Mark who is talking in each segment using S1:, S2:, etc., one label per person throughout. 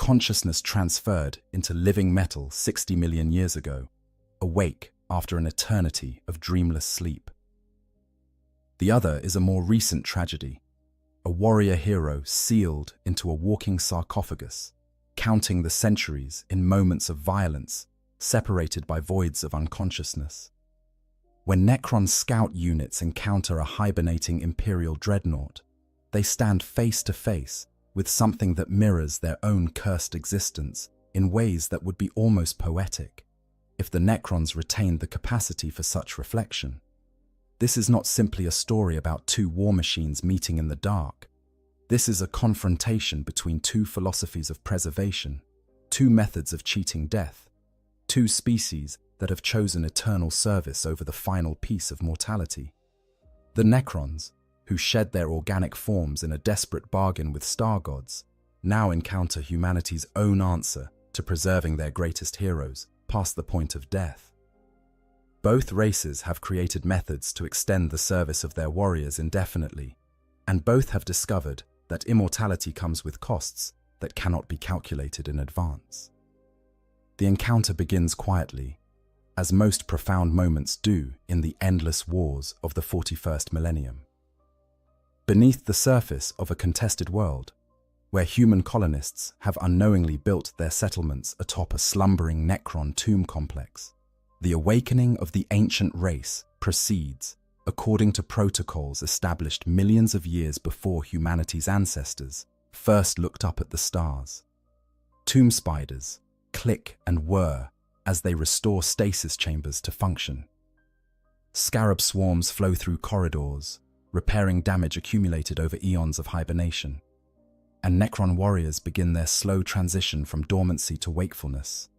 S1: consciousness transferred into living metal 60 million years ago, awake after an eternity of dreamless sleep. The other is a more recent tragedy, a warrior hero sealed into a walking sarcophagus, counting the centuries in moments of violence, separated by voids of unconsciousness. When Necron's scout units encounter a hibernating Imperial dreadnought, they stand face to face with something that mirrors their own cursed existence in ways that would be almost poetic, if the Necrons retained the capacity for such reflection. This is not simply a story about two war machines meeting in the dark. This is a confrontation between two philosophies of preservation, two methods of cheating death, two species that have chosen eternal service over the final piece of mortality. The Necrons, who shed their organic forms in a desperate bargain with star gods, now encounter humanity's own answer to preserving their greatest heroes past the point of death. Both races have created methods to extend the service of their warriors indefinitely, and both have discovered that immortality comes with costs that cannot be calculated in advance. The encounter begins quietly, as most profound moments do in the endless wars of the 41st millennium. Beneath the surface of a contested world, where human colonists have unknowingly built their settlements atop a slumbering Necron tomb complex, the awakening of the ancient race proceeds according to protocols established millions of years before humanity's ancestors first looked up at the stars. Tomb spiders click and whir as they restore stasis chambers to function. Scarab swarms flow through corridors, repairing damage accumulated over eons of hibernation. And Necron warriors begin their slow transition from dormancy to wakefulness,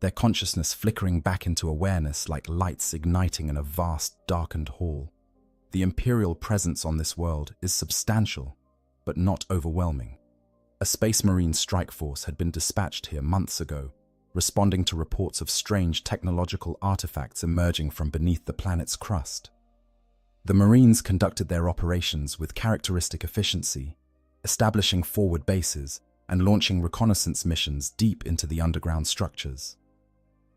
S1: their consciousness flickering back into awareness like lights igniting in a vast, darkened hall. The Imperial presence on this world is substantial, but not overwhelming. A Space Marine strike force had been dispatched here months ago, responding to reports of strange technological artifacts emerging from beneath the planet's crust. The Marines conducted their operations with characteristic efficiency, establishing forward bases and launching reconnaissance missions deep into the underground structures.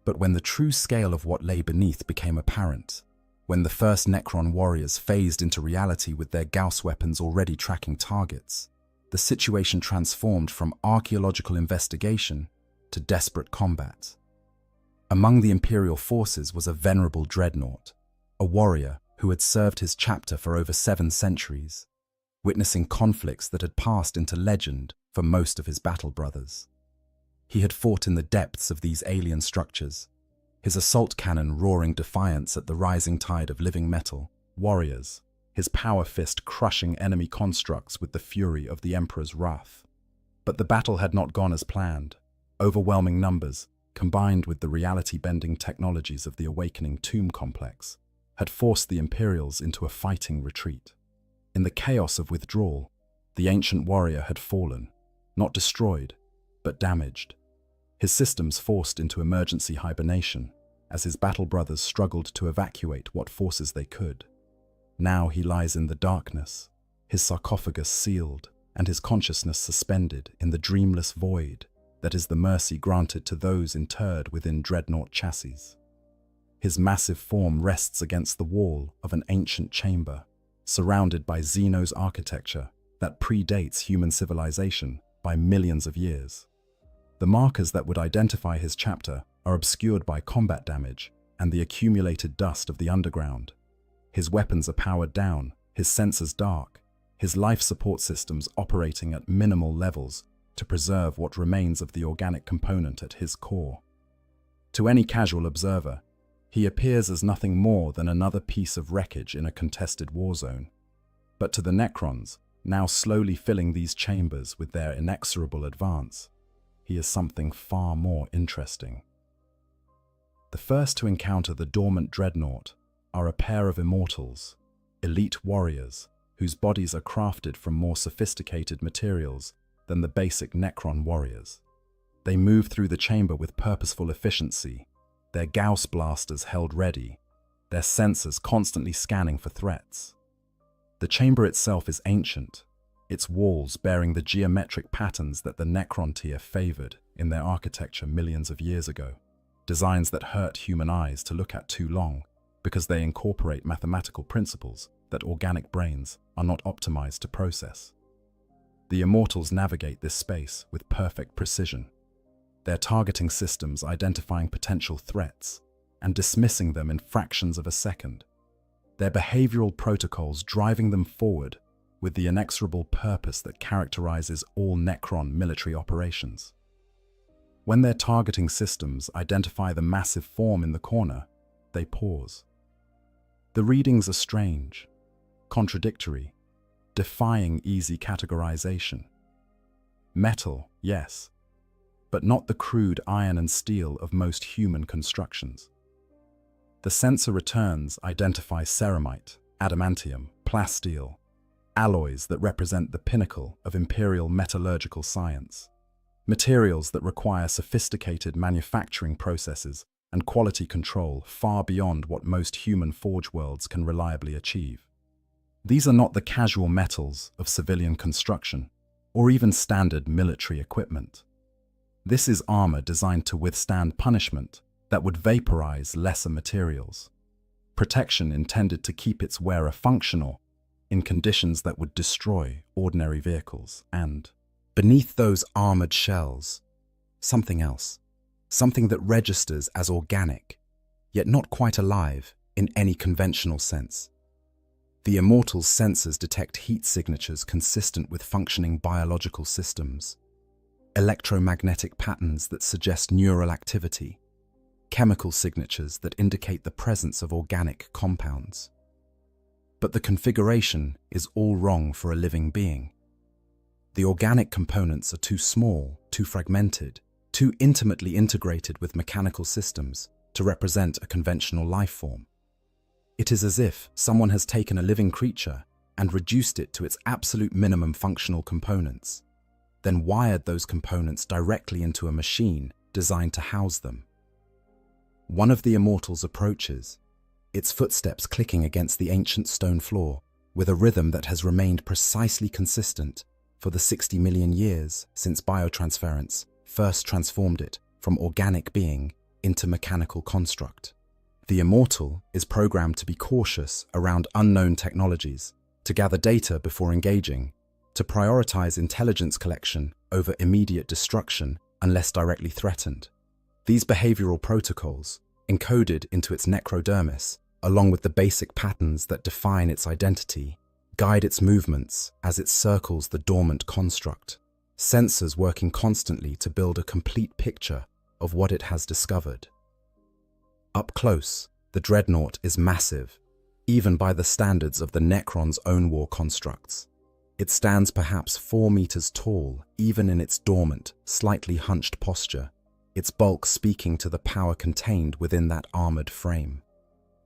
S1: But when the true scale of what lay beneath became apparent, when the first Necron warriors phased into reality with their Gauss weapons already tracking targets, the situation transformed from archaeological investigation to desperate combat. Among the Imperial forces was a venerable dreadnought, a warrior who had served his chapter for over 7 centuries, witnessing conflicts that had passed into legend for most of his battle brothers. He had fought in the depths of these alien structures, his assault cannon roaring defiance at the rising tide of living metal warriors, his power fist crushing enemy constructs with the fury of the Emperor's wrath. But the battle had not gone as planned. Overwhelming numbers, combined with the reality-bending technologies of the awakening tomb complex, had forced the Imperials into a fighting retreat. In the chaos of withdrawal, the ancient warrior had fallen, not destroyed, but damaged. His systems forced into emergency hibernation as his battle brothers struggled to evacuate what forces they could. Now he lies in the darkness, his sarcophagus sealed and his consciousness suspended in the dreamless void that is the mercy granted to those interred within dreadnought chassis. His massive form rests against the wall of an ancient chamber, surrounded by Xenos architecture that predates human civilization by millions of years. The markers that would identify his chapter are obscured by combat damage and the accumulated dust of the underground. His weapons are powered down, his sensors dark, his life support systems operating at minimal levels to preserve what remains of the organic component at his core. To any casual observer, he appears as nothing more than another piece of wreckage in a contested war zone. But to the Necrons, now slowly filling these chambers with their inexorable advance, he is something far more interesting. The first to encounter the dormant dreadnought are a pair of immortals, elite warriors, whose bodies are crafted from more sophisticated materials than the basic Necron warriors. They move through the chamber with purposeful efficiency, their Gauss blasters held ready, their sensors constantly scanning for threats. The chamber itself is ancient, its walls bearing the geometric patterns that the Necrontyr favored in their architecture millions of years ago. Designs that hurt human eyes to look at too long because they incorporate mathematical principles that organic brains are not optimized to process. The Immortals navigate this space with perfect precision, their targeting systems identifying potential threats and dismissing them in fractions of a second, their behavioral protocols driving them forward with the inexorable purpose that characterizes all Necron military operations. When their targeting systems identify the massive form in the corner, they pause. The readings are strange, contradictory, defying easy categorization. Metal, yes, but not the crude iron and steel of most human constructions. The sensor returns identify ceramite, adamantium, plasteel, alloys that represent the pinnacle of imperial metallurgical science, materials that require sophisticated manufacturing processes and quality control far beyond what most human forge worlds can reliably achieve. These are not the casual metals of civilian construction or even standard military equipment. This is armor designed to withstand punishment that would vaporize lesser materials, protection intended to keep its wearer functional in conditions that would destroy ordinary vehicles, and beneath those armored shells, something else, something that registers as organic, yet not quite alive in any conventional sense. The Immortals' sensors detect heat signatures consistent with functioning biological systems, electromagnetic patterns that suggest neural activity, chemical signatures that indicate the presence of organic compounds. But the configuration is all wrong for a living being. The organic components are too small, too fragmented, too intimately integrated with mechanical systems to represent a conventional life form. It is as if someone has taken a living creature and reduced it to its absolute minimum functional components, then wired those components directly into a machine designed to house them. One of the Immortals approaches, its footsteps clicking against the ancient stone floor with a rhythm that has remained precisely consistent for the 60 million years since biotransference first transformed it from organic being into mechanical construct. The Immortal is programmed to be cautious around unknown technologies, to gather data before engaging, to prioritize intelligence collection over immediate destruction unless directly threatened. These behavioral protocols, encoded into its necrodermis, along with the basic patterns that define its identity, guide its movements as it circles the dormant construct, sensors working constantly to build a complete picture of what it has discovered. Up close, the dreadnought is massive, even by the standards of the Necron's own war constructs. It stands perhaps 4 meters tall, even in its dormant, slightly hunched posture, its bulk speaking to the power contained within that armored frame.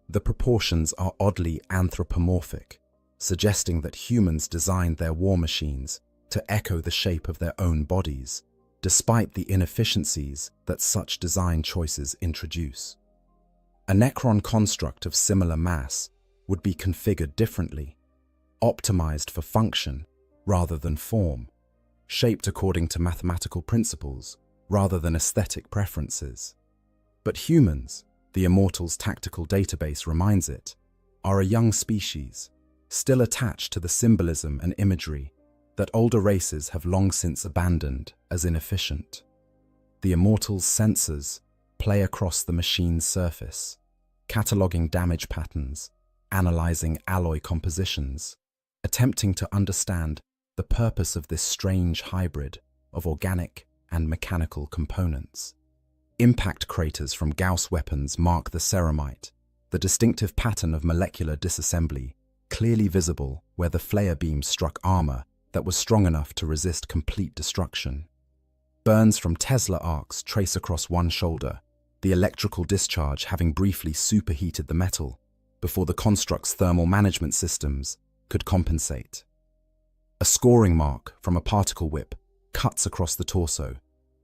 S1: The proportions are oddly anthropomorphic, suggesting that humans designed their war machines to echo the shape of their own bodies, despite the inefficiencies that such design choices introduce. A Necron construct of similar mass would be configured differently, optimized for function rather than form, shaped according to mathematical principles rather than aesthetic preferences. But humans, the Immortals' tactical database reminds it, are a young species, still attached to the symbolism and imagery that older races have long since abandoned as inefficient. The Immortals' sensors play across the machine's surface, cataloging damage patterns, analyzing alloy compositions, attempting to understand the purpose of this strange hybrid of organic and mechanical components. Impact craters from Gauss weapons mark the ceramite, the distinctive pattern of molecular disassembly, clearly visible where the flare beam struck armor that was strong enough to resist complete destruction. Burns from Tesla arcs trace across one shoulder, the electrical discharge having briefly superheated the metal before the construct's thermal management systems could compensate. A scoring mark from a particle whip cuts across the torso,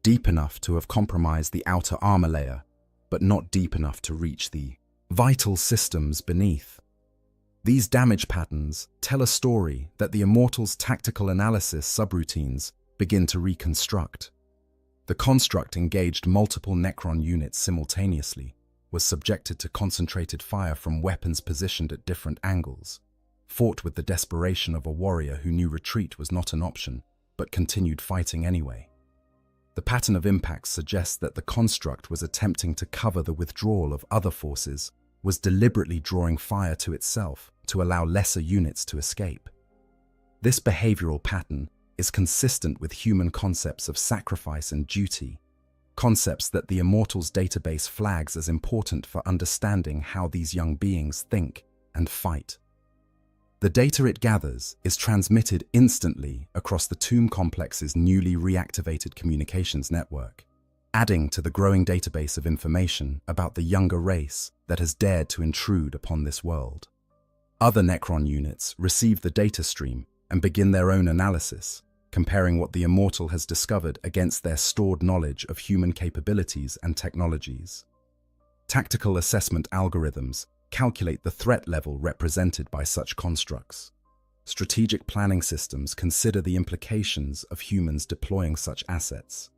S1: deep enough to have compromised the outer armor layer, but not deep enough to reach the vital systems beneath. These damage patterns tell a story that the Immortals' tactical analysis subroutines begin to reconstruct. The construct engaged multiple Necron units simultaneously, was subjected to concentrated fire from weapons positioned at different angles, fought with the desperation of a warrior who knew retreat was not an option, but continued fighting anyway. The pattern of impacts suggests that the construct was attempting to cover the withdrawal of other forces, was deliberately drawing fire to itself to allow lesser units to escape. This behavioral pattern is consistent with human concepts of sacrifice and duty, concepts that the Immortals database flags as important for understanding how these young beings think and fight. The data it gathers is transmitted instantly across the Tomb Complex's newly reactivated communications network, adding to the growing database of information about the younger race that has dared to intrude upon this world. Other Necron units receive the data stream and begin their own analysis, comparing what the Immortal has discovered against their stored knowledge of human capabilities and technologies. Tactical assessment algorithms calculate the threat level represented by such constructs. Strategic planning systems consider the implications of humans deploying such assets.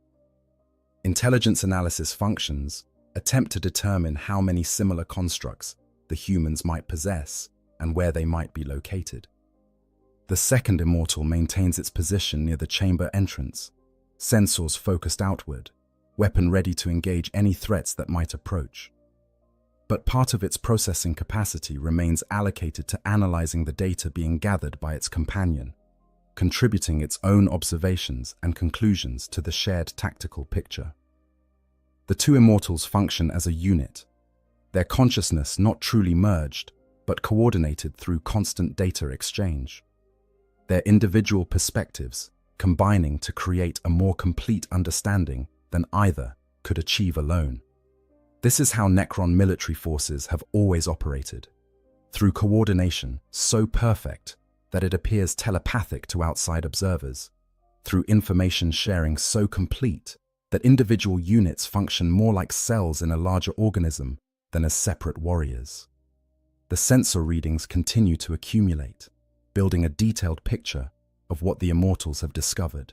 S1: Intelligence analysis functions attempt to determine how many similar constructs the humans might possess and where they might be located. The second Immortal maintains its position near the chamber entrance, sensors focused outward, weapon ready to engage any threats that might approach. But part of its processing capacity remains allocated to analyzing the data being gathered by its companion, contributing its own observations and conclusions to the shared tactical picture. The two Immortals function as a unit, their consciousness not truly merged, but coordinated through constant data exchange. Their individual perspectives combining to create a more complete understanding than either could achieve alone. This is how Necron military forces have always operated, through coordination so perfect that it appears telepathic to outside observers, through information sharing so complete that individual units function more like cells in a larger organism than as separate warriors. The sensor readings continue to accumulate, building a detailed picture of what the Immortals have discovered.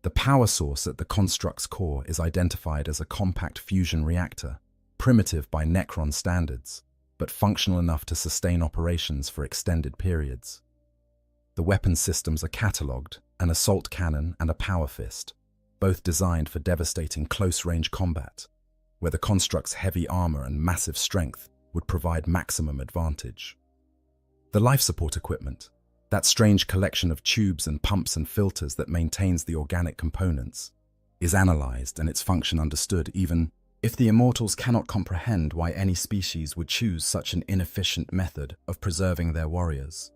S1: The power source at the construct's core is identified as a compact fusion reactor, primitive by Necron standards, but functional enough to sustain operations for extended periods. The weapon systems are catalogued, an assault cannon and a power fist, both designed for devastating close-range combat, where the construct's heavy armor and massive strength would provide maximum advantage. The life support equipment, that strange collection of tubes and pumps and filters that maintains the organic components, is analyzed and its function understood even if the Immortals cannot comprehend why any species would choose such an inefficient method of preserving their warriors.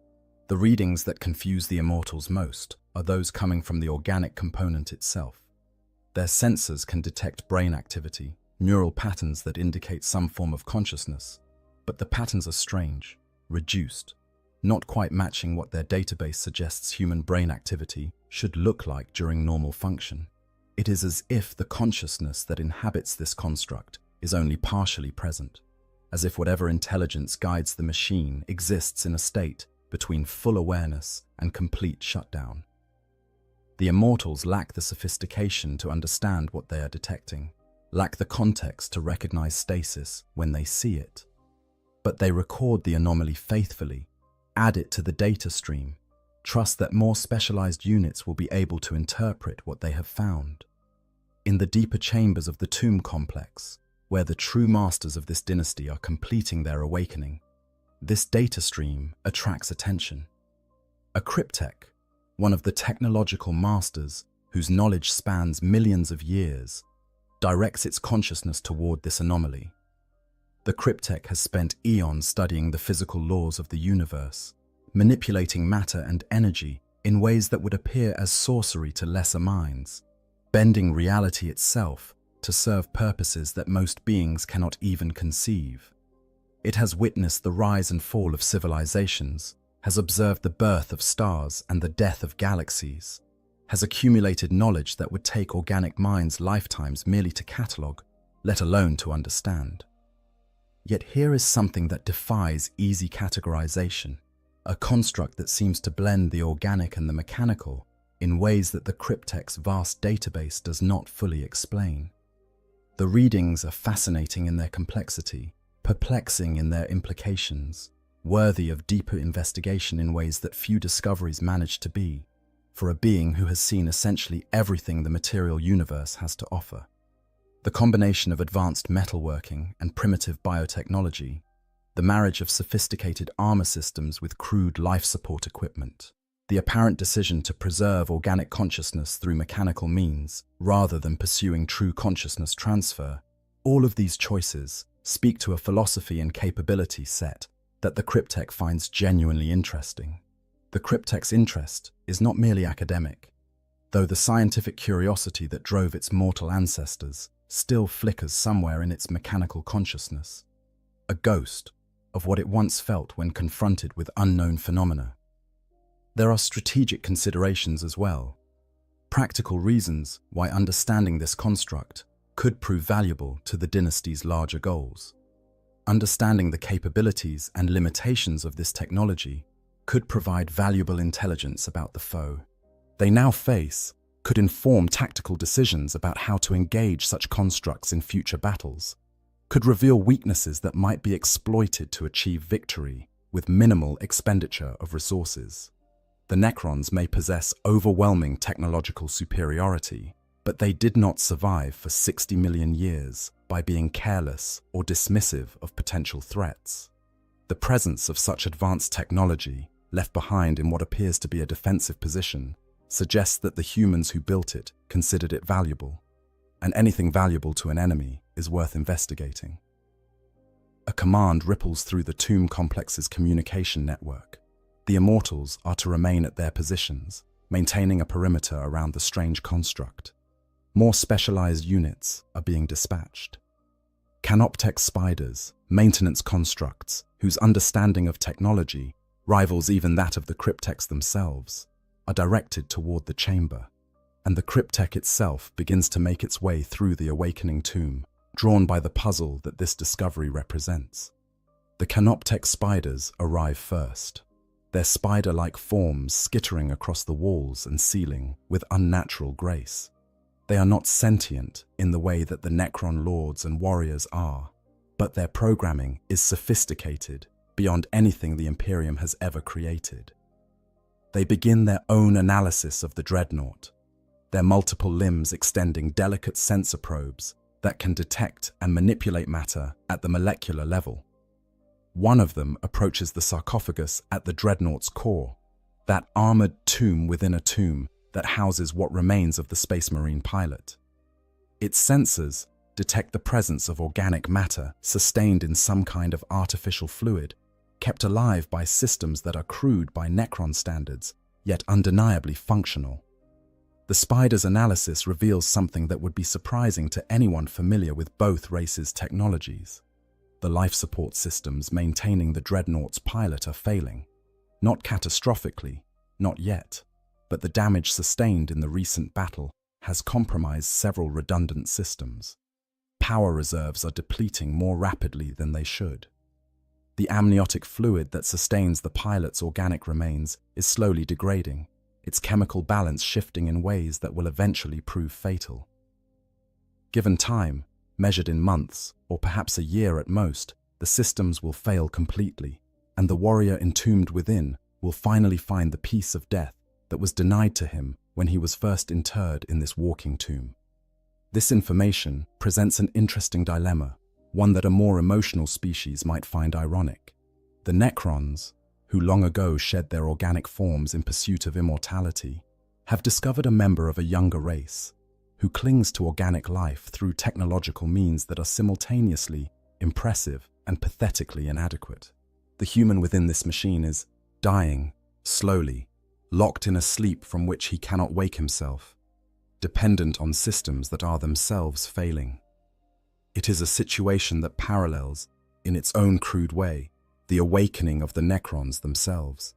S1: The readings that confuse the Immortals most are those coming from the organic component itself. Their sensors can detect brain activity, neural patterns that indicate some form of consciousness, but the patterns are strange, reduced, not quite matching what their database suggests human brain activity should look like during normal function. It is as if the consciousness that inhabits this construct is only partially present, as if whatever intelligence guides the machine exists in a state between full awareness and complete shutdown. The Immortals lack the sophistication to understand what they are detecting, lack the context to recognize stasis when they see it. But they record the anomaly faithfully, add it to the data stream, trust that more specialized units will be able to interpret what they have found. In the deeper chambers of the Tomb Complex, where the true masters of this dynasty are completing their awakening, this data stream attracts attention. A cryptech, one of the technological masters whose knowledge spans millions of years, directs its consciousness toward this anomaly. The cryptech has spent eons studying the physical laws of the universe, manipulating matter and energy in ways that would appear as sorcery to lesser minds, bending reality itself to serve purposes that most beings cannot even conceive. It has witnessed the rise and fall of civilizations, has observed the birth of stars and the death of galaxies, has accumulated knowledge that would take organic minds lifetimes merely to catalog, let alone to understand. Yet here is something that defies easy categorization, a construct that seems to blend the organic and the mechanical in ways that the cryptech's vast database does not fully explain. The readings are fascinating in their complexity, perplexing in their implications, worthy of deeper investigation in ways that few discoveries manage to be, for a being who has seen essentially everything the material universe has to offer. The combination of advanced metalworking and primitive biotechnology, the marriage of sophisticated armor systems with crude life support equipment, the apparent decision to preserve organic consciousness through mechanical means rather than pursuing true consciousness transfer, all of these choices speak to a philosophy and capability set that the cryptech finds genuinely interesting. The cryptech's interest is not merely academic, though the scientific curiosity that drove its mortal ancestors still flickers somewhere in its mechanical consciousness, a ghost of what it once felt when confronted with unknown phenomena. There are strategic considerations as well, practical reasons why understanding this construct could prove valuable to the dynasty's larger goals. Understanding the capabilities and limitations of this technology could provide valuable intelligence about the foe they now face, could inform tactical decisions about how to engage such constructs in future battles, could reveal weaknesses that might be exploited to achieve victory with minimal expenditure of resources. The Necrons may possess overwhelming technological superiority, but they did not survive for 60 million years by being careless or dismissive of potential threats. The presence of such advanced technology, left behind in what appears to be a defensive position, suggests that the humans who built it considered it valuable, and anything valuable to an enemy is worth investigating. A command ripples through the Tomb Complex's communication network. The Immortals are to remain at their positions, maintaining a perimeter around the strange construct. More specialized units are being dispatched. Canoptech spiders, maintenance constructs, whose understanding of technology rivals even that of the cryptechs themselves, are directed toward the chamber, and the cryptech itself begins to make its way through the awakening tomb, drawn by the puzzle that this discovery represents. The Canoptech spiders arrive first, their spider-like forms skittering across the walls and ceiling with unnatural grace. They are not sentient in the way that the Necron lords and warriors are, but their programming is sophisticated beyond anything the Imperium has ever created. They begin their own analysis of the dreadnought, their multiple limbs extending delicate sensor probes that can detect and manipulate matter at the molecular level. One of them approaches the sarcophagus at the dreadnought's core, that armored tomb within a tomb that houses what remains of the Space Marine pilot. Its sensors detect the presence of organic matter sustained in some kind of artificial fluid, kept alive by systems that are crude by Necron standards, yet undeniably functional. The spider's analysis reveals something that would be surprising to anyone familiar with both races' technologies. The life support systems maintaining the dreadnought's pilot are failing. Not catastrophically, not yet, but the damage sustained in the recent battle has compromised several redundant systems. Power reserves are depleting more rapidly than they should. The amniotic fluid that sustains the pilot's organic remains is slowly degrading, its chemical balance shifting in ways that will eventually prove fatal. Given time, measured in months, or perhaps a year at most, the systems will fail completely, and the warrior entombed within will finally find the peace of death that was denied to him when he was first interred in this walking tomb. This information presents an interesting dilemma, one that a more emotional species might find ironic. The Necrons, who long ago shed their organic forms in pursuit of immortality, have discovered a member of a younger race who clings to organic life through technological means that are simultaneously impressive and pathetically inadequate. The human within this machine is dying, slowly, locked in a sleep from which he cannot wake himself, dependent on systems that are themselves failing. It is a situation that parallels, in its own crude way, the awakening of the Necrons themselves.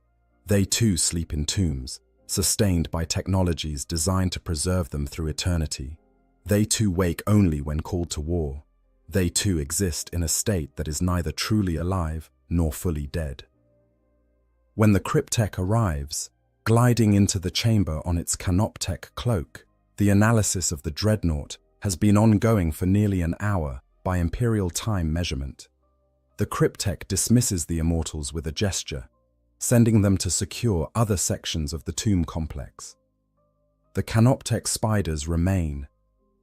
S1: They too sleep in tombs, sustained by technologies designed to preserve them through eternity. They too wake only when called to war, They too exist in a state that is neither truly alive nor fully dead. When the cryptek arrives, gliding into the chamber on its canoptek cloak, the analysis of the dreadnought has been ongoing for nearly an hour by imperial time measurement. The cryptek dismisses the immortals with a gesture, sending them to secure other sections of the tomb complex. The canoptek spiders remain,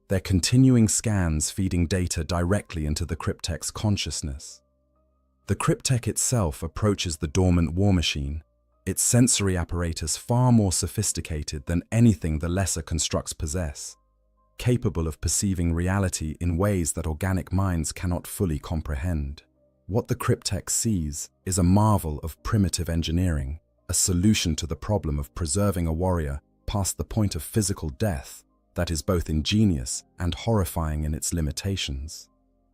S1: their continuing scans feeding data directly into the cryptek's consciousness. The cryptek itself approaches the dormant war machine, its sensory apparatus far more sophisticated than anything the lesser constructs possess, capable of perceiving reality in ways that organic minds cannot fully comprehend. What the cryptek sees is a marvel of primitive engineering, a solution to the problem of preserving a warrior past the point of physical death that is both ingenious and horrifying in its limitations.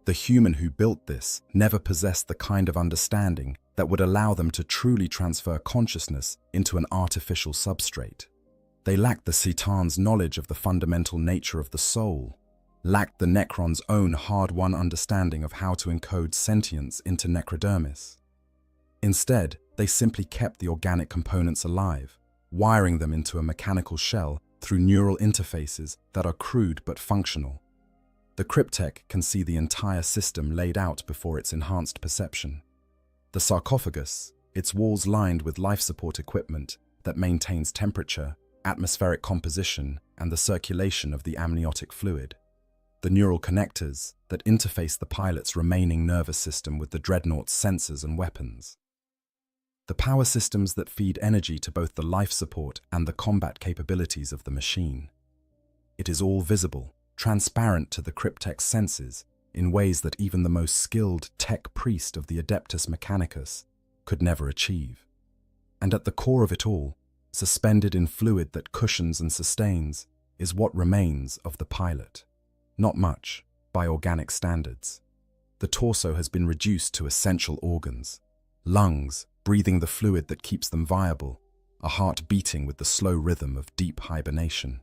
S1: The human who built this never possessed the kind of understanding that would allow them to truly transfer consciousness into an artificial substrate. They lacked the Citan's knowledge of the fundamental nature of the soul, lacked the Necron's own hard-won understanding of how to encode sentience into necrodermis. Instead, they simply kept the organic components alive, wiring them into a mechanical shell through neural interfaces that are crude but functional. The cryptek can see the entire system laid out before its enhanced perception. The sarcophagus, its walls lined with life support equipment that maintains temperature, atmospheric composition, and the circulation of the amniotic fluid. The neural connectors that interface the pilot's remaining nervous system with the dreadnought's sensors and weapons. The power systems that feed energy to both the life support and the combat capabilities of the machine. It is all visible, transparent to the cryptek's senses in ways that even the most skilled tech priest of the Adeptus Mechanicus could never achieve. And at the core of it all, suspended in fluid that cushions and sustains, is what remains of the pilot. Not much, by organic standards. The torso has been reduced to essential organs. Lungs, breathing the fluid that keeps them viable, a heart beating with the slow rhythm of deep hibernation.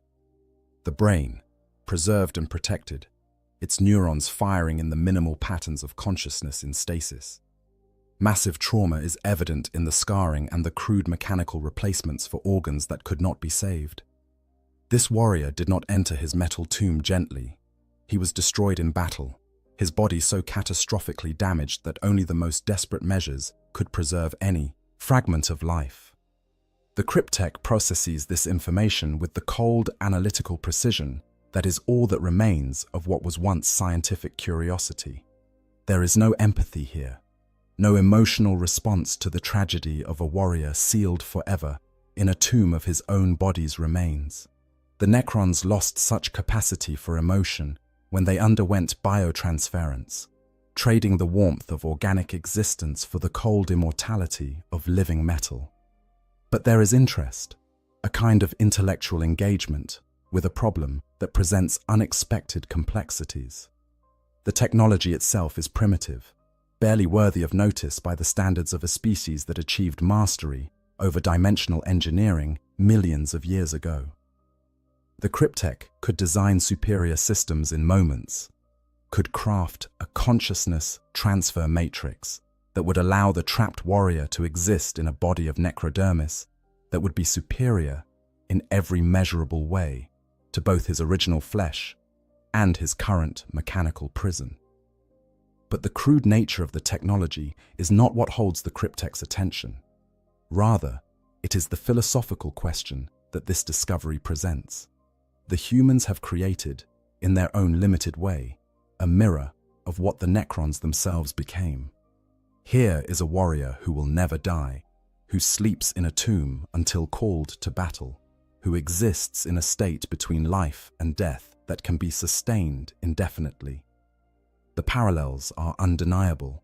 S1: The brain, preserved and protected, its neurons firing in the minimal patterns of consciousness in stasis. Massive trauma is evident in the scarring and the crude mechanical replacements for organs that could not be saved. This warrior did not enter his metal tomb gently. He was destroyed in battle, his body so catastrophically damaged that only the most desperate measures could preserve any fragment of life. The cryptek processes this information with the cold, analytical precision that is all that remains of what was once scientific curiosity. There is no empathy here, no emotional response to the tragedy of a warrior sealed forever in a tomb of his own body's remains. The Necrons lost such capacity for emotion when they underwent biotransference, trading the warmth of organic existence for the cold immortality of living metal. But there is interest, a kind of intellectual engagement with a problem that presents unexpected complexities. The technology itself is primitive, barely worthy of notice by the standards of a species that achieved mastery over dimensional engineering millions of years ago. The cryptek could design superior systems in moments, could craft a consciousness transfer matrix that would allow the trapped warrior to exist in a body of necrodermis that would be superior in every measurable way to both his original flesh and his current mechanical prison. But the crude nature of the technology is not what holds the cryptek's attention. Rather, it is the philosophical question that this discovery presents. The humans have created, in their own limited way, a mirror of what the Necrons themselves became. Here is a warrior who will never die, who sleeps in a tomb until called to battle, who exists in a state between life and death that can be sustained indefinitely. The parallels are undeniable,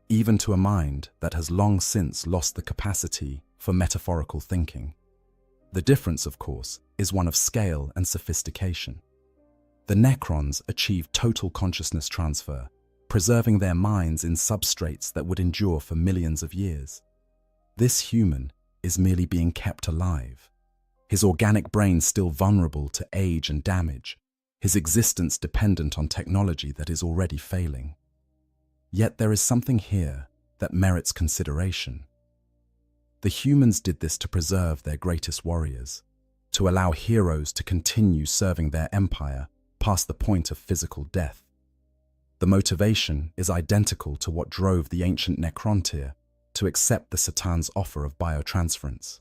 S1: even to a mind that has long since lost the capacity for metaphorical thinking. The difference, of course, is one of scale and sophistication. The Necrons achieved total consciousness transfer, preserving their minds in substrates that would endure for millions of years. This human is merely being kept alive, his organic brain still vulnerable to age and damage, his existence dependent on technology that is already failing. Yet there is something here that merits consideration. The humans did this to preserve their greatest warriors, to allow heroes to continue serving their empire past the point of physical death. The motivation is identical to what drove the ancient Necrontyr to accept the Satan's offer of biotransference.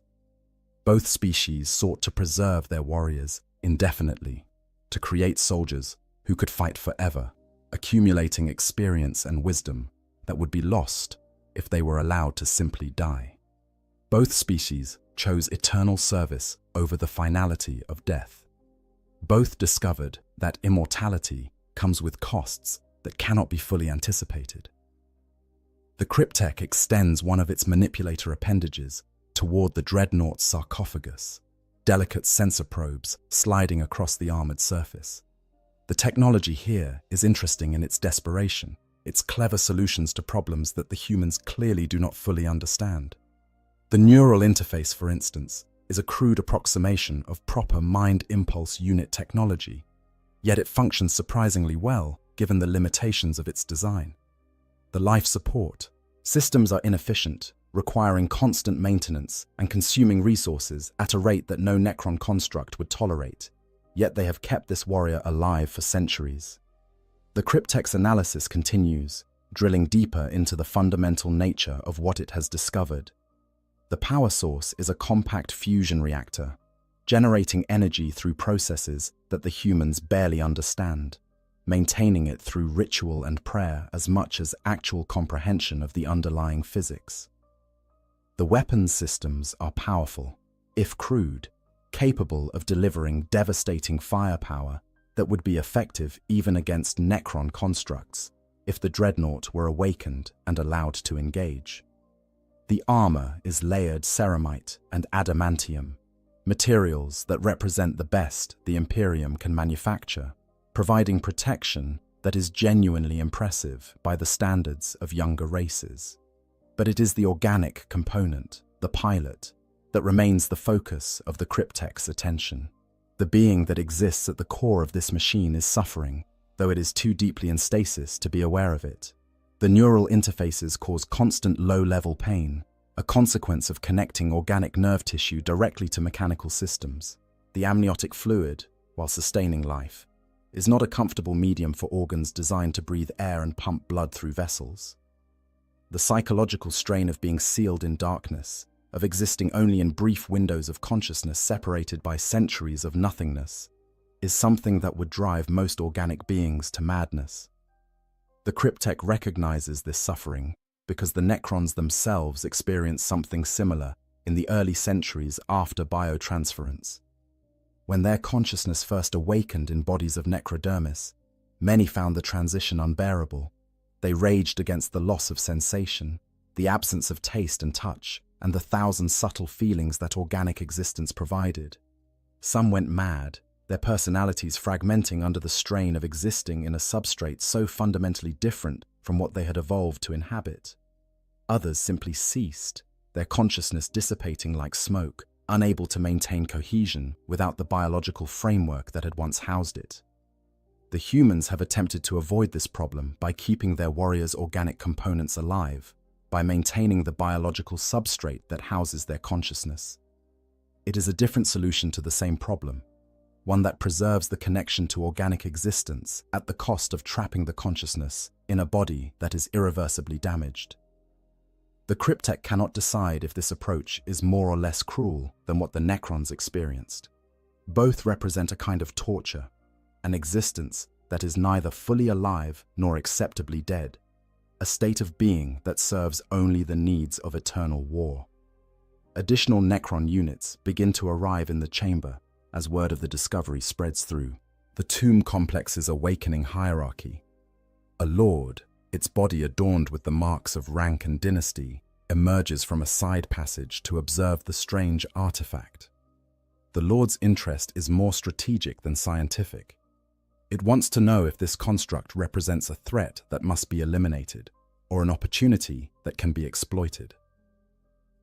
S1: Both species sought to preserve their warriors indefinitely, to create soldiers who could fight forever, accumulating experience and wisdom that would be lost if they were allowed to simply die. Both species chose eternal service over the finality of death. Both discovered that immortality comes with costs that cannot be fully anticipated. The Cryptek extends one of its manipulator appendages toward the dreadnought's sarcophagus, delicate sensor probes sliding across the armored surface. The technology here is interesting in its desperation, its clever solutions to problems that the humans clearly do not fully understand. The neural interface, for instance, is a crude approximation of proper mind impulse unit technology, yet it functions surprisingly well given the limitations of its design. The life support systems are inefficient, requiring constant maintenance and consuming resources at a rate that no Necron construct would tolerate, yet they have kept this warrior alive for centuries. The Cryptek's analysis continues, drilling deeper into the fundamental nature of what it has discovered. The power source is a compact fusion reactor, generating energy through processes that the humans barely understand, maintaining it through ritual and prayer as much as actual comprehension of the underlying physics. The weapons systems are powerful, if crude, capable of delivering devastating firepower that would be effective even against Necron constructs if the dreadnought were awakened and allowed to engage. The armor is layered ceramite and adamantium, materials that represent the best the Imperium can manufacture, providing protection that is genuinely impressive by the standards of younger races. But it is the organic component, the pilot, that remains the focus of the Cryptek's attention. The being that exists at the core of this machine is suffering, though it is too deeply in stasis to be aware of it. The neural interfaces cause constant low-level pain, a consequence of connecting organic nerve tissue directly to mechanical systems. The amniotic fluid, while sustaining life, is not a comfortable medium for organs designed to breathe air and pump blood through vessels. The psychological strain of being sealed in darkness, of existing only in brief windows of consciousness separated by centuries of nothingness, is something that would drive most organic beings to madness. The Cryptek recognizes this suffering because the Necrons themselves experienced something similar in the early centuries after biotransference. When their consciousness first awakened in bodies of necrodermis, many found the transition unbearable. They raged against the loss of sensation, the absence of taste and touch, and the thousand subtle feelings that organic existence provided. Some went mad, their personalities fragmenting under the strain of existing in a substrate so fundamentally different from what they had evolved to inhabit. Others simply ceased, their consciousness dissipating like smoke, unable to maintain cohesion without the biological framework that had once housed it. The humans have attempted to avoid this problem by keeping their warriors' organic components alive, by maintaining the biological substrate that houses their consciousness. It is a different solution to the same problem, one that preserves the connection to organic existence at the cost of trapping the consciousness in a body that is irreversibly damaged. The Cryptek cannot decide if this approach is more or less cruel than what the Necrons experienced. Both represent a kind of torture, an existence that is neither fully alive nor acceptably dead, a state of being that serves only the needs of eternal war. Additional Necron units begin to arrive in the chamber as word of the discovery spreads through the tomb complex's awakening hierarchy. A lord, its body adorned with the marks of rank and dynasty, emerges from a side passage to observe the strange artifact. The lord's interest is more strategic than scientific. It wants to know if this construct represents a threat that must be eliminated, or an opportunity that can be exploited.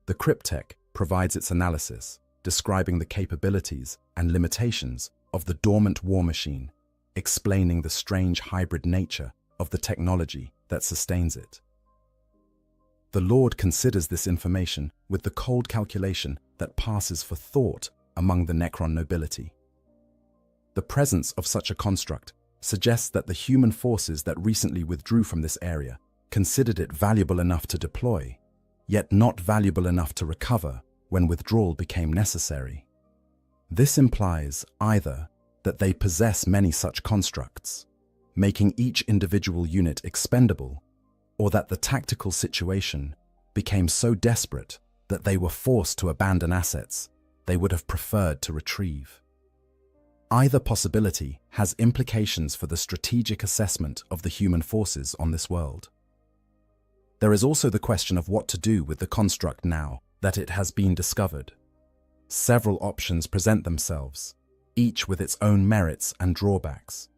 S1: The Cryptek provides its analysis, describing the capabilities and limitations of the dormant war machine, explaining the strange hybrid nature of the technology that sustains it. The Lord considers this information with the cold calculation that passes for thought among the Necron nobility. The presence of such a construct suggests that the human forces that recently withdrew from this area considered it valuable enough to deploy, yet not valuable enough to recover when withdrawal became necessary. This implies either that they possess many such constructs, making each individual unit expendable, or that the tactical situation became so desperate that they were forced to abandon assets they would have preferred to retrieve. Either possibility has implications for the strategic assessment of the human forces on this world. There is also the question of what to do with the construct now that it has been discovered. Several options present themselves, each with its own merits and drawbacks.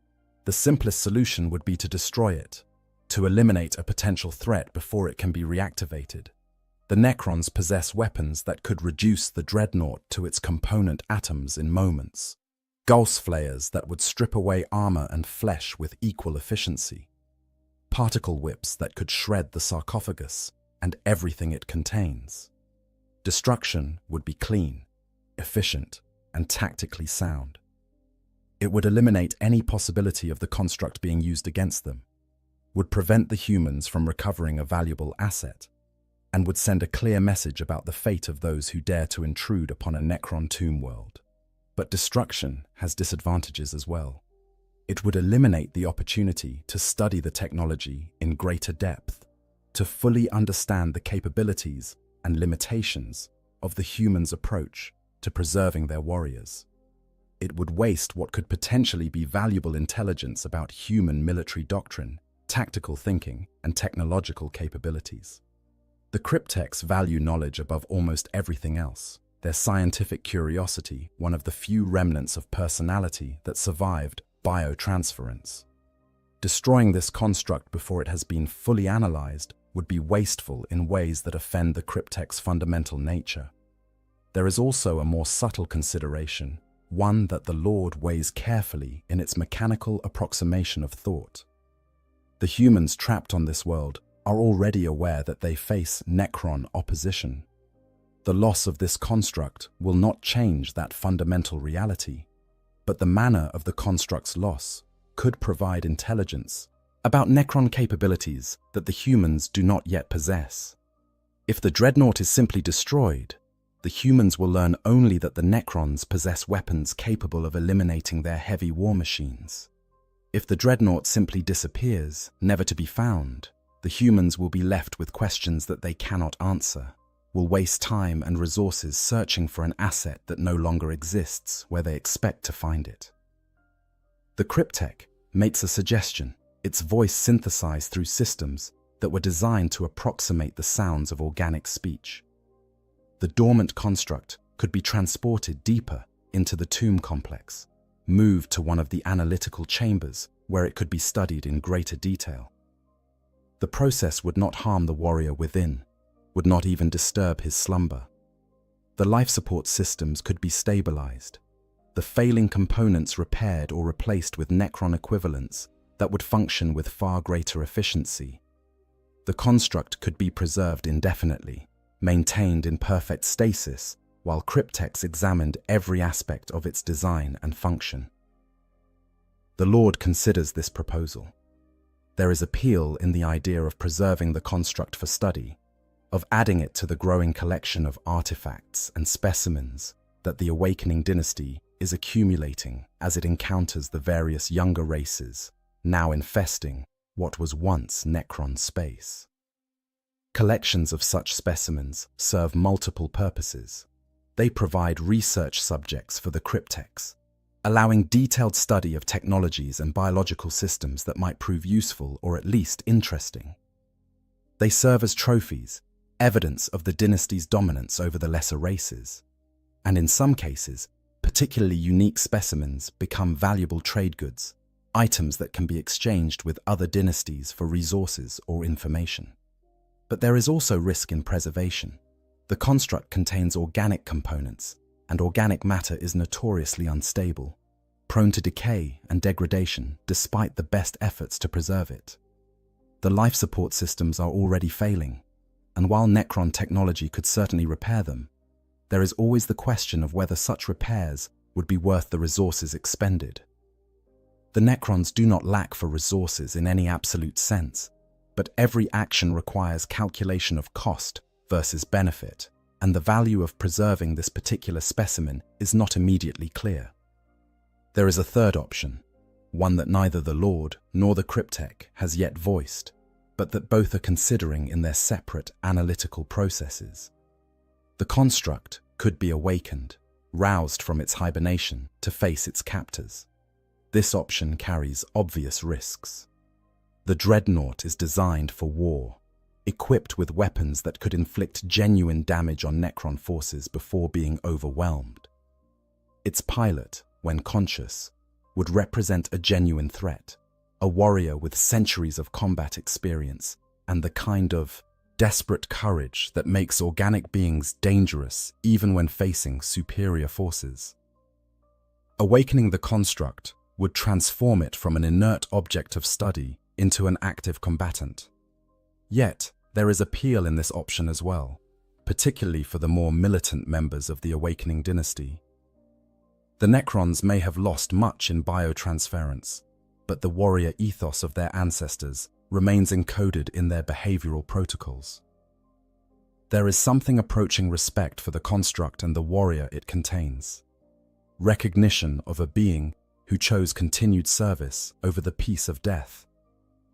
S1: The simplest solution would be to destroy it, to eliminate a potential threat before it can be reactivated. The Necrons possess weapons that could reduce the dreadnought to its component atoms in moments, Gauss flayers that would strip away armor and flesh with equal efficiency, particle whips that could shred the sarcophagus and everything it contains. Destruction would be clean, efficient, and tactically sound. It would eliminate any possibility of the construct being used against them, would prevent the humans from recovering a valuable asset, and would send a clear message about the fate of those who dare to intrude upon a Necron tomb world. But destruction has disadvantages as well. It would eliminate the opportunity to study the technology in greater depth, to fully understand the capabilities and limitations of the humans' approach to preserving their warriors. It would waste what could potentially be valuable intelligence about human military doctrine, tactical thinking, and technological capabilities. The cryptechs value knowledge above almost everything else, their scientific curiosity one of the few remnants of personality that survived biotransference. Destroying this construct before it has been fully analyzed would be wasteful in ways that offend the cryptech's fundamental nature. There is also a more subtle consideration, one that the Lord weighs carefully in its mechanical approximation of thought. The humans trapped on this world are already aware that they face Necron opposition. The loss of this construct will not change that fundamental reality, but the manner of the construct's loss could provide intelligence about Necron capabilities that the humans do not yet possess. If the dreadnought is simply destroyed, the humans will learn only that the Necrons possess weapons capable of eliminating their heavy war machines. If the dreadnought simply disappears, never to be found, the humans will be left with questions that they cannot answer, will waste time and resources searching for an asset that no longer exists where they expect to find it. The cryptech makes a suggestion, its voice synthesized through systems that were designed to approximate the sounds of organic speech. The dormant construct could be transported deeper into the tomb complex, moved to one of the analytical chambers where it could be studied in greater detail. The process would not harm the warrior within, would not even disturb his slumber. The life support systems could be stabilized, the failing components repaired or replaced with Necron equivalents that would function with far greater efficiency. The construct could be preserved indefinitely, maintained in perfect stasis, while cryptechs examined every aspect of its design and function. The Lord considers this proposal. There is appeal in the idea of preserving the construct for study, of adding it to the growing collection of artifacts and specimens that the Awakening dynasty is accumulating as it encounters the various younger races now infesting what was once Necron space. Collections of such specimens serve multiple purposes. They provide research subjects for the cryptechs, allowing detailed study of technologies and biological systems that might prove useful or at least interesting. They serve as trophies, evidence of the dynasty's dominance over the lesser races, and in some cases, particularly unique specimens become valuable trade goods, items that can be exchanged with other dynasties for resources or information. But there is also risk in preservation. The construct contains organic components, and organic matter is notoriously unstable. prone to decay and degradation despite the best efforts to preserve it. The life support systems are already failing, and while Necron technology could certainly repair them, there is always the question of whether such repairs would be worth the resources expended. The Necrons do not lack for resources in any absolute sense, but every action requires calculation of cost versus benefit, and the value of preserving this particular specimen is not immediately clear. There is a third option, one that neither the Lord nor the Cryptek has yet voiced, but that both are considering in their separate analytical processes. The construct could be awakened, roused from its hibernation to face its captors. This option carries obvious risks. The Dreadnought is designed for war, equipped with weapons that could inflict genuine damage on Necron forces before being overwhelmed. Its pilot, when conscious, would represent a genuine threat, a warrior with centuries of combat experience and the kind of desperate courage that makes organic beings dangerous even when facing superior forces. Awakening the construct would transform it from an inert object of study into an active combatant. Yet, there is appeal in this option as well, particularly for the more militant members of the Awakening dynasty. The Necrons may have lost much in biotransference, but the warrior ethos of their ancestors remains encoded in their behavioral protocols. There is something approaching respect for the construct and the warrior it contains. Recognition of a being who chose continued service over the peace of death,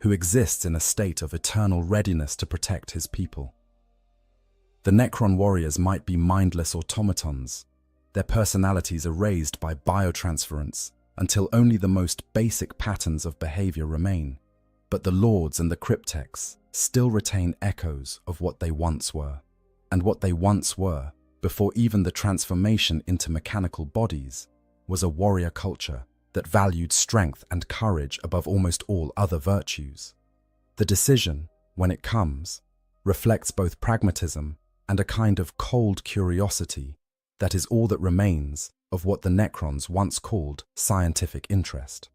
S1: who exists in a state of eternal readiness to protect his people. The Necron warriors might be mindless automatons, their personalities erased by biotransference until only the most basic patterns of behavior remain, but the Lords and the Crypteks still retain echoes of what they once were, and what they once were, before even the transformation into mechanical bodies, was a warrior culture that valued strength and courage above almost all other virtues. The decision, when it comes, reflects both pragmatism and a kind of cold curiosity that is all that remains of what the Necrons once called scientific interest.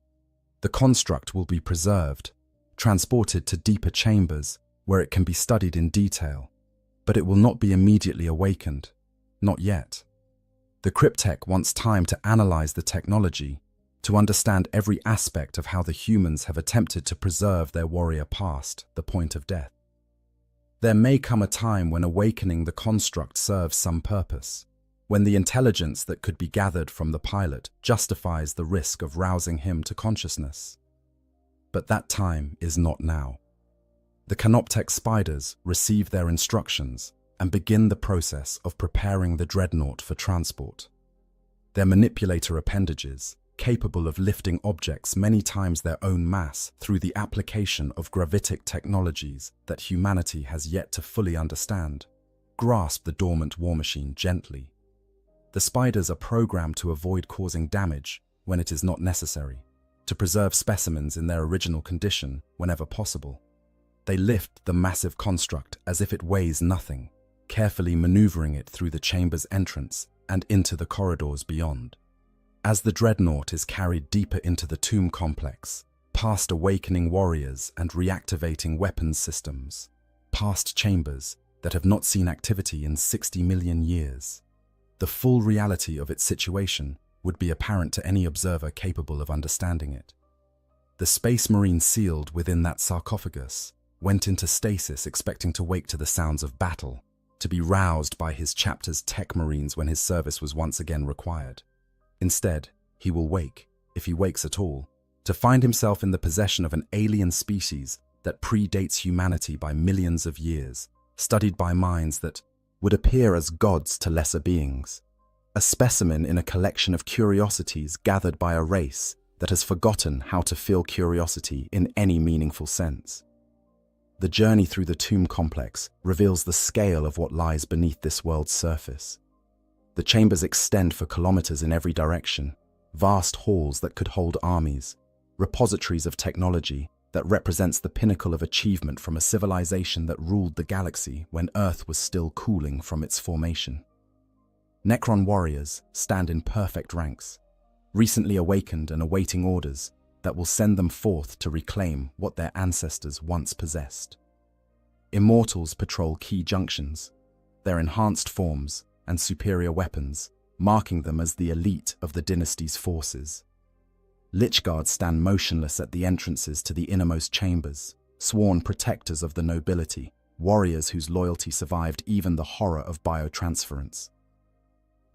S1: The construct will be preserved, transported to deeper chambers where it can be studied in detail, but it will not be immediately awakened, not yet. The Cryptek wants time to analyze the technology, to understand every aspect of how the humans have attempted to preserve their warrior past the point of death. There may come a time when awakening the construct serves some purpose, when the intelligence that could be gathered from the pilot justifies the risk of rousing him to consciousness. But that time is not now. The Canoptek spiders receive their instructions and begin the process of preparing the Dreadnought for transport. Their manipulator appendages, capable of lifting objects many times their own mass through the application of gravitic technologies that humanity has yet to fully understand, grasp the dormant war machine gently. The spiders are programmed to avoid causing damage when it is not necessary, to preserve specimens in their original condition whenever possible. They lift the massive construct as if it weighs nothing, carefully maneuvering it through the chamber's entrance and into the corridors beyond. As the Dreadnought is carried deeper into the tomb complex, past awakening warriors and reactivating weapons systems, past chambers that have not seen activity in 60 million years, the full reality of its situation would be apparent to any observer capable of understanding it. The Space Marine sealed within that sarcophagus went into stasis expecting to wake to the sounds of battle, to be roused by his chapter's tech marines when his service was once again required. Instead, he will wake, if he wakes at all, to find himself in the possession of an alien species that predates humanity by millions of years, studied by minds that would appear as gods to lesser beings, a specimen in a collection of curiosities gathered by a race that has forgotten how to feel curiosity in any meaningful sense. The journey through the tomb complex reveals the scale of what lies beneath this world's surface. The chambers extend for kilometers in every direction, vast halls that could hold armies, repositories of technology that represents the pinnacle of achievement from a civilization that ruled the galaxy when Earth was still cooling from its formation. Necron warriors stand in perfect ranks, recently awakened and awaiting orders that will send them forth to reclaim what their ancestors once possessed. Immortals patrol key junctions, their enhanced forms and superior weapons, marking them as the elite of the dynasty's forces. Lichguards stand motionless at the entrances to the innermost chambers, sworn protectors of the nobility, warriors whose loyalty survived even the horror of biotransference.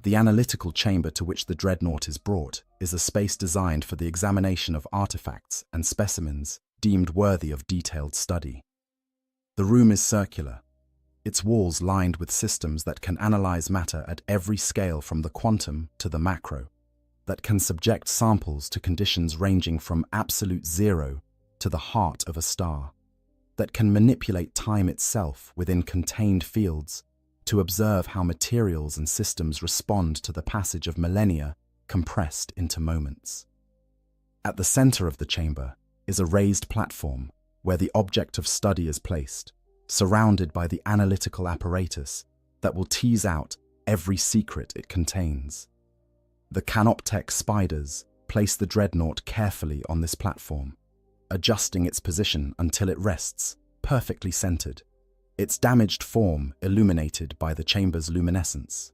S1: The analytical chamber to which the dreadnought is brought is a space designed for the examination of artifacts and specimens deemed worthy of detailed study. The room is circular, its walls lined with systems that can analyze matter at every scale from the quantum to the macro, that can subject samples to conditions ranging from absolute zero to the heart of a star, that can manipulate time itself within contained fields to observe how materials and systems respond to the passage of millennia compressed into moments. At the center of the chamber is a raised platform where the object of study is placed, surrounded by the analytical apparatus that will tease out every secret it contains. The Canoptech spiders place the dreadnought carefully on this platform, adjusting its position until it rests, perfectly centered, its damaged form illuminated by the chamber's luminescence.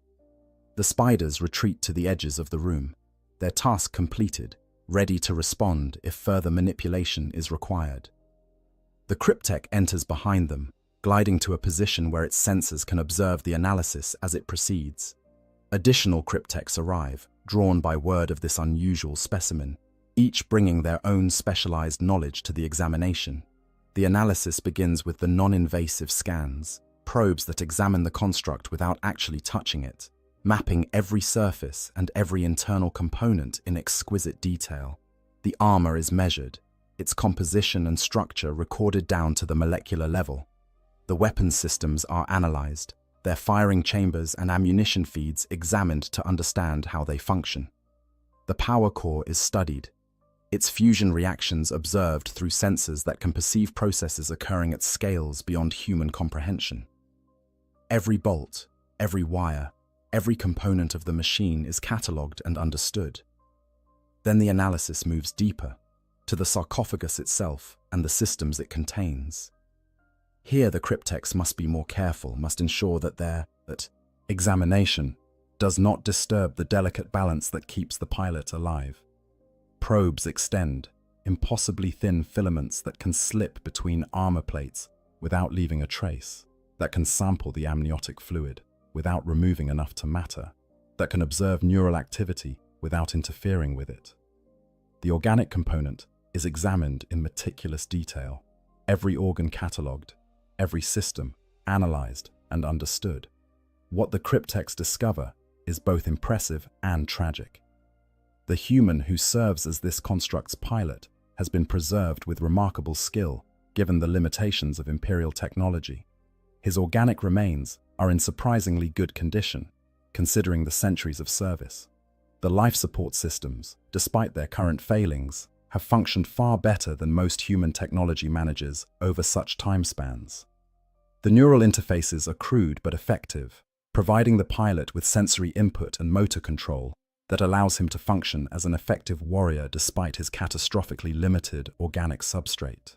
S1: The spiders retreat to the edges of the room, their task completed, ready to respond if further manipulation is required. The Cryptech enters behind them, gliding to a position where its sensors can observe the analysis as it proceeds. Additional Cryptechs arrive, drawn by word of this unusual specimen, each bringing their own specialized knowledge to the examination. The analysis begins with the non-invasive scans, probes that examine the construct without actually touching it, mapping every surface and every internal component in exquisite detail. The armor is measured, its composition and structure recorded down to the molecular level. The weapons systems are analyzed, their firing chambers and ammunition feeds examined to understand how they function. The power core is studied, its fusion reactions observed through sensors that can perceive processes occurring at scales beyond human comprehension. Every bolt, every wire, every component of the machine is catalogued and understood. Then the analysis moves deeper, to the sarcophagus itself and the systems it contains. Here the Cryptechs must be more careful, must ensure that their examination does not disturb the delicate balance that keeps the pilot alive. Probes extend, impossibly thin filaments that can slip between armor plates without leaving a trace, that can sample the amniotic fluid without removing enough to matter, that can observe neural activity without interfering with it. The organic component is examined in meticulous detail, every organ catalogued, every system analyzed and understood. What the Cryptechs discover is both impressive and tragic. The human who serves as this construct's pilot has been preserved with remarkable skill, given the limitations of Imperial technology. His organic remains are in surprisingly good condition, considering the centuries of service. The life support systems, despite their current failings, have functioned far better than most human technology manages over such time spans. The neural interfaces are crude but effective, providing the pilot with sensory input and motor control that allows him to function as an effective warrior despite his catastrophically limited organic substrate.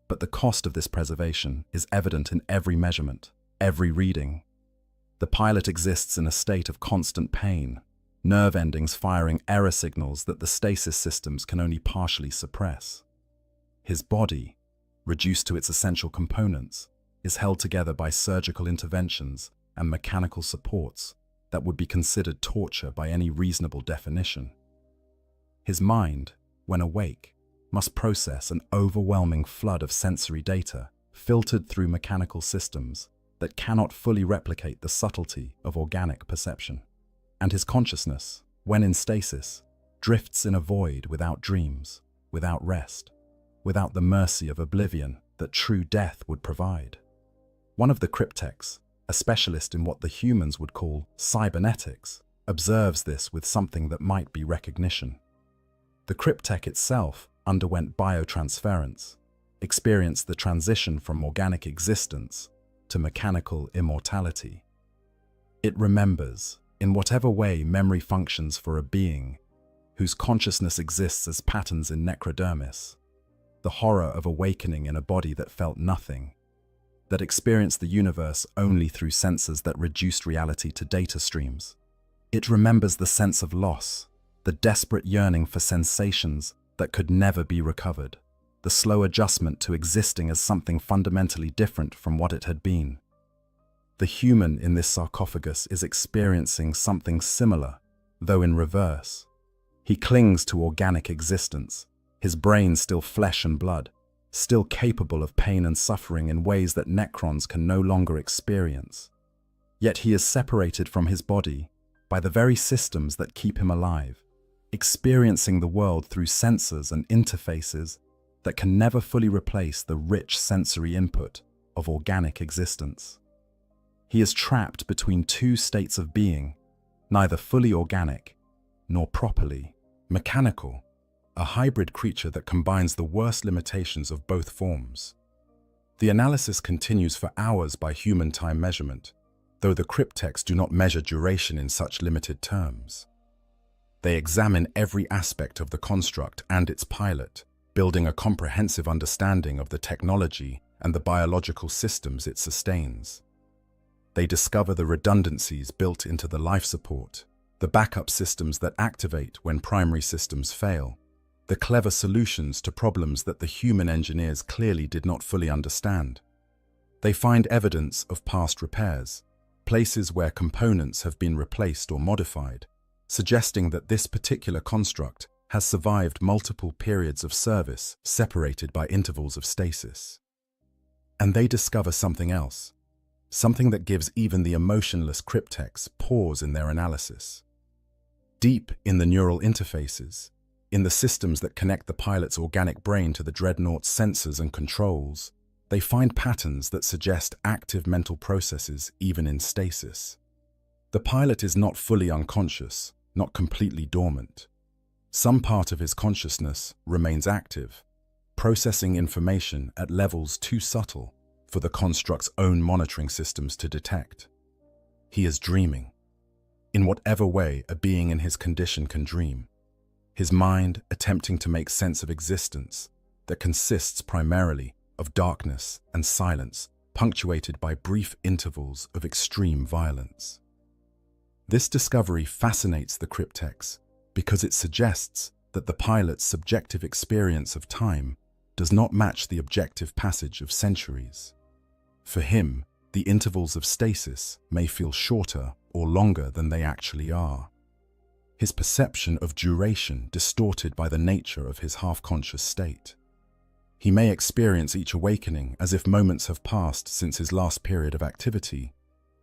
S1: But the cost of this preservation is evident in every measurement, every reading. The pilot exists in a state of constant pain, nerve endings firing error signals that the stasis systems can only partially suppress. His body, reduced to its essential components, is held together by surgical interventions and mechanical supports that would be considered torture by any reasonable definition. His mind, when awake, must process an overwhelming flood of sensory data filtered through mechanical systems that cannot fully replicate the subtlety of organic perception. And his consciousness, when in stasis, drifts in a void without dreams, without rest, without the mercy of oblivion that true death would provide. One of the Cryptechs, a specialist in what the humans would call cybernetics, observes this with something that might be recognition. The Cryptech itself underwent biotransference, experienced the transition from organic existence to mechanical immortality. It remembers, in whatever way memory functions for a being, whose consciousness exists as patterns in necrodermis. The horror of awakening in a body that felt nothing, that experienced the universe only through sensors that reduced reality to data streams. It remembers the sense of loss, the desperate yearning for sensations that could never be recovered, the slow adjustment to existing as something fundamentally different from what it had been. The human in this sarcophagus is experiencing something similar, though in reverse. He clings to organic existence, his brain still flesh and blood, still capable of pain and suffering in ways that necrons can no longer experience. Yet he is separated from his body by the very systems that keep him alive, experiencing the world through sensors and interfaces that can never fully replace the rich sensory input of organic existence. He is trapped between two states of being, neither fully organic nor properly mechanical, a hybrid creature that combines the worst limitations of both forms. The analysis continues for hours by human time measurement, though the cryptechs do not measure duration in such limited terms. They examine every aspect of the construct and its pilot, building a comprehensive understanding of the technology and the biological systems it sustains. They discover the redundancies built into the life support, the backup systems that activate when primary systems fail, the clever solutions to problems that the human engineers clearly did not fully understand. They find evidence of past repairs, places where components have been replaced or modified, suggesting that this particular construct has survived multiple periods of service separated by intervals of stasis. And they discover something else, something that gives even the emotionless cryptechs pause in their analysis. Deep in the neural interfaces, in the systems that connect the pilot's organic brain to the dreadnought's sensors and controls, they find patterns that suggest active mental processes even in stasis. The pilot is not fully unconscious, not completely dormant. Some part of his consciousness remains active, processing information at levels too subtle for the construct's own monitoring systems to detect. He is dreaming, in whatever way a being in his condition can dream, his mind attempting to make sense of existence that consists primarily of darkness and silence, punctuated by brief intervals of extreme violence. This discovery fascinates the cryptechs because it suggests that the pilot's subjective experience of time does not match the objective passage of centuries. For him, the intervals of stasis may feel shorter or longer than they actually are. His perception of duration distorted by the nature of his half-conscious state. He may experience each awakening as if moments have passed since his last period of activity,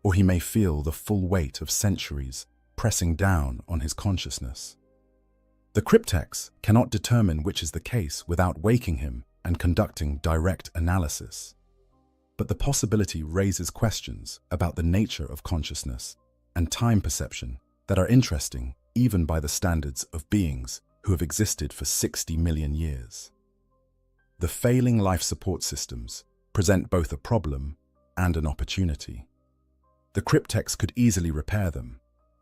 S1: or he may feel the full weight of centuries pressing down on his consciousness. The cryptechs cannot determine which is the case without waking him and conducting direct analysis. But the possibility raises questions about the nature of consciousness and time perception that are interesting even by the standards of beings who have existed for 60 million years. The failing life support systems present both a problem and an opportunity. The cryptechs could easily repair them,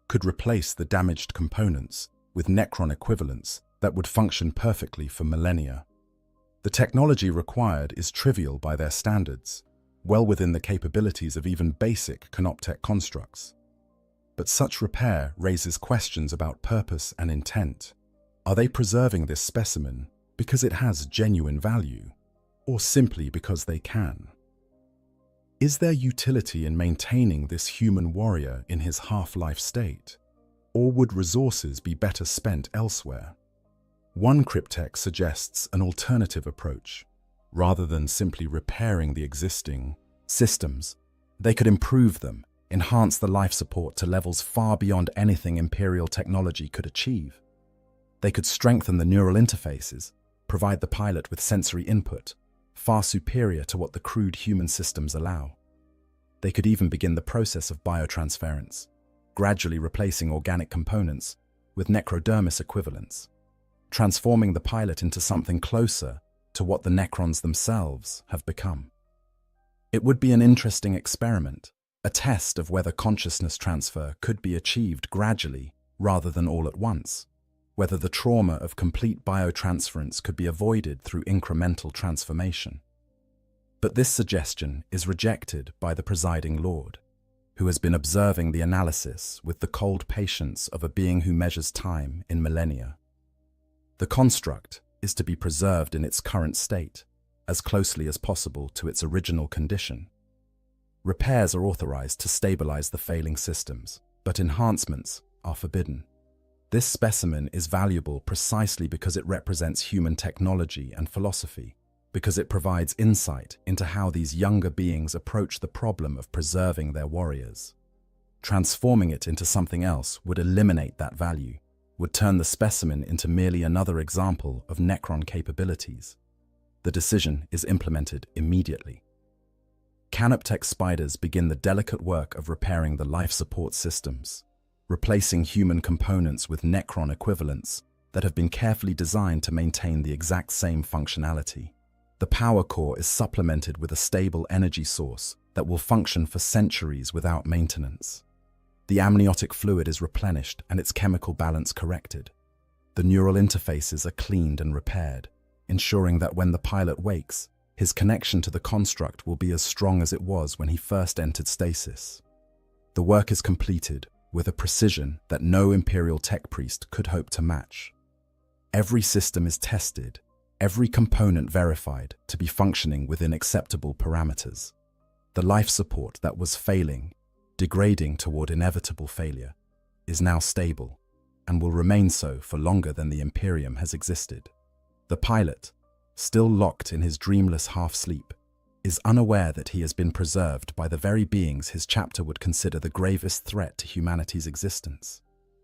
S1: could replace the damaged components with Necron equivalents that would function perfectly for millennia. The technology required is trivial by their standards, well within the capabilities of even basic canoptech constructs. But such repair raises questions about purpose and intent. Are they preserving this specimen because it has genuine value, or simply because they can? Is there utility in maintaining this human warrior in his half-life state, or would resources be better spent elsewhere? One cryptech suggests an alternative approach. Rather than simply repairing the existing systems, they could improve them, enhance the life support to levels far beyond anything Imperial technology could achieve. They could strengthen the neural interfaces, provide the pilot with sensory input, far superior to what the crude human systems allow. They could even begin the process of biotransference, gradually replacing organic components with necrodermis equivalents, transforming the pilot into something closer to what the necrons themselves have become. It would be an interesting experiment, a test of whether consciousness transfer could be achieved gradually rather than all at once. whether the trauma of complete biotransference could be avoided through incremental transformation. But this suggestion is rejected by the presiding lord, who has been observing the analysis with the cold patience of a being who measures time in millennia. The construct is to be preserved in its current state, as closely as possible to its original condition. Repairs are authorized to stabilize the failing systems, but enhancements are forbidden. This specimen is valuable precisely because it represents human technology and philosophy, because it provides insight into how these younger beings approach the problem of preserving their warriors. Transforming it into something else would eliminate that value, would turn the specimen into merely another example of Necron capabilities. The decision is implemented immediately. Canoptech spiders begin the delicate work of repairing the life support systems, replacing human components with Necron equivalents that have been carefully designed to maintain the exact same functionality. The power core is supplemented with a stable energy source that will function for centuries without maintenance. The amniotic fluid is replenished and its chemical balance corrected. The neural interfaces are cleaned and repaired, ensuring that when the pilot wakes, his connection to the construct will be as strong as it was when he first entered stasis. The work is completed with a precision that no Imperial tech priest could hope to match. Every system is tested, every component verified to be functioning within acceptable parameters. The life support that was failing, degrading toward inevitable failure, is now stable and will remain so for longer than the Imperium has existed. The pilot, still locked in his dreamless half-sleep, is unaware that he has been preserved by the very beings his chapter would consider the gravest threat to humanity's existence.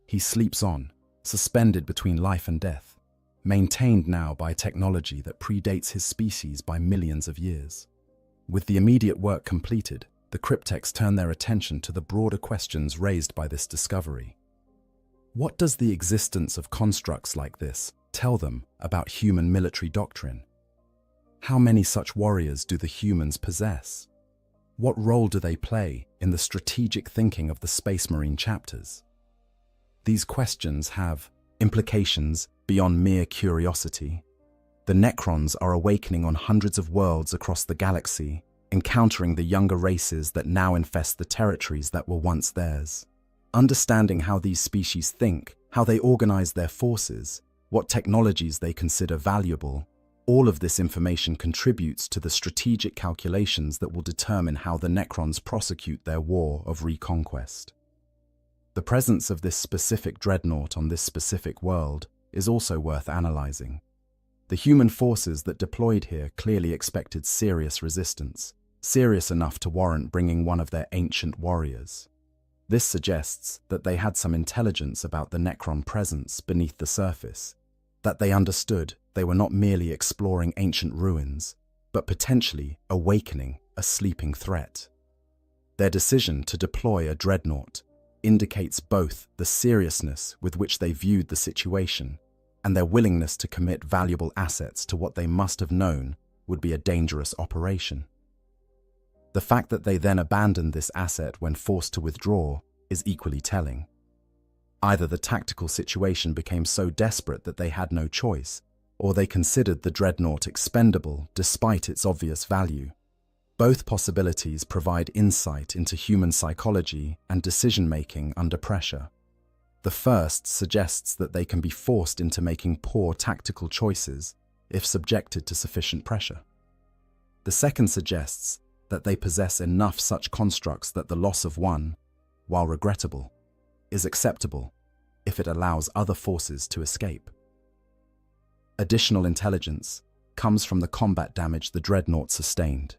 S1: He sleeps on, suspended between life and death, maintained now by technology that predates his species by millions of years. With the immediate work completed, the cryptechs turn their attention to the broader questions raised by this discovery. What does the existence of constructs like this tell them about human military doctrine? How many such warriors do the humans possess? What role do they play in the strategic thinking of the Space Marine chapters? These questions have implications beyond mere curiosity. The Necrons are awakening on hundreds of worlds across the galaxy, encountering the younger races that now infest the territories that were once theirs. Understanding how these species think, how they organize their forces, what technologies they consider valuable, all of this information contributes to the strategic calculations that will determine how the Necrons prosecute their war of reconquest. The presence of this specific dreadnought on this specific world is also worth analyzing. The human forces that deployed here clearly expected serious resistance, serious enough to warrant bringing one of their ancient warriors. This suggests that they had some intelligence about the Necron presence beneath the surface, that they understood they were not merely exploring ancient ruins, but potentially awakening a sleeping threat. Their decision to deploy a dreadnought indicates both the seriousness with which they viewed the situation and their willingness to commit valuable assets to what they must have known would be a dangerous operation. The fact that they then abandoned this asset when forced to withdraw is equally telling. Either the tactical situation became so desperate that they had no choice, or they considered the dreadnought expendable despite its obvious value. Both possibilities provide insight into human psychology and decision-making under pressure. The first suggests that they can be forced into making poor tactical choices if subjected to sufficient pressure. The second suggests that they possess enough such constructs that the loss of one, while regrettable, is acceptable if it allows other forces to escape. Additional intelligence comes from the combat damage the dreadnought sustained.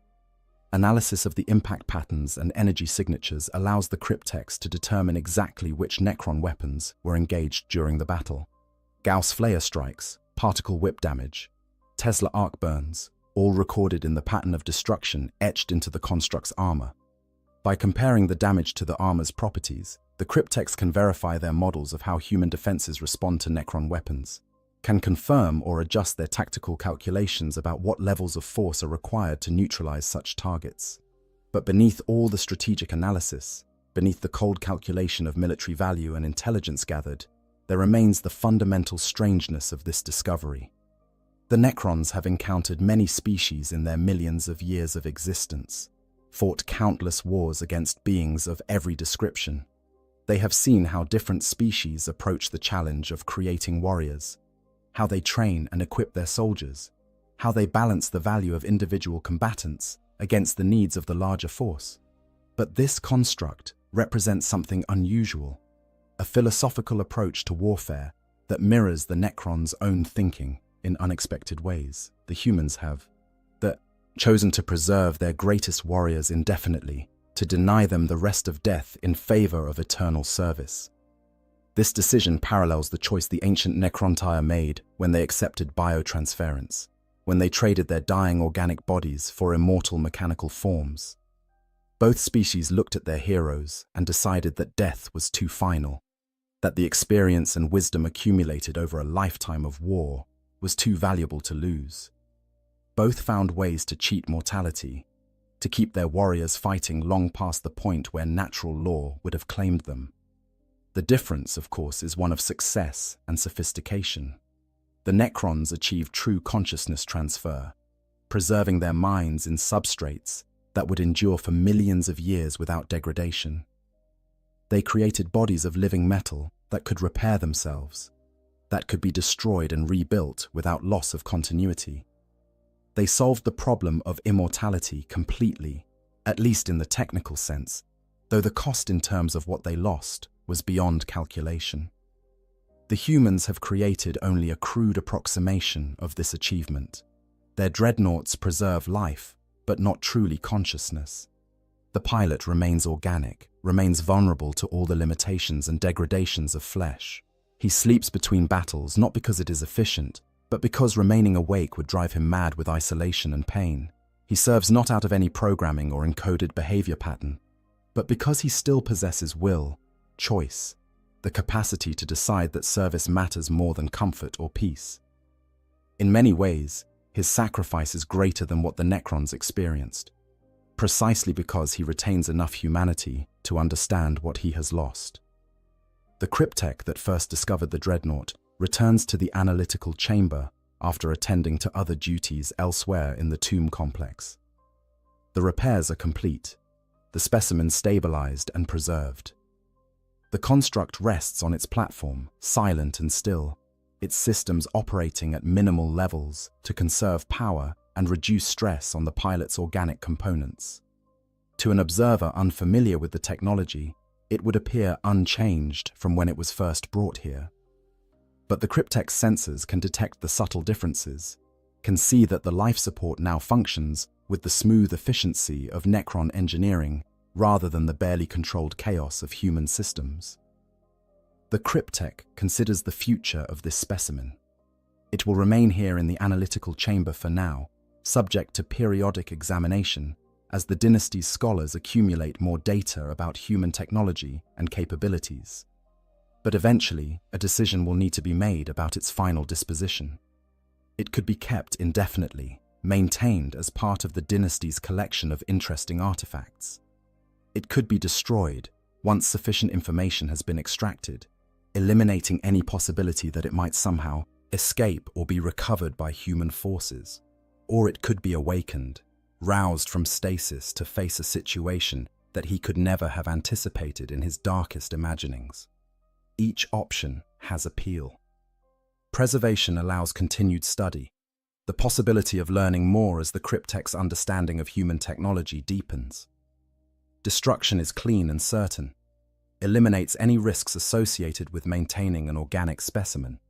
S1: Analysis of the impact patterns and energy signatures allows the cryptechs to determine exactly which Necron weapons were engaged during the battle. Gauss flare strikes, particle whip damage, Tesla arc burns, all recorded in the pattern of destruction etched into the construct's armor. By comparing the damage to the armor's properties, the cryptechs can verify their models of how human defenses respond to Necron weapons, can confirm or adjust their tactical calculations about what levels of force are required to neutralize such targets. But beneath all the strategic analysis, beneath the cold calculation of military value and intelligence gathered, there remains the fundamental strangeness of this discovery. The Necrons have encountered many species in their millions of years of existence, fought countless wars against beings of every description. They have seen how different species approach the challenge of creating warriors, how they train and equip their soldiers, how they balance the value of individual combatants against the needs of the larger force. But this construct represents something unusual, a philosophical approach to warfare that mirrors the Necrons' own thinking in unexpected ways. The humans have chosen to preserve their greatest warriors indefinitely, to deny them the rest of death in favor of eternal service. This decision parallels the choice the ancient Necrontyre made when they accepted biotransference, when they traded their dying organic bodies for immortal mechanical forms. Both species looked at their heroes and decided that death was too final, that the experience and wisdom accumulated over a lifetime of war was too valuable to lose. Both found ways to cheat mortality, to keep their warriors fighting long past the point where natural law would have claimed them. The difference, of course, is one of success and sophistication. The Necrons achieved true consciousness transfer, preserving their minds in substrates that would endure for millions of years without degradation. They created bodies of living metal that could repair themselves, that could be destroyed and rebuilt without loss of continuity. They solved the problem of immortality completely, at least in the technical sense, though the cost in terms of what they lost was beyond calculation. The humans have created only a crude approximation of this achievement. Their dreadnoughts preserve life, but not truly consciousness. The pilot remains organic, remains vulnerable to all the limitations and degradations of flesh. He sleeps between battles not because it is efficient, but because remaining awake would drive him mad with isolation and pain. He serves not out of any programming or encoded behavior pattern, but because he still possesses will, choice, the capacity to decide that service matters more than comfort or peace. In many ways, his sacrifice is greater than what the Necrons experienced, precisely because he retains enough humanity to understand what he has lost. The cryptech that first discovered the dreadnought returns to the analytical chamber after attending to other duties elsewhere in the tomb complex. The repairs are complete, the specimen stabilized and preserved. The construct rests on its platform, silent and still, its systems operating at minimal levels to conserve power and reduce stress on the pilot's organic components. To an observer unfamiliar with the technology, it would appear unchanged from when it was first brought here. But the cryptech's sensors can detect the subtle differences, can see that the life support now functions with the smooth efficiency of Necron engineering rather than the barely controlled chaos of human systems. The cryptech considers the future of this specimen. It will remain here in the analytical chamber for now, subject to periodic examination as the dynasty's scholars accumulate more data about human technology and capabilities. But eventually, a decision will need to be made about its final disposition. It could be kept indefinitely, maintained as part of the dynasty's collection of interesting artifacts. It could be destroyed once sufficient information has been extracted, eliminating any possibility that it might somehow escape or be recovered by human forces. Or it could be awakened, roused from stasis to face a situation that he could never have anticipated in his darkest imaginings. Each option has appeal. Preservation allows continued study, the possibility of learning more as the cryptech's understanding of human technology deepens. Destruction is clean and certain, eliminates any risks associated with maintaining an organic specimen.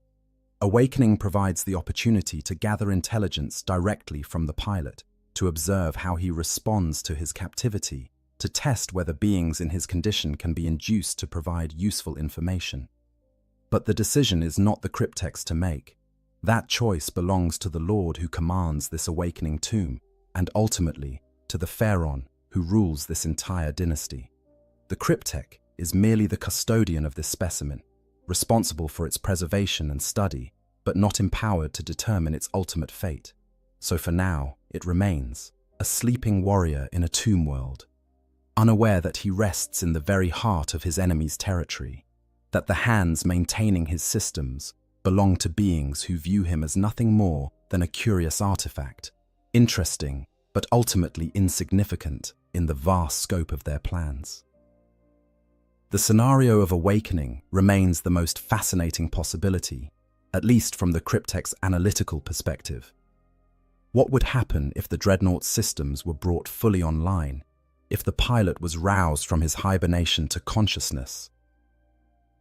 S1: Awakening provides the opportunity to gather intelligence directly from the pilot, to observe how he responds to his captivity, to test whether beings in his condition can be induced to provide useful information. But the decision is not the cryptech's to make. That choice belongs to the Lord who commands this awakening tomb, and ultimately to the Pharaon who rules this entire dynasty. The cryptech is merely the custodian of this specimen, responsible for its preservation and study, but not empowered to determine its ultimate fate. So for now, it remains a sleeping warrior in a tomb world, unaware that he rests in the very heart of his enemy's territory. that the hands maintaining his systems belong to beings who view him as nothing more than a curious artifact, interesting but ultimately insignificant in the vast scope of their plans. The scenario of awakening remains the most fascinating possibility, at least from the Cryptek's analytical perspective. What would happen if the Dreadnought's systems were brought fully online, if the pilot was roused from his hibernation to consciousness?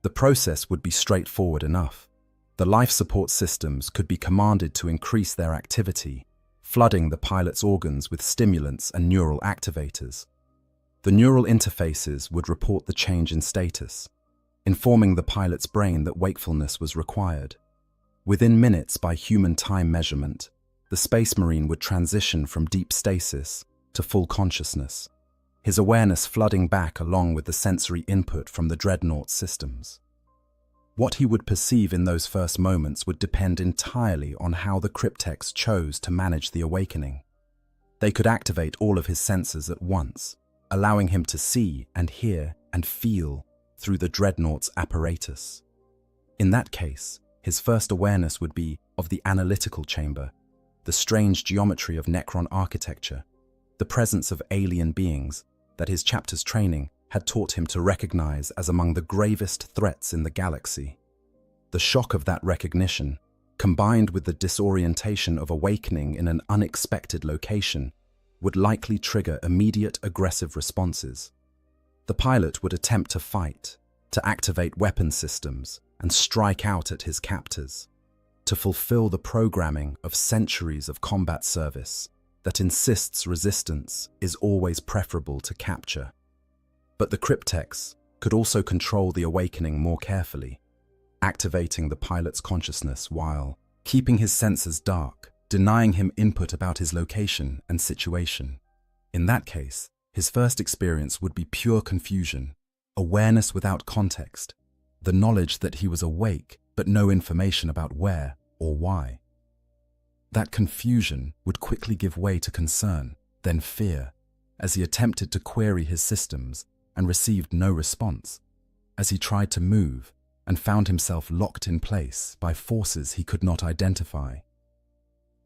S1: The process would be straightforward enough. The life support systems could be commanded to increase their activity, flooding the pilot's organs with stimulants and neural activators. The neural interfaces would report the change in status, informing the pilot's brain that wakefulness was required. Within minutes by human time measurement, the Space Marine would transition from deep stasis to full consciousness, his awareness flooding back along with the sensory input from the Dreadnought's systems. What he would perceive in those first moments would depend entirely on how the Crypteks chose to manage the awakening. They could activate all of his senses at once, allowing him to see and hear and feel through the Dreadnought's apparatus. In that case, his first awareness would be of the analytical chamber, the strange geometry of Necron architecture, the presence of alien beings that his chapter's training had taught him to recognize as among the gravest threats in the galaxy. The shock of that recognition, combined with the disorientation of awakening in an unexpected location, would likely trigger immediate aggressive responses. The pilot would attempt to fight, to activate weapon systems, and strike out at his captors, to fulfill the programming of centuries of combat service that insists resistance is always preferable to capture. But the Crypteks could also control the awakening more carefully, activating the pilot's consciousness while keeping his senses dark, denying him input about his location and situation. In that case, his first experience would be pure confusion, awareness without context, the knowledge that he was awake but no information about where or why. That confusion would quickly give way to concern, then fear, as he attempted to query his systems and received no response, as he tried to move and found himself locked in place by forces he could not identify.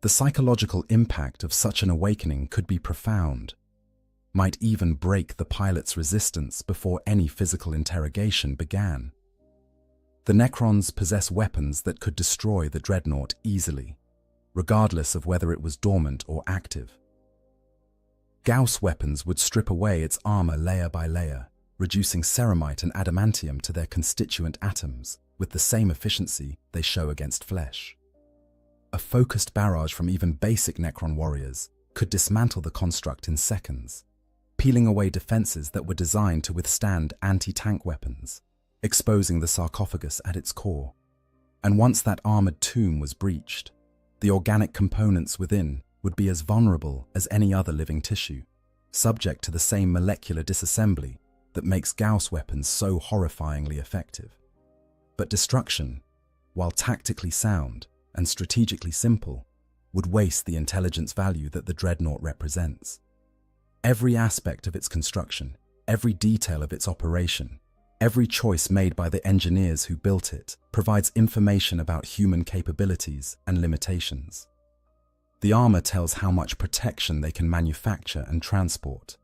S1: The psychological impact of such an awakening could be profound, might even break the pilot's resistance before any physical interrogation began. The Necrons possess weapons that could destroy the Dreadnought easily, regardless of whether it was dormant or active. Gauss weapons would strip away its armor layer by layer, reducing ceramite and adamantium to their constituent atoms with the same efficiency they show against flesh. A focused barrage from even basic Necron warriors could dismantle the construct in seconds, peeling away defenses that were designed to withstand anti-tank weapons, exposing the sarcophagus at its core. And once that armored tomb was breached, the organic components within would be as vulnerable as any other living tissue, subject to the same molecular disassembly that makes Gauss weapons so horrifyingly effective. But destruction, while tactically sound and strategically simple, would waste the intelligence value that the Dreadnought represents. Every aspect of its construction, every detail of its operation, every choice made by the engineers who built it provides information about human capabilities and limitations. The armor tells how much protection they can manufacture and transport.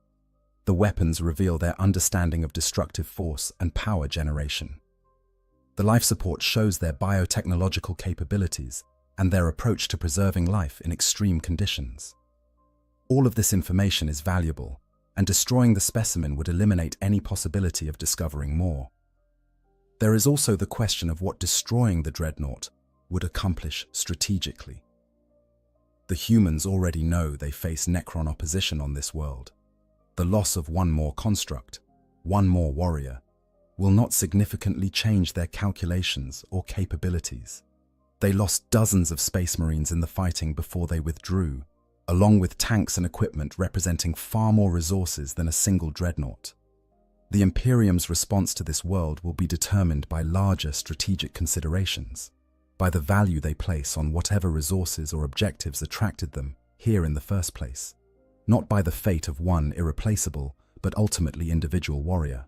S1: The weapons reveal their understanding of destructive force and power generation. The life support shows their biotechnological capabilities and their approach to preserving life in extreme conditions. All of this information is valuable, and destroying the specimen would eliminate any possibility of discovering more. There is also the question of what destroying the Dreadnought would accomplish strategically. The humans already know they face Necron opposition on this world. The loss of one more construct, one more warrior, will not significantly change their calculations or capabilities. They lost dozens of Space Marines in the fighting before they withdrew, along with tanks and equipment representing far more resources than a single Dreadnought. The Imperium's response to this world will be determined by larger strategic considerations, by the value they place on whatever resources or objectives attracted them here in the first place, not by the fate of one irreplaceable but ultimately individual warrior.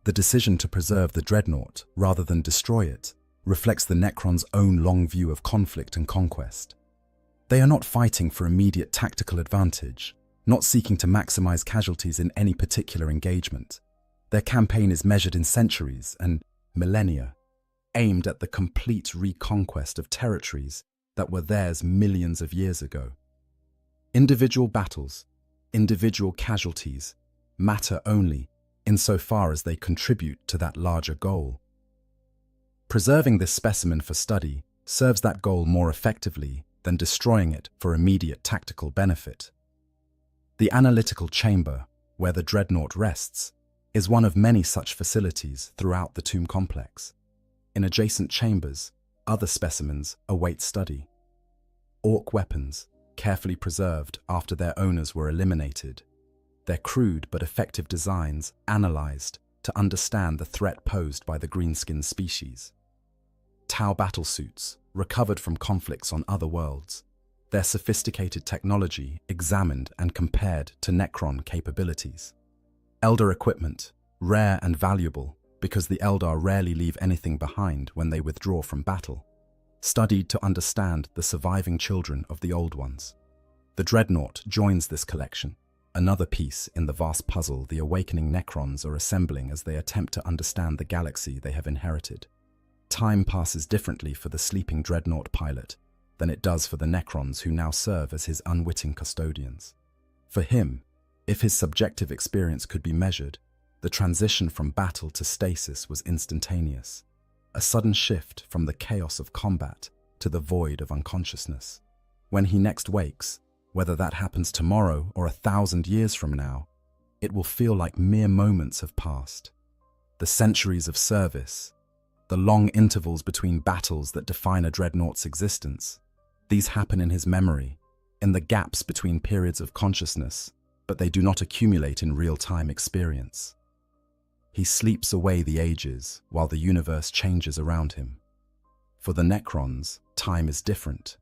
S1: The decision to preserve the dreadnought rather than destroy it reflects the Necron's own long view of conflict and conquest. They are not fighting for immediate tactical advantage, not seeking to maximize casualties in any particular engagement. Their campaign is measured in centuries and millennia, aimed at the complete reconquest of territories that were theirs millions of years ago. Individual battles, individual casualties, matter only insofar as they contribute to that larger goal. Preserving this specimen for study serves that goal more effectively than destroying it for immediate tactical benefit. The analytical chamber, where the dreadnought rests, is one of many such facilities throughout the tomb complex. In adjacent chambers, other specimens await study. Orc weapons, carefully preserved after their owners were eliminated. Their crude but effective designs analyzed to understand the threat posed by the greenskin species. Tau battlesuits, recovered from conflicts on other worlds, their sophisticated technology examined and compared to Necron capabilities. Eldar equipment, rare and valuable because the Eldar rarely leave anything behind when they withdraw from battle, studied to understand the surviving children of the Old Ones. The Dreadnought joins this collection, another piece in the vast puzzle the awakening Necrons are assembling as they attempt to understand the galaxy they have inherited. Time passes differently for the sleeping Dreadnought pilot than it does for the Necrons who now serve as his unwitting custodians. For him, if his subjective experience could be measured, the transition from battle to stasis was instantaneous, a sudden shift from the chaos of combat to the void of unconsciousness. When he next wakes, whether that happens tomorrow or 1,000 years from now, it will feel like mere moments have passed. The centuries of service, the long intervals between battles that define a dreadnought's existence, these happen in his memory, in the gaps between periods of consciousness, but they do not accumulate in real-time experience. He sleeps away the ages while the universe changes around him. For the Necrons, time is different.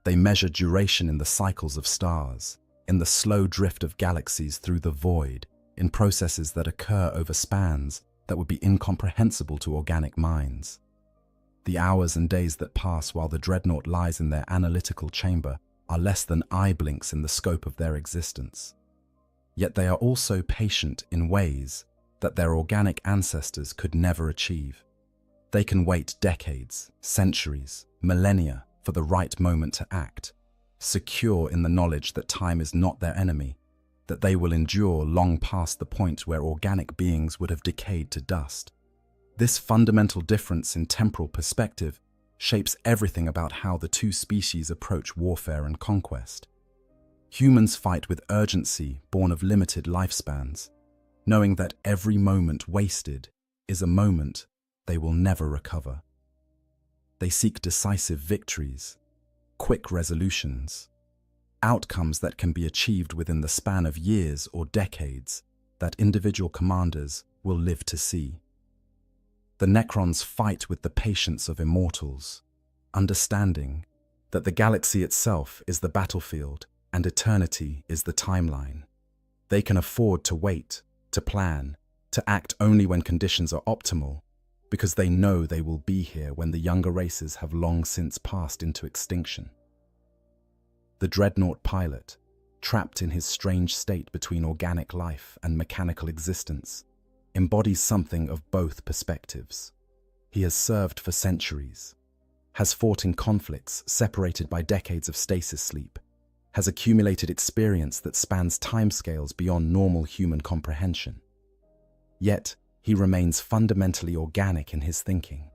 S1: They measure duration in the cycles of stars, in the slow drift of galaxies through the void, in processes that occur over spans that would be incomprehensible to organic minds. The hours and days that pass while the Dreadnought lies in their analytical chamber are less than eye blinks in the scope of their existence. Yet they are also patient in ways that their organic ancestors could never achieve. They can wait decades, centuries, millennia for the right moment to act, secure in the knowledge that time is not their enemy, that they will endure long past the point where organic beings would have decayed to dust. This fundamental difference in temporal perspective shapes everything about how the two species approach warfare and conquest. Humans fight with urgency born of limited lifespans, knowing that every moment wasted is a moment they will never recover. They seek decisive victories, quick resolutions, outcomes that can be achieved within the span of years or decades that individual commanders will live to see. The Necrons fight with the patience of immortals, understanding that the galaxy itself is the battlefield and eternity is the timeline. They can afford to wait, to plan, to act only when conditions are optimal, because they know they will be here when the younger races have long since passed into extinction. The Dreadnought pilot, trapped in his strange state between organic life and mechanical existence, embodies something of both perspectives. He has served for centuries, has fought in conflicts separated by decades of stasis sleep, has accumulated experience that spans timescales beyond normal human comprehension. Yet, he remains fundamentally organic in his thinking,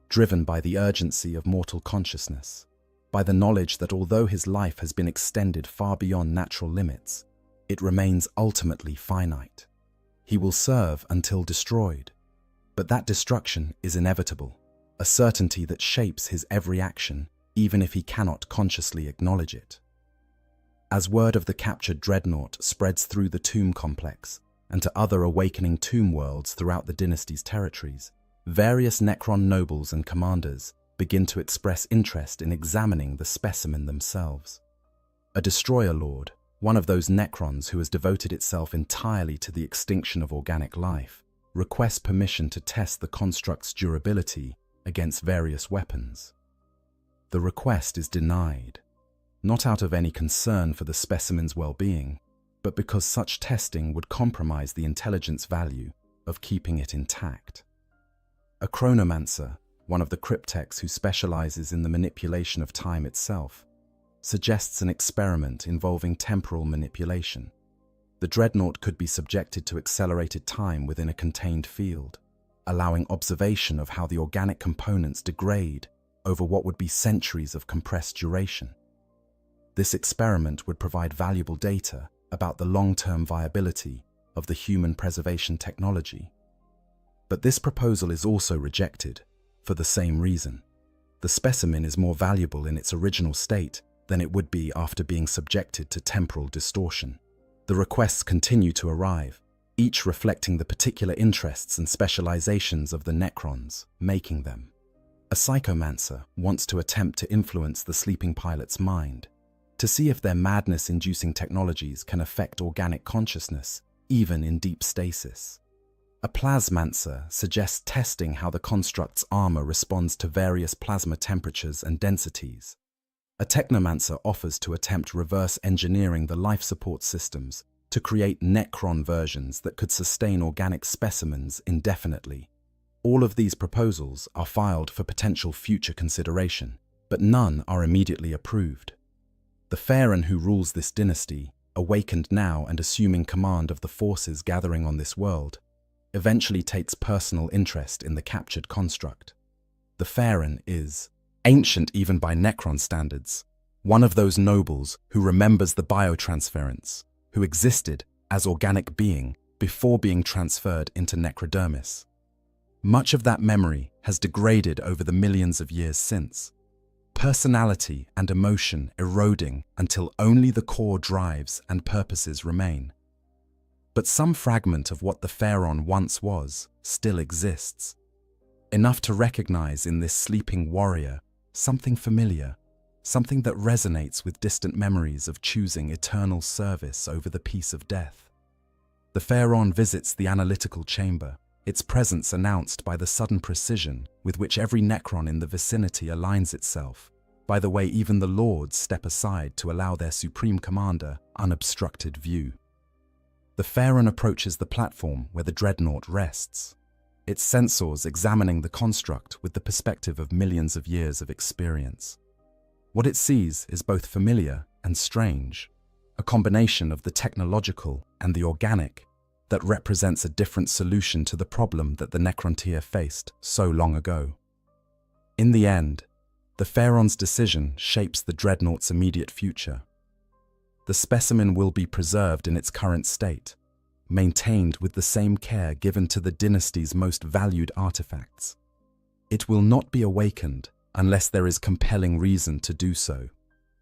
S1: driven by the urgency of mortal consciousness, by the knowledge that although his life has been extended far beyond natural limits, it remains ultimately finite. He will serve until destroyed, but that destruction is inevitable, a certainty that shapes his every action, even if he cannot consciously acknowledge it. As word of the captured dreadnought spreads through the tomb complex and to other awakening tomb worlds throughout the dynasty's territories, various Necron nobles and commanders begin to express interest in examining the specimen themselves. A destroyer lord, one of those Necrons who has devoted itself entirely to the extinction of organic life, requests permission to test the construct's durability against various weapons. The request is denied, not out of any concern for the specimen's well-being, but because such testing would compromise the intelligence value of keeping it intact. A chronomancer, one of the cryptechs who specializes in the manipulation of time itself, suggests an experiment involving temporal manipulation. The dreadnought could be subjected to accelerated time within a contained field, allowing observation of how the organic components degrade over what would be centuries of compressed duration. This experiment would provide valuable data about the long-term viability of the human preservation technology. But this proposal is also rejected for the same reason. The specimen is more valuable in its original state than it would be after being subjected to temporal distortion. The requests continue to arrive, each reflecting the particular interests and specializations of the Necrons making them. A psychomancer wants to attempt to influence the sleeping pilot's mind, to see if their madness-inducing technologies can affect organic consciousness, even in deep stasis. A plasmancer suggests testing how the construct's armor responds to various plasma temperatures and densities. A technomancer offers to attempt reverse engineering the life support systems to create Necron versions that could sustain organic specimens indefinitely. All of these proposals are filed for potential future consideration, but none are immediately approved. The Pharaon who rules this dynasty, awakened now and assuming command of the forces gathering on this world, eventually takes personal interest in the captured construct. The Pharaon is, ancient even by Necron standards, one of those nobles who remembers the biotransference, who existed as organic being before being transferred into necrodermis. Much of that memory has degraded over the millions of years since, personality and emotion eroding until only the core drives and purposes remain. But some fragment of what the Pharaon once was still exists, enough to recognize in this sleeping warrior something familiar, something that resonates with distant memories of choosing eternal service over the peace of death. The Pharaon visits the analytical chamber, its presence announced by the sudden precision with which every Necron in the vicinity aligns itself, by the way even the lords step aside to allow their supreme commander unobstructed view. The Pharaon approaches the platform where the dreadnought rests, its sensors examining the construct with the perspective of millions of years of experience. What it sees is both familiar and strange, a combination of the technological and the organic that represents a different solution to the problem that the Necrontyr faced so long ago. In the end, the Pharaon's decision shapes the dreadnought's immediate future. The specimen will be preserved in its current state, maintained with the same care given to the dynasty's most valued artifacts. It will not be awakened unless there is compelling reason to do so,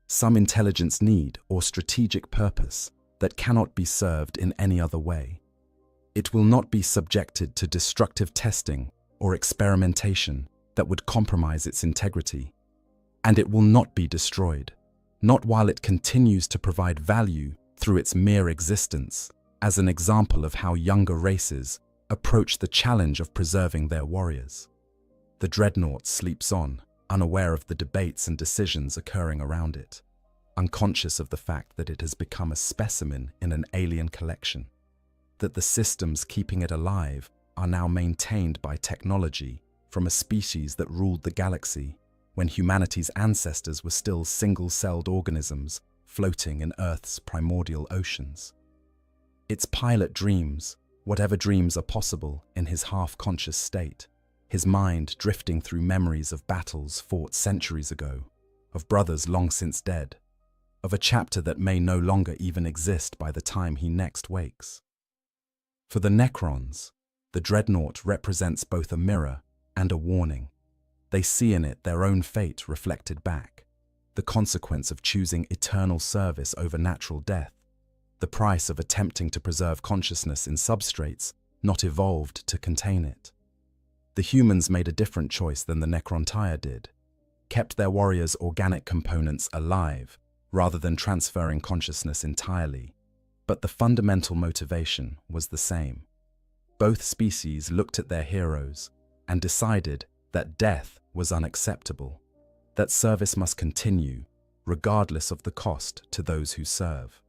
S1: some intelligence need or strategic purpose that cannot be served in any other way. It will not be subjected to destructive testing or experimentation that would compromise its integrity, and it will not be destroyed, not while it continues to provide value through its mere existence, as an example of how younger races approach the challenge of preserving their warriors. The dreadnought sleeps on, unaware of the debates and decisions occurring around it, unconscious of the fact that it has become a specimen in an alien collection, that the systems keeping it alive are now maintained by technology from a species that ruled the galaxy when humanity's ancestors were still single-celled organisms floating in Earth's primordial oceans. Its pilot dreams, whatever dreams are possible in his half-conscious state, his mind drifting through memories of battles fought centuries ago, of brothers long since dead, of a chapter that may no longer even exist by the time he next wakes. For the Necrons, the dreadnought represents both a mirror and a warning. They see in it their own fate reflected back, the consequence of choosing eternal service over natural death, the price of attempting to preserve consciousness in substrates not evolved to contain it. The humans made a different choice than the Necrontyr did, kept their warriors' organic components alive rather than transferring consciousness entirely, but the fundamental motivation was the same. Both species looked at their heroes and decided that death was unacceptable, that service must continue, regardless of the cost to those who serve.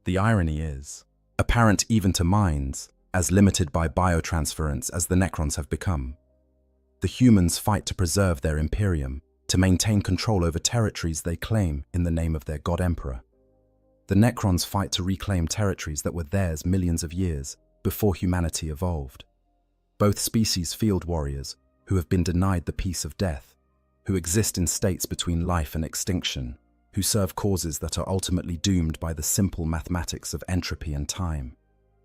S1: The irony is apparent even to minds as limited by biotransference as the Necrons have become. The humans fight to preserve their Imperium, to maintain control over territories they claim in the name of their God-Emperor. The Necrons fight to reclaim territories that were theirs millions of years before humanity evolved. Both species field warriors who have been denied the peace of death, who exist in states between life and extinction, who serve causes that are ultimately doomed by the simple mathematics of entropy and time.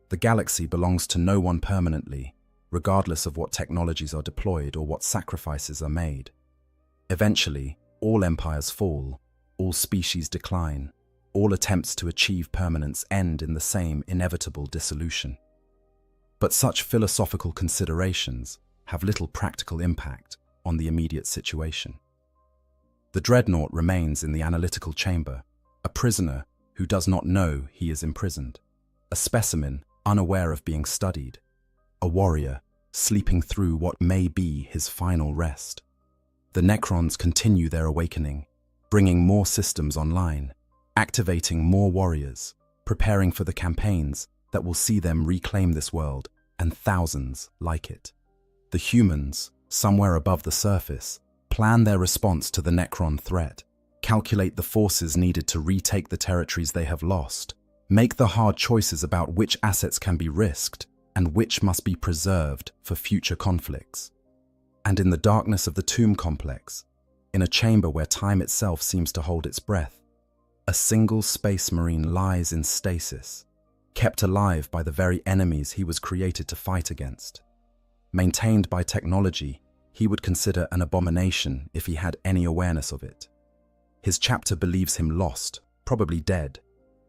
S1: The galaxy belongs to no one permanently, regardless of what technologies are deployed or what sacrifices are made. Eventually, all empires fall, all species decline, all attempts to achieve permanence end in the same inevitable dissolution. But such philosophical considerations have little practical impact on the immediate situation. The dreadnought remains in the analytical chamber, a prisoner who does not know he is imprisoned, a specimen unaware of being studied, a warrior sleeping through what may be his final rest. The Necrons continue their awakening, bringing more systems online, activating more warriors, preparing for the campaigns that will see them reclaim this world and thousands like it. The humans, somewhere above the surface, plan their response to the Necron threat, calculate the forces needed to retake the territories they have lost, make the hard choices about which assets can be risked and which must be preserved for future conflicts. And in the darkness of the tomb complex, in a chamber where time itself seems to hold its breath, a single space marine lies in stasis, kept alive by the very enemies he was created to fight against. Maintained by technology he would consider an abomination if he had any awareness of it. His chapter believes him lost, probably dead,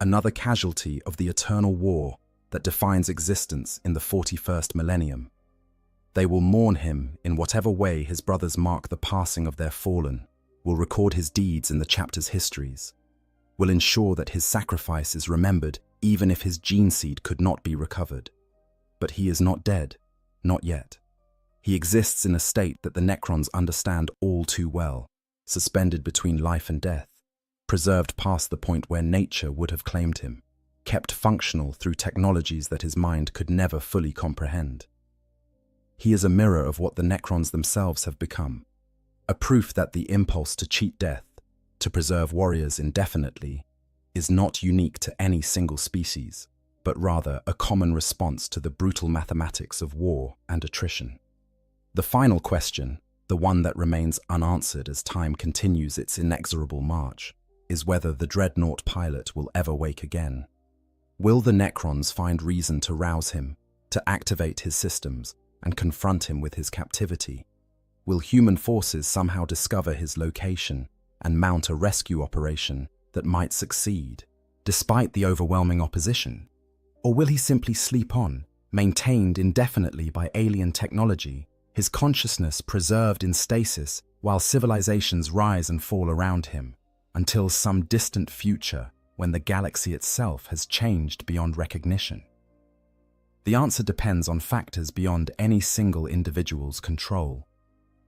S1: another casualty of the eternal war that defines existence in the 41st millennium. They will mourn him in whatever way his brothers mark the passing of their fallen, will record his deeds in the chapter's histories, will ensure that his sacrifice is remembered even if his gene seed could not be recovered. But he is not dead, not yet. He exists in a state that the Necrons understand all too well, suspended between life and death, preserved past the point where nature would have claimed him, kept functional through technologies that his mind could never fully comprehend. He is a mirror of what the Necrons themselves have become, a proof that the impulse to cheat death, to preserve warriors indefinitely, is not unique to any single species, but rather a common response to the brutal mathematics of war and attrition. The final question, the one that remains unanswered as time continues its inexorable march, is whether the dreadnought pilot will ever wake again. Will the Necrons find reason to rouse him, to activate his systems, and confront him with his captivity? Will human forces somehow discover his location and mount a rescue operation that might succeed, despite the overwhelming opposition? Or will he simply sleep on, maintained indefinitely by alien technology, his consciousness preserved in stasis while civilizations rise and fall around him, until some distant future when the galaxy itself has changed beyond recognition? The answer depends on factors beyond any single individual's control,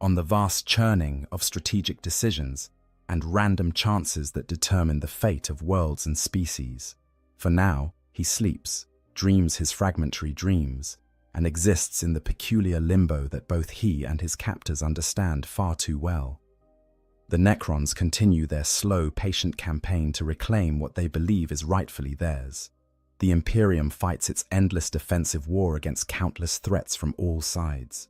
S1: on the vast churning of strategic decisions and random chances that determine the fate of worlds and species. For now, he sleeps, dreams his fragmentary dreams, and exists in the peculiar limbo that both he and his captors understand far too well. The Necrons continue their slow, patient campaign to reclaim what they believe is rightfully theirs. The Imperium fights its endless defensive war against countless threats from all sides.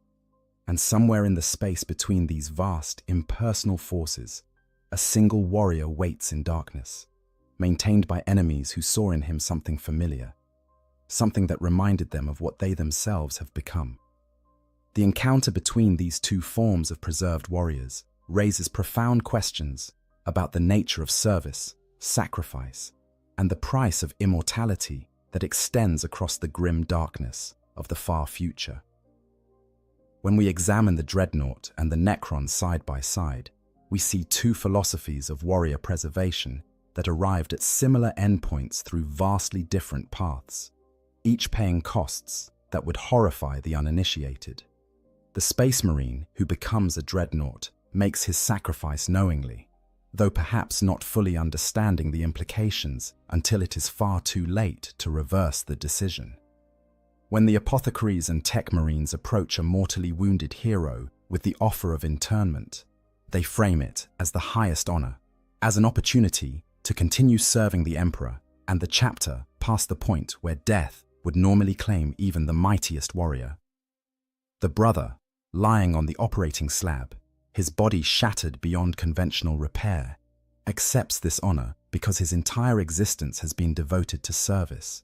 S1: And somewhere in the space between these vast, impersonal forces, a single warrior waits in darkness, maintained by enemies who saw in him something familiar, something that reminded them of what they themselves have become. The encounter between these two forms of preserved warriors raises profound questions about the nature of service, sacrifice, and the price of immortality that extends across the grim darkness of the far future. When we examine the dreadnought and the Necron side by side, we see two philosophies of warrior preservation that arrived at similar endpoints through vastly different paths, each paying costs, that would horrify the uninitiated. The Space Marine who becomes a dreadnought makes his sacrifice knowingly, though perhaps not fully understanding the implications until it is far too late to reverse the decision. When the apothecaries and tech marines approach a mortally wounded hero with the offer of internment, they frame it as the highest honor, as an opportunity to continue serving the Emperor and the chapter past the point where death would normally claim even the mightiest warrior. The brother, lying on the operating slab, his body shattered beyond conventional repair, accepts this honor because his entire existence has been devoted to service.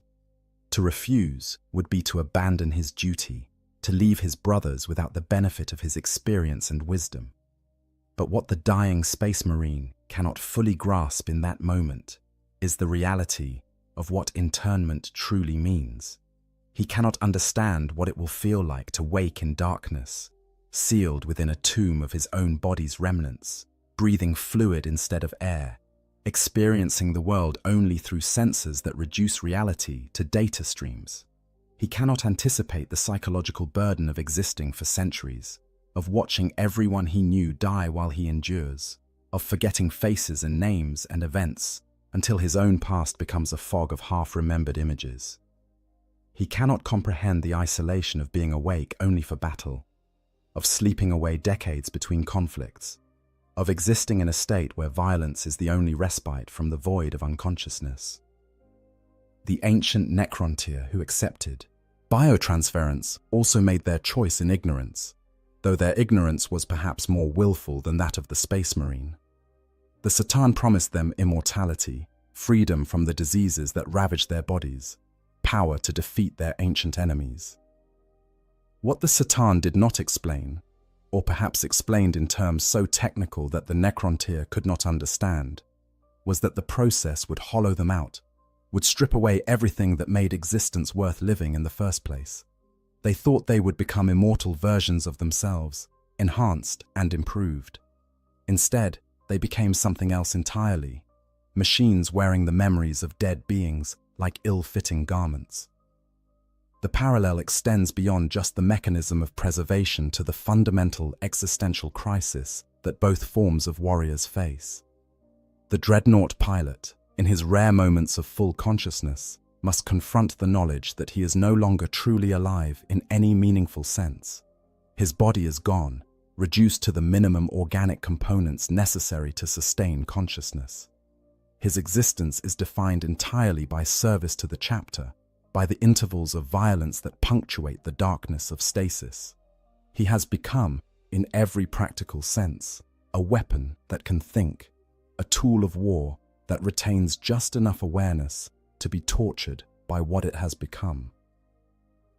S1: To refuse would be to abandon his duty, to leave his brothers without the benefit of his experience and wisdom. But what the dying Space Marine cannot fully grasp in that moment is the reality of what internment truly means. He cannot understand what it will feel like to wake in darkness, sealed within a tomb of his own body's remnants, breathing fluid instead of air, experiencing the world only through sensors that reduce reality to data streams. He cannot anticipate the psychological burden of existing for centuries, of watching everyone he knew die while he endures, of forgetting faces and names and events until his own past becomes a fog of half-remembered images. He cannot comprehend the isolation of being awake only for battle, of sleeping away decades between conflicts, of existing in a state where violence is the only respite from the void of unconsciousness. The ancient Necrontyr who accepted biotransference also made their choice in ignorance, though their ignorance was perhaps more willful than that of the Space Marine. The Satan promised them immortality, freedom from the diseases that ravaged their bodies, power to defeat their ancient enemies. What the Satan did not explain, or perhaps explained in terms so technical that the Necrontyr could not understand, was that the process would hollow them out, would strip away everything that made existence worth living in the first place. They thought they would become immortal versions of themselves, enhanced and improved. Instead, they became something else entirely, machines wearing the memories of dead beings like ill-fitting garments. The parallel extends beyond just the mechanism of preservation to the fundamental existential crisis that both forms of warriors face. The dreadnought pilot, in his rare moments of full consciousness, must confront the knowledge that he is no longer truly alive in any meaningful sense. His body is gone, reduced to the minimum organic components necessary to sustain consciousness. His existence is defined entirely by service to the chapter, by the intervals of violence that punctuate the darkness of stasis. He has become, in every practical sense, a weapon that can think, a tool of war that retains just enough awareness to be tortured by what it has become.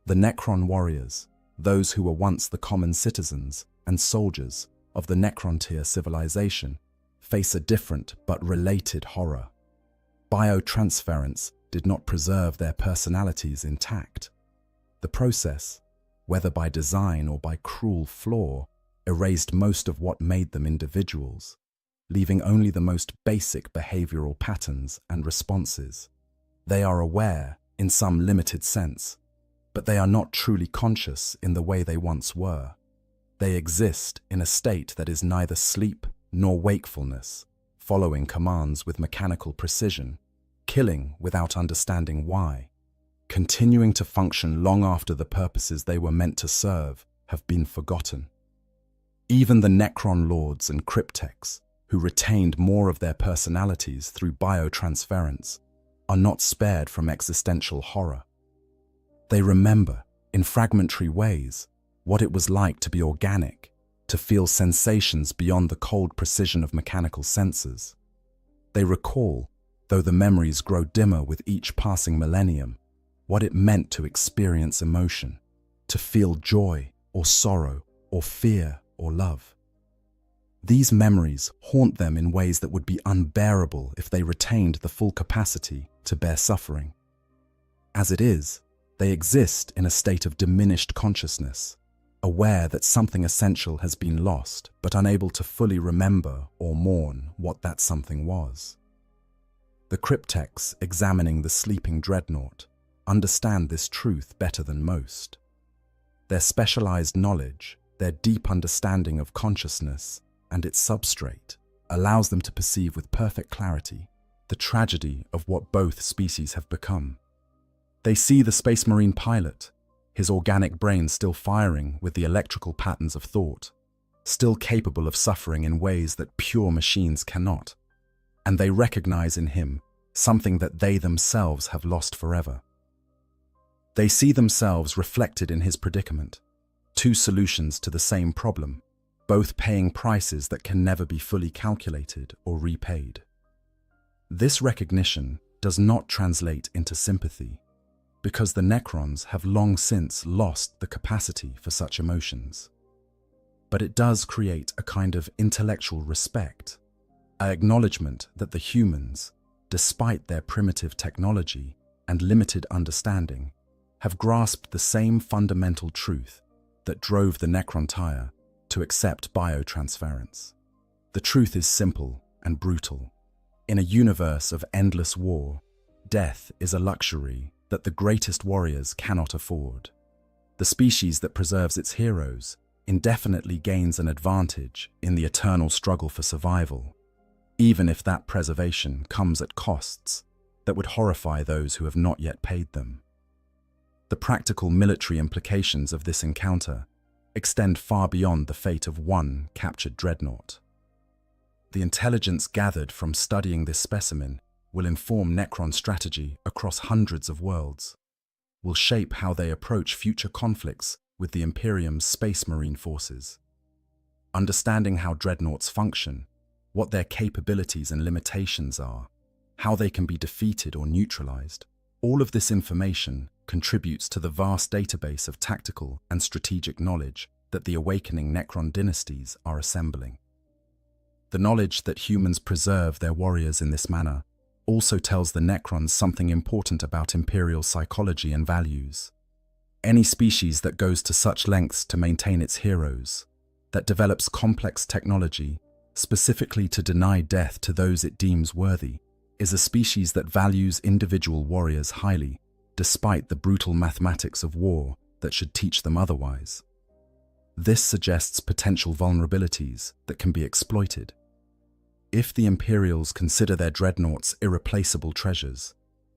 S1: The Necron warriors, those who were once the common citizens and soldiers of the Necrontyr civilization, face a different but related horror. Biotransference did not preserve their personalities intact. The process, whether by design or by cruel flaw, erased most of what made them individuals, leaving only the most basic behavioral patterns and responses. They are aware, in some limited sense, but they are not truly conscious in the way they once were. They exist in a state that is neither sleep nor wakefulness, following commands with mechanical precision, killing without understanding why. Continuing to function long after the purposes they were meant to serve have been forgotten. Even the Necron lords and cryptechs, who retained more of their personalities through biotransference, are not spared from existential horror. They remember, in fragmentary ways, what it was like to be organic, to feel sensations beyond the cold precision of mechanical senses. They recall, though the memories grow dimmer with each passing millennium, what it meant to experience emotion, to feel joy or sorrow or fear or love. These memories haunt them in ways that would be unbearable if they retained the full capacity to bear suffering. As it is, they exist in a state of diminished consciousness, aware that something essential has been lost, but unable to fully remember or mourn what that something was. The cryptechs examining the sleeping dreadnought, understand this truth better than most. Their specialized knowledge, their deep understanding of consciousness and its substrate, allows them to perceive with perfect clarity the tragedy of what both species have become. They see the Space Marine pilot, his organic brain still firing with the electrical patterns of thought, still capable of suffering in ways that pure machines cannot, and they recognize in him something that they themselves have lost forever. They see themselves reflected in his predicament, two solutions to the same problem, both paying prices that can never be fully calculated or repaid. This recognition does not translate into sympathy, because the Necrons have long since lost the capacity for such emotions. But it does create a kind of intellectual respect, an acknowledgement that the humans, despite their primitive technology and limited understanding, have grasped the same fundamental truth that drove the Necrontyre to accept biotransference. The truth is simple and brutal. In a universe of endless war, death is a luxury that the greatest warriors cannot afford. The species that preserves its heroes indefinitely gains an advantage in the eternal struggle for survival, even if that preservation comes at costs that would horrify those who have not yet paid them. The practical military implications of this encounter extend far beyond the fate of one captured dreadnought. The intelligence gathered from studying this specimen will inform Necron strategy across hundreds of worlds, will shape how they approach future conflicts with the Imperium's Space Marine forces. Understanding how dreadnoughts function, what their capabilities and limitations are, how they can be defeated or neutralized, all of this information contributes to the vast database of tactical and strategic knowledge that the awakening Necron dynasties are assembling. The knowledge that humans preserve their warriors in this manner also tells the Necrons something important about Imperial psychology and values. Any species that goes to such lengths to maintain its heroes, that develops complex technology specifically to deny death to those it deems worthy, is a species that values individual warriors highly, despite the brutal mathematics of war that should teach them otherwise. This suggests potential vulnerabilities that can be exploited. If the Imperials consider their dreadnoughts irreplaceable treasures,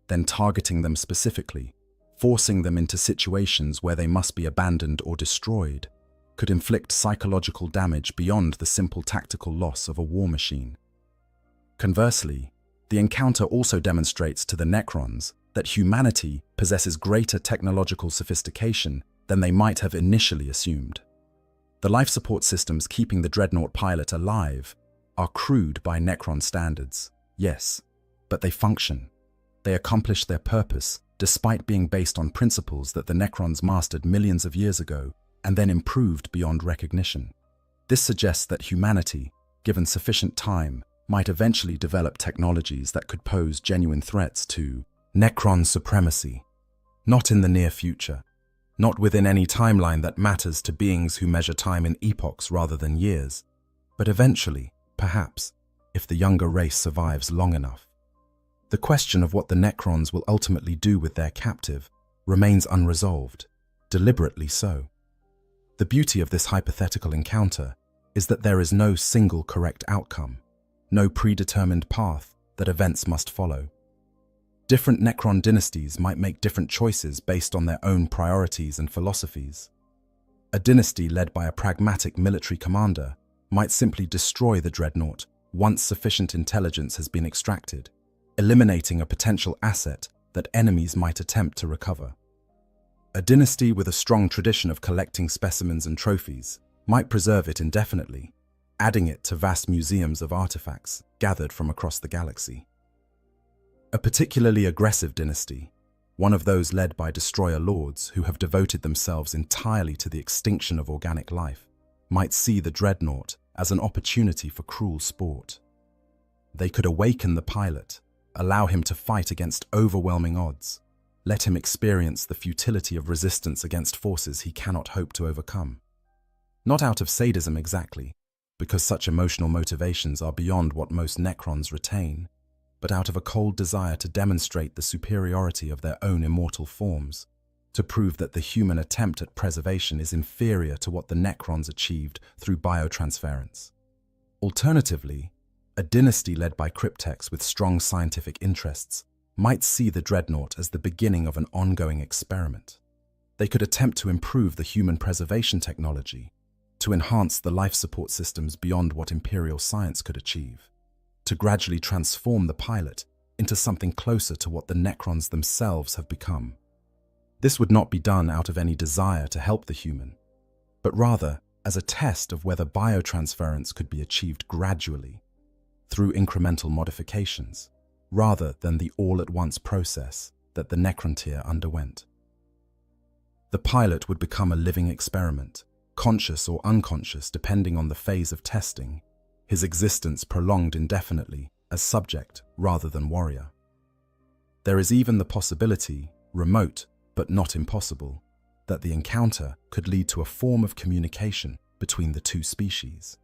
S1: then targeting them specifically, forcing them into situations where they must be abandoned or destroyed, could inflict psychological damage beyond the simple tactical loss of a war machine. Conversely, the encounter also demonstrates to the Necrons that humanity possesses greater technological sophistication than they might have initially assumed. The life support systems keeping the dreadnought pilot alive are crude by Necron standards, yes, but they function. They accomplish their purpose despite being based on principles that the Necrons mastered millions of years ago and then improved beyond recognition. This suggests that humanity, given sufficient time, might eventually develop technologies that could pose genuine threats to Necron supremacy. Not in the near future, not within any timeline that matters to beings who measure time in epochs rather than years, but eventually, perhaps, if the younger race survives long enough. The question of what the Necrons will ultimately do with their captive remains unresolved, deliberately so. The beauty of this hypothetical encounter is that there is no single correct outcome, no predetermined path that events must follow. Different Necron dynasties might make different choices based on their own priorities and philosophies. A dynasty led by a pragmatic military commander might simply destroy the dreadnought once sufficient intelligence has been extracted, eliminating a potential asset that enemies might attempt to recover. A dynasty with a strong tradition of collecting specimens and trophies might preserve it indefinitely, adding it to vast museums of artifacts gathered from across the galaxy. A particularly aggressive dynasty, one of those led by destroyer lords who have devoted themselves entirely to the extinction of organic life, might see the dreadnought as an opportunity for cruel sport. They could awaken the pilot, allow him to fight against overwhelming odds, let him experience the futility of resistance against forces he cannot hope to overcome. Not out of sadism exactly, because such emotional motivations are beyond what most Necrons retain, but out of a cold desire to demonstrate the superiority of their own immortal forms, to prove that the human attempt at preservation is inferior to what the Necrons achieved through biotransference. Alternatively, a dynasty led by cryptex with strong scientific interests might see the dreadnought as the beginning of an ongoing experiment. They could attempt to improve the human preservation technology, to enhance the life support systems beyond what Imperial science could achieve, to gradually transform the pilot into something closer to what the Necrons themselves have become. This would not be done out of any desire to help the human, but rather as a test of whether biotransference could be achieved gradually, through incremental modifications, rather than the all-at-once process that the Necrontyr underwent. The pilot would become a living experiment, conscious or unconscious depending on the phase of testing, his existence prolonged indefinitely as subject rather than warrior. There is even the possibility, remote but not impossible, that the encounter could lead to a form of communication between the two species.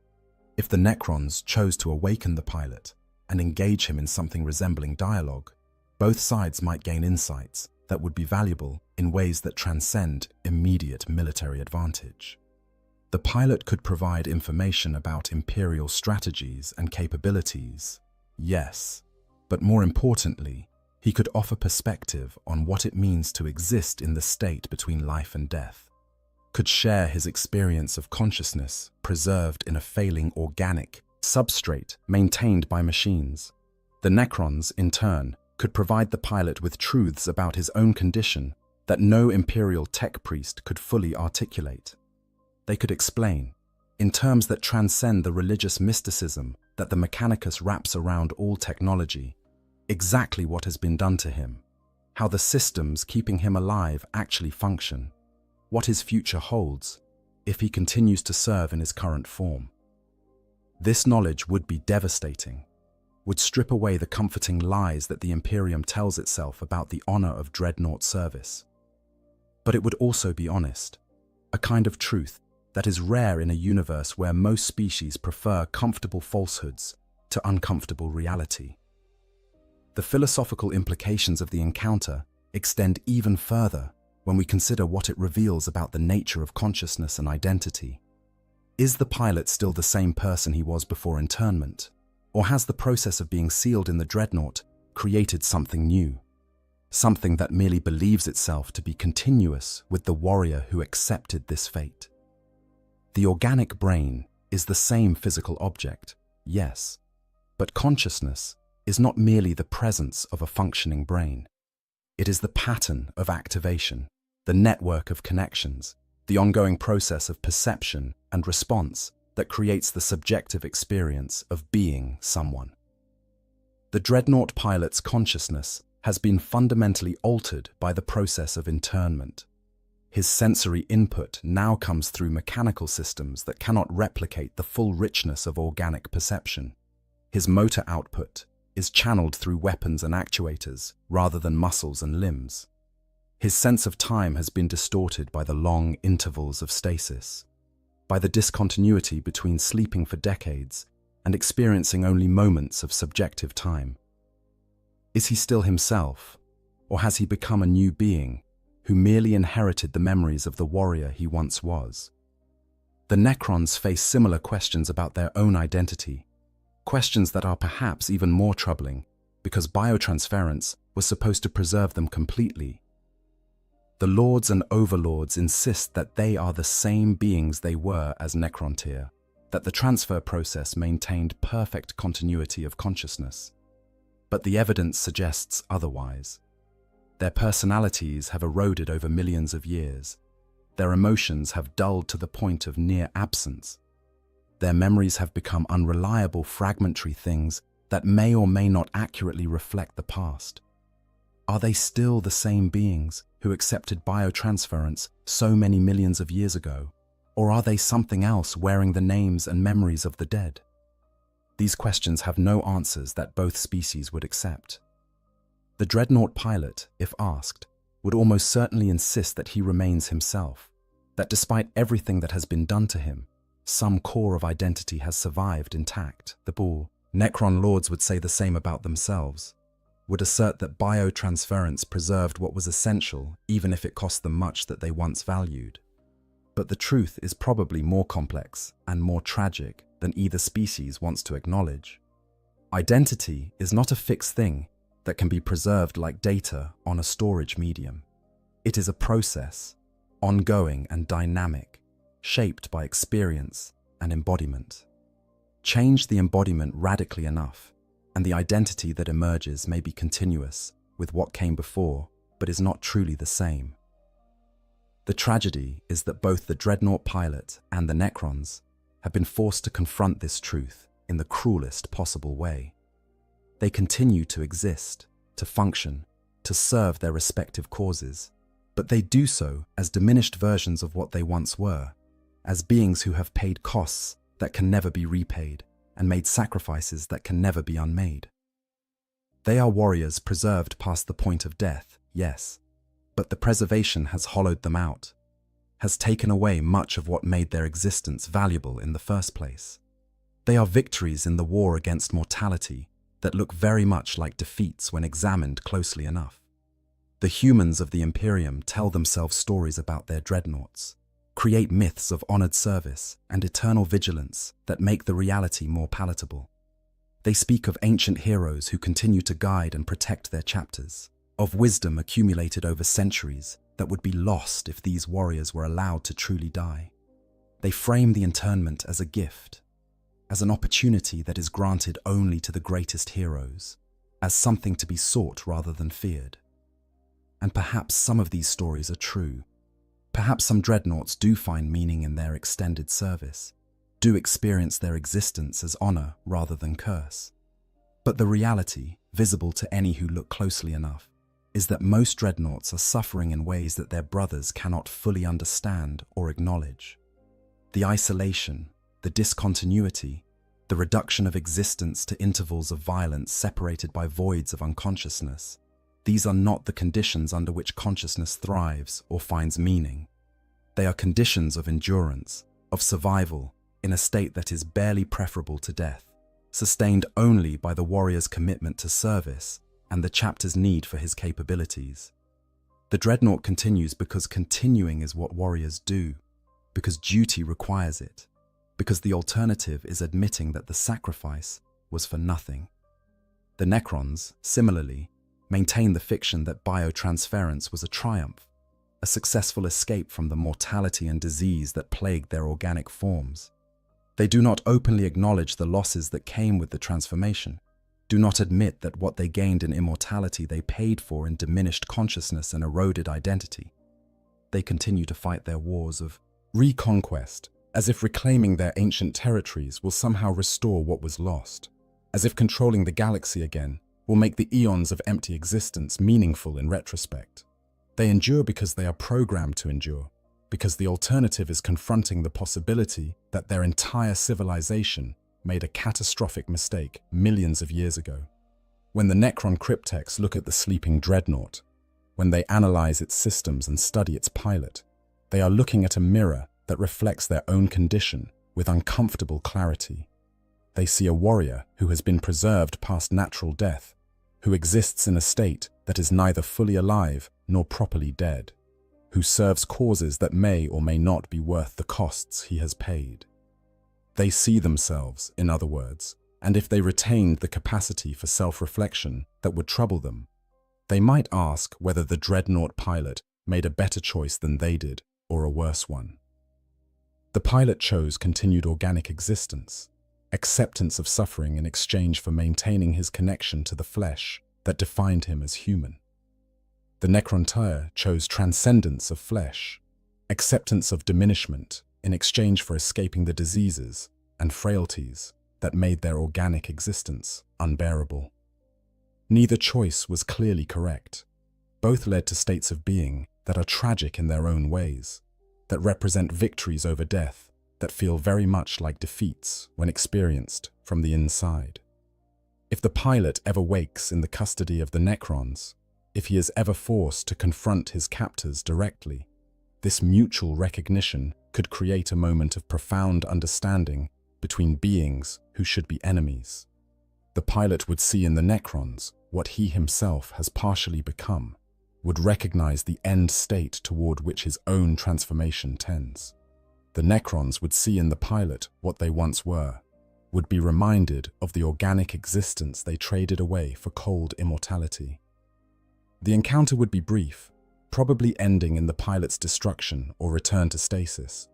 S1: If the Necrons chose to awaken the pilot and engage him in something resembling dialogue, both sides might gain insights that would be valuable in ways that transcend immediate military advantage. The pilot could provide information about Imperial strategies and capabilities, yes, but more importantly, he could offer perspective on what it means to exist in the state between life and death, could share his experience of consciousness preserved in a failing organic substrate maintained by machines. The Necrons, in turn, could provide the pilot with truths about his own condition that no Imperial tech priest could fully articulate. They could explain, in terms that transcend the religious mysticism that the Mechanicus wraps around all technology, exactly what has been done to him, how the systems keeping him alive actually function, what his future holds if he continues to serve in his current form. This knowledge would be devastating, would strip away the comforting lies that the Imperium tells itself about the honor of dreadnought service. But it would also be honest, a kind of truth that is rare in a universe where most species prefer comfortable falsehoods to uncomfortable reality. The philosophical implications of the encounter extend even further when we consider what it reveals about the nature of consciousness and identity. Is the pilot still the same person he was before internment, or has the process of being sealed in the dreadnought created something new? Something that merely believes itself to be continuous with the warrior who accepted this fate. The organic brain is the same physical object, yes, but consciousness is not merely the presence of a functioning brain. It is the pattern of activation, the network of connections, the ongoing process of perception and response that creates the subjective experience of being someone. The dreadnought pilot's consciousness has been fundamentally altered by the process of internment. His sensory input now comes through mechanical systems that cannot replicate the full richness of organic perception. His motor output is channeled through weapons and actuators rather than muscles and limbs. His sense of time has been distorted by the long intervals of stasis, by the discontinuity between sleeping for decades and experiencing only moments of subjective time. Is he still himself, or has he become a new being who merely inherited the memories of the warrior he once was? The Necrons face similar questions about their own identity, questions that are perhaps even more troubling because biotransference was supposed to preserve them completely. The lords and overlords insist that they are the same beings they were as Necrontyr, that the transfer process maintained perfect continuity of consciousness. But the evidence suggests otherwise. Their personalities have eroded over millions of years. Their emotions have dulled to the point of near absence. Their memories have become unreliable, fragmentary things that may or may not accurately reflect the past. Are they still the same beings who accepted biotransference so many millions of years ago? Or are they something else wearing the names and memories of the dead? These questions have no answers that both species would accept. The dreadnought pilot, if asked, would almost certainly insist that he remains himself, that despite everything that has been done to him, some core of identity has survived intact. The bull Necron lords would say the same about themselves, would assert that biotransference preserved what was essential even if it cost them much that they once valued. But the truth is probably more complex and more tragic than either species wants to acknowledge. Identity is not a fixed thing that can be preserved like data on a storage medium. It is a process, ongoing and dynamic, shaped by experience and embodiment. Change the embodiment radically enough, and the identity that emerges may be continuous with what came before, but is not truly the same. The tragedy is that both the Dreadnought pilot and the Necrons have been forced to confront this truth in the cruelest possible way. They continue to exist, to function, to serve their respective causes, but they do so as diminished versions of what they once were, as beings who have paid costs that can never be repaid and made sacrifices that can never be unmade. They are warriors preserved past the point of death, yes, but the preservation has hollowed them out, has taken away much of what made their existence valuable in the first place. They are victories in the war against mortality that look very much like defeats when examined closely enough. The humans of the Imperium tell themselves stories about their dreadnoughts, create myths of honored service and eternal vigilance that make the reality more palatable. They speak of ancient heroes who continue to guide and protect their chapters, of wisdom accumulated over centuries that would be lost if these warriors were allowed to truly die. They frame the internment as a gift, as an opportunity that is granted only to the greatest heroes, as something to be sought rather than feared. And perhaps some of these stories are true. Perhaps some dreadnoughts do find meaning in their extended service, do experience their existence as honor rather than curse. But the reality, visible to any who look closely enough, is that most dreadnoughts are suffering in ways that their brothers cannot fully understand or acknowledge. The isolation, the discontinuity, the reduction of existence to intervals of violence separated by voids of unconsciousness, these are not the conditions under which consciousness thrives or finds meaning. They are conditions of endurance, of survival, in a state that is barely preferable to death, sustained only by the warrior's commitment to service and the chapter's need for his capabilities. The dreadnought continues because continuing is what warriors do, because duty requires it, because the alternative is admitting that the sacrifice was for nothing. The Necrons, similarly, maintain the fiction that biotransference was a triumph, a successful escape from the mortality and disease that plagued their organic forms. They do not openly acknowledge the losses that came with the transformation, do not admit that what they gained in immortality they paid for in diminished consciousness and eroded identity. They continue to fight their wars of reconquest, as if reclaiming their ancient territories will somehow restore what was lost, as if controlling the galaxy again will make the eons of empty existence meaningful in retrospect. They endure because they are programmed to endure, because the alternative is confronting the possibility that their entire civilization made a catastrophic mistake millions of years ago. When the Necron cryptechs look at the sleeping dreadnought, when they analyze its systems and study its pilot, they are looking at a mirror that reflects their own condition with uncomfortable clarity. They see a warrior who has been preserved past natural death, who exists in a state that is neither fully alive nor properly dead, who serves causes that may or may not be worth the costs he has paid. They see themselves, in other words, and if they retained the capacity for self-reflection that would trouble them, they might ask whether the dreadnought pilot made a better choice than they did, or a worse one. The pilot chose continued organic existence, acceptance of suffering in exchange for maintaining his connection to the flesh that defined him as human. The Necrontyre chose transcendence of flesh, acceptance of diminishment in exchange for escaping the diseases and frailties that made their organic existence unbearable. Neither choice was clearly correct. Both led to states of being that are tragic in their own ways, that represent victories over death, that feel very much like defeats when experienced from the inside. If the pilot ever wakes in the custody of the Necrons, if he is ever forced to confront his captors directly, this mutual recognition could create a moment of profound understanding between beings who should be enemies. The pilot would see in the Necrons what he himself has partially become, would recognize the end state toward which his own transformation tends. The Necrons would see in the pilot what they once were, would be reminded of the organic existence they traded away for cold immortality. The encounter would be brief, probably ending in the pilot's destruction or return to stasis.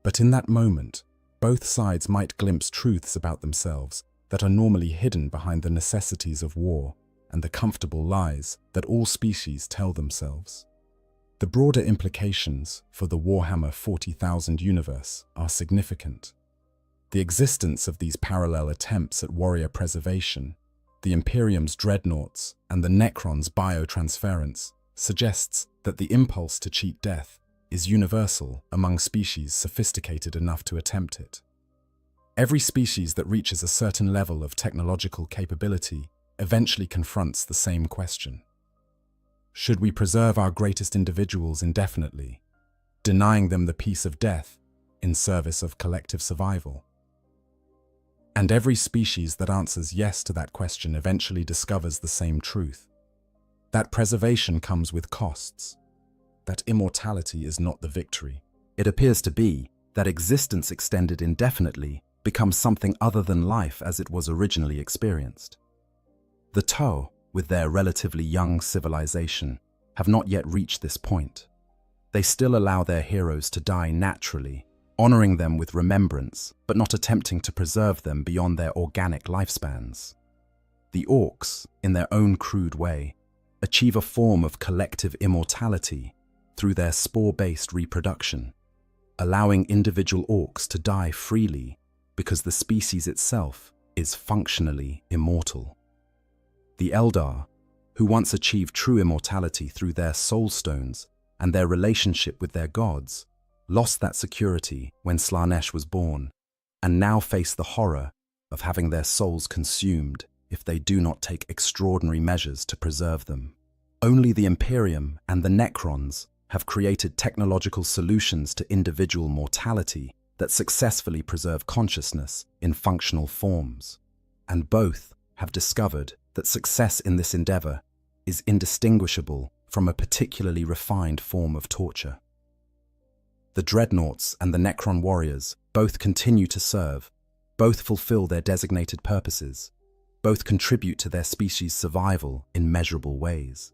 S1: But in that moment, both sides might glimpse truths about themselves that are normally hidden behind the necessities of war and the comfortable lies that all species tell themselves. The broader implications for the Warhammer 40,000 universe are significant. The existence of these parallel attempts at warrior preservation, the Imperium's dreadnoughts and the Necrons' biotransference, suggests that the impulse to cheat death is universal among species sophisticated enough to attempt it. Every species that reaches a certain level of technological capability eventually confronts the same question. Should we preserve our greatest individuals indefinitely, denying them the peace of death in service of collective survival? And every species that answers yes to that question eventually discovers the same truth: that preservation comes with costs, that immortality is not the victory. It appears to be that existence extended indefinitely becomes something other than life as it was originally experienced. The Tau, with their relatively young civilization, have not yet reached this point. They still allow their heroes to die naturally, honoring them with remembrance, but not attempting to preserve them beyond their organic lifespans. The Orcs, in their own crude way, achieve a form of collective immortality through their spore-based reproduction, allowing individual Orcs to die freely because the species itself is functionally immortal. The Eldar, who once achieved true immortality through their soul stones and their relationship with their gods, lost that security when Slaanesh was born, and now face the horror of having their souls consumed if they do not take extraordinary measures to preserve them. Only the Imperium and the Necrons have created technological solutions to individual mortality that successfully preserve consciousness in functional forms, and both have discovered that success in this endeavor is indistinguishable from a particularly refined form of torture. The Dreadnoughts and the Necron warriors both continue to serve, both fulfill their designated purposes, both contribute to their species' survival in measurable ways.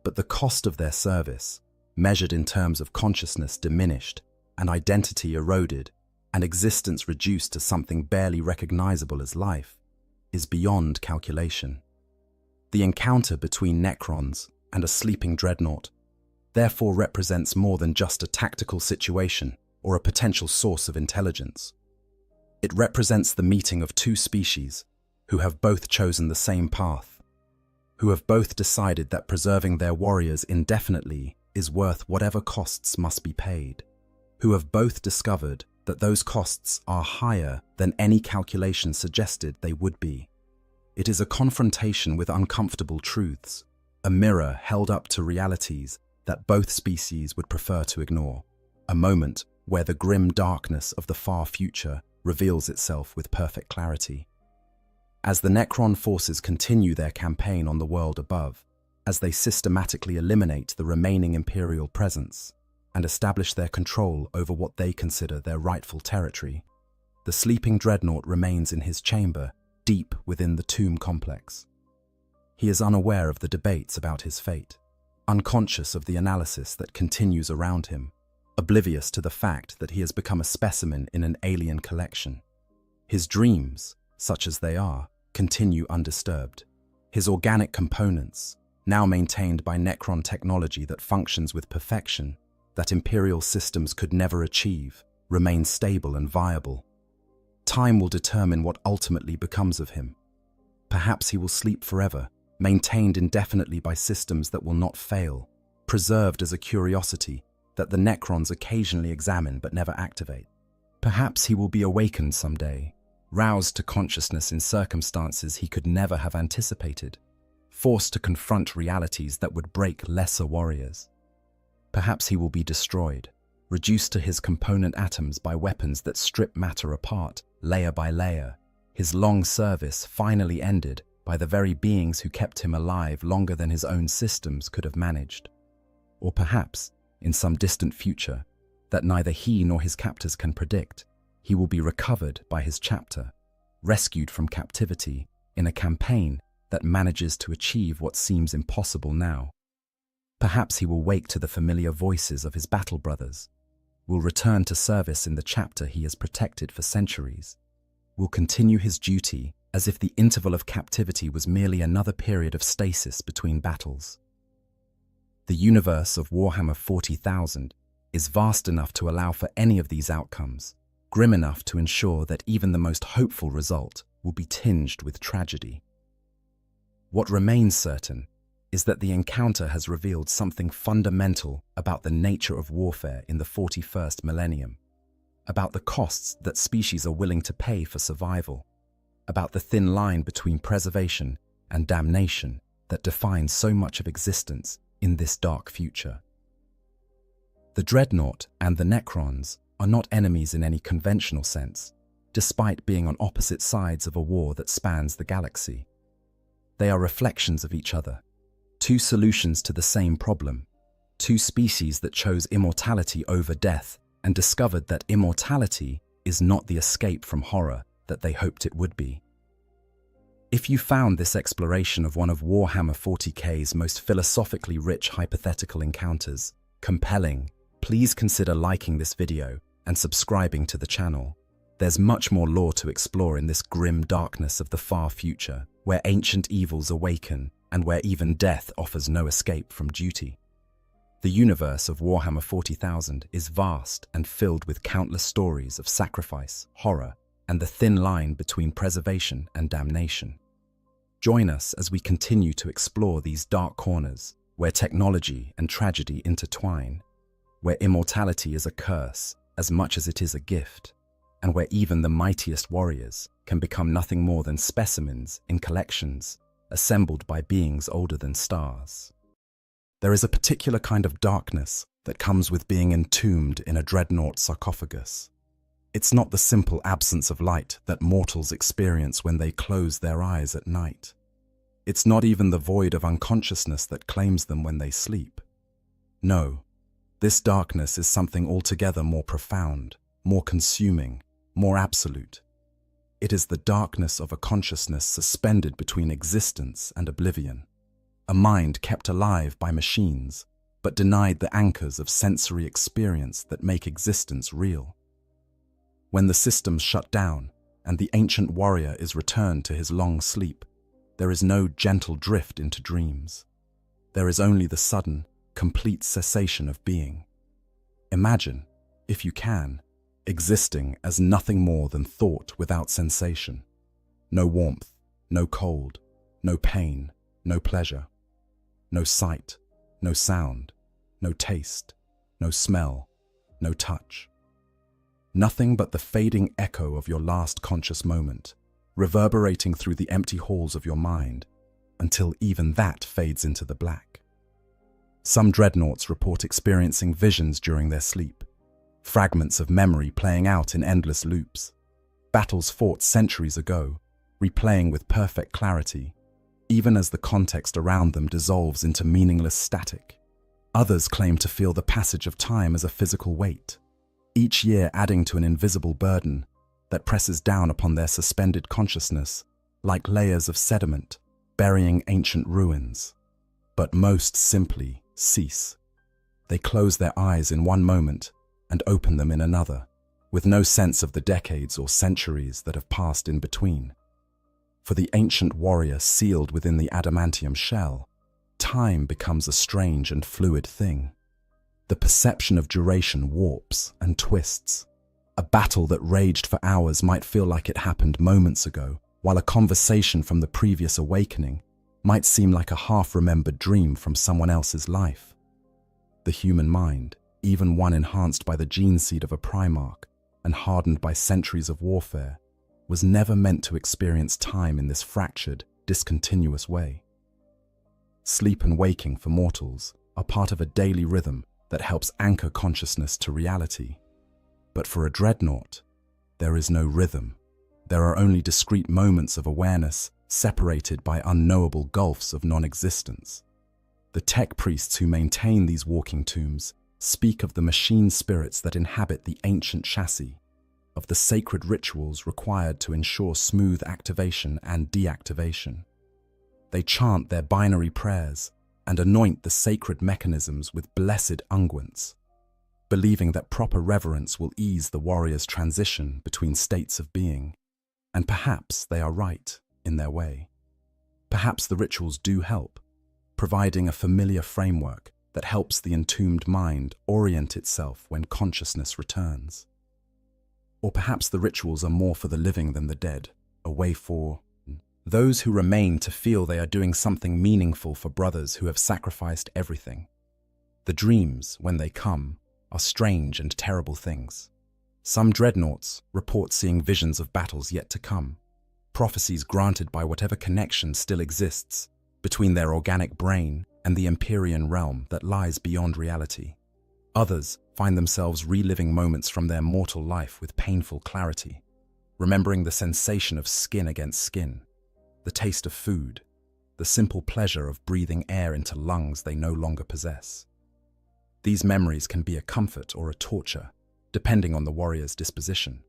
S1: But the cost of their service, measured in terms of consciousness diminished and identity eroded and existence reduced to something barely recognizable as life, is beyond calculation. The encounter between Necrons and a sleeping dreadnought therefore represents more than just a tactical situation or a potential source of intelligence. It represents the meeting of two species who have both chosen the same path, who have both decided that preserving their warriors indefinitely is worth whatever costs must be paid, who have both discovered that those costs are higher than any calculation suggested they would be. It is a confrontation with uncomfortable truths, a mirror held up to realities that both species would prefer to ignore, a moment where the grim darkness of the far future reveals itself with perfect clarity. As the Necron forces continue their campaign on the world above, as they systematically eliminate the remaining Imperial presence and establish their control over what they consider their rightful territory, the sleeping dreadnought remains in his chamber deep within the tomb complex. He is unaware of the debates about his fate, unconscious of the analysis that continues around him, oblivious to the fact that he has become a specimen in an alien collection. His dreams, such as they are, continue undisturbed. His organic components, now maintained by Necron technology that functions with perfection, that Imperial systems could never achieve, remain stable and viable. Time will determine what ultimately becomes of him. Perhaps he will sleep forever, maintained indefinitely by systems that will not fail, preserved as a curiosity that the Necrons occasionally examine but never activate. Perhaps he will be awakened someday, roused to consciousness in circumstances he could never have anticipated, forced to confront realities that would break lesser warriors. Perhaps he will be destroyed, reduced to his component atoms by weapons that strip matter apart, layer by layer, his long service finally ended by the very beings who kept him alive longer than his own systems could have managed. Or perhaps, in some distant future, that neither he nor his captors can predict, he will be recovered by his chapter, rescued from captivity in a campaign that manages to achieve what seems impossible now. Perhaps he will wake to the familiar voices of his battle brothers, will return to service in the chapter he has protected for centuries, will continue his duty as if the interval of captivity was merely another period of stasis between battles. The universe of Warhammer 40,000 is vast enough to allow for any of these outcomes, grim enough to ensure that even the most hopeful result will be tinged with tragedy. What remains certain is that the encounter has revealed something fundamental about the nature of warfare in the 41st millennium, about the costs that species are willing to pay for survival, about the thin line between preservation and damnation that defines so much of existence in this dark future. The Dreadnought and the Necrons are not enemies in any conventional sense, despite being on opposite sides of a war that spans the galaxy. They are reflections of each other, two solutions to the same problem, two species that chose immortality over death and discovered that immortality is not the escape from horror that they hoped it would be. If you found this exploration of one of Warhammer 40K's most philosophically rich hypothetical encounters compelling, please consider liking this video and subscribing to the channel. There's much more lore to explore in this grim darkness of the far future, where ancient evils awaken and where even death offers no escape from duty. The universe of Warhammer 40,000 is vast and filled with countless stories of sacrifice, horror, and the thin line between preservation and damnation. Join us as we continue to explore these dark corners, where technology and tragedy intertwine, where immortality is a curse as much as it is a gift, and where even the mightiest warriors can become nothing more than specimens in collections assembled by beings older than stars. There is a particular kind of darkness that comes with being entombed in a dreadnought sarcophagus. It's not the simple absence of light that mortals experience when they close their eyes at night. It's not even the void of unconsciousness that claims them when they sleep. No, this darkness is something altogether more profound, more consuming, more absolute. It is the darkness of a consciousness suspended between existence and oblivion, a mind kept alive by machines, but denied the anchors of sensory experience that make existence real. When the systems shut down and the ancient warrior is returned to his long sleep, there is no gentle drift into dreams. There is only the sudden, complete cessation of being. Imagine, if you can, existing as nothing more than thought without sensation. No warmth, no cold, no pain, no pleasure. No sight, no sound, no taste, no smell, no touch. Nothing but the fading echo of your last conscious moment, reverberating through the empty halls of your mind, until even that fades into the black. Some dreadnoughts report experiencing visions during their sleep, fragments of memory playing out in endless loops, battles fought centuries ago, replaying with perfect clarity, even as the context around them dissolves into meaningless static. Others claim to feel the passage of time as a physical weight, each year adding to an invisible burden that presses down upon their suspended consciousness like layers of sediment, burying ancient ruins. But most simply cease. They close their eyes in one moment and open them in another, with no sense of the decades or centuries that have passed in between. For the ancient warrior sealed within the adamantium shell, time becomes a strange and fluid thing. The perception of duration warps and twists. A battle that raged for hours might feel like it happened moments ago, while a conversation from the previous awakening might seem like a half-remembered dream from someone else's life. The human mind, even one enhanced by the gene seed of a Primarch and hardened by centuries of warfare, was never meant to experience time in this fractured, discontinuous way. Sleep and waking for mortals are part of a daily rhythm that helps anchor consciousness to reality. But for a dreadnought, there is no rhythm. There are only discrete moments of awareness separated by unknowable gulfs of non-existence. The tech priests who maintain these walking tombs speak of the machine spirits that inhabit the ancient chassis, of the sacred rituals required to ensure smooth activation and deactivation. They chant their binary prayers and anoint the sacred mechanisms with blessed unguents, believing that proper reverence will ease the warrior's transition between states of being. And perhaps they are right in their way. Perhaps the rituals do help, providing a familiar framework that helps the entombed mind orient itself when consciousness returns. Or perhaps the rituals are more for the living than the dead, a way for those who remain to feel they are doing something meaningful for brothers who have sacrificed everything. The dreams, when they come, are strange and terrible things. Some dreadnoughts report seeing visions of battles yet to come, prophecies granted by whatever connection still exists between their organic brain and the Empyrean realm that lies beyond reality. Others find themselves reliving moments from their mortal life with painful clarity, remembering the sensation of skin against skin, the taste of food, the simple pleasure of breathing air into lungs they no longer possess. These memories can be a comfort or a torture, depending on the warrior's disposition.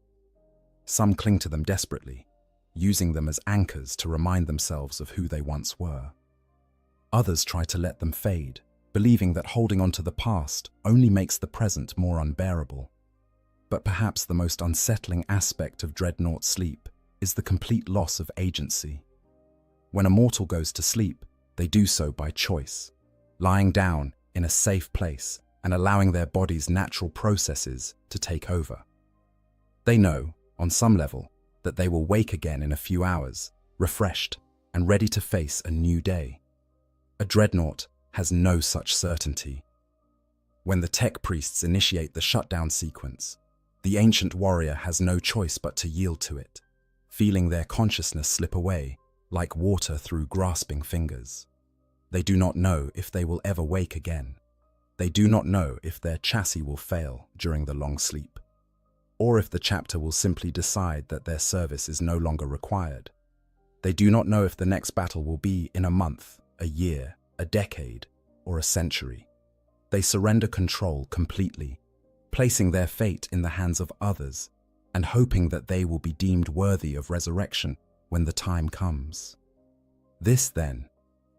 S1: Some cling to them desperately, using them as anchors to remind themselves of who they once were. Others try to let them fade, believing that holding on to the past only makes the present more unbearable. But perhaps the most unsettling aspect of dreadnought sleep is the complete loss of agency. When a mortal goes to sleep, they do so by choice, lying down in a safe place and allowing their body's natural processes to take over. They know, on some level, that they will wake again in a few hours, refreshed and ready to face a new day. A dreadnought has no such certainty. When the tech priests initiate the shutdown sequence, the ancient warrior has no choice but to yield to it, feeling their consciousness slip away like water through grasping fingers. They do not know if they will ever wake again. They do not know if their chassis will fail during the long sleep, or if the chapter will simply decide that their service is no longer required. They do not know if the next battle will be in a month, a year, a decade, or a century. They surrender control completely, placing their fate in the hands of others and hoping that they will be deemed worthy of resurrection when the time comes. This, then,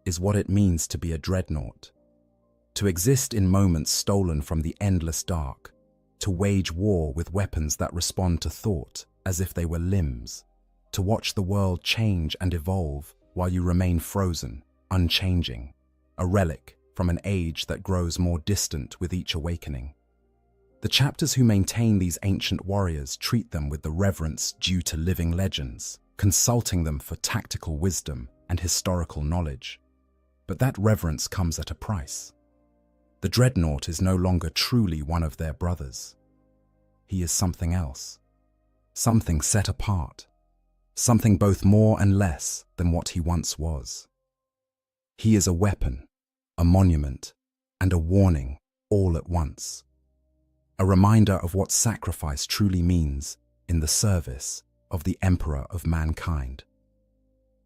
S1: is what it means to be a dreadnought. To exist in moments stolen from the endless dark, to wage war with weapons that respond to thought as if they were limbs, to watch the world change and evolve while you remain frozen, unchanging, a relic from an age that grows more distant with each awakening. The chapters who maintain these ancient warriors treat them with the reverence due to living legends, consulting them for tactical wisdom and historical knowledge. But that reverence comes at a price. The dreadnought is no longer truly one of their brothers. He is something else, something set apart, something both more and less than what he once was. He is a weapon, a monument, and a warning all at once. A reminder of what sacrifice truly means in the service of the Emperor of mankind.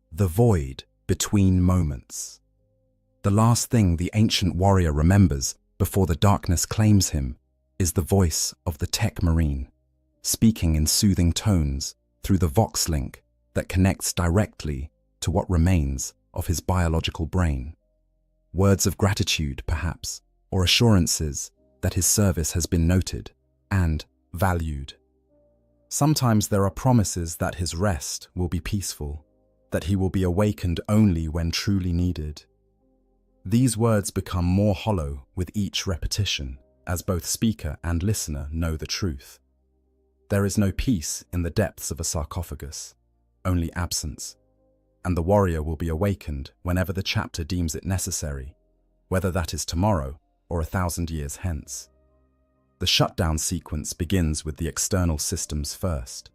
S1: The void between moments. The last thing the ancient warrior remembers before the darkness claims him is the voice of the tech marine, speaking in soothing tones through the Vox link that connects directly to what remains of his biological brain. Words of gratitude, perhaps, or assurances that his service has been noted and valued. Sometimes there are promises that his rest will be peaceful, that he will be awakened only when truly needed. These words become more hollow with each repetition, as both speaker and listener know the truth. There is no peace in the depths of a sarcophagus, only absence, and the warrior will be awakened whenever the chapter deems it necessary, whether that is tomorrow or 1,000 years hence. The shutdown sequence begins with the external systems first.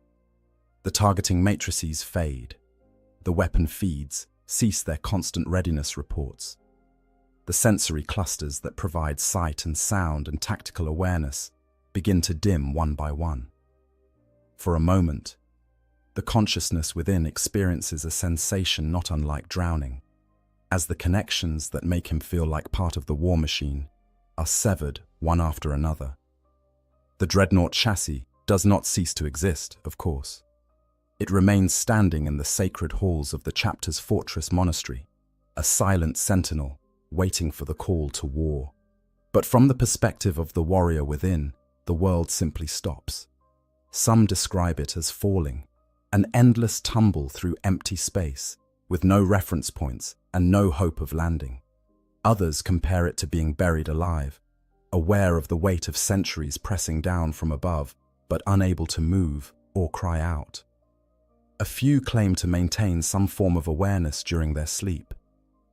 S1: The targeting matrices fade. The weapon feeds cease their constant readiness reports. The sensory clusters that provide sight and sound and tactical awareness begin to dim one by one. For a moment, The consciousness within experiences a sensation not unlike drowning, as the connections that make him feel like part of the war machine are severed one after another. The dreadnought chassis does not cease to exist, of course. It remains standing in the sacred halls of the chapter's fortress monastery, a silent sentinel waiting for the call to war. But from the perspective of the warrior within, the world simply stops. Some describe it as falling, an endless tumble through empty space, with no reference points and no hope of landing. Others compare it to being buried alive, aware of the weight of centuries pressing down from above, but unable to move or cry out. A few claim to maintain some form of awareness during their sleep,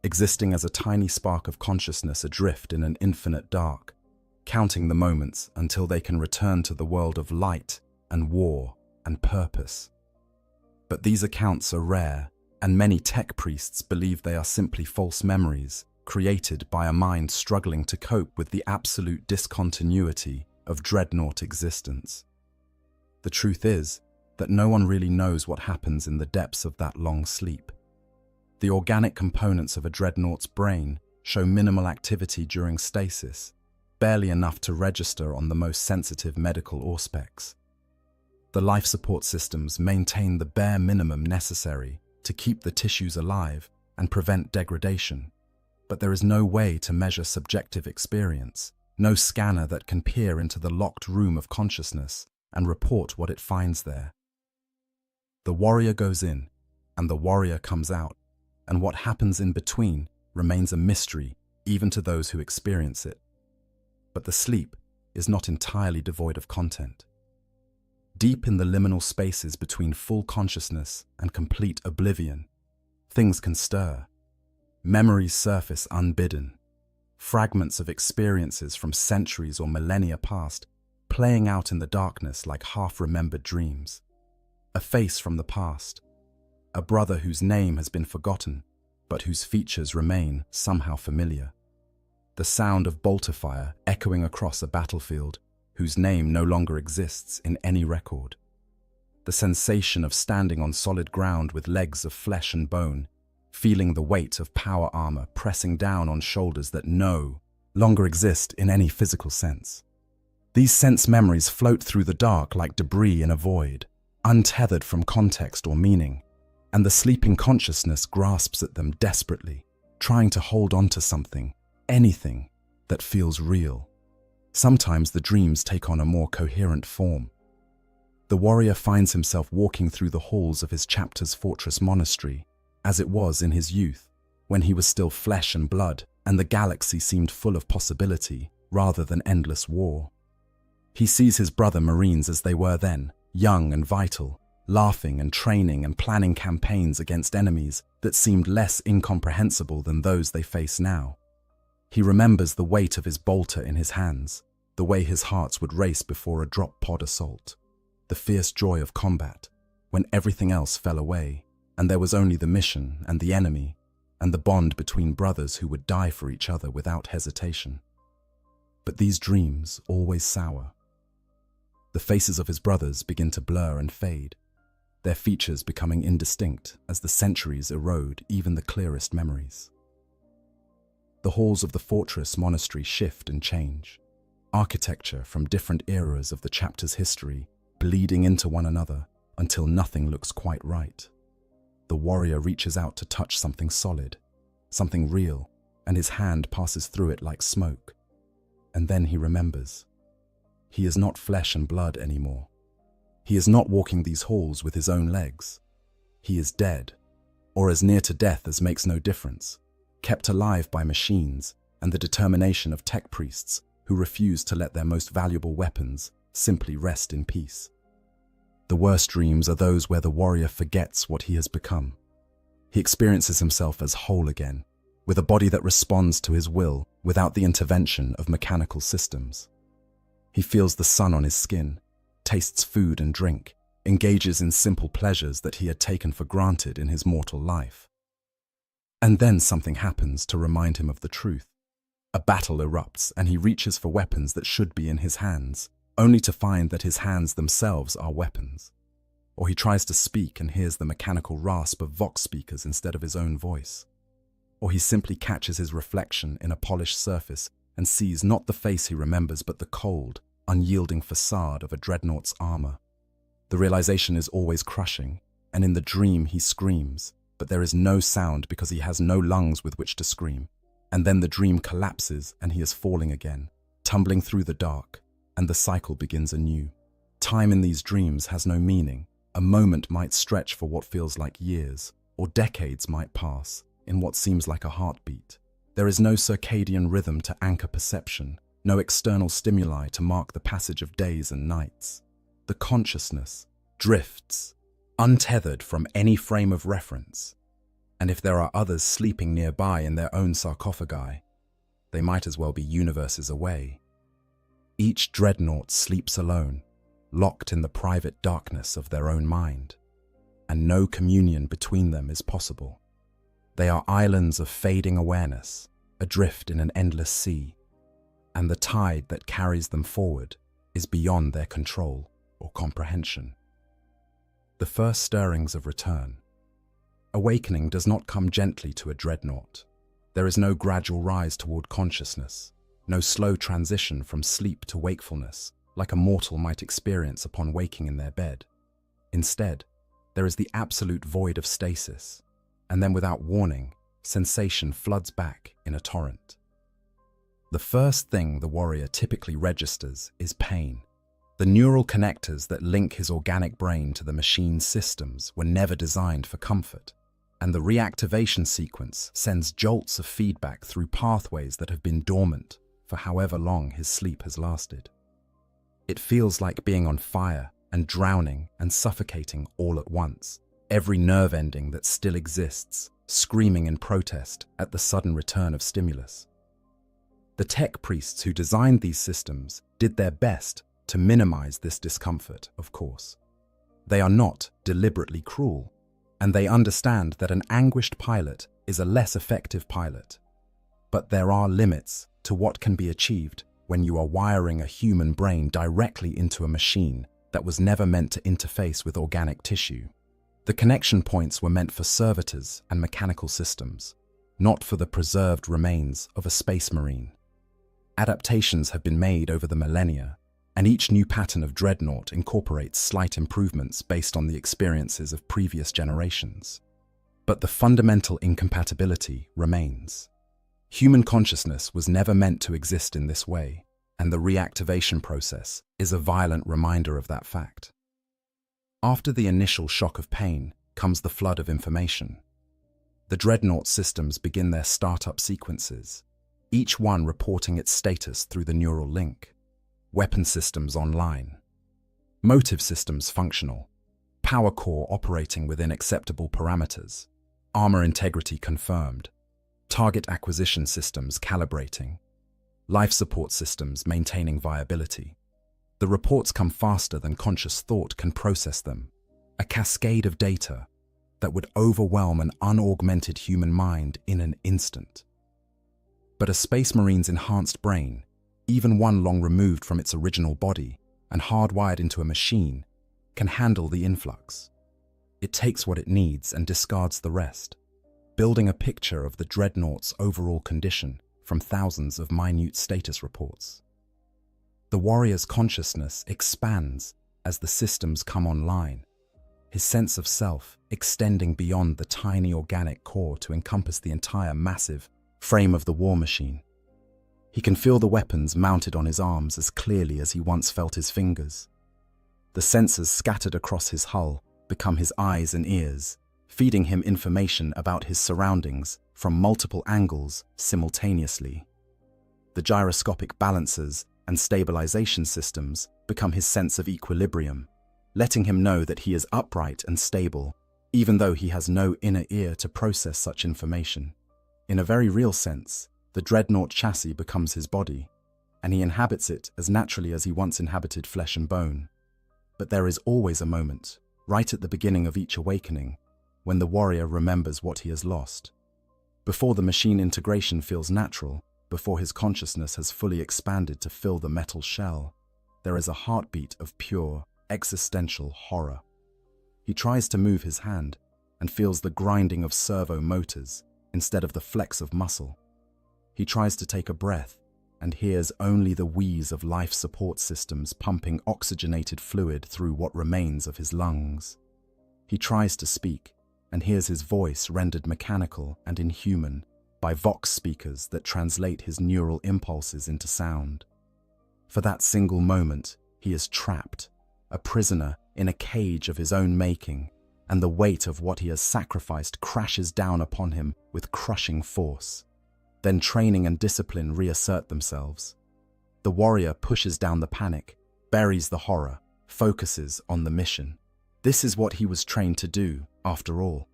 S1: existing as a tiny spark of consciousness adrift in an infinite dark, counting the moments until they can return to the world of light and war and purpose. But these accounts are rare, and many tech priests believe they are simply false memories created by a mind struggling to cope with the absolute discontinuity of dreadnought existence. The truth is that no one really knows what happens in the depths of that long sleep. The organic components of a dreadnought's brain show minimal activity during stasis, barely enough to register on the most sensitive medical auspex. The life support systems maintain the bare minimum necessary to keep the tissues alive and prevent degradation, but there is no way to measure subjective experience, no scanner that can peer into the locked room of consciousness and report what it finds there. The warrior goes in, and the warrior comes out, and what happens in between remains a mystery even to those who experience it. But the sleep is not entirely devoid of content. Deep in the liminal spaces between full consciousness and complete oblivion, things can stir. Memories surface unbidden, fragments of experiences from centuries or millennia past, playing out in the darkness like half-remembered dreams. A face from the past, a brother whose name has been forgotten, but whose features remain somehow familiar. The sound of bolter fire echoing across a battlefield whose name no longer exists in any record. The sensation of standing on solid ground with legs of flesh and bone, feeling the weight of power armor pressing down on shoulders that no longer exist in any physical sense. These sense memories float through the dark like debris in a void, untethered from context or meaning, and the sleeping consciousness grasps at them desperately, trying to hold on to something, anything, that feels real. Sometimes the dreams take on a more coherent form. The warrior finds himself walking through the halls of his chapter's fortress monastery, as it was in his youth, when he was still flesh and blood, and the galaxy seemed full of possibility rather than endless war. He sees his brother Marines as they were then, young and vital, laughing and training and planning campaigns against enemies that seemed less incomprehensible than those they face now. He remembers the weight of his bolter in his hands, the way his hearts would race before a drop pod assault, the fierce joy of combat, when everything else fell away, and there was only the mission and the enemy, and the bond between brothers who would die for each other without hesitation. But these dreams always sour. The faces of his brothers begin to blur and fade, their features becoming indistinct as the centuries erode even the clearest memories. The halls of the fortress monastery shift and change, architecture from different eras of the chapter's history bleeding into one another until nothing looks quite right. The warrior reaches out to touch something solid, something real, and his hand passes through it like smoke. And then he remembers. He is not flesh and blood anymore. He is not walking these halls with his own legs. He is dead, or as near to death as makes no difference, kept alive by machines and the determination of tech priests who refuse to let their most valuable weapons simply rest in peace. The worst dreams are those where the warrior forgets what he has become. He experiences himself as whole again, with a body that responds to his will without the intervention of mechanical systems. He feels the sun on his skin, tastes food and drink, engages in simple pleasures that he had taken for granted in his mortal life. And then something happens to remind him of the truth. A battle erupts and he reaches for weapons that should be in his hands, only to find that his hands themselves are weapons. Or he tries to speak and hears the mechanical rasp of vox speakers instead of his own voice. Or he simply catches his reflection in a polished surface and sees not the face he remembers but the cold, unyielding facade of a dreadnought's armor. The realization is always crushing, and in the dream he screams, but there is no sound because he has no lungs with which to scream. And then the dream collapses and he is falling again, tumbling through the dark, and the cycle begins anew. Time in these dreams has no meaning. A moment might stretch for what feels like years, or decades might pass in what seems like a heartbeat. There is no circadian rhythm to anchor perception, no external stimuli to mark the passage of days and nights. The consciousness drifts, untethered from any frame of reference. And if there are others sleeping nearby in their own sarcophagi, they might as well be universes away. Each dreadnought sleeps alone, locked in the private darkness of their own mind, and no communion between them is possible. They are islands of fading awareness, adrift in an endless sea, and the tide that carries them forward is beyond their control or comprehension. The first stirrings of return. Awakening does not come gently to a dreadnought. There is no gradual rise toward consciousness, no slow transition from sleep to wakefulness, like a mortal might experience upon waking in their bed. Instead, there is the absolute void of stasis, and then without warning, sensation floods back in a torrent. The first thing the warrior typically registers is pain. The neural connectors that link his organic brain to the machine's systems were never designed for comfort, and the reactivation sequence sends jolts of feedback through pathways that have been dormant for however long his sleep has lasted. It feels like being on fire and drowning and suffocating all at once, every nerve ending that still exists, screaming in protest at the sudden return of stimulus. The tech priests who designed these systems did their best to minimize this discomfort, of course. They are not deliberately cruel, and they understand that an anguished pilot is a less effective pilot. But there are limits to what can be achieved when you are wiring a human brain directly into a machine that was never meant to interface with organic tissue. The connection points were meant for servitors and mechanical systems, not for the preserved remains of a space marine. Adaptations have been made over the millennia, and each new pattern of dreadnought incorporates slight improvements based on the experiences of previous generations. But the fundamental incompatibility remains. Human consciousness was never meant to exist in this way, and the reactivation process is a violent reminder of that fact. After the initial shock of pain comes the flood of information. The dreadnought systems begin their startup sequences, each one reporting its status through the neural link. Weapon systems online, motive systems functional, power core operating within acceptable parameters, armor integrity confirmed, target acquisition systems calibrating, life support systems maintaining viability. The reports come faster than conscious thought can process them, a cascade of data that would overwhelm an unaugmented human mind in an instant. But a Space Marine's enhanced brain, even one long removed from its original body and hardwired into a machine, can handle the influx. It takes what it needs and discards the rest, building a picture of the dreadnought's overall condition from thousands of minute status reports. The warrior's consciousness expands as the systems come online, his sense of self extending beyond the tiny organic core to encompass the entire massive frame of the war machine. He can feel the weapons mounted on his arms as clearly as he once felt his fingers. The sensors scattered across his hull become his eyes and ears, feeding him information about his surroundings from multiple angles simultaneously. The gyroscopic balancers and stabilization systems become his sense of equilibrium, letting him know that he is upright and stable, even though he has no inner ear to process such information. In a very real sense, the dreadnought chassis becomes his body, and he inhabits it as naturally as he once inhabited flesh and bone. But there is always a moment, right at the beginning of each awakening, when the warrior remembers what he has lost. Before the machine integration feels natural, before his consciousness has fully expanded to fill the metal shell, there is a heartbeat of pure, existential horror. He tries to move his hand and feels the grinding of servo motors instead of the flex of muscle. He tries to take a breath and hears only the wheeze of life support systems pumping oxygenated fluid through what remains of his lungs. He tries to speak and hears his voice rendered mechanical and inhuman by vox speakers that translate his neural impulses into sound. For that single moment, he is trapped, a prisoner in a cage of his own making, and the weight of what he has sacrificed crashes down upon him with crushing force. Then training and discipline reassert themselves. The warrior pushes down the panic, buries the horror, focuses on the mission. This is what he was trained to do, after all.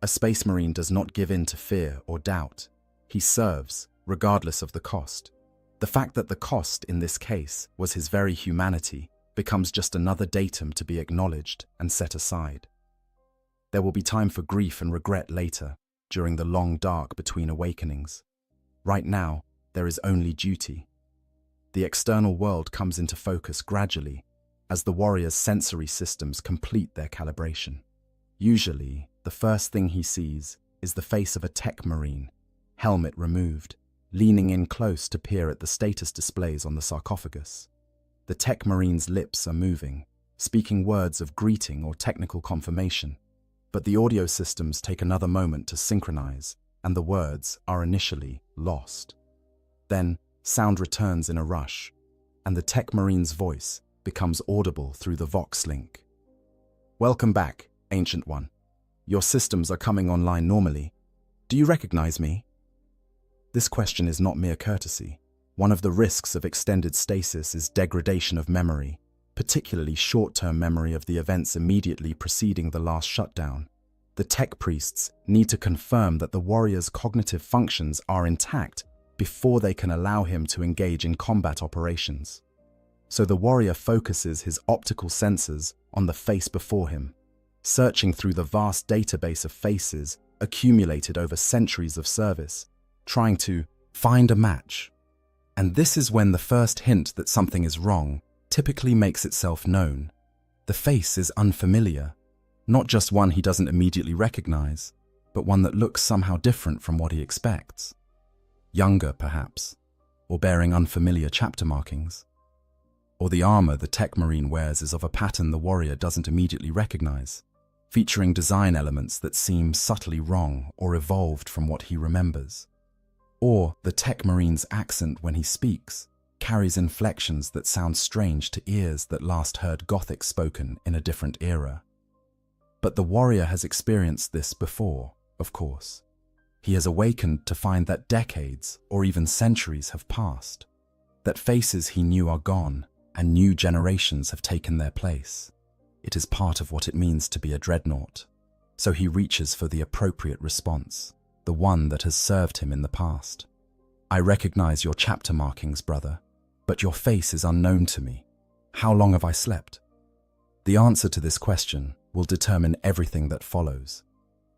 S1: A space marine does not give in to fear or doubt. He serves, regardless of the cost. The fact that the cost, in this case, was his very humanity, becomes just another datum to be acknowledged and set aside. There will be time for grief and regret later, during the long dark between awakenings. Right now, there is only duty. The external world comes into focus gradually, as the warrior's sensory systems complete their calibration. Usually, the first thing he sees is the face of a tech marine, helmet removed, leaning in close to peer at the status displays on the sarcophagus. The tech marine's lips are moving, speaking words of greeting or technical confirmation, but the audio systems take another moment to synchronize, and the words are initially lost. Then, sound returns in a rush, and the tech marine's voice becomes audible through the Vox link. "Welcome back, Ancient One. Your systems are coming online normally. Do you recognize me?" This question is not mere courtesy. One of the risks of extended stasis is degradation of memory, particularly short-term memory of the events immediately preceding the last shutdown. The tech priests need to confirm that the warrior's cognitive functions are intact before they can allow him to engage in combat operations. So the warrior focuses his optical sensors on the face before him, searching through the vast database of faces accumulated over centuries of service, trying to find a match. And this is when the first hint that something is wrong typically makes itself known. The face is unfamiliar, not just one he doesn't immediately recognize, but one that looks somehow different from what he expects. Younger, perhaps, or bearing unfamiliar chapter markings. Or the armor the tech marine wears is of a pattern the warrior doesn't immediately recognize, featuring design elements that seem subtly wrong or evolved from what he remembers. Or the tech marine's accent when he speaks carries inflections that sound strange to ears that last heard Gothic spoken in a different era. But the warrior has experienced this before, of course. He has awakened to find that decades or even centuries have passed, that faces he knew are gone and new generations have taken their place. It is part of what it means to be a dreadnought. So he reaches for the appropriate response, the one that has served him in the past. "I recognize your chapter markings, brother, but your face is unknown to me. How long have I slept?" The answer to this question will determine everything that follows.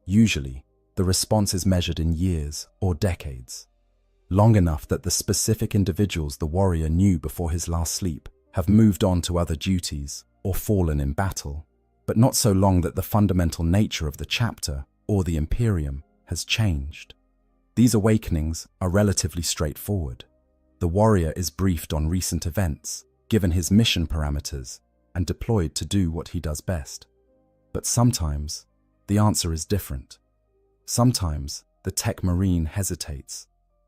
S1: Usually, the response is measured in years or decades, long enough that the specific individuals the warrior knew before his last sleep have moved on to other duties or fallen in battle, but not so long that the fundamental nature of the chapter or the Imperium has changed. These awakenings are relatively straightforward. The warrior is briefed on recent events, given his mission parameters, and deployed to do what he does best. But sometimes, the answer is different. Sometimes, the tech marine hesitates,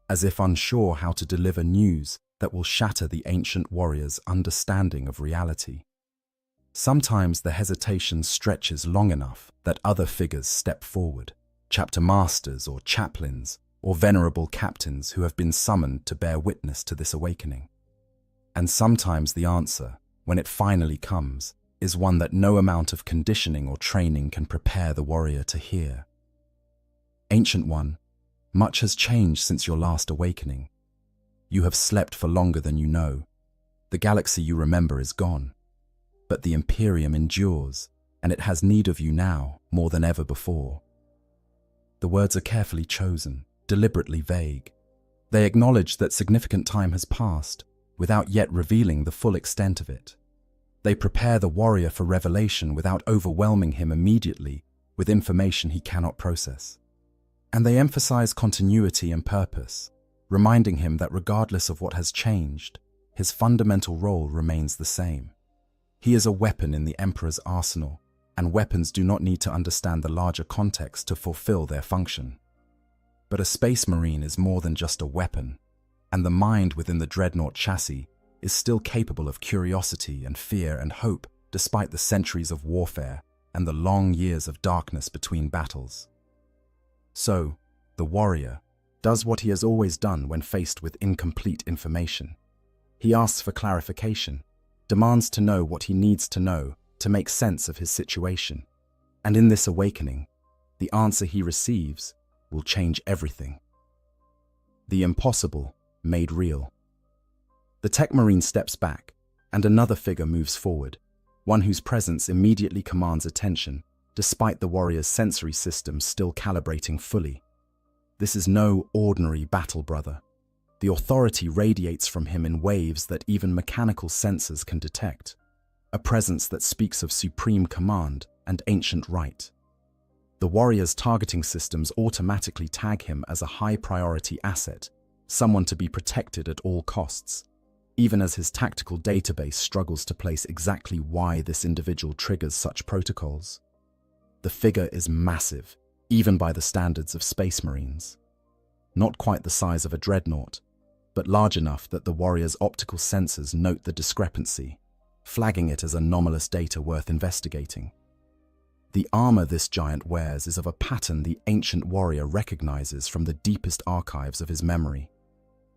S1: as if unsure how to deliver news that will shatter the ancient warrior's understanding of reality. Sometimes the hesitation stretches long enough that other figures step forward, chapter masters or chaplains, or venerable captains who have been summoned to bear witness to this awakening. And sometimes the answer, when it finally comes, is one that no amount of conditioning or training can prepare the warrior to hear. Ancient One, much has changed since your last awakening. You have slept for longer than you know. The galaxy you remember is gone. But the Imperium endures, and it has need of you now more than ever before. The words are carefully chosen, deliberately vague. They acknowledge that significant time has passed, without yet revealing the full extent of it. They prepare the warrior for revelation without overwhelming him immediately with information he cannot process. And they emphasize continuity and purpose, reminding him that regardless of what has changed, his fundamental role remains the same. He is a weapon in the Emperor's arsenal, and weapons do not need to understand the larger context to fulfill their function. But a Space Marine is more than just a weapon, and the mind within the Dreadnought chassis is still capable of curiosity and fear and hope despite the centuries of warfare and the long years of darkness between battles. So, the warrior does what he has always done when faced with incomplete information. He asks for clarification, demands to know what he needs to know to make sense of his situation. And in this awakening, the answer he receives will change everything. The impossible made real. The Tech Marine steps back, and another figure moves forward, one whose presence immediately commands attention, despite the warrior's sensory system still calibrating fully. This is no ordinary battle brother. The authority radiates from him in waves that even mechanical sensors can detect, a presence that speaks of supreme command and ancient right. The warrior's targeting systems automatically tag him as a high-priority asset, someone to be protected at all costs, even as his tactical database struggles to place exactly why this individual triggers such protocols. The figure is massive, even by the standards of Space Marines. Not quite the size of a dreadnought, but large enough that the warrior's optical sensors note the discrepancy, flagging it as anomalous data worth investigating. The armor this giant wears is of a pattern the ancient warrior recognizes from the deepest archives of his memory,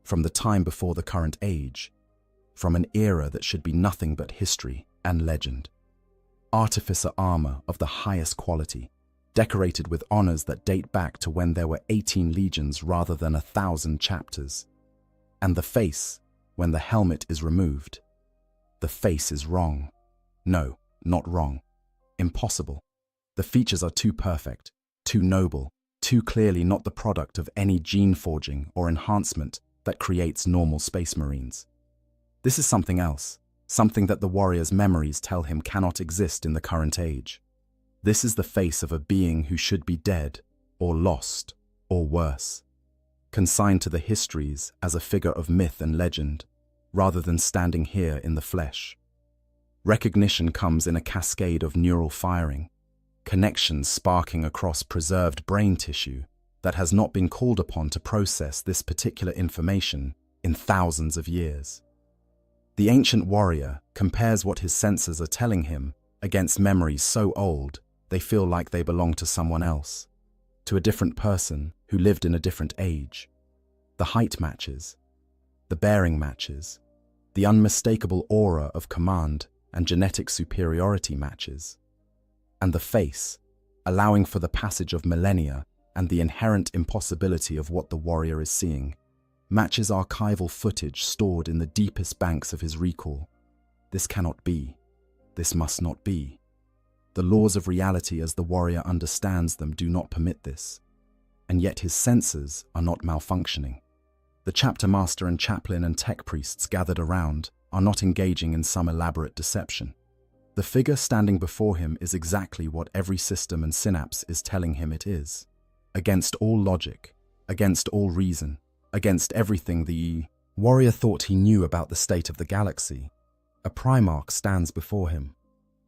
S1: from the time before the current age, from an era that should be nothing but history and legend. Artificer armor of the highest quality, decorated with honors that date back to when there were 18 legions rather than 1,000 chapters. And the face, when the helmet is removed. The face is wrong. No, not wrong. Impossible. The features are too perfect, too noble, too clearly not the product of any gene forging or enhancement that creates normal Space Marines. This is something else, something that the warrior's memories tell him cannot exist in the current age. This is the face of a being who should be dead, or lost, or worse, consigned to the histories as a figure of myth and legend, rather than standing here in the flesh. Recognition comes in a cascade of neural firing, connections sparking across preserved brain tissue that has not been called upon to process this particular information in thousands of years. The ancient warrior compares what his senses are telling him against memories so old they feel like they belong to someone else, to a different person who lived in a different age. The height matches, the bearing matches, the unmistakable aura of command and genetic superiority matches. And the face, allowing for the passage of millennia and the inherent impossibility of what the warrior is seeing, matches archival footage stored in the deepest banks of his recall. This cannot be. This must not be. The laws of reality as the warrior understands them do not permit this, and yet his senses are not malfunctioning. The chapter master and chaplain and tech priests gathered around are not engaging in some elaborate deception. The figure standing before him is exactly what every system and synapse is telling him it is. Against all logic, against all reason, against everything the warrior thought he knew about the state of the galaxy, a Primarch stands before him.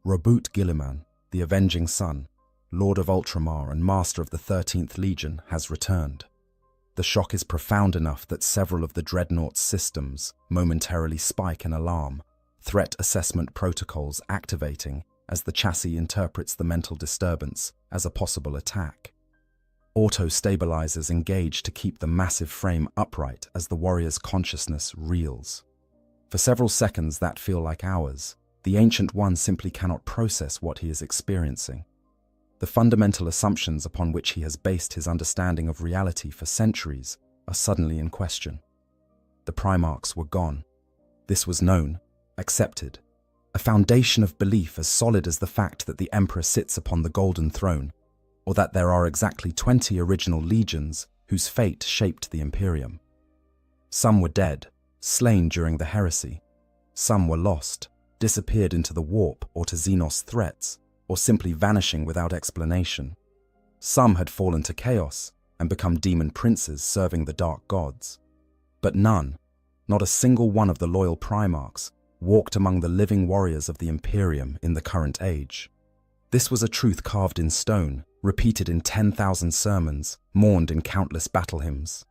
S1: Robut Guilliman, the Avenging Sun, Lord of Ultramar and Master of the 13th Legion, has returned. The shock is profound enough that several of the Dreadnought's systems momentarily spike an alarm, threat assessment protocols activating as the chassis interprets the mental disturbance as a possible attack. Auto-stabilizers engage to keep the massive frame upright as the warrior's consciousness reels. For several seconds that feel like hours, the Ancient One simply cannot process what he is experiencing. The fundamental assumptions upon which he has based his understanding of reality for centuries are suddenly in question. The Primarchs were gone. This was known, accepted, a foundation of belief as solid as the fact that the Emperor sits upon the Golden Throne, or that there are exactly 20 original legions whose fate shaped the Imperium. Some were dead, slain during the heresy. Some were lost, disappeared into the warp or to Xenos threats, or simply vanishing without explanation. Some had fallen to chaos and become demon princes serving the dark gods. But none, not a single one of the loyal Primarchs, walked among the living warriors of the Imperium in the current age. This was a truth carved in stone, repeated in 10,000 sermons, mourned in countless battle hymns.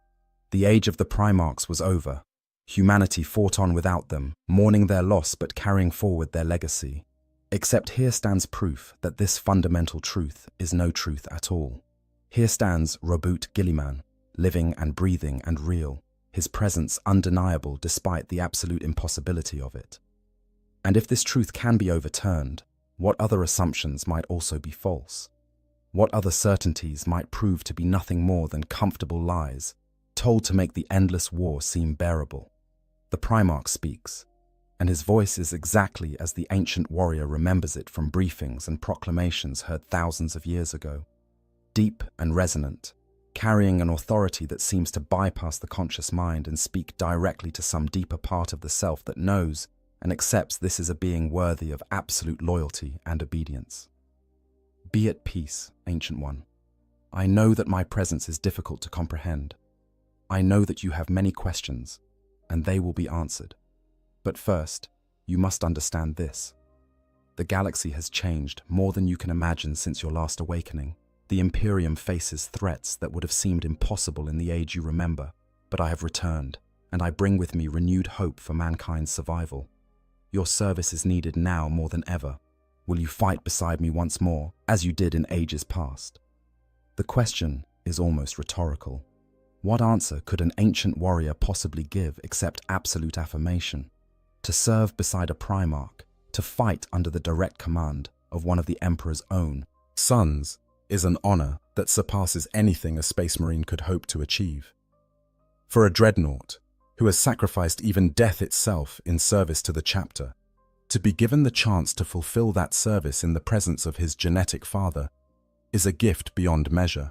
S1: The age of the Primarchs was over. Humanity fought on without them, mourning their loss but carrying forward their legacy. Except here stands proof that this fundamental truth is no truth at all. Here stands Roboute Guilliman, living and breathing and real, his presence undeniable despite the absolute impossibility of it. And if this truth can be overturned, what other assumptions might also be false? What other certainties might prove to be nothing more than comfortable lies, told to make the endless war seem bearable? The Primarch speaks, and his voice is exactly as the ancient warrior remembers it from briefings and proclamations heard thousands of years ago. Deep and resonant, carrying an authority that seems to bypass the conscious mind and speak directly to some deeper part of the self that knows and accepts this is a being worthy of absolute loyalty and obedience. Be at peace, Ancient One. I know that my presence is difficult to comprehend. I know that you have many questions, and they will be answered. But first, you must understand this. The galaxy has changed more than you can imagine since your last awakening. The Imperium faces threats that would have seemed impossible in the age you remember, but I have returned, and I bring with me renewed hope for mankind's survival. Your service is needed now more than ever. Will you fight beside me once more, as you did in ages past? The question is almost rhetorical. What answer could an ancient warrior possibly give except absolute affirmation? To serve beside a Primarch, to fight under the direct command of one of the Emperor's own sons, is an honor that surpasses anything a Space Marine could hope to achieve. For a dreadnought, who has sacrificed even death itself in service to the chapter, to be given the chance to fulfill that service in the presence of his genetic father is a gift beyond measure.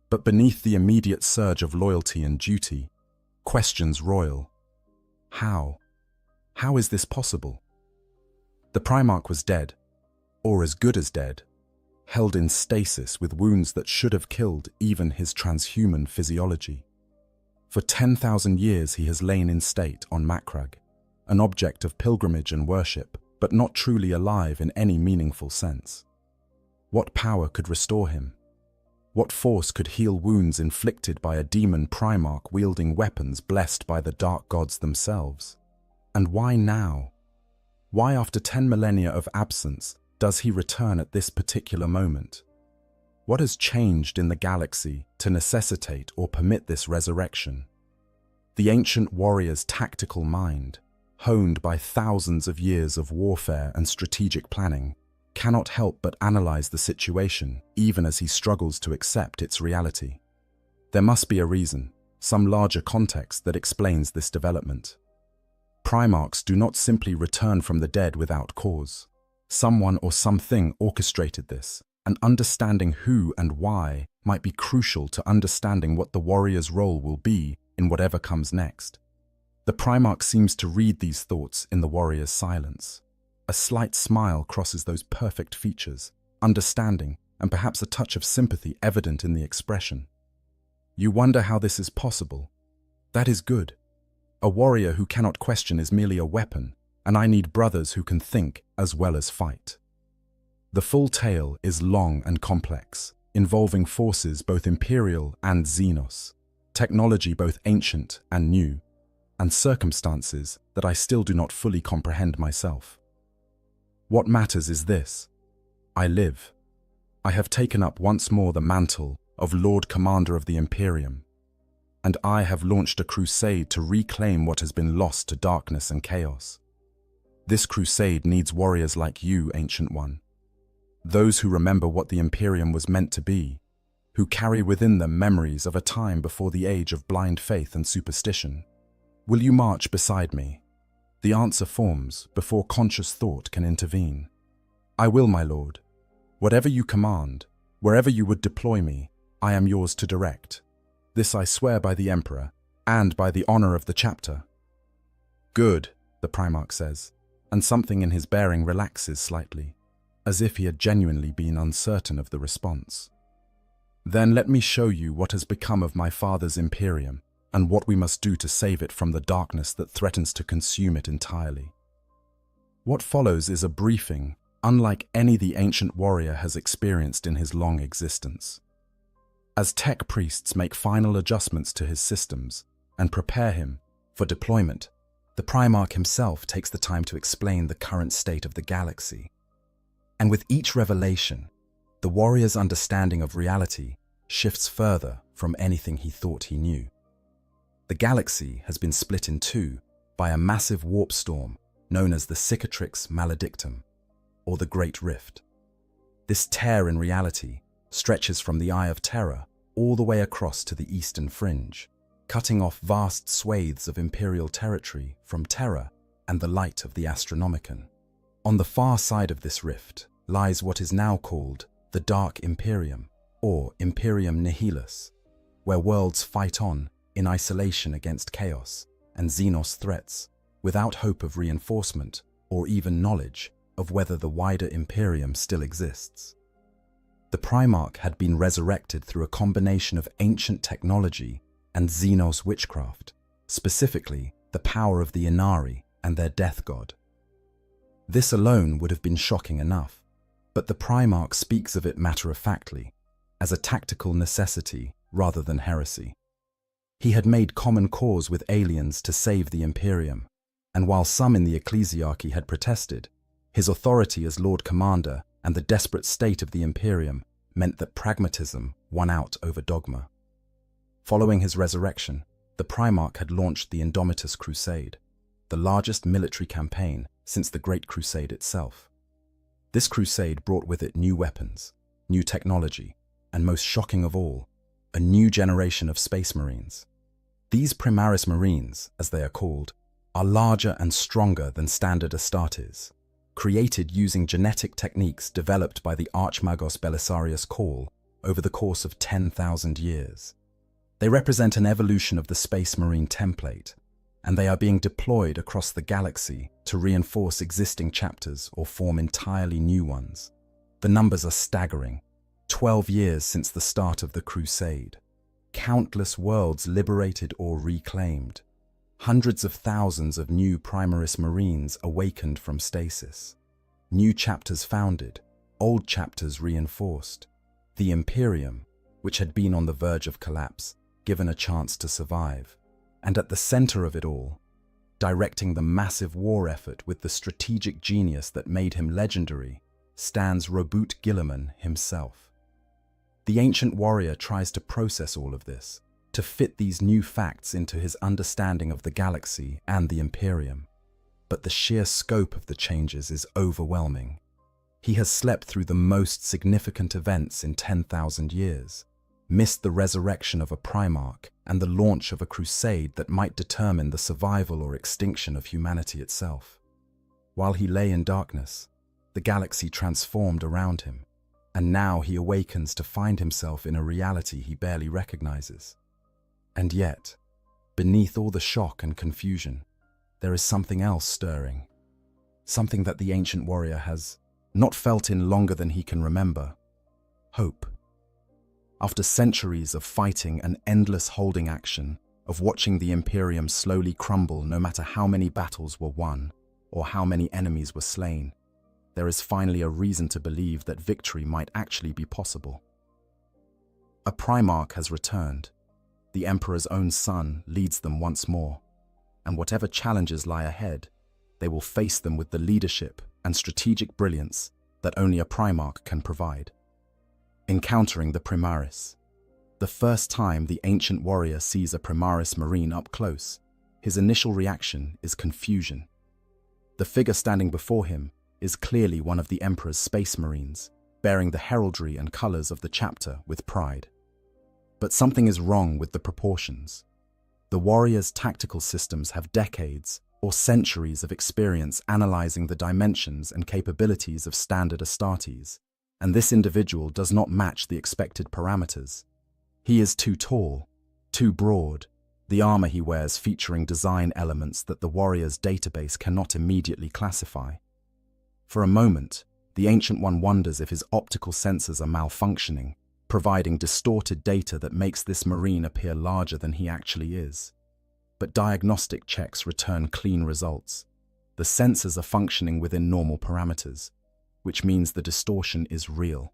S1: But beneath the immediate surge of loyalty and duty, questions roil. How? How is this possible? The Primarch was dead, or as good as dead, held in stasis with wounds that should have killed even his transhuman physiology. For 10,000 years he has lain in state on Macragge, an object of pilgrimage and worship, but not truly alive in any meaningful sense. What power could restore him? What force could heal wounds inflicted by a demon Primarch wielding weapons blessed by the dark gods themselves? And why now? Why after 10 millennia of absence does he return at this particular moment? What has changed in the galaxy to necessitate or permit this resurrection? The ancient warrior's tactical mind, honed by thousands of years of warfare and strategic planning, cannot help but analyze the situation even as he struggles to accept its reality. There must be a reason, some larger context that explains this development. Primarchs do not simply return from the dead without cause. Someone or something orchestrated this, and understanding who and why might be crucial to understanding what the warrior's role will be in whatever comes next. The Primarch seems to read these thoughts in the warrior's silence. A slight smile crosses those perfect features, understanding and perhaps a touch of sympathy evident in the expression. You wonder how this is possible. That is good. A warrior who cannot question is merely a weapon, and I need brothers who can think as well as fight. The full tale is long and complex, involving forces both Imperial and Xenos, technology both ancient and new, and circumstances that I still do not fully comprehend myself. What matters is this: I live. I have taken up once more the mantle of Lord Commander of the Imperium, and I have launched a crusade to reclaim what has been lost to darkness and chaos. This crusade needs warriors like you, Ancient One. Those who remember what the Imperium was meant to be, who carry within them memories of a time before the age of blind faith and superstition. Will you march beside me? The answer forms before conscious thought can intervene. I will, my lord. Whatever you command, wherever you would deploy me, I am yours to direct. This I swear by the Emperor, and by the honor of the chapter. Good, the Primarch says. and something in his bearing relaxes slightly, as if he had genuinely been uncertain of the response. "Then let me show you what has become of my father's Imperium, and what we must do to save it from the darkness that threatens to consume it entirely." What follows is a briefing unlike any the ancient warrior has experienced in his long existence. As tech priests make final adjustments to his systems and prepare him for deployment, the Primarch himself takes the time to explain the current state of the galaxy. And with each revelation, the warrior's understanding of reality shifts further from anything he thought he knew. The galaxy has been split in two by a massive warp storm known as the Cicatrix Maledictum, or the Great Rift. This tear in reality stretches from the Eye of Terror all the way across to the eastern fringe, cutting off vast swathes of Imperial territory from Terra and the light of the Astronomicon. On the far side of this rift lies what is now called the Dark Imperium, or Imperium Nihilus, where worlds fight on in isolation against chaos and Xenos threats, without hope of reinforcement or even knowledge of whether the wider Imperium still exists. The Primarch had been resurrected through a combination of ancient technology and Xenos witchcraft, specifically the power of the Inari and their death god. This alone would have been shocking enough, but the Primarch speaks of it matter-of-factly, as a tactical necessity rather than heresy. He had made common cause with aliens to save the Imperium, and while some in the ecclesiarchy had protested, his authority as Lord Commander and the desperate state of the Imperium meant that pragmatism won out over dogma. Following his resurrection, the Primarch had launched the Indomitus Crusade, the largest military campaign since the Great Crusade itself. This crusade brought with it new weapons, new technology, and most shocking of all, a new generation of Space Marines. These Primaris Marines, as they are called, are larger and stronger than standard Astartes, created using genetic techniques developed by the Archmagos Belisarius Cawl over the course of 10,000 years. They represent an evolution of the Space Marine template, and they are being deployed across the galaxy to reinforce existing chapters or form entirely new ones. The numbers are staggering. 12 years since the start of the Crusade. Countless worlds liberated or reclaimed. Hundreds of thousands of new Primaris Marines awakened from stasis. New chapters founded, old chapters reinforced. The Imperium, which had been on the verge of collapse, given a chance to survive. And at the center of it all, directing the massive war effort with the strategic genius that made him legendary, stands Roboute Guilliman himself. The ancient warrior tries to process all of this, to fit these new facts into his understanding of the galaxy and the Imperium. But the sheer scope of the changes is overwhelming. He has slept through the most significant events in 10,000 years, missed the resurrection of a Primarch and the launch of a crusade that might determine the survival or extinction of humanity itself. While he lay in darkness, the galaxy transformed around him, and now he awakens to find himself in a reality he barely recognizes. And yet, beneath all the shock and confusion, there is something else stirring. Something that the ancient warrior has not felt in longer than he can remember. Hope. After centuries of fighting and endless holding action, of watching the Imperium slowly crumble no matter how many battles were won or how many enemies were slain, there is finally a reason to believe that victory might actually be possible. A Primarch has returned. The Emperor's own son leads them once more, and whatever challenges lie ahead, they will face them with the leadership and strategic brilliance that only a Primarch can provide. Encountering the Primaris. The first time the ancient warrior sees a Primaris Marine up close, his initial reaction is confusion. The figure standing before him is clearly one of the Emperor's Space Marines, bearing the heraldry and colors of the chapter with pride. But something is wrong with the proportions. The warrior's tactical systems have decades or centuries of experience analyzing the dimensions and capabilities of standard Astartes, and this individual does not match the expected parameters. He is too tall, too broad, the armor he wears featuring design elements that the warrior's database cannot immediately classify. For a moment, the Ancient One wonders if his optical sensors are malfunctioning, providing distorted data that makes this Marine appear larger than he actually is. But diagnostic checks return clean results. The sensors are functioning within normal parameters, which means the distortion is real.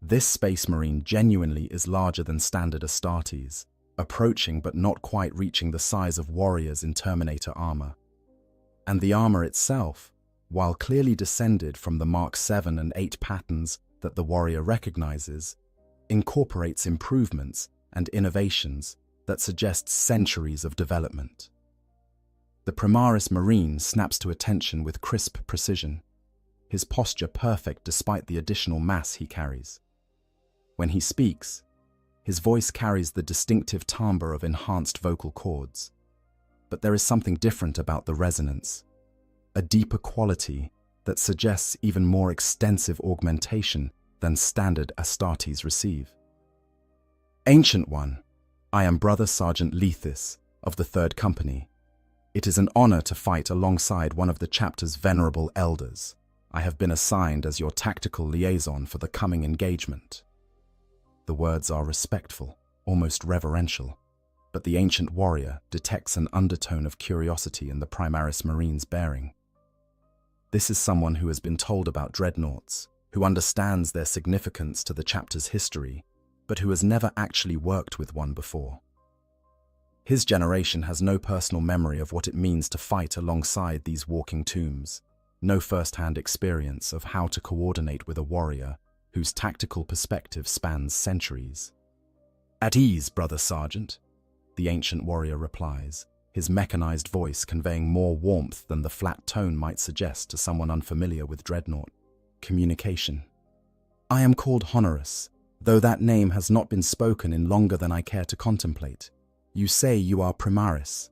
S1: This Space Marine genuinely is larger than standard Astartes, approaching but not quite reaching the size of warriors in Terminator armor. And the armor itself, while clearly descended from the Mark 7 and 8 patterns that the warrior recognizes, incorporates improvements and innovations that suggest centuries of development. The Primaris Marine snaps to attention with crisp precision, his posture perfect despite the additional mass he carries. When he speaks, his voice carries the distinctive timbre of enhanced vocal cords. But there is something different about the resonance, a deeper quality that suggests even more extensive augmentation than standard Astartes receive. Ancient One, I am Brother Sergeant Lethis of the Third Company. It is an honor to fight alongside one of the chapter's venerable elders. I have been assigned as your tactical liaison for the coming engagement. The words are respectful, almost reverential, but the ancient warrior detects an undertone of curiosity in the Primaris Marine's bearing. This is someone who has been told about dreadnoughts, who understands their significance to the chapter's history, but who has never actually worked with one before. His generation has no personal memory of what it means to fight alongside these walking tombs, no first-hand experience of how to coordinate with a warrior whose tactical perspective spans centuries. At ease, Brother Sergeant, the ancient warrior replies, his mechanized voice conveying more warmth than the flat tone might suggest to someone unfamiliar with dreadnought communication. I am called Honorus, though that name has not been spoken in longer than I care to contemplate. You say you are Primaris.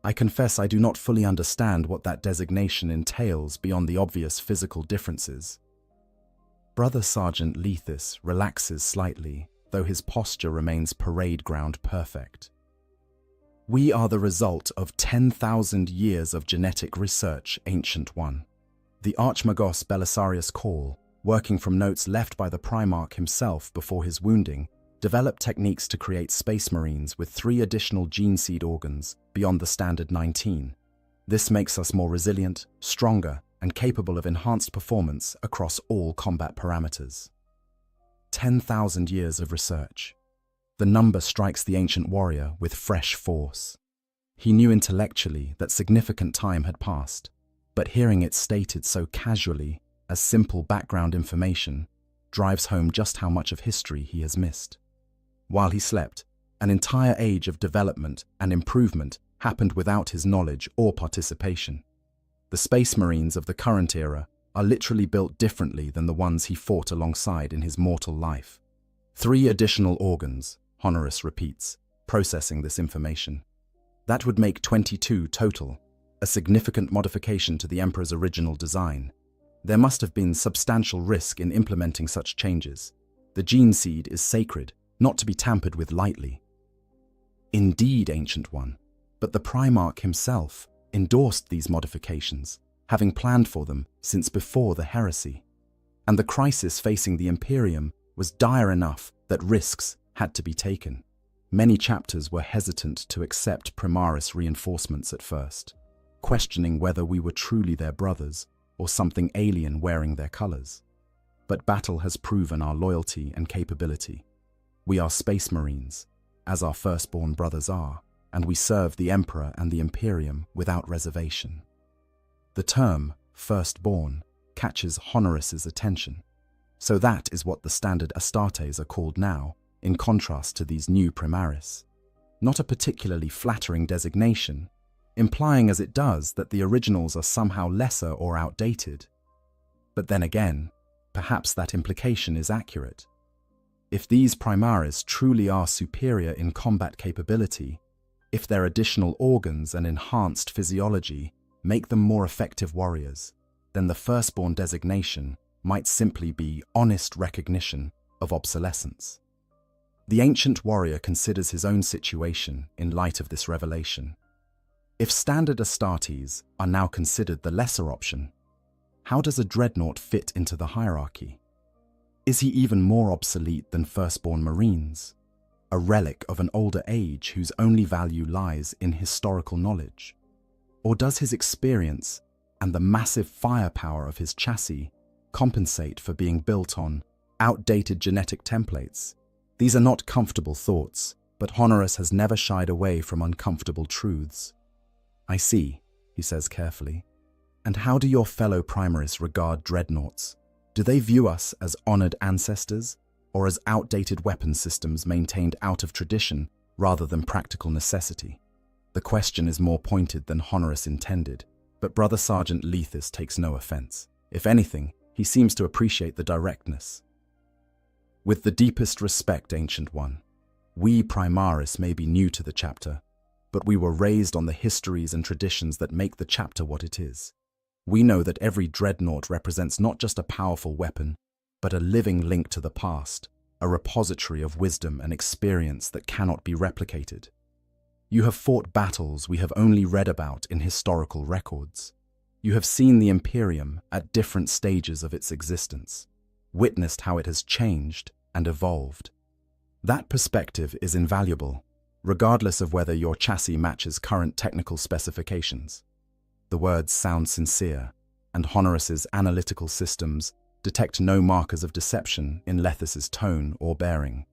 S1: I confess I do not fully understand what that designation entails beyond the obvious physical differences. Brother Sergeant Lethis relaxes slightly, though his posture remains parade ground perfect. We are the result of 10,000 years of genetic research, Ancient One. The Archmagos Belisarius Call, working from notes left by the Primarch himself before his wounding, developed techniques to create Space Marines with 3 additional gene seed organs beyond the standard 19. This makes us more resilient, stronger, and capable of enhanced performance across all combat parameters. 10,000 years of research. The number strikes the ancient warrior with fresh force. He knew intellectually that significant time had passed, but hearing it stated so casually as simple background information drives home just how much of history he has missed. While he slept, an entire age of development and improvement happened without his knowledge or participation. The Space Marines of the current era are literally built differently than the ones he fought alongside in his mortal life. 3 additional organs, Honorus repeats, processing this information. That would make 22 total, a significant modification to the Emperor's original design. There must have been substantial risk in implementing such changes. The gene seed is sacred, not to be tampered with lightly. Indeed, Ancient One, but the Primarch himself endorsed these modifications, having planned for them since before the heresy. And the crisis facing the Imperium was dire enough that risks had to be taken. Many chapters were hesitant to accept Primaris reinforcements at first, questioning whether we were truly their brothers or something alien wearing their colors. But battle has proven our loyalty and capability. We are Space Marines, as our firstborn brothers are, and we serve the Emperor and the Imperium without reservation. The term, firstborn, catches Honorus's attention. So that is what the standard Astartes are called now, in contrast to these new Primaris. Not a particularly flattering designation, implying as it does that the originals are somehow lesser or outdated. But then again, perhaps that implication is accurate. If these Primaris truly are superior in combat capability, if their additional organs and enhanced physiology make them more effective warriors, then the firstborn designation might simply be honest recognition of obsolescence. The ancient warrior considers his own situation in light of this revelation. If standard Astartes are now considered the lesser option, how does a dreadnought fit into the hierarchy? Is he even more obsolete than firstborn marines, a relic of an older age whose only value lies in historical knowledge? Or does his experience and the massive firepower of his chassis compensate for being built on outdated genetic templates? These are not comfortable thoughts, but Honoris has never shied away from uncomfortable truths. I see, he says carefully. And how do your fellow Primaris regard dreadnoughts? Do they view us as honored ancestors, or as outdated weapon systems maintained out of tradition rather than practical necessity? The question is more pointed than Honoris intended, but Brother Sergeant Lethis takes no offense. If anything, he seems to appreciate the directness. With the deepest respect, Ancient One, we Primaris may be new to the chapter, but we were raised on the histories and traditions that make the chapter what it is. We know that every dreadnought represents not just a powerful weapon, but a living link to the past, a repository of wisdom and experience that cannot be replicated. You have fought battles we have only read about in historical records. You have seen the Imperium at different stages of its existence, witnessed how it has changed and evolved. That perspective is invaluable, regardless of whether your chassis matches current technical specifications. The words sound sincere, and Honoris's analytical systems detect no markers of deception in Lethis's tone or bearing.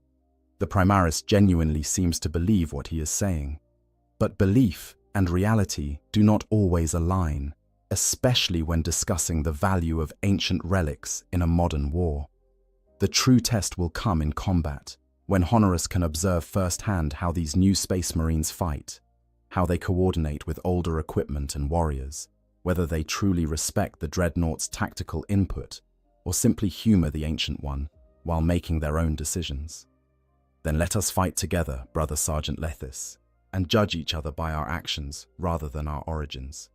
S1: The Primaris genuinely seems to believe what he is saying. But belief and reality do not always align, especially when discussing the value of ancient relics in a modern war. The true test will come in combat, when Honoris can observe firsthand how these new Space Marines fight, how they coordinate with older equipment and warriors, whether they truly respect the dreadnought's tactical input or simply humor the Ancient One while making their own decisions. Then let us fight together, Brother Sergeant Lethis, and judge each other by our actions rather than our origins.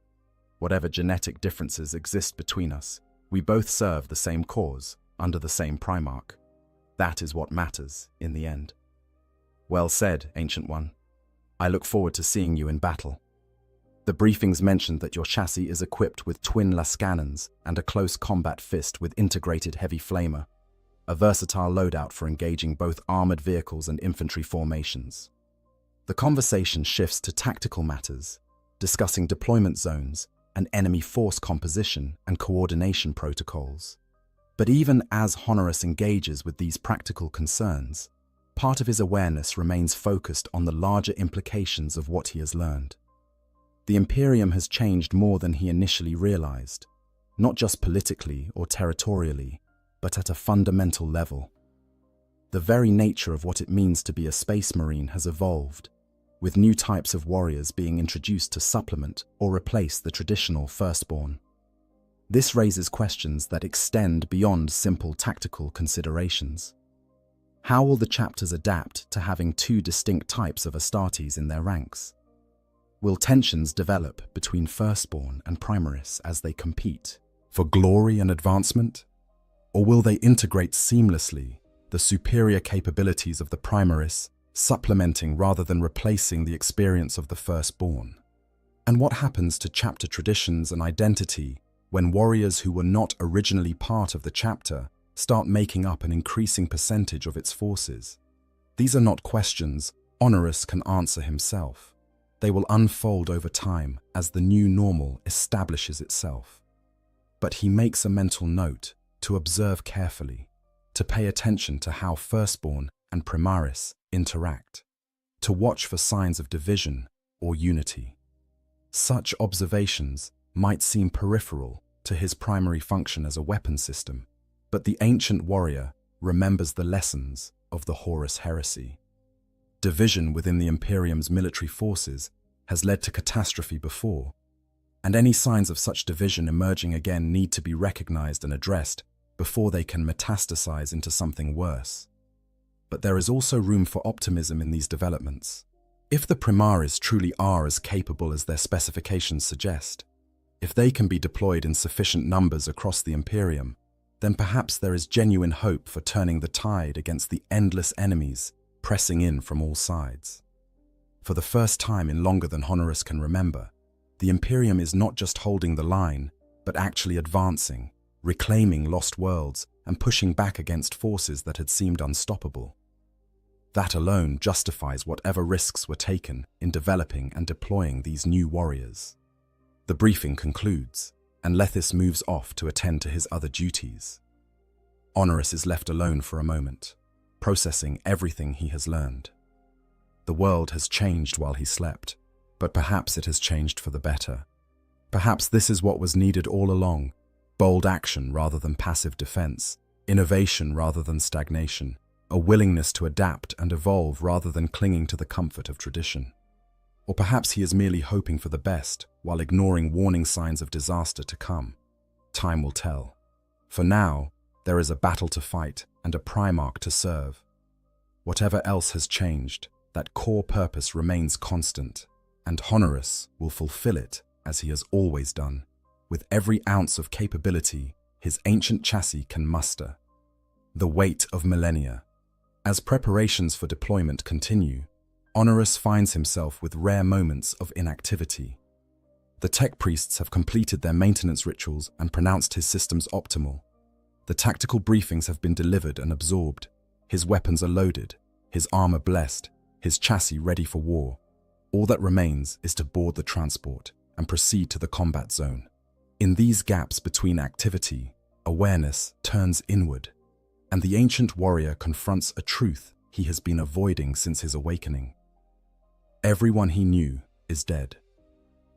S1: Whatever genetic differences exist between us, we both serve the same cause under the same Primarch. That is what matters in the end. Well said, Ancient One. I look forward to seeing you in battle. The briefings mentioned that your chassis is equipped with twin lascannons and a close combat fist with integrated heavy flamer, a versatile loadout for engaging both armored vehicles and infantry formations. The conversation shifts to tactical matters, discussing deployment zones and enemy force composition and coordination protocols. But even as Honoris engages with these practical concerns, part of his awareness remains focused on the larger implications of what he has learned. The Imperium has changed more than he initially realized, not just politically or territorially, but at a fundamental level. The very nature of what it means to be a Space Marine has evolved, with new types of warriors being introduced to supplement or replace the traditional firstborn. This raises questions that extend beyond simple tactical considerations. How will the chapters adapt to having two distinct types of Astartes in their ranks? Will tensions develop between firstborn and Primaris as they compete for glory and advancement? Or will they integrate seamlessly the superior capabilities of the Primaris, supplementing rather than replacing the experience of the firstborn? And what happens to chapter traditions and identity when warriors who were not originally part of the chapter start making up an increasing percentage of its forces? These are not questions Honoris can answer himself. They will unfold over time as the new normal establishes itself. But he makes a mental note to observe carefully, to pay attention to how firstborn and Primaris interact, to watch for signs of division or unity. Such observations might seem peripheral to his primary function as a weapon system, but the ancient warrior remembers the lessons of the Horus heresy. Division within the Imperium's military forces has led to catastrophe before, and any signs of such division emerging again need to be recognized and addressed before they can metastasize into something worse. But there is also room for optimism in these developments. If the Primaris truly are as capable as their specifications suggest, if they can be deployed in sufficient numbers across the Imperium, then perhaps there is genuine hope for turning the tide against the endless enemies pressing in from all sides. For the first time in longer than Honoris can remember, the Imperium is not just holding the line, but actually advancing, reclaiming lost worlds and pushing back against forces that had seemed unstoppable. That alone justifies whatever risks were taken in developing and deploying these new warriors. The briefing concludes, and Lethis moves off to attend to his other duties. Honoris is left alone for a moment, processing everything he has learned. The world has changed while he slept, but perhaps it has changed for the better. Perhaps this is what was needed all along: bold action rather than passive defense, innovation rather than stagnation, a willingness to adapt and evolve rather than clinging to the comfort of tradition. Or perhaps he is merely hoping for the best while ignoring warning signs of disaster to come. Time will tell. For now, there is a battle to fight and a Primarch to serve. Whatever else has changed, that core purpose remains constant, and Honoris will fulfill it as he has always done, with every ounce of capability his ancient chassis can muster. The weight of millennia. As preparations for deployment continue, Honoris finds himself with rare moments of inactivity. The tech priests have completed their maintenance rituals and pronounced his systems optimal. The tactical briefings have been delivered and absorbed. His weapons are loaded, his armor blessed, his chassis ready for war. All that remains is to board the transport and proceed to the combat zone. In these gaps between activity, awareness turns inward, and the ancient warrior confronts a truth he has been avoiding since his awakening. Everyone he knew is dead.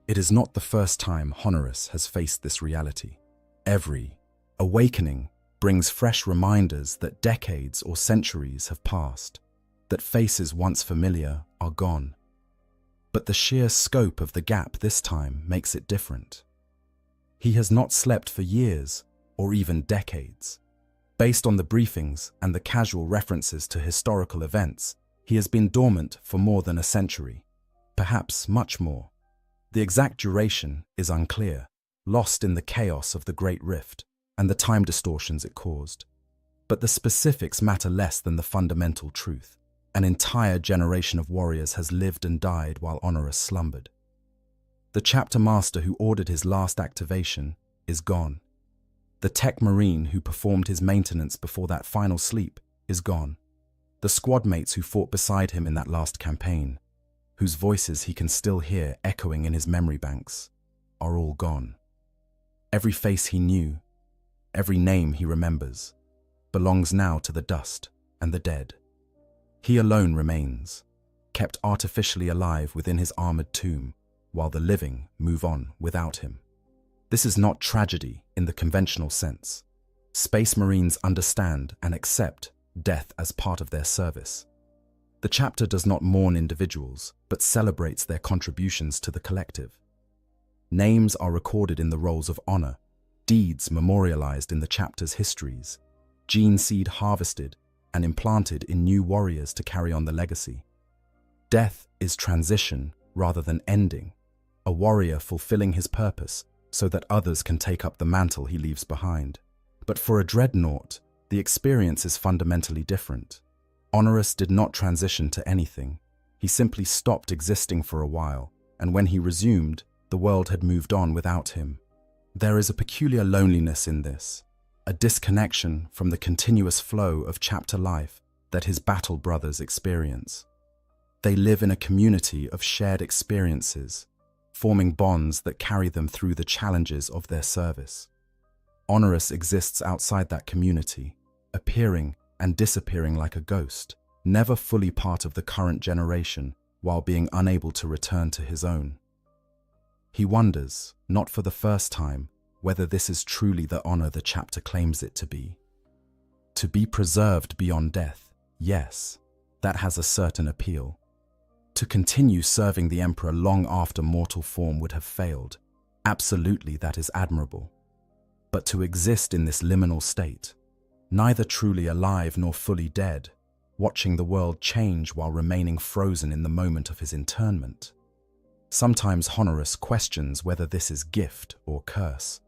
S1: It is not the first time Honoris has faced this reality. Every awakening brings fresh reminders that decades or centuries have passed, that faces once familiar are gone. But the sheer scope of the gap this time makes it different. He has not slept for years or even decades. Based on the briefings and the casual references to historical events, he has been dormant for more than a century, perhaps much more. The exact duration is unclear, lost in the chaos of the Great Rift and the time distortions it caused. But the specifics matter less than the fundamental truth. An entire generation of warriors has lived and died while Honoris slumbered. The chapter master who ordered his last activation is gone. The tech marine who performed his maintenance before that final sleep is gone. The squad mates who fought beside him in that last campaign, whose voices he can still hear echoing in his memory banks, are all gone. Every face he knew, every name he remembers, belongs now to the dust and the dead. He alone remains, kept artificially alive within his armored tomb, while the living move on without him. This is not tragedy in the conventional sense. Space Marines understand and accept death as part of their service. The chapter does not mourn individuals, but celebrates their contributions to the collective. Names are recorded in the rolls of honor, deeds memorialized in the chapter's histories, gene seed harvested and implanted in new warriors to carry on the legacy. Death is transition rather than ending, a warrior fulfilling his purpose so that others can take up the mantle he leaves behind. But for a dreadnought, the experience is fundamentally different. Honoris did not transition to anything. He simply stopped existing for a while, and when he resumed, the world had moved on without him. There is a peculiar loneliness in this, a disconnection from the continuous flow of chapter life that his battle brothers experience. They live in a community of shared experiences, forming bonds that carry them through the challenges of their service. Honoris exists outside that community, appearing and disappearing like a ghost, never fully part of the current generation, while being unable to return to his own. He wonders, not for the first time, whether this is truly the honor the chapter claims it to be. To be preserved beyond death, yes, that has a certain appeal. To continue serving the Emperor long after mortal form would have failed, absolutely that is admirable. But to exist in this liminal state, neither truly alive nor fully dead, watching the world change while remaining frozen in the moment of his internment. Sometimes Honoris questions whether this is gift or curse,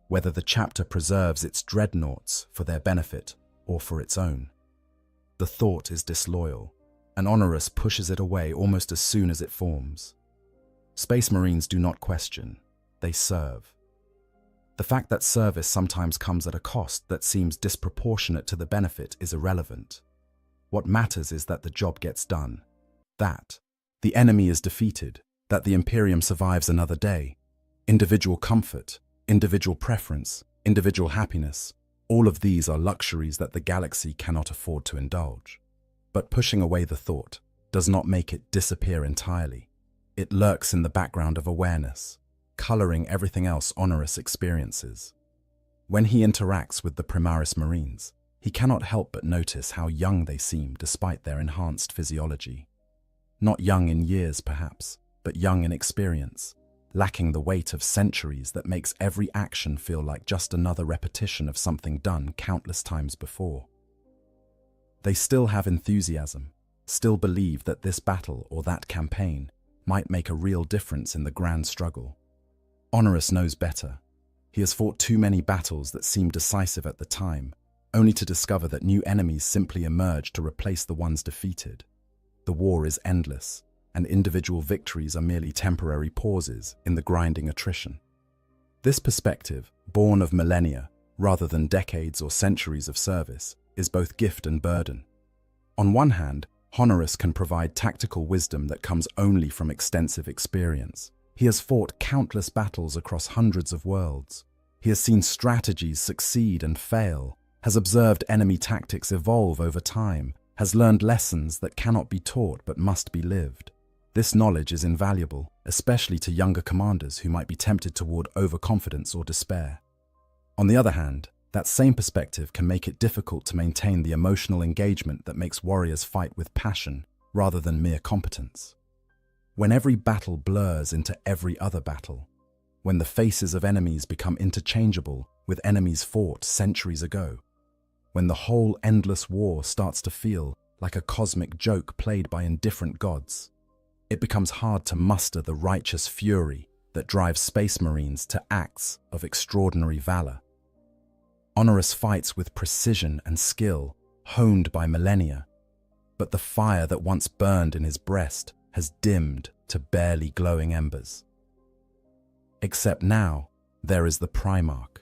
S1: whether the chapter preserves its dreadnoughts for their benefit or for its own. The thought is disloyal, and Honorus pushes it away almost as soon as it forms. Space Marines do not question, they serve. The fact that service sometimes comes at a cost that seems disproportionate to the benefit is irrelevant. What matters is that the job gets done, that the enemy is defeated, that the Imperium survives another day. Individual comfort, individual preference, individual happiness, all of these are luxuries that the galaxy cannot afford to indulge. But pushing away the thought does not make it disappear entirely. It lurks in the background of awareness, coloring everything else Honorus experiences. When he interacts with the Primaris Marines, he cannot help but notice how young they seem despite their enhanced physiology. Not young in years, perhaps, but young in experience, lacking the weight of centuries that makes every action feel like just another repetition of something done countless times before. They still have enthusiasm, still believe that this battle or that campaign might make a real difference in the grand struggle. Honorus knows better. He has fought too many battles that seemed decisive at the time, only to discover that new enemies simply emerge to replace the ones defeated. The war is endless, and individual victories are merely temporary pauses in the grinding attrition. This perspective, born of millennia rather than decades or centuries of service, is both gift and burden. On one hand, Honorus can provide tactical wisdom that comes only from extensive experience. He has fought countless battles across hundreds of worlds. He has seen strategies succeed and fail, has observed enemy tactics evolve over time, has learned lessons that cannot be taught but must be lived. This knowledge is invaluable, especially to younger commanders who might be tempted toward overconfidence or despair. On the other hand, that same perspective can make it difficult to maintain the emotional engagement that makes warriors fight with passion rather than mere competence. When every battle blurs into every other battle, when the faces of enemies become interchangeable with enemies fought centuries ago, when the whole endless war starts to feel like a cosmic joke played by indifferent gods, it becomes hard to muster the righteous fury that drives Space Marines to acts of extraordinary valor. Honorus fights with precision and skill, honed by millennia, but the fire that once burned in his breast has dimmed to barely glowing embers. Except now, there is the Primarch.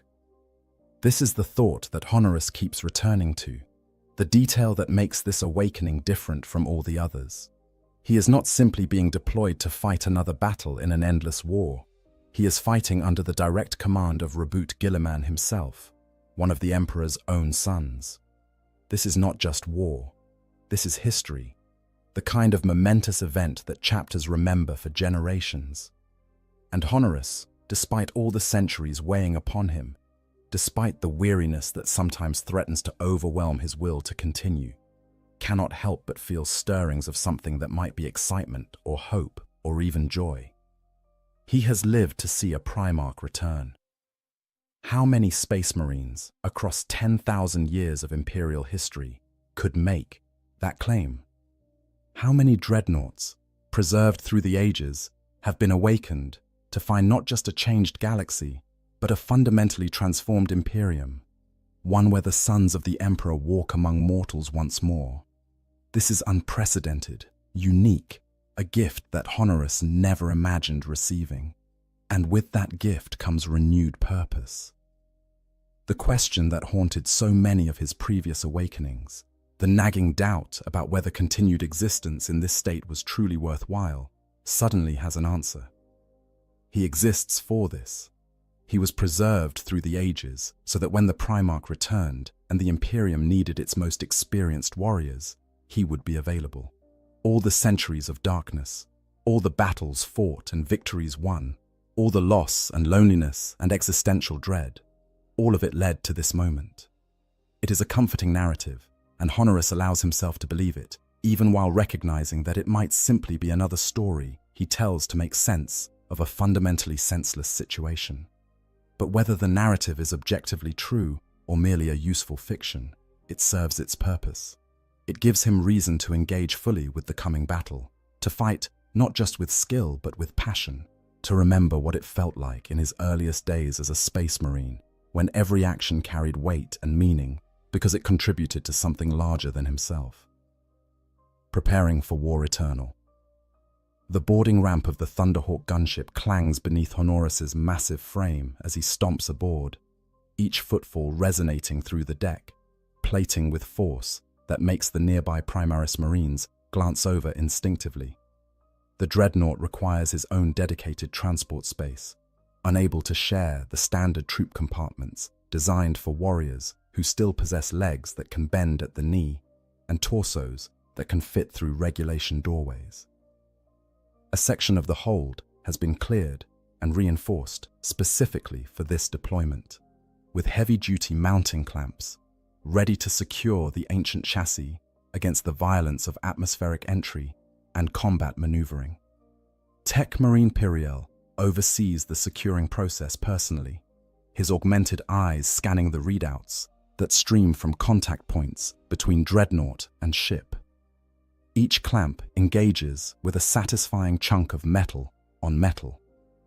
S1: This is the thought that Honorus keeps returning to, the detail that makes this awakening different from all the others. He is not simply being deployed to fight another battle in an endless war. He is fighting under the direct command of Reboot Guilliman himself, one of the Emperor's own sons. This is not just war. This is history, the kind of momentous event that chapters remember for generations. And Honorus, despite all the centuries weighing upon him, despite the weariness that sometimes threatens to overwhelm his will to continue, cannot help but feel stirrings of something that might be excitement or hope or even joy. He has lived to see a Primarch return. How many Space Marines, across 10,000 years of Imperial history, could make that claim? How many dreadnoughts, preserved through the ages, have been awakened to find not just a changed galaxy, but a fundamentally transformed Imperium, one where the sons of the Emperor walk among mortals once more? This is unprecedented, unique, a gift that Honorus never imagined receiving. And with that gift comes renewed purpose. The question that haunted so many of his previous awakenings, the nagging doubt about whether continued existence in this state was truly worthwhile, suddenly has an answer. He exists for this. He was preserved through the ages so that when the Primarch returned and the Imperium needed its most experienced warriors, he would be available. All the centuries of darkness, all the battles fought and victories won, all the loss and loneliness and existential dread, all of it led to this moment. It is a comforting narrative, and Honorus allows himself to believe it, even while recognizing that it might simply be another story he tells to make sense of a fundamentally senseless situation. But whether the narrative is objectively true or merely a useful fiction, it serves its purpose. It gives him reason to engage fully with the coming battle, to fight not just with skill but with passion, to remember what it felt like in his earliest days as a Space Marine, when every action carried weight and meaning because it contributed to something larger than himself. preparing for war eternal. The boarding ramp of the Thunderhawk gunship clangs beneath Honorus's massive frame as he stomps aboard, each footfall resonating through the deck, plating with force that makes the nearby Primaris Marines glance over instinctively. The dreadnought requires his own dedicated transport space, unable to share the standard troop compartments designed for warriors who still possess legs that can bend at the knee and torsos that can fit through regulation doorways. A section of the hold has been cleared and reinforced specifically for this deployment, with heavy-duty mounting clamps ready to secure the ancient chassis against the violence of atmospheric entry and combat maneuvering. Tech Marine Piriel oversees the securing process personally, his augmented eyes scanning the readouts that stream from contact points between dreadnought and ship. Each clamp engages with a satisfying chunk of metal on metal,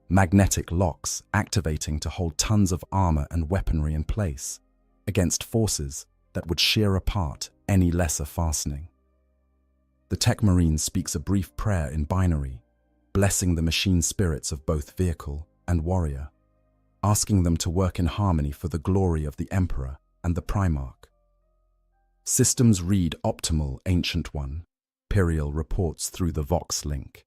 S1: magnetic locks activating to hold tons of armor and weaponry in place against forces that would shear apart any lesser fastening. The Tech Marine speaks a brief prayer in binary, blessing the machine spirits of both vehicle and warrior, asking them to work in harmony for the glory of the Emperor and the Primarch. Systems read optimal, Ancient One, Piriel reports through the Vox link.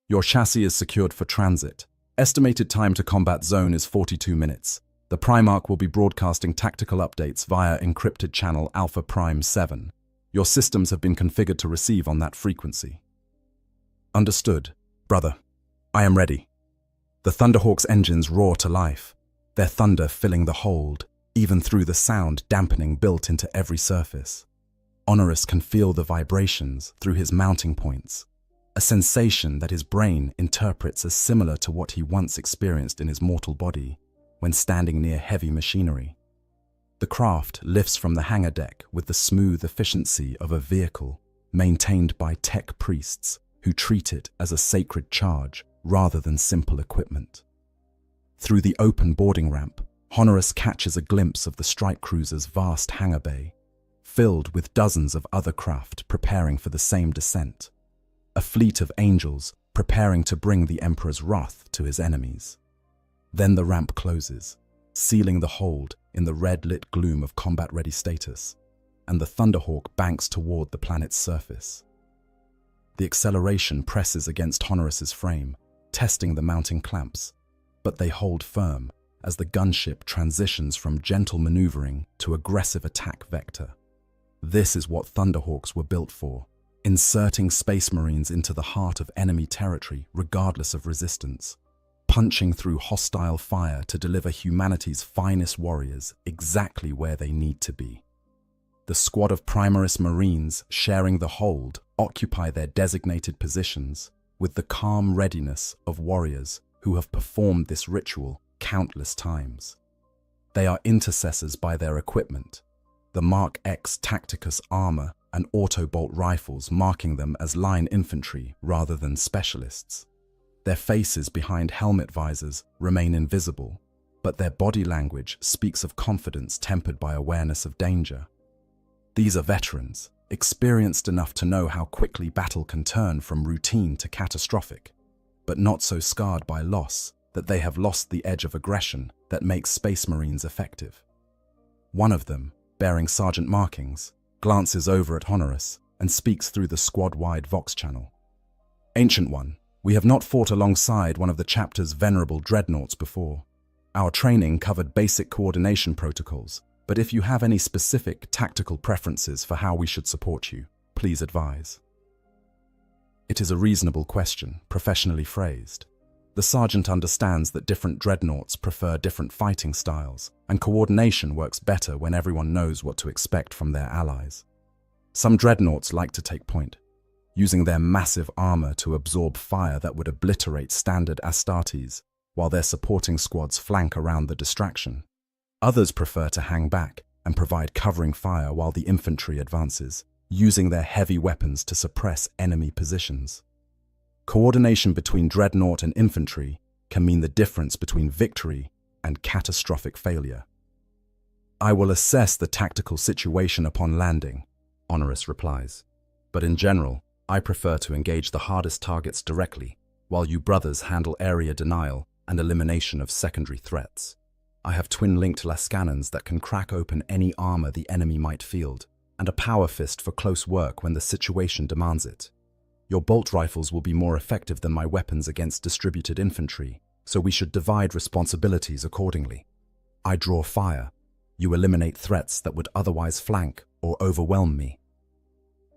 S1: Your chassis is secured for transit. Estimated time to combat zone is 42 minutes. The Primarch will be broadcasting tactical updates via encrypted channel Alpha Prime 7. Your systems have been configured to receive on that frequency. Understood, brother. I am ready. The Thunderhawk's engines roar to life, their thunder filling the hold, even through the sound dampening built into every surface. Honorus can feel the vibrations through his mounting points, a sensation that his brain interprets as similar to what he once experienced in his mortal body when standing near heavy machinery. The craft lifts from the hangar deck with the smooth efficiency of a vehicle maintained by tech priests who treat it as a sacred charge rather than simple equipment. Through the open boarding ramp, Honorus catches a glimpse of the strike cruiser's vast hangar bay, filled with dozens of other craft preparing for the same descent, a fleet of angels preparing to bring the Emperor's wrath to his enemies. Then the ramp closes, sealing the hold in the red-lit gloom of combat-ready status, and the Thunderhawk banks toward the planet's surface. The acceleration presses against Honorus's frame, testing the mounting clamps, but they hold firm as the gunship transitions from gentle maneuvering to aggressive attack vector. This is what Thunderhawks were built for, inserting Space Marines into the heart of enemy territory regardless of resistance, punching through hostile fire to deliver humanity's finest warriors exactly where they need to be. The squad of Primaris Marines sharing the hold occupy their designated positions with the calm readiness of warriors who have performed this ritual countless times. They are intercessors by their equipment, the Mark X Tacticus armor and autobolt rifles marking them as line infantry rather than specialists. Their faces behind helmet visors remain invisible, but their body language speaks of confidence tempered by awareness of danger. These are veterans, experienced enough to know how quickly battle can turn from routine to catastrophic, but not so scarred by loss that they have lost the edge of aggression that makes Space Marines effective. One of them, bearing sergeant markings, glances over at Honorus and speaks through the squad-wide Vox channel. Ancient One, we have not fought alongside one of the chapter's venerable dreadnoughts before. Our training covered basic coordination protocols, but if you have any specific tactical preferences for how we should support you, please advise. It is a reasonable question, professionally phrased. The sergeant understands that different dreadnoughts prefer different fighting styles, and coordination works better when everyone knows what to expect from their allies. Some dreadnoughts like to take point, using their massive armor to absorb fire that would obliterate standard Astartes, while their supporting squads flank around the distraction. Others prefer to hang back and provide covering fire while the infantry advances, using their heavy weapons to suppress enemy positions. Coordination between dreadnought and infantry can mean the difference between victory and catastrophic failure. I will assess the tactical situation upon landing, Honorus replies, but in general, I prefer to engage the hardest targets directly, while you brothers handle area denial and elimination of secondary threats. I have twin-linked lascannons that can crack open any armor the enemy might field, and a power fist for close work when the situation demands it. Your bolt rifles will be more effective than my weapons against distributed infantry, so we should divide responsibilities accordingly. I draw fire. You eliminate threats that would otherwise flank or overwhelm me.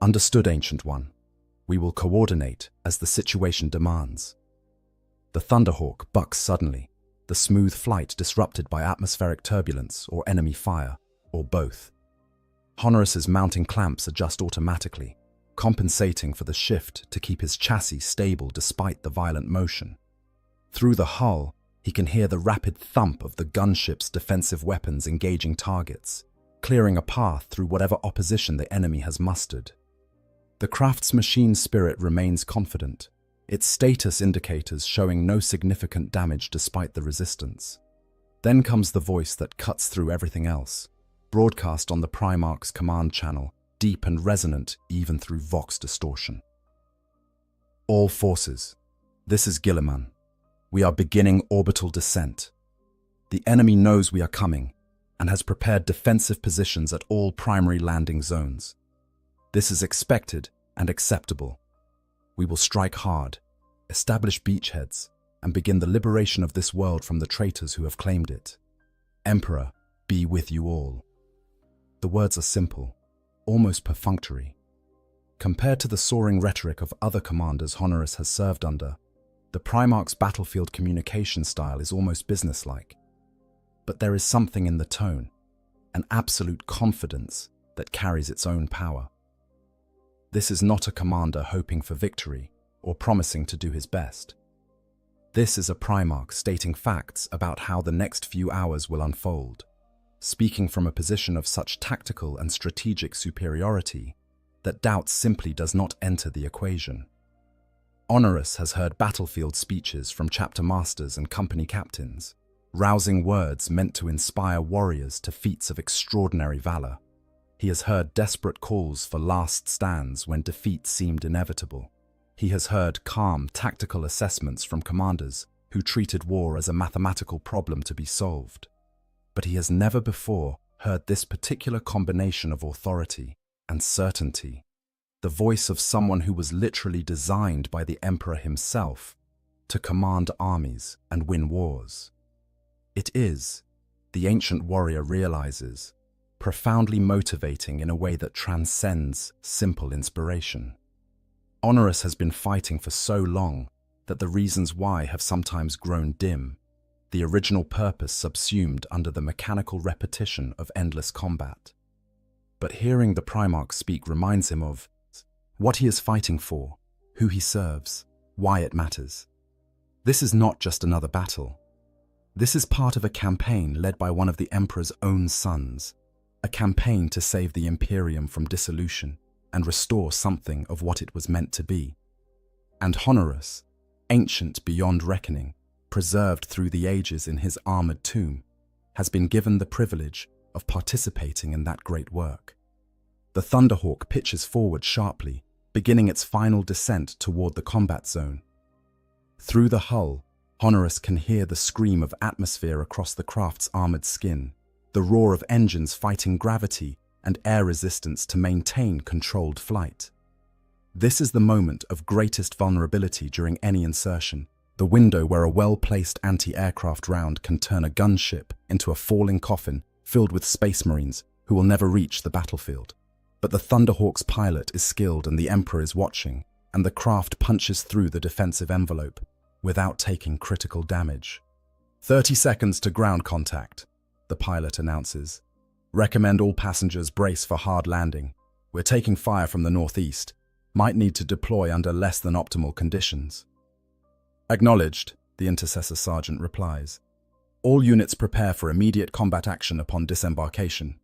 S1: Understood, Ancient One. We will coordinate as the situation demands. The Thunderhawk bucks suddenly, the smooth flight disrupted by atmospheric turbulence or enemy fire, or both. Honorus's mounting clamps adjust automatically, compensating for the shift to keep his chassis stable despite the violent motion. Through the hull, he can hear the rapid thump of the gunship's defensive weapons engaging targets, clearing a path through whatever opposition the enemy has mustered. The craft's machine spirit remains confident, its status indicators showing no significant damage despite the resistance. Then comes the voice that cuts through everything else, broadcast on the Primarch's command channel, deep and resonant even through Vox distortion. All forces, this is Guilliman. We are beginning orbital descent. The enemy knows we are coming and has prepared defensive positions at all primary landing zones. This is expected and acceptable. We will strike hard, establish beachheads, and begin the liberation of this world from the traitors who have claimed it. Emperor, be with you all. The words are simple, almost perfunctory. Compared to the soaring rhetoric of other commanders Honorus has served under, the Primarch's battlefield communication style is almost businesslike. But there is something in the tone, an absolute confidence that carries its own power. This is not a commander hoping for victory or promising to do his best. This is a Primarch stating facts about how the next few hours will unfold, speaking from a position of such tactical and strategic superiority that doubt simply does not enter the equation. Honorus has heard battlefield speeches from chapter masters and company captains, rousing words meant to inspire warriors to feats of extraordinary valor. He has heard desperate calls for last stands when defeat seemed inevitable. He has heard calm, tactical assessments from commanders who treated war as a mathematical problem to be solved. But he has never before heard this particular combination of authority and certainty, the voice of someone who was literally designed by the Emperor himself to command armies and win wars. It is, the ancient warrior realizes, profoundly motivating in a way that transcends simple inspiration. Honorus has been fighting for so long that the reasons why have sometimes grown dim, the original purpose subsumed under the mechanical repetition of endless combat. But hearing the Primarch speak reminds him of what he is fighting for, who he serves, why it matters. This is not just another battle. This is part of a campaign led by one of the Emperor's own sons, a campaign to save the Imperium from dissolution and restore something of what it was meant to be. And Honorus, ancient beyond reckoning, preserved through the ages in his armored tomb, has been given the privilege of participating in that great work. The Thunderhawk pitches forward sharply, beginning its final descent toward the combat zone. Through the hull, Honorus can hear the scream of atmosphere across the craft's armored skin, the roar of engines fighting gravity and air resistance to maintain controlled flight. This is the moment of greatest vulnerability during any insertion, the window where a well-placed anti-aircraft round can turn a gunship into a falling coffin filled with space marines who will never reach the battlefield. But the Thunderhawk's pilot is skilled and the Emperor is watching, and the craft punches through the defensive envelope without taking critical damage. 30 seconds to ground contact, the pilot announces. Recommend all passengers brace for hard landing. We're taking fire from the northeast. Might need to deploy under less than optimal conditions. Acknowledged, the Intercessor Sergeant replies. All units prepare for immediate combat action upon disembarkation.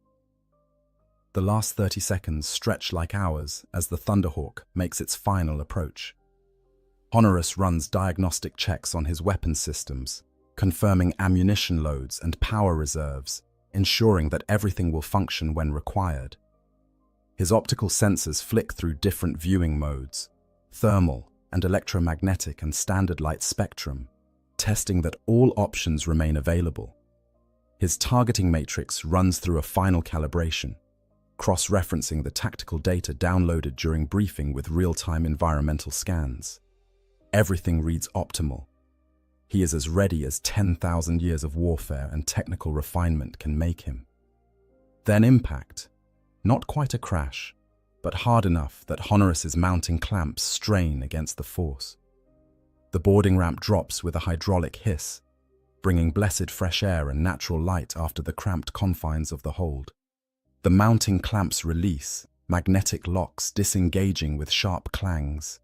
S1: The last 30 seconds stretch like hours as the Thunderhawk makes its final approach. Honorus runs diagnostic checks on his weapon systems, confirming ammunition loads and power reserves, ensuring that everything will function when required. His optical sensors flick through different viewing modes, thermal and electromagnetic and standard light spectrum, testing that all options remain available. His targeting matrix runs through a final calibration, cross-referencing the tactical data downloaded during briefing with real-time environmental scans. Everything reads optimal. He is as ready as 10,000 years of warfare and technical refinement can make him. Then impact. Not quite a crash, but hard enough that Honorus's mounting clamps strain against the force. The boarding ramp drops with a hydraulic hiss, bringing blessed fresh air and natural light after the cramped confines of the hold. The mounting clamps release, magnetic locks disengaging with sharp clangs,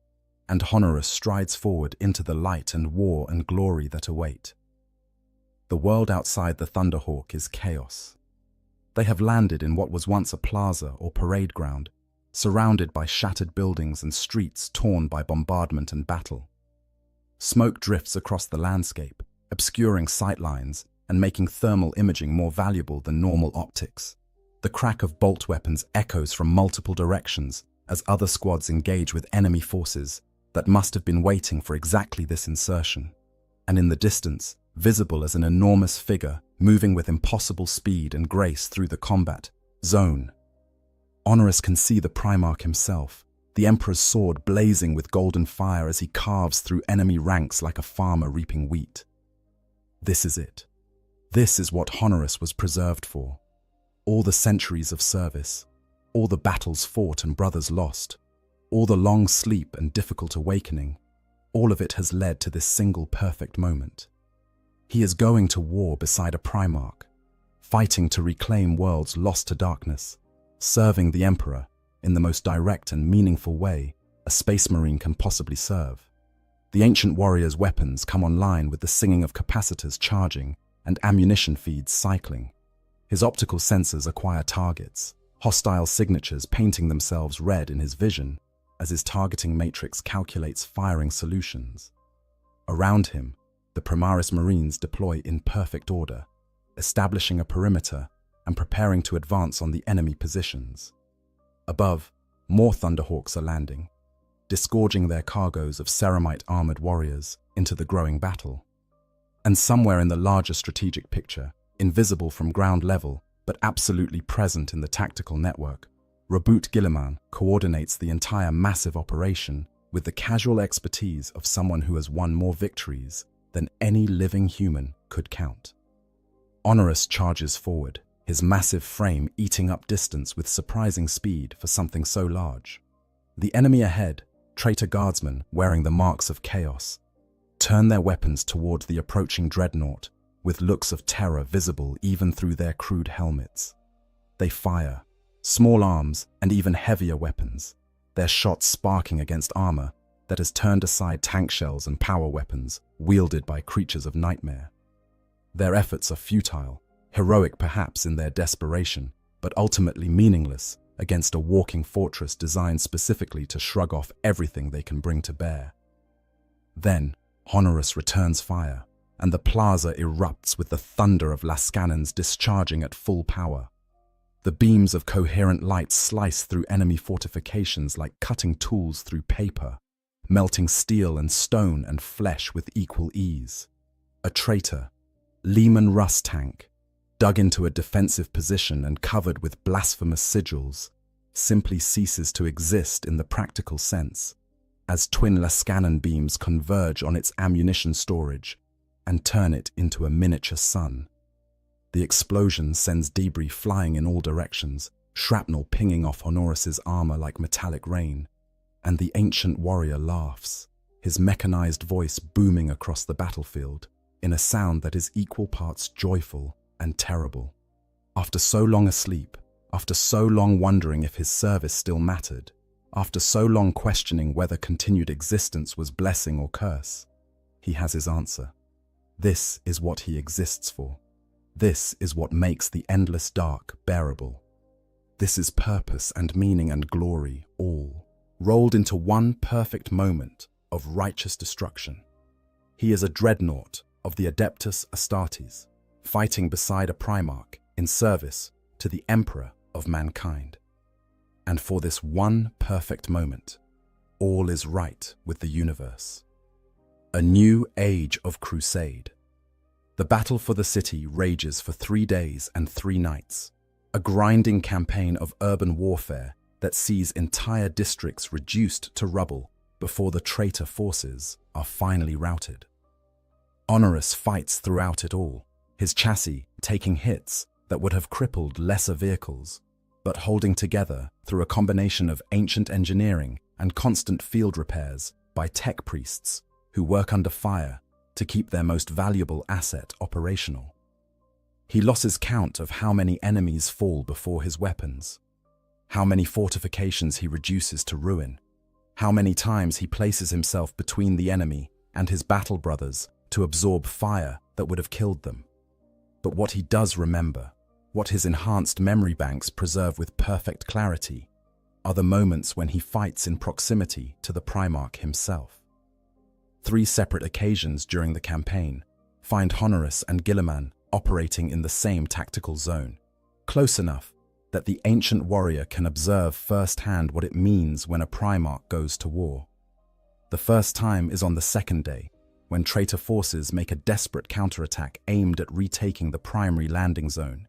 S1: and Honorus strides forward into the light and war and glory that await. The world outside the Thunderhawk is chaos. They have landed in what was once a plaza or parade ground, surrounded by shattered buildings and streets torn by bombardment and battle. Smoke drifts across the landscape, obscuring sightlines and making thermal imaging more valuable than normal optics. The crack of bolt weapons echoes from multiple directions as other squads engage with enemy forces that must have been waiting for exactly this insertion. And in the distance, visible as an enormous figure moving with impossible speed and grace through the combat zone. Honorus can see the Primarch himself, the Emperor's sword blazing with golden fire as he carves through enemy ranks like a farmer reaping wheat. This is it. This is what Honorus was preserved for. All the centuries of service, all the battles fought and brothers lost, all the long sleep and difficult awakening, all of it has led to this single perfect moment. He is going to war beside a Primarch, fighting to reclaim worlds lost to darkness, serving the Emperor in the most direct and meaningful way a Space Marine can possibly serve. The ancient warrior's weapons come online with the singing of capacitors charging and ammunition feeds cycling. His optical sensors acquire targets, hostile signatures painting themselves red in his vision as his targeting matrix calculates firing solutions. Around him, the Primaris Marines deploy in perfect order, establishing a perimeter and preparing to advance on the enemy positions. Above, more Thunderhawks are landing, disgorging their cargoes of ceramite armored warriors into the growing battle. And somewhere in the larger strategic picture, invisible from ground level but absolutely present in the tactical network, Reboot Guilliman coordinates the entire massive operation with the casual expertise of someone who has won more victories than any living human could count. Honorus charges forward, his massive frame eating up distance with surprising speed for something so large. The enemy ahead, traitor guardsmen wearing the marks of chaos, turn their weapons toward the approaching dreadnought with looks of terror visible even through their crude helmets. They fire, small arms and even heavier weapons, their shots sparking against armor that has turned aside tank shells and power weapons wielded by creatures of nightmare. Their efforts are futile, heroic perhaps in their desperation, but ultimately meaningless against a walking fortress designed specifically to shrug off everything they can bring to bear. Then, Honorus returns fire, and the plaza erupts with the thunder of las cannons discharging at full power. The beams of coherent light slice through enemy fortifications like cutting tools through paper, melting steel and stone and flesh with equal ease. A traitor, Lehman Russ tank, dug into a defensive position and covered with blasphemous sigils, simply ceases to exist in the practical sense, as twin Lascannon beams converge on its ammunition storage and turn it into a miniature sun. The explosion sends debris flying in all directions, shrapnel pinging off Honorus's armor like metallic rain, and the ancient warrior laughs, his mechanized voice booming across the battlefield in a sound that is equal parts joyful and terrible. After so long asleep, after so long wondering if his service still mattered, after so long questioning whether continued existence was blessing or curse, he has his answer. This is what he exists for. This is what makes the endless dark bearable. This is purpose and meaning and glory, all rolled into one perfect moment of righteous destruction. He is a dreadnought of the Adeptus Astartes, fighting beside a Primarch in service to the Emperor of mankind. And for this one perfect moment, all is right with the universe. A new age of crusade. The battle for the city rages for 3 days and 3 nights, a grinding campaign of urban warfare that sees entire districts reduced to rubble before the traitor forces are finally routed. Honorus fights throughout it all, his chassis taking hits that would have crippled lesser vehicles, but holding together through a combination of ancient engineering and constant field repairs by tech priests who work under fire to keep their most valuable asset operational. He loses count of how many enemies fall before his weapons, how many fortifications he reduces to ruin, how many times he places himself between the enemy and his battle brothers to absorb fire that would have killed them. But what he does remember, what his enhanced memory banks preserve with perfect clarity, are the moments when he fights in proximity to the Primarch himself. 3 separate occasions during the campaign find Honorus and Guilliman operating in the same tactical zone, close enough that the ancient warrior can observe firsthand what it means when a Primarch goes to war. The first time is on the 2nd day, when traitor forces make a desperate counterattack aimed at retaking the primary landing zone.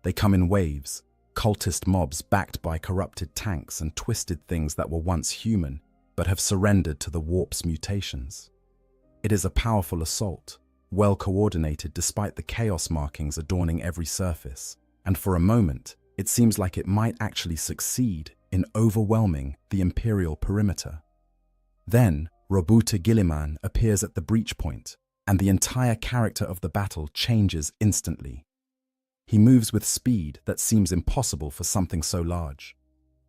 S1: They come in waves, cultist mobs backed by corrupted tanks and twisted things that were once human but have surrendered to the warp's mutations. It is a powerful assault, well coordinated despite the chaos markings adorning every surface, and for a moment, it seems like it might actually succeed in overwhelming the Imperial perimeter. Then, Robuta Guilliman appears at the breach point, and the entire character of the battle changes instantly. He moves with speed that seems impossible for something so large.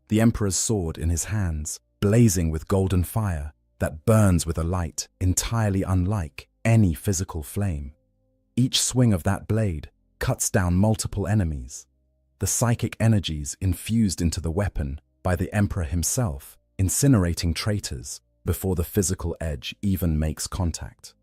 S1: The Emperor's sword in his hands, blazing with golden fire that burns with a light entirely unlike any physical flame. Each swing of that blade cuts down multiple enemies. The psychic energies infused into the weapon by the Emperor himself, incinerating traitors before the physical edge even makes contact.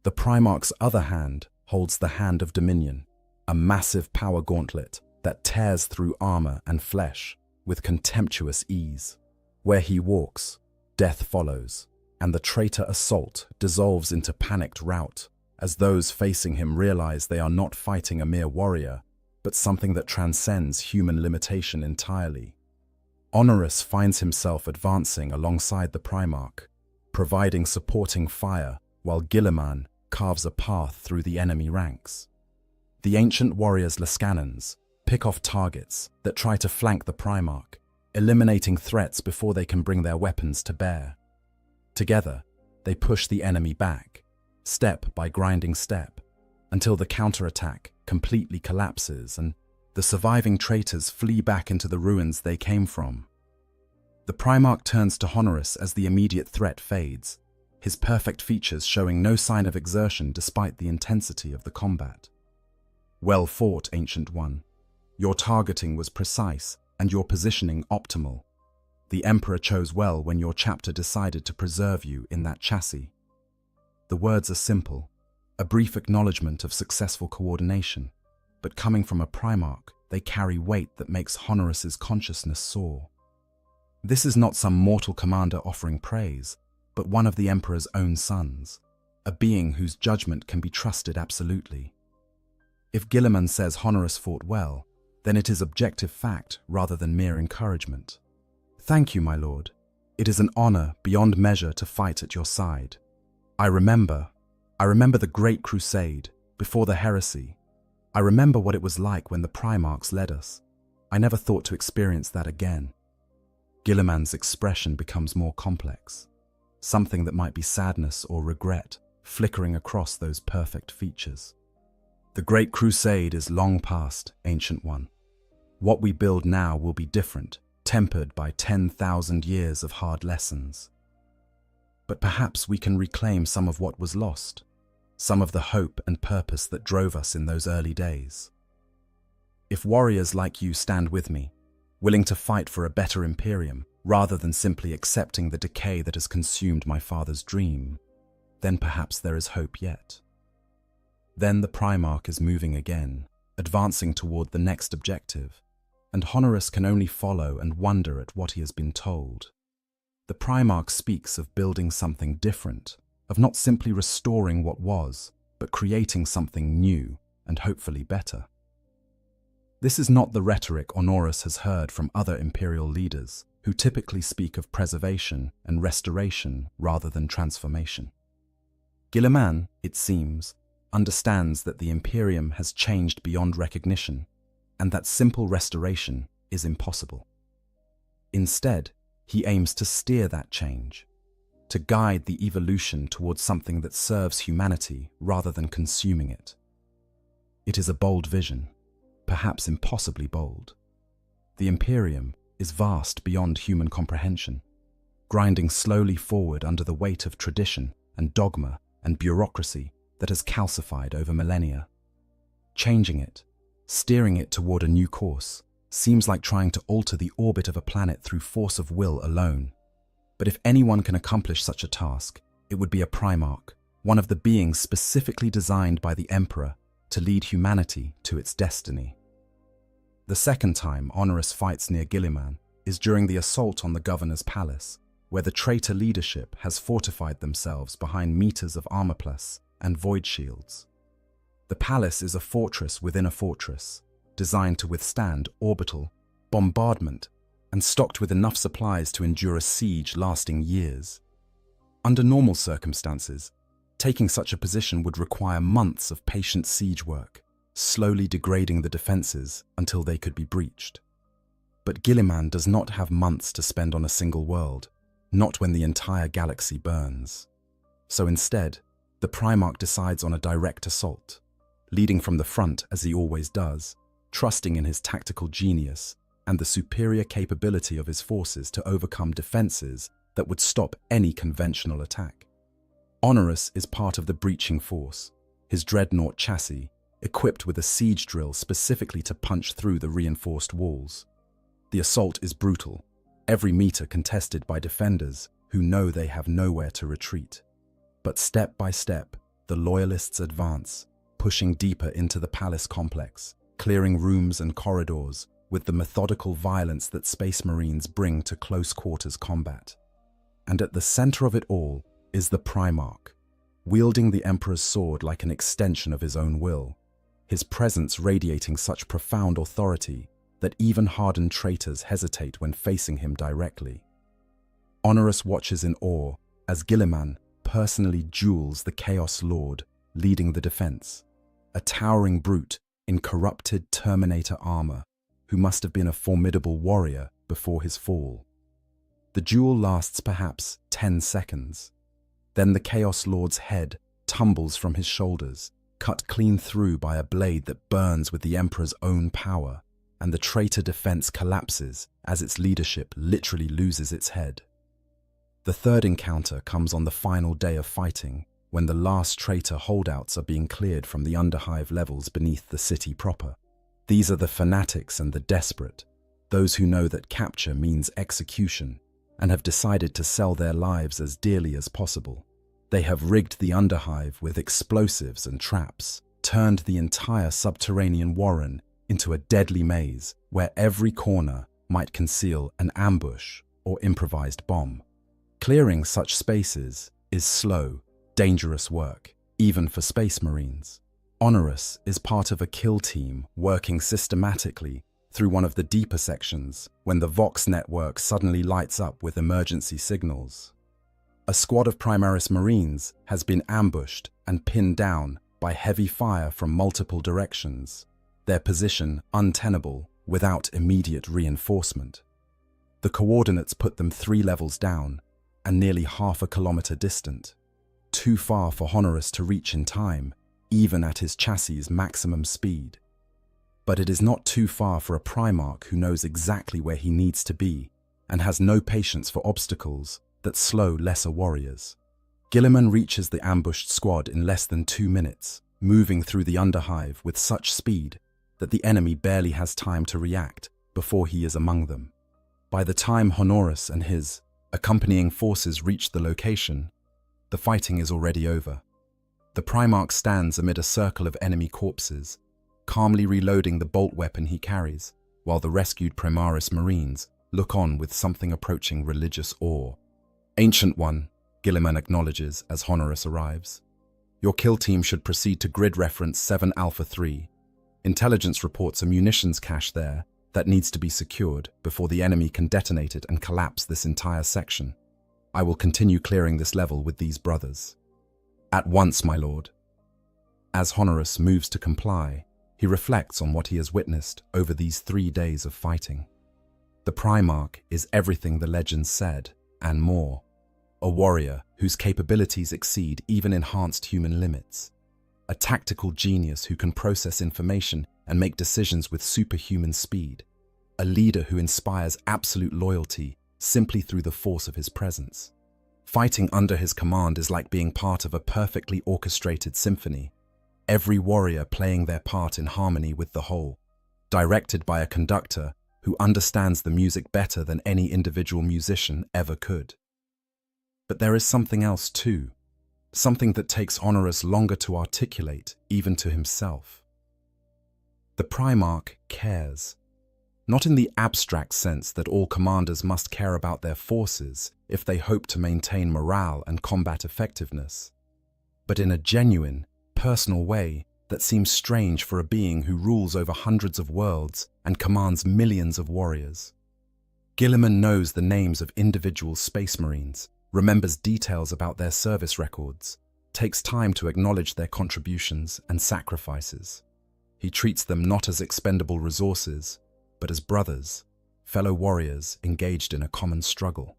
S1: The Primarch's other hand holds the Hand of Dominion, a massive power gauntlet that tears through armor and flesh with contemptuous ease. Where he walks, death follows, and the traitor assault dissolves into panicked rout as those facing him realize they are not fighting a mere warrior, but something that transcends human limitation entirely. Honorus finds himself advancing alongside the Primarch, providing supporting fire while Guilliman carves a path through the enemy ranks. The ancient warriors Lascannons pick off targets that try to flank the Primarch, eliminating threats before they can bring their weapons to bear. Together, they push the enemy back, step by grinding step, until the counterattack completely collapses and the surviving traitors flee back into the ruins they came from. The Primarch turns to Honorus as the immediate threat fades, his perfect features showing no sign of exertion despite the intensity of the combat. Well fought, Ancient One. Your targeting was precise and your positioning optimal. The Emperor chose well when your chapter decided to preserve you in that chassis. The words are simple, a brief acknowledgement of successful coordination, but coming from a Primarch, they carry weight that makes Honorus's consciousness soar. This is not some mortal commander offering praise, but one of the Emperor's own sons, a being whose judgment can be trusted absolutely. If Guilliman says Honorus fought well, then it is objective fact rather than mere encouragement. Thank you, my lord. It is an honor beyond measure to fight at your side. I remember the Great Crusade, before the heresy. I remember what it was like when the Primarchs led us. I never thought to experience that again. Guilliman's expression becomes more complex, something that might be sadness or regret flickering across those perfect features. The Great Crusade is long past, Ancient One. What we build now will be different, tempered by 10,000 years of hard lessons. But perhaps we can reclaim some of what was lost, some of the hope and purpose that drove us in those early days. If warriors like you stand with me, willing to fight for a better Imperium, rather than simply accepting the decay that has consumed my father's dream, then perhaps there is hope yet. Then the Primarch is moving again, advancing toward the next objective, and Honorus can only follow and wonder at what he has been told. The Primarch speaks of building something different, of not simply restoring what was, but creating something new and hopefully better. This is not the rhetoric Honoris has heard from other imperial leaders, who typically speak of preservation and restoration rather than transformation. Guilliman, it seems, understands that the Imperium has changed beyond recognition, and that simple restoration is impossible. Instead, he aims to steer that change, to guide the evolution towards something that serves humanity rather than consuming it. It is a bold vision, perhaps impossibly bold. The Imperium is vast beyond human comprehension, grinding slowly forward under the weight of tradition and dogma and bureaucracy that has calcified over millennia. Changing it, steering it toward a new course, seems like trying to alter the orbit of a planet through force of will alone. But if anyone can accomplish such a task, it would be a Primarch, one of the beings specifically designed by the Emperor to lead humanity to its destiny. The second time Honoris fights near Guilliman is during the assault on the governor's palace, where the traitor leadership has fortified themselves behind meters of armorplus and void shields. The palace is a fortress within a fortress, designed to withstand orbital bombardment and stocked with enough supplies to endure a siege lasting years. Under normal circumstances, taking such a position would require months of patient siege work, slowly degrading the defenses until they could be breached. But Guilliman does not have months to spend on a single world, not when the entire galaxy burns. So instead, the Primarch decides on a direct assault, leading from the front as he always does, trusting in his tactical genius and the superior capability of his forces to overcome defenses that would stop any conventional attack. Honoris is part of the breaching force, his dreadnought chassis, equipped with a siege drill specifically to punch through the reinforced walls. The assault is brutal, every meter contested by defenders who know they have nowhere to retreat. But step by step, the Loyalists advance, pushing deeper into the palace complex, clearing rooms and corridors with the methodical violence that Space Marines bring to close-quarters combat. And at the center of it all is the Primarch, wielding the Emperor's sword like an extension of his own will, his presence radiating such profound authority that even hardened traitors hesitate when facing him directly. Honoris watches in awe as Guilliman personally duels the Chaos Lord, leading the defense, a towering brute in corrupted Terminator armor, who must have been a formidable warrior before his fall. The duel lasts perhaps 10 seconds. Then the Chaos Lord's head tumbles from his shoulders, cut clean through by a blade that burns with the Emperor's own power, and the traitor defense collapses as its leadership literally loses its head. The third encounter comes on the final day of fighting, when the last traitor holdouts are being cleared from the underhive levels beneath the city proper. These are the fanatics and the desperate, those who know that capture means execution, and have decided to sell their lives as dearly as possible. They have rigged the underhive with explosives and traps, turned the entire subterranean warren into a deadly maze where every corner might conceal an ambush or improvised bomb. Clearing such spaces is slow, dangerous work, even for Space Marines. Honoris is part of a kill team working systematically through one of the deeper sections when the Vox network suddenly lights up with emergency signals. A squad of Primaris Marines has been ambushed and pinned down by heavy fire from multiple directions, their position untenable without immediate reinforcement. The coordinates put them 3 levels down and nearly half a kilometer distant, too far for Honoris to reach in time, even at his chassis' maximum speed. But it is not too far for a Primarch who knows exactly where he needs to be and has no patience for obstacles that slow lesser warriors. Guilliman reaches the ambushed squad in less than 2 minutes, moving through the underhive with such speed that the enemy barely has time to react before he is among them. By the time Honoris and his accompanying forces reach the location, the fighting is already over. The Primarch stands amid a circle of enemy corpses, calmly reloading the bolt weapon he carries, while the rescued Primaris Marines look on with something approaching religious awe. Ancient One, Gilliman acknowledges as Honoris arrives. Your kill team should proceed to grid reference 7 Alpha 3. Intelligence reports a munitions cache there that needs to be secured before the enemy can detonate it and collapse this entire section. I will continue clearing this level with these brothers. At once, my lord. As Honoris moves to comply, he reflects on what he has witnessed over these 3 days of fighting. The Primarch is everything the legends said, and more. A warrior whose capabilities exceed even enhanced human limits. A tactical genius who can process information and make decisions with superhuman speed. A leader who inspires absolute loyalty simply through the force of his presence. Fighting under his command is like being part of a perfectly orchestrated symphony, every warrior playing their part in harmony with the whole, directed by a conductor who understands the music better than any individual musician ever could. But there is something else too, something that takes Honoris longer to articulate even to himself. The Primarch cares. Not in the abstract sense that all commanders must care about their forces if they hope to maintain morale and combat effectiveness, but in a genuine, personal way that seems strange for a being who rules over hundreds of worlds and commands millions of warriors. Gilliman knows the names of individual Space Marines, remembers details about their service records, takes time to acknowledge their contributions and sacrifices. He treats them not as expendable resources, but as brothers, fellow warriors engaged in a common struggle.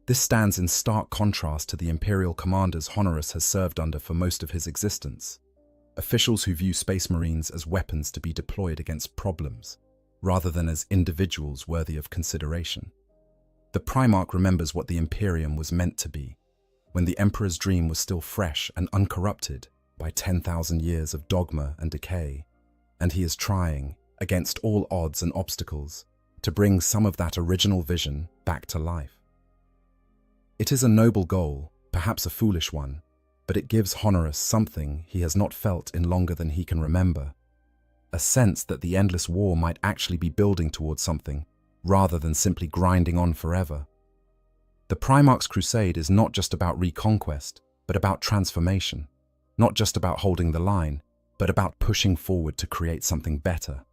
S1: This stands in stark contrast to the Imperial commanders Honoris has served under for most of his existence, officials who view Space Marines as weapons to be deployed against problems, rather than as individuals worthy of consideration. The Primarch remembers what the Imperium was meant to be, when the Emperor's dream was still fresh and uncorrupted by 10,000 years of dogma and decay, and he is trying, against all odds and obstacles, to bring some of that original vision back to life. It is a noble goal, perhaps a foolish one, but it gives Honoris something he has not felt in longer than he can remember, a sense that the endless war might actually be building towards something, rather than simply grinding on forever. The Primarch's crusade is not just about reconquest, but about transformation, not just about holding the line, but about pushing forward to create something better.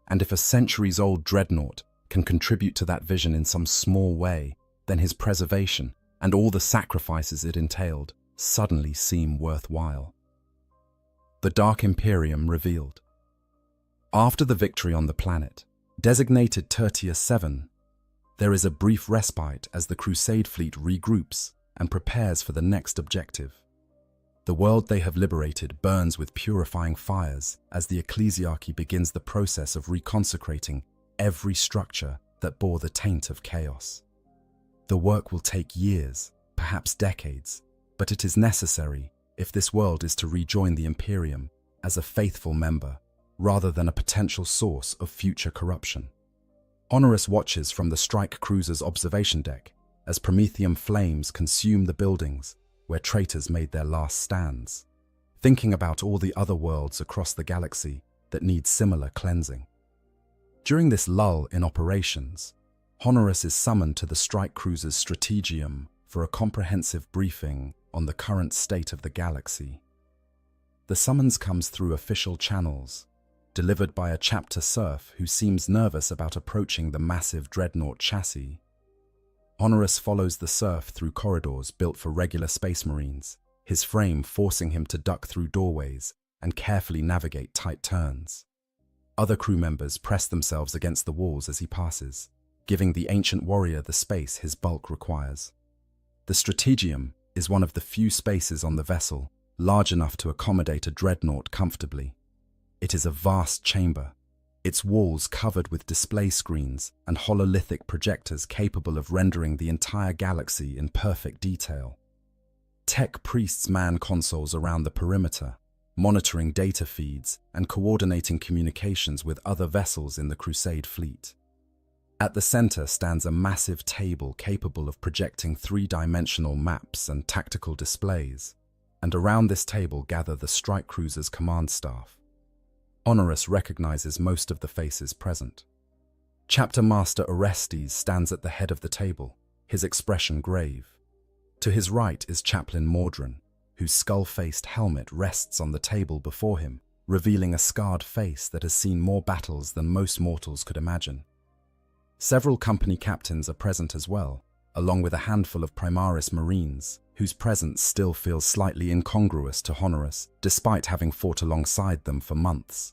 S1: And if a centuries-old dreadnought can contribute to that vision in some small way, then his preservation and all the sacrifices it entailed suddenly seem worthwhile. The Dark Imperium revealed. After the victory on the planet, designated Tertius 7, there is a brief respite as the Crusade fleet regroups and prepares for the next objective. The world they have liberated burns with purifying fires as the ecclesiarchy begins the process of reconsecrating every structure that bore the taint of chaos. The work will take years, perhaps decades, but it is necessary if this world is to rejoin the Imperium as a faithful member, rather than a potential source of future corruption. Honoris watches from the strike cruiser's observation deck as Prometheum flames consume the buildings where traitors made their last stands, thinking about all the other worlds across the galaxy that need similar cleansing. During this lull in operations, Honoris is summoned to the strike cruiser's strategium for a comprehensive briefing on the current state of the galaxy. The summons comes through official channels, delivered by a chapter serf who seems nervous about approaching the massive dreadnought chassis. Honoris follows the serf through corridors built for regular Space Marines, his frame forcing him to duck through doorways and carefully navigate tight turns. Other crew members press themselves against the walls as he passes, giving the ancient warrior the space his bulk requires. The strategium is one of the few spaces on the vessel large enough to accommodate a dreadnought comfortably. It is a vast chamber, its walls covered with display screens and hololithic projectors capable of rendering the entire galaxy in perfect detail. Tech priests man consoles around the perimeter, monitoring data feeds and coordinating communications with other vessels in the Crusade fleet. At the center stands a massive table capable of projecting three-dimensional maps and tactical displays, and around this table gather the strike cruiser's command staff. Honoris recognizes most of the faces present. Chapter Master Orestes stands at the head of the table, his expression grave. To his right is Chaplain Mordrin, whose skull-faced helmet rests on the table before him, revealing a scarred face that has seen more battles than most mortals could imagine. Several company captains are present as well, along with a handful of Primaris Marines, whose presence still feels slightly incongruous to Honoris, despite having fought alongside them for months.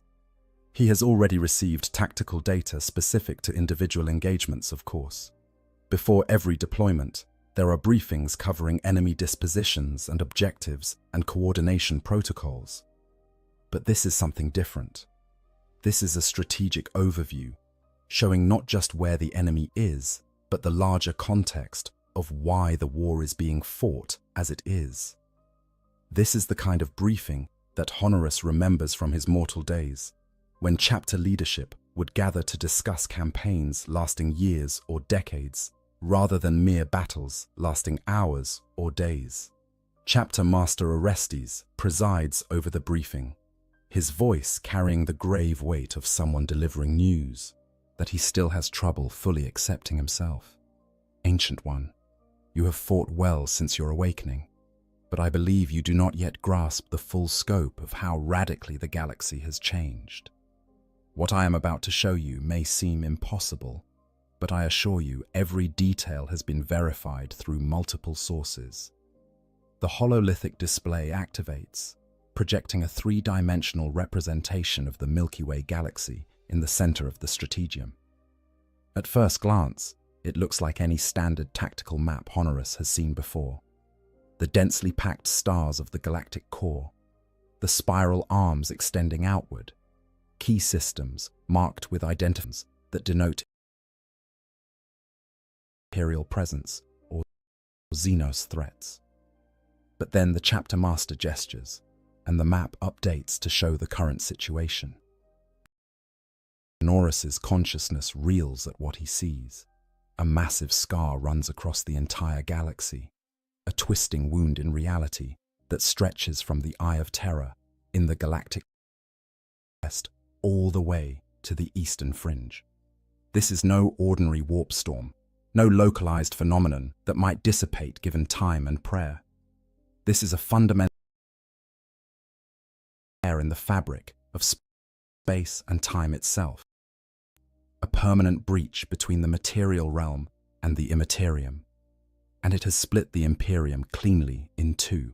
S1: He has already received tactical data specific to individual engagements, of course. Before every deployment, there are briefings covering enemy dispositions and objectives and coordination protocols. But this is something different. This is a strategic overview, showing not just where the enemy is, but the larger context of why the war is being fought as it is. This is the kind of briefing that Honoris remembers from his mortal days, when chapter leadership would gather to discuss campaigns lasting years or decades, rather than mere battles lasting hours or days. Chapter Master Orestes presides over the briefing, his voice carrying the grave weight of someone delivering news that he still has trouble fully accepting himself. Ancient One, you have fought well since your awakening, but I believe you do not yet grasp the full scope of how radically the galaxy has changed. What I am about to show you may seem impossible, but I assure you every detail has been verified through multiple sources. The hololithic display activates, projecting a three-dimensional representation of the Milky Way galaxy in the center of the strategium. At first glance, it looks like any standard tactical map Honoris has seen before. The densely packed stars of the galactic core, the spiral arms extending outward, key systems marked with identifiers that denote Imperial presence or Xenos threats. But then the chapter master gestures, and the map updates to show the current situation. Honoris's consciousness reels at what he sees. A massive scar runs across the entire galaxy, a twisting wound in reality that stretches from the Eye of Terror in the galactic west all the way to the eastern fringe. This is no ordinary warp storm, no localized phenomenon that might dissipate given time and prayer. This is a fundamental tear in the fabric of space and time itself, a permanent breach between the material realm and the immaterium, and it has split the Imperium cleanly in two.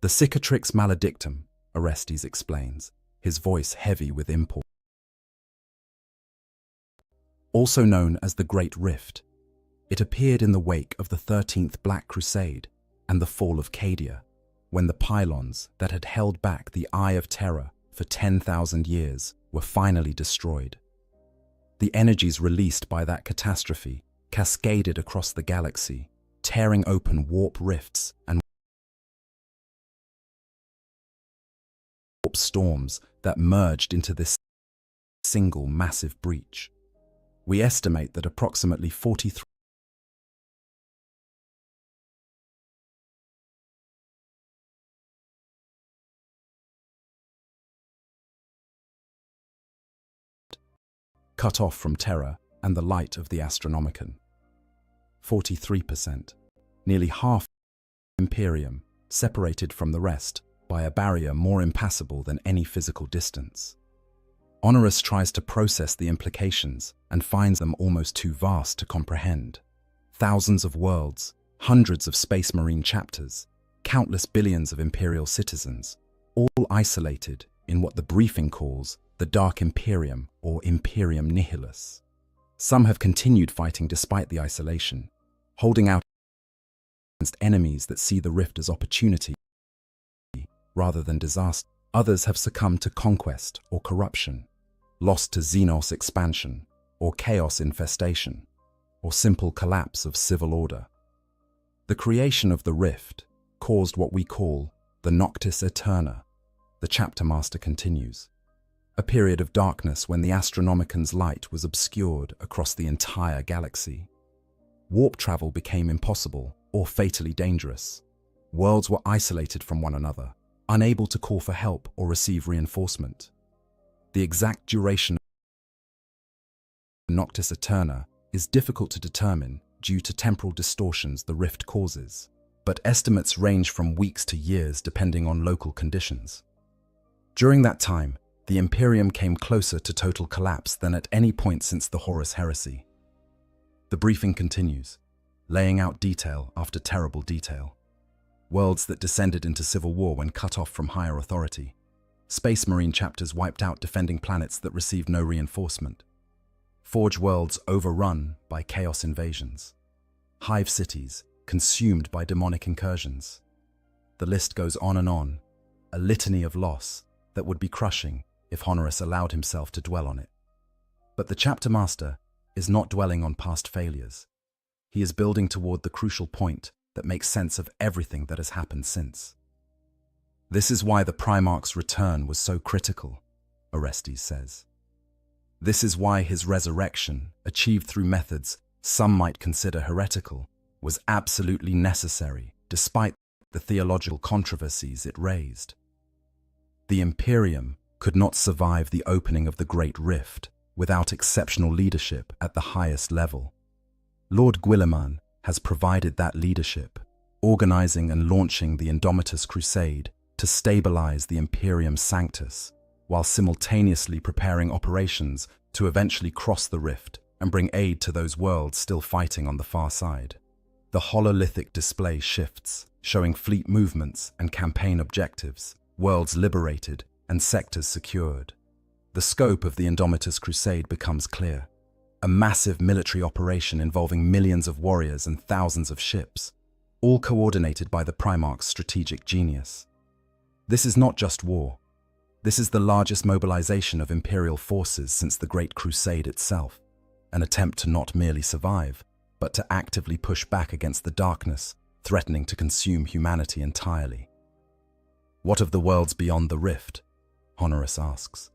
S1: The cicatrix maledictum, Orestes explains, his voice heavy with import. Also known as the Great Rift, it appeared in the wake of the 13th Black Crusade and the fall of Cadia, when the pylons that had held back the Eye of Terror for 10,000 years were finally destroyed. The energies released by that catastrophe cascaded across the galaxy, tearing open warp rifts and warp storms that merged into this single massive breach. We estimate that approximately 43 cut off from Terra and the light of the Astronomicon. 43%, nearly half Imperium, separated from the rest by a barrier more impassable than any physical distance. Honoris tries to process the implications and finds them almost too vast to comprehend. Thousands of worlds, hundreds of Space Marine chapters, countless billions of Imperial citizens, all isolated in what the briefing calls the Dark Imperium or Imperium Nihilus. Some have continued fighting despite the isolation, holding out against enemies that see the rift as opportunity rather than disaster. Others have succumbed to conquest or corruption, lost to Xenos expansion or chaos infestation, or simple collapse of civil order. The creation of the rift caused what we call the Noctis Aeterna, the chapter master continues. A period of darkness when the Astronomicon's light was obscured across the entire galaxy. Warp travel became impossible or fatally dangerous. Worlds were isolated from one another, unable to call for help or receive reinforcement. The exact duration of Noctis Aeterna is difficult to determine due to temporal distortions the rift causes, but estimates range from weeks to years depending on local conditions. During that time, the Imperium came closer to total collapse than at any point since the Horus Heresy. The briefing continues, laying out detail after terrible detail. Worlds that descended into civil war when cut off from higher authority. Space Marine chapters wiped out defending planets that received no reinforcement. Forge worlds overrun by chaos invasions. Hive cities consumed by demonic incursions. The list goes on, a litany of loss that would be crushing if Honorius allowed himself to dwell on it. But the chapter master is not dwelling on past failures. He is building toward the crucial point that makes sense of everything that has happened since. This is why the Primarch's return was so critical, Orestes says. This is why his resurrection, achieved through methods some might consider heretical, was absolutely necessary, despite the theological controversies it raised. The Imperium could not survive the opening of the Great Rift without exceptional leadership at the highest level. Lord Guilliman has provided that leadership, organizing and launching the Indomitus Crusade to stabilize the Imperium Sanctus, while simultaneously preparing operations to eventually cross the rift and bring aid to those worlds still fighting on the far side. The hololithic display shifts, showing fleet movements and campaign objectives, worlds liberated and sectors secured. The scope of the Indomitus Crusade becomes clear. A massive military operation involving millions of warriors and thousands of ships, all coordinated by the Primarch's strategic genius. This is not just war. This is the largest mobilization of Imperial forces since the Great Crusade itself, an attempt to not merely survive, but to actively push back against the darkness threatening to consume humanity entirely. What of the worlds beyond the rift? Honorius asks.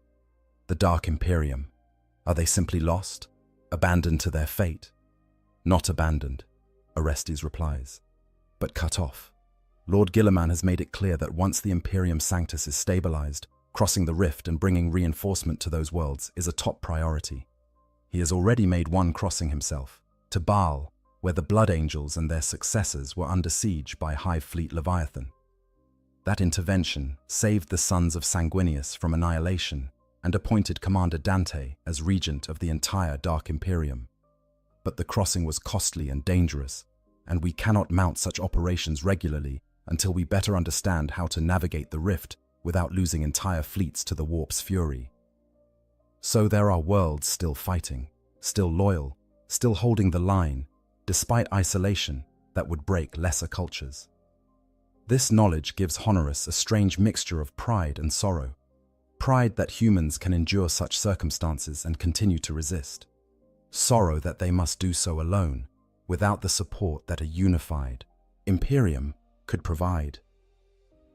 S1: The Dark Imperium, are they simply lost? Abandoned to their fate? Not abandoned, Orestes replies, but cut off. Lord Guilliman has made it clear that once the Imperium Sanctus is stabilized, crossing the rift and bringing reinforcement to those worlds is a top priority. He has already made one crossing himself, to Baal, where the Blood Angels and their successors were under siege by Hive Fleet Leviathan. That intervention saved the sons of Sanguinius from annihilation and appointed Commander Dante as regent of the entire Dark Imperium. But the crossing was costly and dangerous, and we cannot mount such operations regularly until we better understand how to navigate the rift without losing entire fleets to the warp's fury. So there are worlds still fighting, still loyal, still holding the line, despite isolation that would break lesser cultures. This knowledge gives Honorius a strange mixture of pride and sorrow. Pride that humans can endure such circumstances and continue to resist. Sorrow that they must do so alone, without the support that a unified Imperium could provide.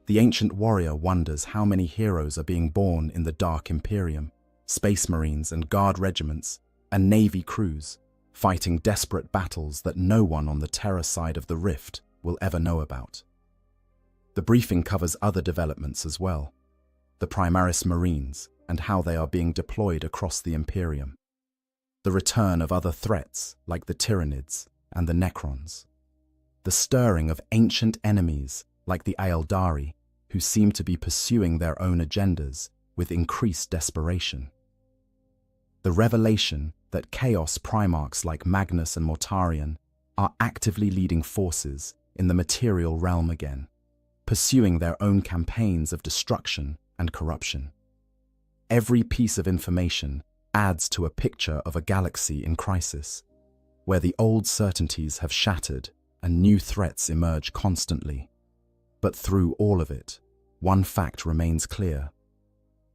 S1: The ancient warrior wonders how many heroes are being born in the Dark Imperium, Space Marines and Guard regiments, and Navy crews, fighting desperate battles that no one on the Terra side of the rift will ever know about. The briefing covers other developments as well. The Primaris Marines and how they are being deployed across the Imperium. The return of other threats like the Tyranids and the Necrons. The stirring of ancient enemies like the Aeldari, who seem to be pursuing their own agendas with increased desperation. The revelation that Chaos Primarchs like Magnus and Mortarion are actively leading forces in the material realm again, pursuing their own campaigns of destruction and corruption. Every piece of information adds to a picture of a galaxy in crisis, where the old certainties have shattered and new threats emerge constantly. But through all of it, one fact remains clear.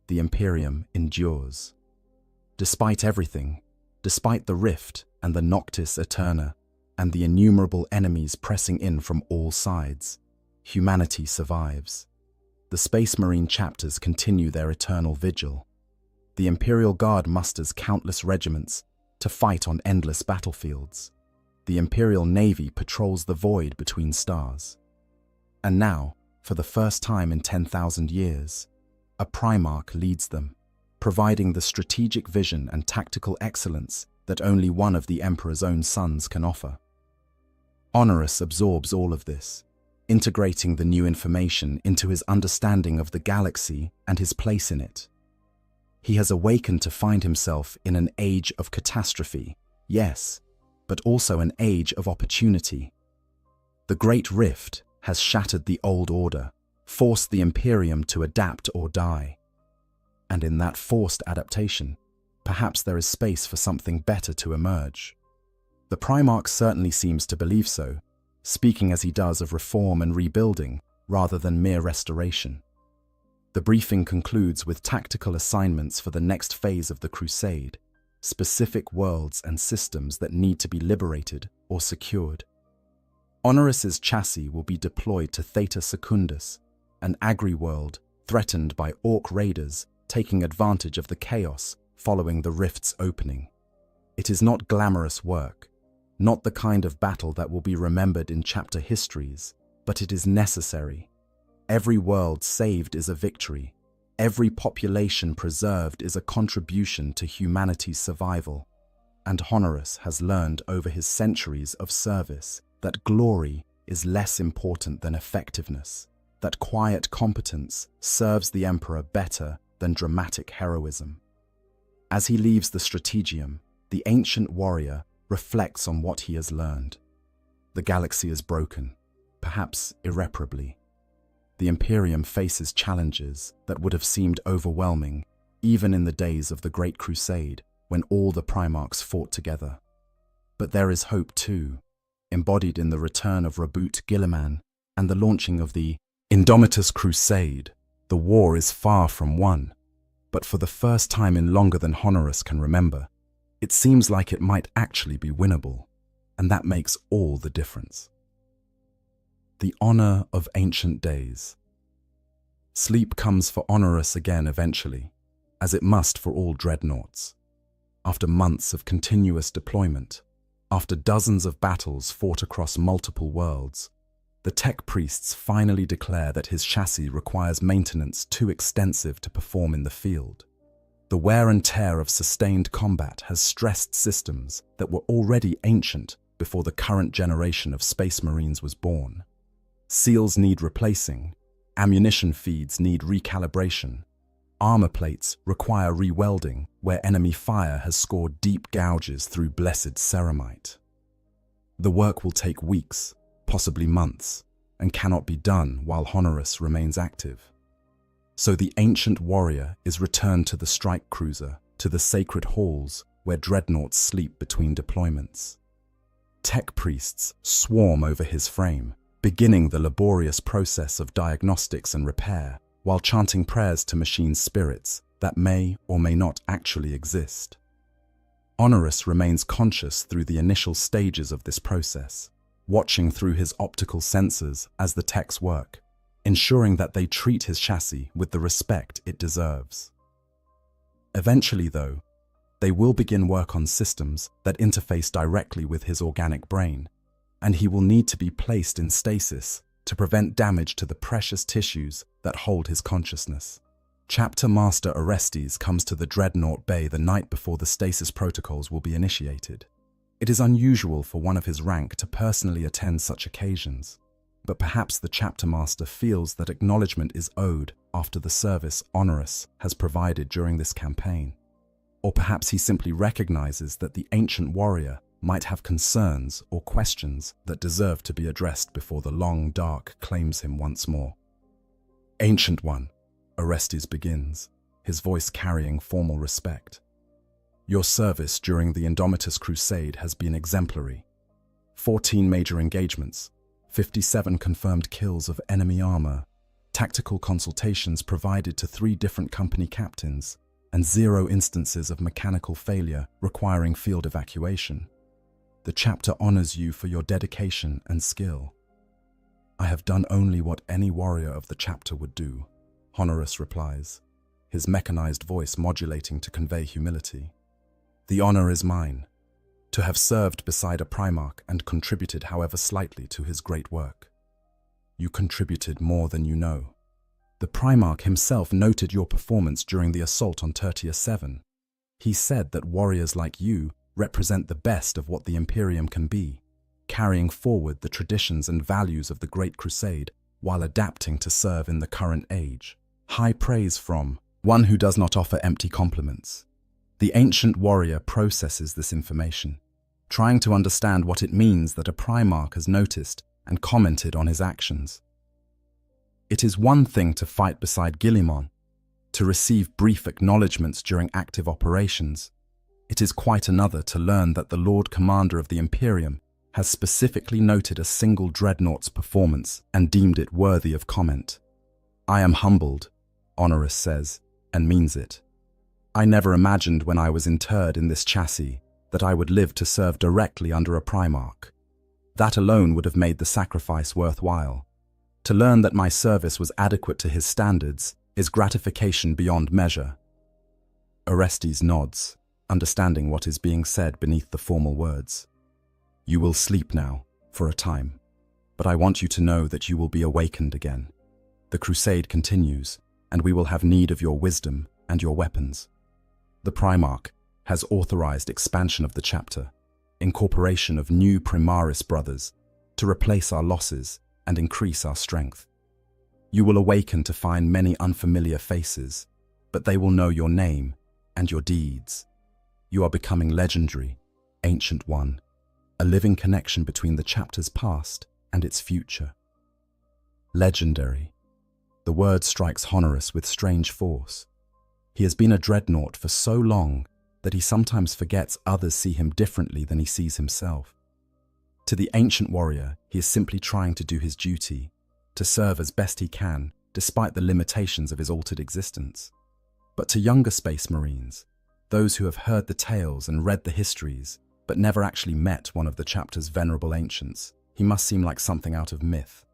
S1: The Imperium endures. Despite everything, despite the rift and the Noctis Eterna, and the innumerable enemies pressing in from all sides, humanity survives. The Space Marine chapters continue their eternal vigil. The Imperial Guard musters countless regiments to fight on endless battlefields. The Imperial Navy patrols the void between stars. And now, for the first time in 10,000 years, a Primarch leads them, providing the strategic vision and tactical excellence that only one of the Emperor's own sons can offer. Honoris absorbs all of this, integrating the new information into his understanding of the galaxy and his place in it. He has awakened to find himself in an age of catastrophe, yes, but also an age of opportunity. The Great Rift has shattered the old order, forced the Imperium to adapt or die. And in that forced adaptation, perhaps there is space for something better to emerge. The Primarch certainly seems to believe so, speaking as he does of reform and rebuilding rather than mere restoration. The briefing concludes with tactical assignments for the next phase of the crusade, specific worlds and systems that need to be liberated or secured. Honoris's chassis will be deployed to Theta Secundus, an agri-world threatened by Orc raiders taking advantage of the chaos following the rift's opening. It is not glamorous work, not the kind of battle that will be remembered in chapter histories, but it is necessary. Every world saved is a victory. Every population preserved is a contribution to humanity's survival. And Honoris has learned over his centuries of service that glory is less important than effectiveness, that quiet competence serves the Emperor better than dramatic heroism. As he leaves the strategium, the ancient warrior reflects on what he has learned. The galaxy is broken, perhaps irreparably. The Imperium faces challenges that would have seemed overwhelming even in the days of the Great Crusade when all the Primarchs fought together. But there is hope too, embodied in the return of Raboot Guilliman and the launching of the Indomitus Crusade. The war is far from won, but for the first time in longer than Honoris can remember, it seems like it might actually be winnable, and that makes all the difference. The honor of ancient days. Sleep comes for Honoris again eventually, as it must for all dreadnoughts. After months of continuous deployment, after dozens of battles fought across multiple worlds, the tech priests finally declare that his chassis requires maintenance too extensive to perform in the field. The wear and tear of sustained combat has stressed systems that were already ancient before the current generation of Space Marines was born. Seals need replacing, ammunition feeds need recalibration, armor plates require rewelding where enemy fire has scored deep gouges through blessed ceramite. The work will take weeks, possibly months, and cannot be done while Honoris remains active. So the ancient warrior is returned to the strike cruiser, to the sacred halls where dreadnoughts sleep between deployments. Tech priests swarm over his frame, beginning the laborious process of diagnostics and repair, while chanting prayers to machine spirits that may or may not actually exist. Honoris remains conscious through the initial stages of this process, watching through his optical sensors as the techs work, ensuring that they treat his chassis with the respect it deserves. Eventually, though, they will begin work on systems that interface directly with his organic brain, and he will need to be placed in stasis to prevent damage to the precious tissues that hold his consciousness. Chapter Master Orestes comes to the Dreadnought Bay the night before the stasis protocols will be initiated. It is unusual for one of his rank to personally attend such occasions, but perhaps the Chapter Master feels that acknowledgement is owed after the service Honoris has provided during this campaign. Or perhaps he simply recognizes that the ancient warrior might have concerns or questions that deserve to be addressed before the long dark claims him once more. Ancient One, Orestes begins, his voice carrying formal respect. Your service during the Indomitus Crusade has been exemplary. 14 major engagements, 57 confirmed kills of enemy armor, tactical consultations provided to 3 different company captains, and 0 instances of mechanical failure requiring field evacuation. The chapter honors you for your dedication and skill. I have done only what any warrior of the chapter would do, Honoris replies, his mechanized voice modulating to convey humility. The honor is mine, to have served beside a Primarch and contributed however slightly to his great work. You contributed more than you know. The Primarch himself noted your performance during the assault on Tertia 7. He said that warriors like you represent the best of what the Imperium can be. carrying forward the traditions and values of the Great Crusade while adapting to serve in the current age. High praise from one who does not offer empty compliments. The ancient warrior processes this information, trying to understand what it means that a Primarch has noticed and commented on his actions. It is one thing to fight beside Guilliman, to receive brief acknowledgements during active operations. It is quite another to learn that the Lord Commander of the Imperium has specifically noted a single dreadnought's performance and deemed it worthy of comment. "I am humbled," Honorus says, and means it. "I never imagined when I was interred in this chassis that I would live to serve directly under a Primarch. That alone would have made the sacrifice worthwhile. To learn that my service was adequate to his standards is gratification beyond measure." Orestes nods, understanding what is being said beneath the formal words. "You will sleep now, for a time, but I want you to know that you will be awakened again. The crusade continues, and we will have need of your wisdom and your weapons. The Primarch has authorized expansion of the chapter, incorporation of new Primaris brothers, to replace our losses and increase our strength. You will awaken to find many unfamiliar faces, but they will know your name and your deeds. You are becoming legendary, Ancient One, a living connection between the chapter's past and its future." Legendary. The word strikes Honorus with strange force. He has been a dreadnought for so long that he sometimes forgets others see him differently than he sees himself. To the ancient warrior, he is simply trying to do his duty, to serve as best he can, despite the limitations of his altered existence. But to younger Space Marines, those who have heard the tales and read the histories, but never actually met one of the chapter's venerable ancients, he must seem like something out of myth.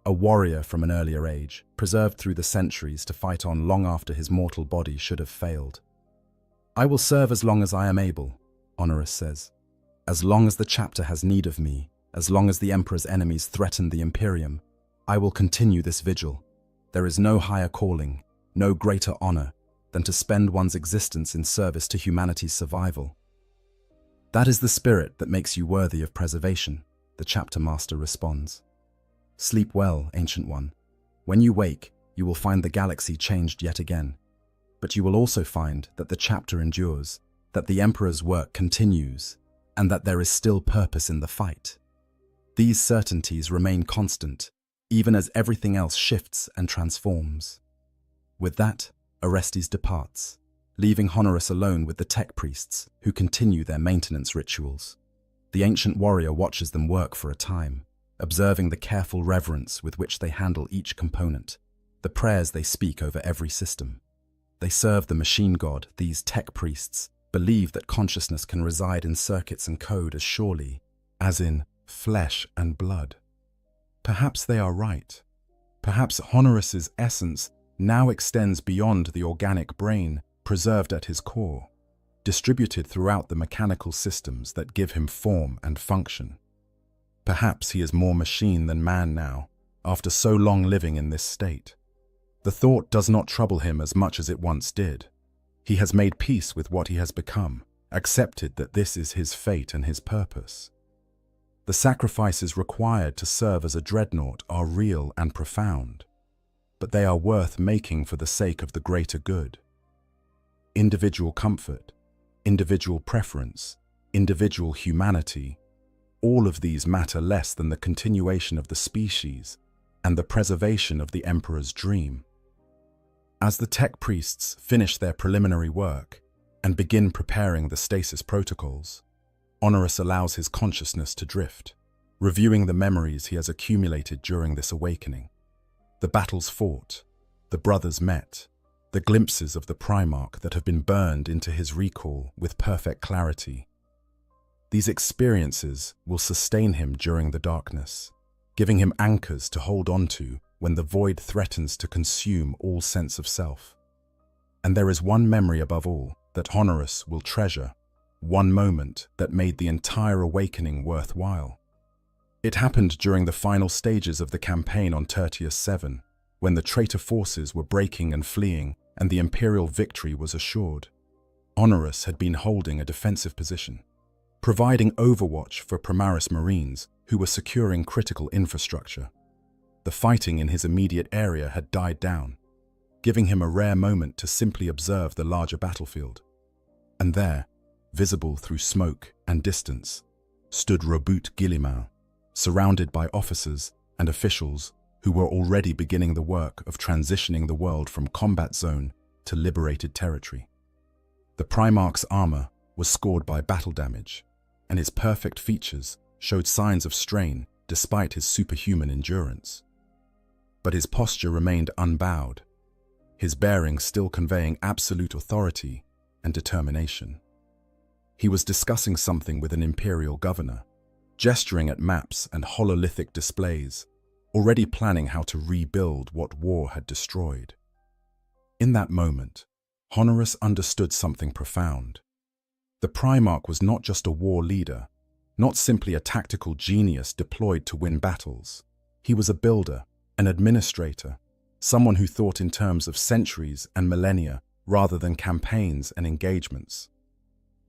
S1: A warrior from an earlier age, preserved through the centuries to fight on long after his mortal body should have failed. "I will serve as long as I am able," Honorus says. "As long as the chapter has need of me, as long as the Emperor's enemies threaten the Imperium, I will continue this vigil. There is no higher calling, no greater honor, than to spend one's existence in service to humanity's survival." "That is the spirit that makes you worthy of preservation," the chapter master responds. "Sleep well, Ancient One. When you wake, you will find the galaxy changed yet again. But you will also find that the chapter endures, that the Emperor's work continues, and that there is still purpose in the fight. These certainties remain constant, even as everything else shifts and transforms." With that, Orestes departs, leaving Honorus alone with the tech priests, who continue their maintenance rituals. The ancient warrior watches them work for a time, observing the careful reverence with which they handle each component, the prayers they speak over every system. They serve the machine god. These tech priests believe that consciousness can reside in circuits and code as surely as in flesh and blood. Perhaps they are right. Perhaps Honorus's essence now extends beyond the organic brain preserved at his core, distributed throughout the mechanical systems that give him form and function. Perhaps he is more machine than man now, after so long living in this state. The thought does not trouble him as much as it once did. He has made peace with what he has become, accepted that this is his fate and his purpose. The sacrifices required to serve as a dreadnought are real and profound, but they are worth making for the sake of the greater good. Individual comfort, individual preference, individual humanity, all of these matter less than the continuation of the species and the preservation of the Emperor's dream. As the tech priests finish their preliminary work and begin preparing the stasis protocols, Honorus allows his consciousness to drift, reviewing the memories he has accumulated during this awakening. The battles fought, the brothers met, the glimpses of the Primarch that have been burned into his recall with perfect clarity. These experiences will sustain him during the darkness, giving him anchors to hold on to when the void threatens to consume all sense of self. And there is one memory above all that Honorus will treasure, one moment that made the entire awakening worthwhile. It happened during the final stages of the campaign on Tertius 7, when the traitor forces were breaking and fleeing and the Imperial victory was assured. Honorus had been holding a defensive position, providing overwatch for Primaris Marines who were securing critical infrastructure. The fighting in his immediate area had died down, giving him a rare moment to simply observe the larger battlefield. And there, visible through smoke and distance, stood Robert Guilliman, surrounded by officers and officials who were already beginning the work of transitioning the world from combat zone to liberated territory. The Primarch's armor was scored by battle damage, and his perfect features showed signs of strain despite his superhuman endurance. But his posture remained unbowed, his bearing still conveying absolute authority and determination. He was discussing something with an imperial governor, gesturing at maps and hololithic displays, already planning how to rebuild what war had destroyed. In that moment, Honoris understood something profound. The Primarch was not just a war leader, not simply a tactical genius deployed to win battles. He was a builder, an administrator, someone who thought in terms of centuries and millennia rather than campaigns and engagements.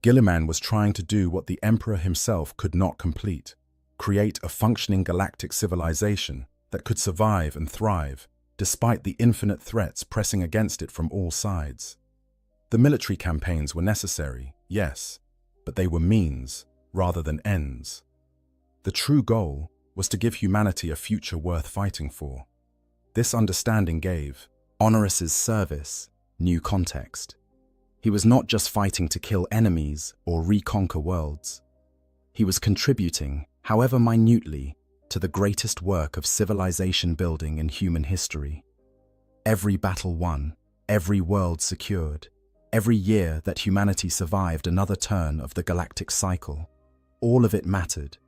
S1: Guilliman was trying to do what the Emperor himself could not complete: create a functioning galactic civilization that could survive and thrive despite the infinite threats pressing against it from all sides. The military campaigns were necessary, yes, but they were means rather than ends. The true goal was to give humanity a future worth fighting for. This understanding gave Honoris's service new context. He was not just fighting to kill enemies or reconquer worlds. He was contributing, however minutely, to the greatest work of civilization building in human history. Every battle won, every world secured, every year that humanity survived another turn of the galactic cycle, all of it mattered,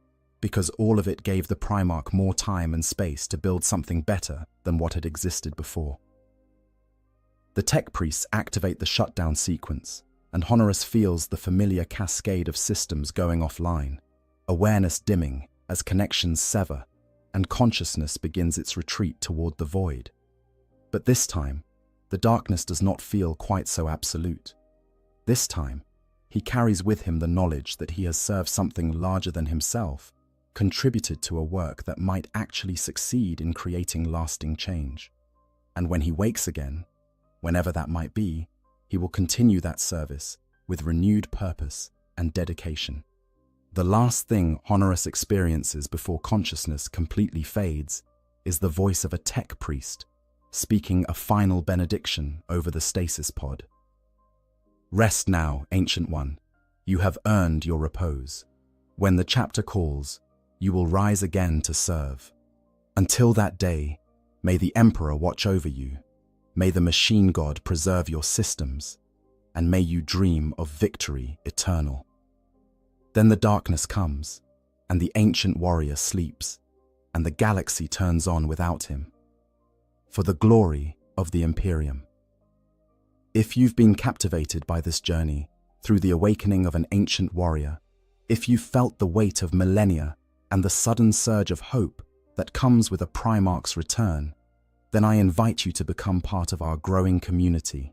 S1: because all of it gave the Primarch more time and space to build something better than what had existed before. The tech priests activate the shutdown sequence, and Honoris feels the familiar cascade of systems going offline, awareness dimming as connections sever, and consciousness begins its retreat toward the void. But this time, the darkness does not feel quite so absolute. This time, he carries with him the knowledge that he has served something larger than himself, contributed to a work that might actually succeed in creating lasting change. And when he wakes again, whenever that might be, he will continue that service with renewed purpose and dedication. The last thing Honoris experiences before consciousness completely fades is the voice of a tech priest, speaking a final benediction over the stasis pod. Rest now, Ancient One. You have earned your repose. When the chapter calls, you will rise again to serve. Until that day, may the Emperor watch over you. May the machine god preserve your systems, and may you dream of victory eternal. Then the darkness comes, and the ancient warrior sleeps, and the galaxy turns on without him, for the glory of the Imperium. If you've been captivated by this journey through the awakening of an ancient warrior, if you've felt the weight of millennia and the sudden surge of hope that comes with a Primarch's return, then I invite you to become part of our growing community.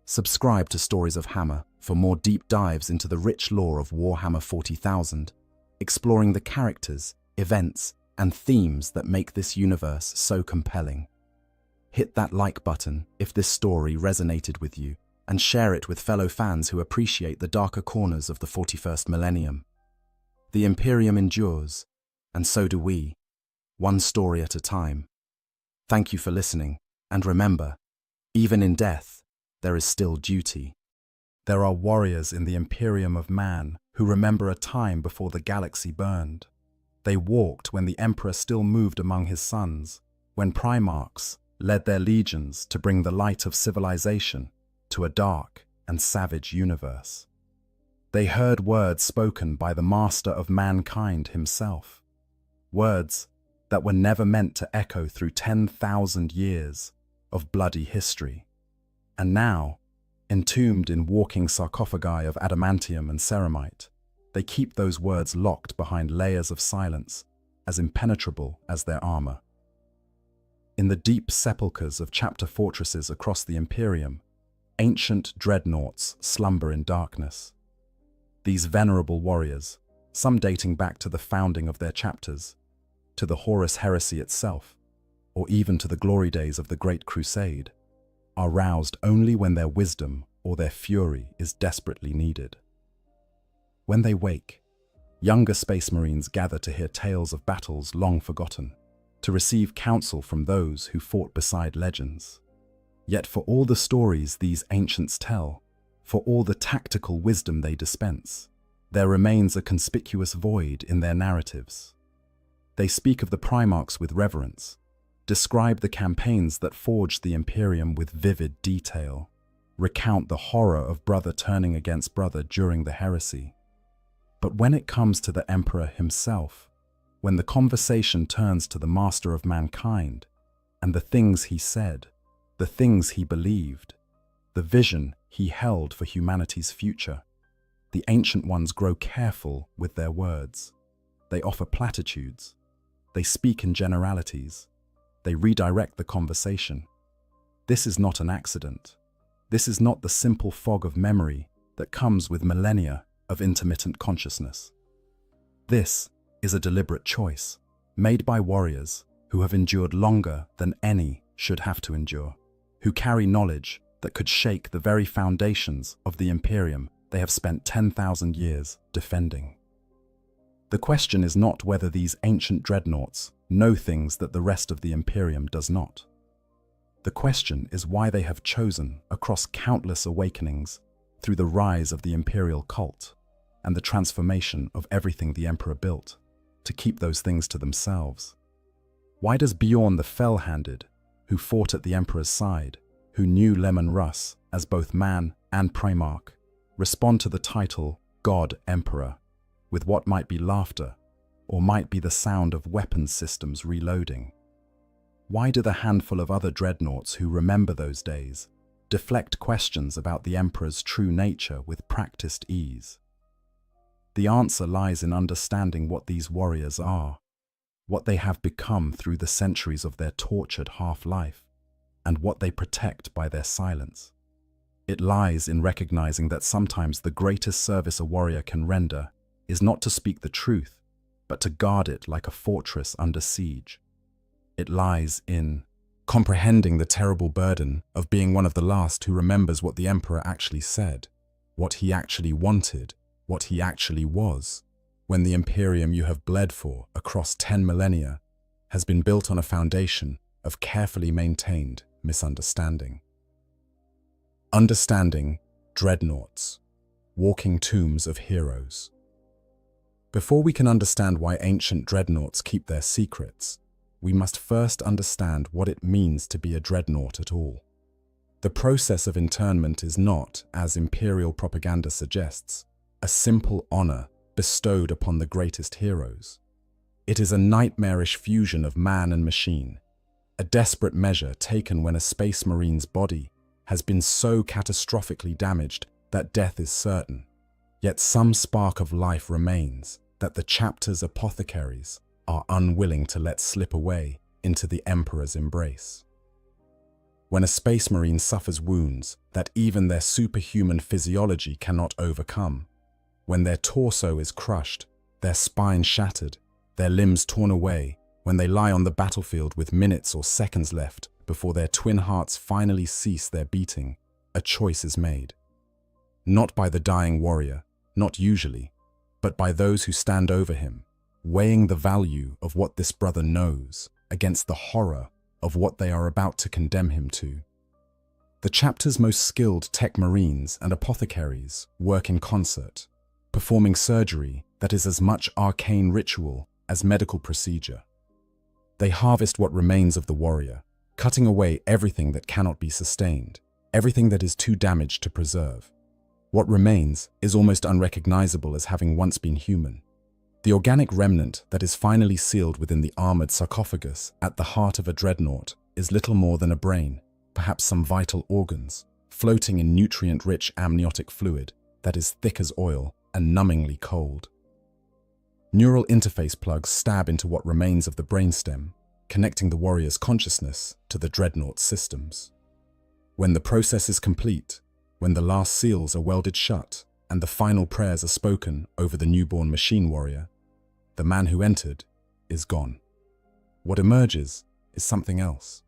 S1: Subscribe to Stories of Hammer for more deep dives into the rich lore of Warhammer 40,000, exploring the characters, events, and themes that make this universe so compelling. Hit that like button if this story resonated with you, and share it with fellow fans who appreciate the darker corners of the 41st millennium. The Imperium endures, and so do we, one story at a time. Thank you for listening, and remember, even in death, there is still duty. There are warriors in the Imperium of Man who remember a time before the galaxy burned. They walked when the Emperor still moved among his sons, when Primarchs led their legions to bring the light of civilization to a dark and savage universe. They heard words spoken by the Master of Mankind himself, words that were never meant to echo through 10,000 years of bloody history. And now, entombed in walking sarcophagi of adamantium and ceramite, they keep those words locked behind layers of silence as impenetrable as their armor. In the deep sepulchres of chapter fortresses across the Imperium, ancient dreadnoughts slumber in darkness. These venerable warriors, some dating back to the founding of their chapters, to the Horus heresy itself, or even to the glory days of the Great Crusade, are roused only when their wisdom or their fury is desperately needed. When they wake, younger Space Marines gather to hear tales of battles long forgotten, to receive counsel from those who fought beside legends. Yet for all the stories these ancients tell, for all the tactical wisdom they dispense, there remains a conspicuous void in their narratives. They speak of the Primarchs with reverence, describe the campaigns that forged the Imperium with vivid detail, recount the horror of brother turning against brother during the heresy. But when it comes to the Emperor himself, when the conversation turns to the master of mankind, and the things he said, the things he believed, the vision he held for humanity's future, the ancient ones grow careful with their words. They offer platitudes. They speak in generalities. They redirect the conversation. This is not an accident. This is not the simple fog of memory that comes with millennia of intermittent consciousness. This is a deliberate choice, made by warriors who have endured longer than any should have to endure, who carry knowledge that could shake the very foundations of the Imperium they have spent 10,000 years defending. The question is not whether these ancient dreadnoughts know things that the rest of the Imperium does not. The question is why they have chosen, across countless awakenings, through the rise of the imperial cult and the transformation of everything the Emperor built, to keep those things to themselves. Why does Bjorn the Fell-Handed, who fought at the Emperor's side, who knew Lemon Russ as both man and Primarch, respond to the title God Emperor with what might be laughter or might be the sound of weapons systems reloading? Why do the handful of other dreadnoughts who remember those days deflect questions about the Emperor's true nature with practiced ease? The answer lies in understanding what these warriors are, what they have become through the centuries of their tortured half-life, and what they protect by their silence. It lies in recognizing that sometimes the greatest service a warrior can render is not to speak the truth, but to guard it like a fortress under siege. It lies in comprehending the terrible burden of being one of the last who remembers what the Emperor actually said, what he actually wanted, what he actually was, when the Imperium you have bled for across 10 millennia has been built on a foundation of carefully maintained misunderstanding. Understanding dreadnoughts, walking tombs of heroes. Before we can understand why ancient dreadnoughts keep their secrets, we must first understand what it means to be a dreadnought at all. The process of internment is not, as imperial propaganda suggests, a simple honor bestowed upon the greatest heroes. It is a nightmarish fusion of man and machine, a desperate measure taken when a Space Marine's body has been so catastrophically damaged that death is certain. Yet some spark of life remains that the chapter's apothecaries are unwilling to let slip away into the Emperor's embrace. When a Space Marine suffers wounds that even their superhuman physiology cannot overcome, when their torso is crushed, their spine shattered, their limbs torn away, when they lie on the battlefield with minutes or seconds left before their twin hearts finally cease their beating, a choice is made. Not by the dying warrior, not usually, but by those who stand over him, weighing the value of what this brother knows against the horror of what they are about to condemn him to. The chapter's most skilled tech marines and apothecaries work in concert, performing surgery that is as much arcane ritual as medical procedure. They harvest what remains of the warrior, cutting away everything that cannot be sustained, everything that is too damaged to preserve. What remains is almost unrecognizable as having once been human. The organic remnant that is finally sealed within the armored sarcophagus at the heart of a dreadnought is little more than a brain, perhaps some vital organs, floating in nutrient-rich amniotic fluid that is thick as oil and numbingly cold. Neural interface plugs stab into what remains of the brainstem, connecting the warrior's consciousness to the dreadnought's systems. When the process is complete, when the last seals are welded shut, and the final prayers are spoken over the newborn machine warrior, the man who entered is gone. What emerges is something else.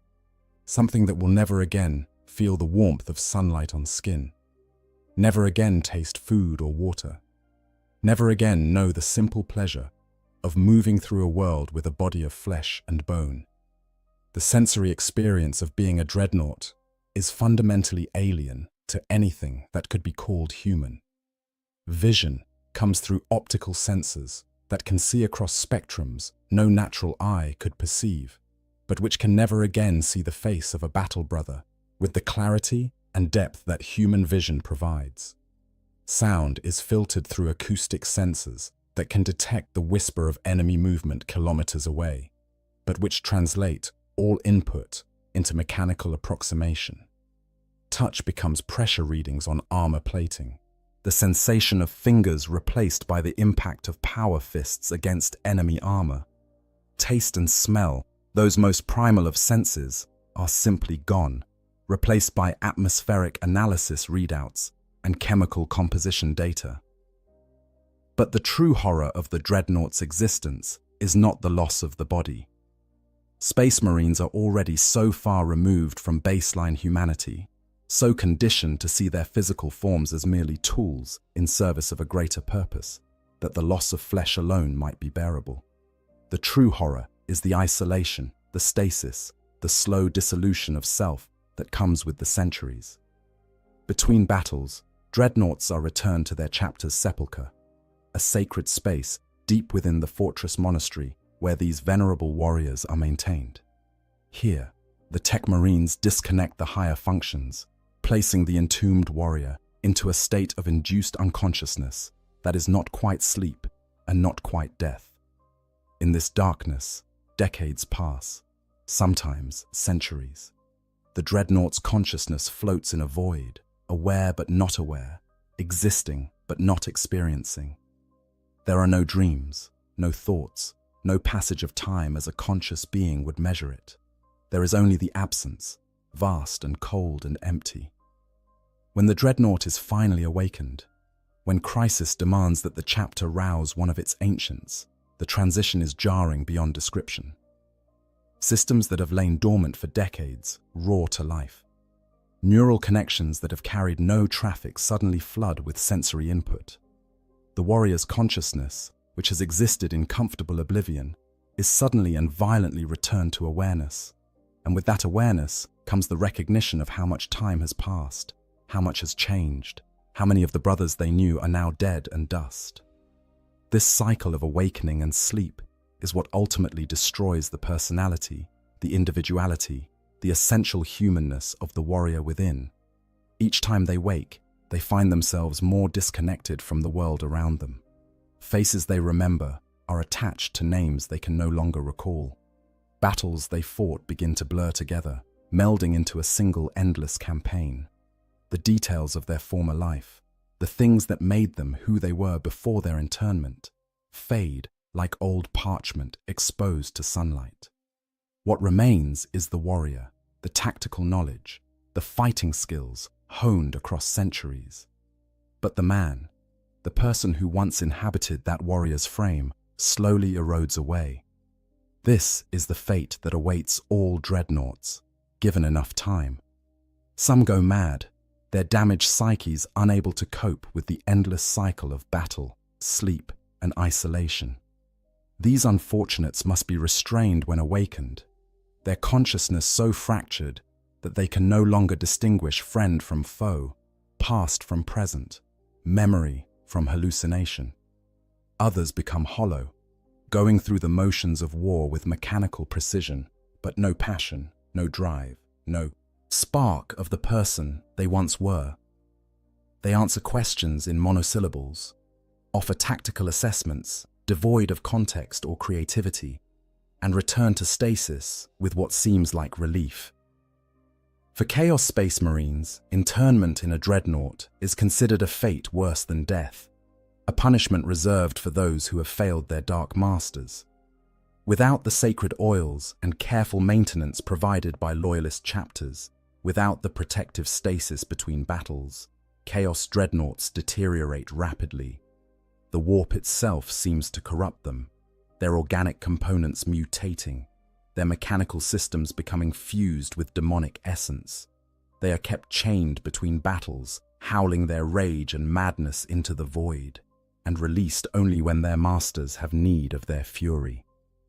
S1: Something that will never again feel the warmth of sunlight on skin. Never again taste food or water. Never again know the simple pleasure of moving through a world with a body of flesh and bone. The sensory experience of being a dreadnought is fundamentally alien to anything that could be called human. Vision comes through optical sensors that can see across spectrums no natural eye could perceive, but which can never again see the face of a battle brother with the clarity and depth that human vision provides. Sound is filtered through acoustic sensors that can detect the whisper of enemy movement kilometers away, but which translate all input into mechanical approximation. Touch becomes pressure readings on armor plating, the sensation of fingers replaced by the impact of power fists against enemy armor. Taste and smell, those most primal of senses, are simply gone, replaced by atmospheric analysis readouts and chemical composition data. But the true horror of the dreadnought's existence is not the loss of the body. Space Marines are already so far removed from baseline humanity, so conditioned to see their physical forms as merely tools in service of a greater purpose, that the loss of flesh alone might be bearable. The true horror is the isolation, the stasis, the slow dissolution of self that comes with the centuries. Between battles, dreadnoughts are returned to their chapter's sepulchre, a sacred space deep within the fortress monastery where these venerable warriors are maintained. Here, the Tech Marines disconnect the higher functions, placing the entombed warrior into a state of induced unconsciousness that is not quite sleep and not quite death. In this darkness, decades pass, sometimes centuries. The dreadnought's consciousness floats in a void, aware but not aware, existing but not experiencing. There are no dreams, no thoughts, no passage of time as a conscious being would measure it. There is only the absence, vast and cold and empty. When the dreadnought is finally awakened, when crisis demands that the chapter rouse one of its ancients, the transition is jarring beyond description. Systems that have lain dormant for decades roar to life. Neural connections that have carried no traffic suddenly flood with sensory input. The warrior's consciousness, which has existed in comfortable oblivion, is suddenly and violently returned to awareness. And with that awareness comes the recognition of how much time has passed, how much has changed, how many of the brothers they knew are now dead and dust. This cycle of awakening and sleep is what ultimately destroys the personality, the individuality, the essential humanness of the warrior within. Each time they wake, they find themselves more disconnected from the world around them. Faces they remember are attached to names they can no longer recall. Battles they fought begin to blur together, melding into a single endless campaign. The details of their former life, the things that made them who they were before their internment, fade like old parchment exposed to sunlight. What remains is the warrior, the tactical knowledge, the fighting skills honed across centuries. But the man, the person who once inhabited that warrior's frame, slowly erodes away. This is the fate that awaits all dreadnoughts, given enough time. Some go mad, their damaged psyches unable to cope with the endless cycle of battle, sleep, and isolation. These unfortunates must be restrained when awakened, their consciousness so fractured that they can no longer distinguish friend from foe, past from present, memory from hallucination. Others become hollow, going through the motions of war with mechanical precision, but no passion, no drive, no spark of the person they once were. They answer questions in monosyllables, offer tactical assessments devoid of context or creativity, and return to stasis with what seems like relief. For Chaos Space Marines, internment in a dreadnought is considered a fate worse than death, a punishment reserved for those who have failed their dark masters. Without the sacred oils and careful maintenance provided by loyalist chapters, without the protective stasis between battles, Chaos dreadnoughts deteriorate rapidly. The warp itself seems to corrupt them, their organic components mutating, their mechanical systems becoming fused with demonic essence. They are kept chained between battles, howling their rage and madness into the void, and released only when their masters have need of their fury.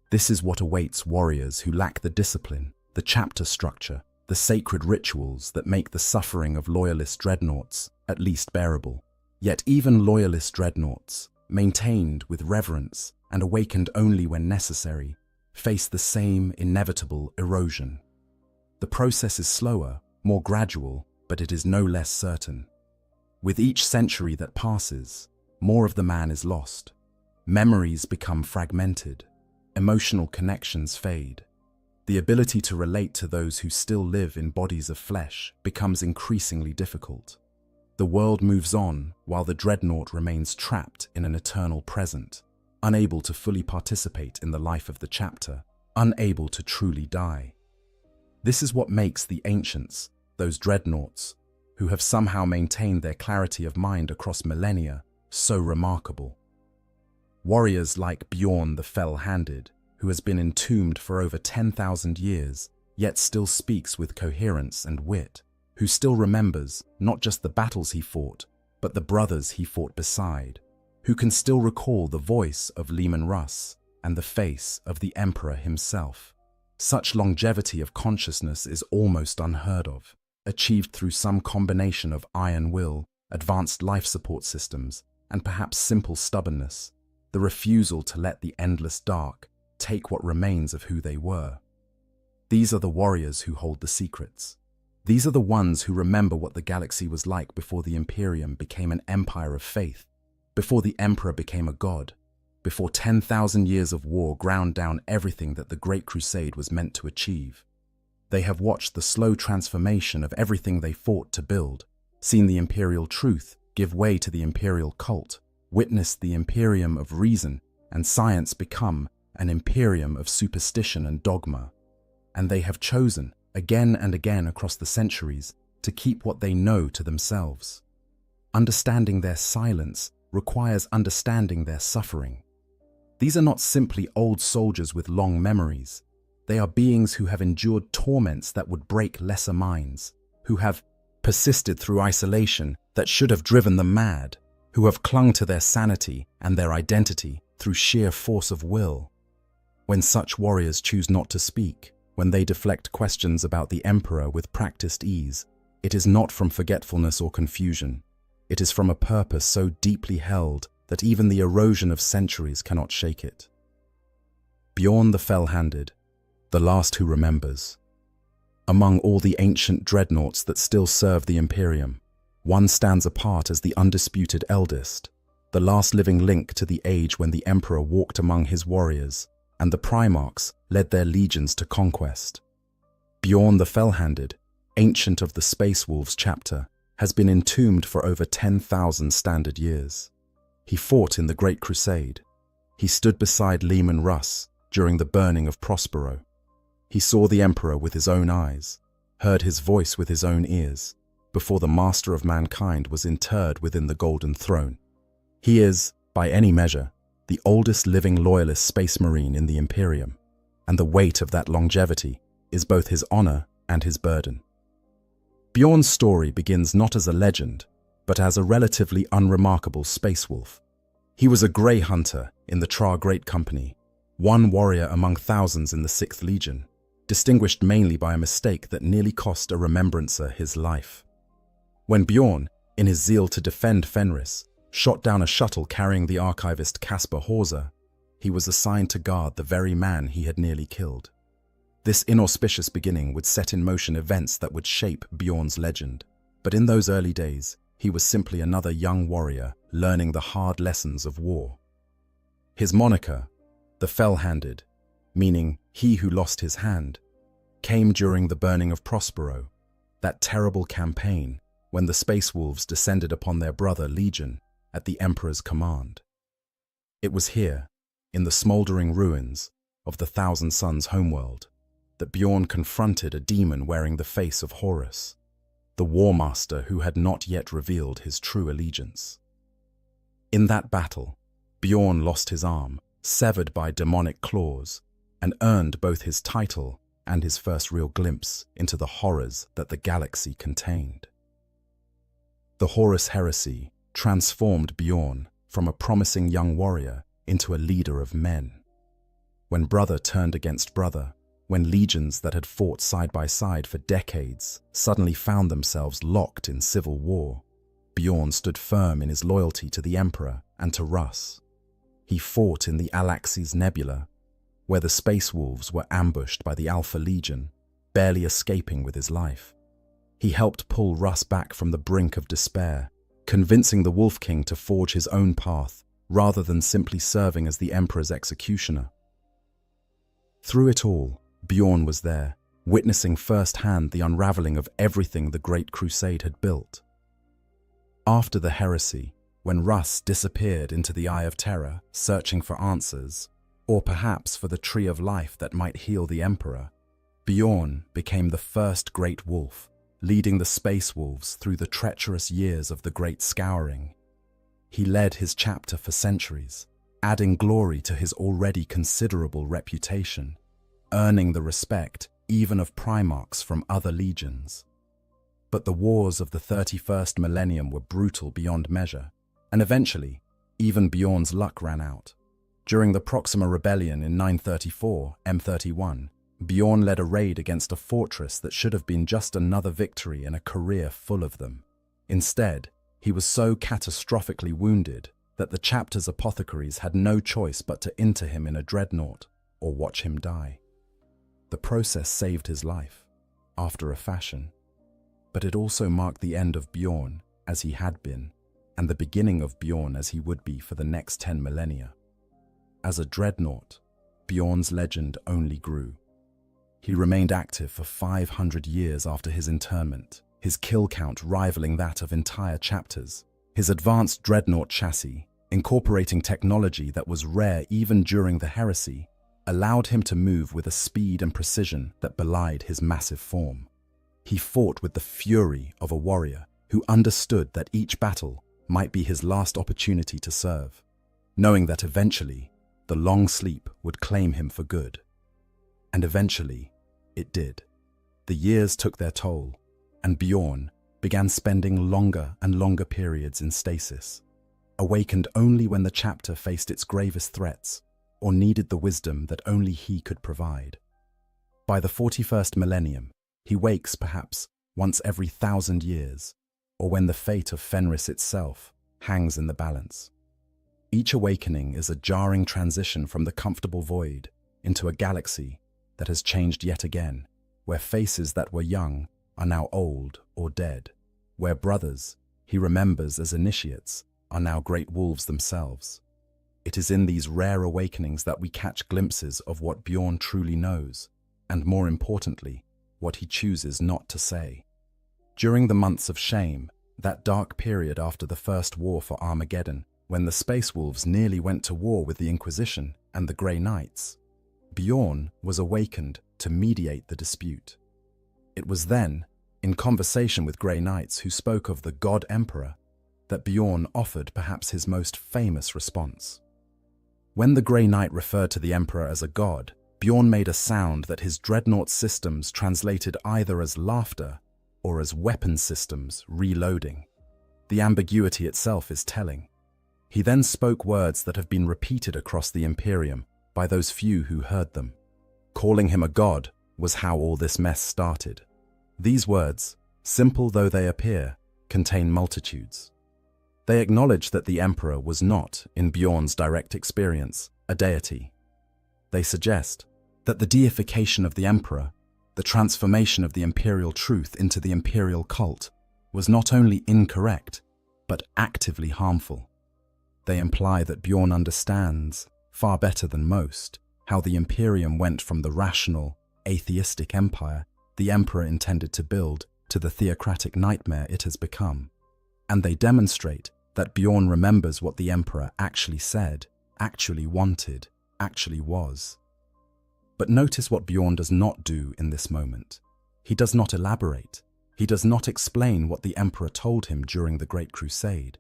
S1: This is what awaits warriors who lack the discipline, the chapter structure, the sacred rituals that make the suffering of loyalist dreadnoughts at least bearable. Yet even loyalist dreadnoughts, maintained with reverence and awakened only when necessary, face the same inevitable erosion. The process is slower, more gradual, but it is no less certain. With each century that passes, more of the man is lost. Memories become fragmented. Emotional connections fade. The ability to relate to those who still live in bodies of flesh becomes increasingly difficult. The world moves on while the dreadnought remains trapped in an eternal present, unable to fully participate in the life of the chapter, unable to truly die. This is what makes the ancients, those dreadnoughts, who have somehow maintained their clarity of mind across millennia, so remarkable. Warriors like Bjorn the Fell-Handed, who has been entombed for over 10,000 years, yet still speaks with coherence and wit, who still remembers not just the battles he fought, but the brothers he fought beside, who can still recall the voice of Leman Russ and the face of the Emperor himself. Such longevity of consciousness is almost unheard of, achieved through some combination of iron will, advanced life support systems, and perhaps simple stubbornness, the refusal to let the endless dark take what remains of who they were. These are the warriors who hold the secrets. These are the ones who remember what the galaxy was like before the Imperium became an empire of faith, before the Emperor became a god, before 10,000 years of war ground down everything that the Great Crusade was meant to achieve. They have watched the slow transformation of everything they fought to build, seen the imperial truth give way to the imperial cult, witnessed the Imperium of reason and science become an Imperium of superstition and dogma. And they have chosen, again and again across the centuries, to keep what they know to themselves. Understanding their silence requires understanding their suffering. These are not simply old soldiers with long memories. They are beings who have endured torments that would break lesser minds, who have persisted through isolation that should have driven them mad, who have clung to their sanity and their identity through sheer force of will. When such warriors choose not to speak, when they deflect questions about the Emperor with practiced ease, it is not from forgetfulness or confusion. It is from a purpose so deeply held that even the erosion of centuries cannot shake it. Bjorn the Fell-Handed, the last who remembers. Among all the ancient dreadnoughts that still serve the Imperium, one stands apart as the undisputed eldest, the last living link to the age when the Emperor walked among his warriors, and the Primarchs led their legions to conquest. Bjorn the Fell-Handed, ancient of the Space Wolves chapter, has been entombed for over 10,000 standard years. He fought in the Great Crusade. He stood beside Leman Russ during the burning of Prospero. He saw the Emperor with his own eyes, heard his voice with his own ears, before the Master of Mankind was interred within the Golden Throne. He is, by any measure, the oldest living loyalist space marine in the Imperium, and the weight of that longevity is both his honor and his burden. Bjorn's story begins not as a legend, but as a relatively unremarkable space wolf. He was a grey hunter in the Tra Great Company, one warrior among thousands in the 6th Legion, distinguished mainly by a mistake that nearly cost a remembrancer his life. When Bjorn, in his zeal to defend Fenris, shot down a shuttle carrying the archivist Caspar Hauser, he was assigned to guard the very man he had nearly killed. This inauspicious beginning would set in motion events that would shape Bjorn's legend. But in those early days, he was simply another young warrior learning the hard lessons of war. His moniker, the Fell-Handed, meaning he who lost his hand, came during the burning of Prospero, that terrible campaign when the Space Wolves descended upon their brother Legion at the Emperor's command. It was here, in the smouldering ruins of the Thousand Suns homeworld, that Bjorn confronted a demon wearing the face of Horus. the war master who had not yet revealed his true allegiance. In that battle, Bjorn lost his arm, severed by demonic claws, and earned both his title and his first real glimpse into the horrors that the galaxy contained. The Horus Heresy transformed Bjorn from a promising young warrior into a leader of men. When brother turned against brother, when legions that had fought side by side for decades suddenly found themselves locked in civil war, Bjorn stood firm in his loyalty to the Emperor and to Russ. He fought in the Alaxes Nebula, where the Space Wolves were ambushed by the Alpha Legion, barely escaping with his life. He helped pull Russ back from the brink of despair, convincing the Wolf King to forge his own path rather than simply serving as the Emperor's executioner. Through it all, Bjorn was there, witnessing firsthand the unraveling of everything the Great Crusade had built. After the heresy, when Russ disappeared into the Eye of Terror, searching for answers, or perhaps for the Tree of Life that might heal the Emperor, Bjorn became the first Great Wolf, leading the Space Wolves through the treacherous years of the Great Scouring. He led his chapter for centuries, adding glory to his already considerable reputation, earning the respect even of Primarchs from other legions. But the wars of the 31st millennium were brutal beyond measure, and eventually, even Bjorn's luck ran out. During the Proxima Rebellion in 934 M31, Bjorn led a raid against a fortress that should have been just another victory in a career full of them. Instead, he was so catastrophically wounded that the chapter's apothecaries had no choice but to inter him in a dreadnought or watch him die. The process saved his life, after a fashion, but it also marked the end of Bjorn as he had been, and the beginning of Bjorn as he would be for the next 10 millennia. As a dreadnought, Bjorn's legend only grew. He remained active for 500 years after his interment, his kill count rivaling that of entire chapters. His advanced dreadnought chassis, incorporating technology that was rare even during the heresy, allowed him to move with a speed and precision that belied his massive form. He fought with the fury of a warrior who understood that each battle might be his last opportunity to serve, knowing that eventually the long sleep would claim him for good. And eventually, it did. The years took their toll, and Bjorn began spending longer and longer periods in stasis, awakened only when the chapter faced its gravest threats or needed the wisdom that only he could provide. By the 41st millennium, he wakes perhaps once every 1,000 years, or when the fate of Fenris itself hangs in the balance. Each awakening is a jarring transition from the comfortable void into a galaxy that has changed yet again, where faces that were young are now old or dead, where brothers he remembers as initiates are now great wolves themselves. It is in these rare awakenings that we catch glimpses of what Bjorn truly knows, and more importantly, what he chooses not to say. During the months of shame, that dark period after the First War for Armageddon, when the Space Wolves nearly went to war with the Inquisition and the Grey Knights, Bjorn was awakened to mediate the dispute. It was then, in conversation with Grey Knights who spoke of the God Emperor, that Bjorn offered perhaps his most famous response. When the Grey Knight referred to the Emperor as a god, Bjorn made a sound that his dreadnought systems translated either as laughter or as weapon systems reloading. The ambiguity itself is telling. He then spoke words that have been repeated across the Imperium by those few who heard them. Calling him a god was how all this mess started. These words, simple though they appear, contain multitudes. They acknowledge that the Emperor was not, in Bjorn's direct experience, a deity. They suggest that the deification of the Emperor, the transformation of the imperial truth into the imperial cult, was not only incorrect, but actively harmful. They imply that Bjorn understands, far better than most, how the Imperium went from the rational, atheistic empire the Emperor intended to build to the theocratic nightmare it has become. And they demonstrate that Bjorn remembers what the Emperor actually said, actually wanted, actually was. But notice what Bjorn does not do in this moment. He does not elaborate. He does not explain what the Emperor told him during the Great Crusade.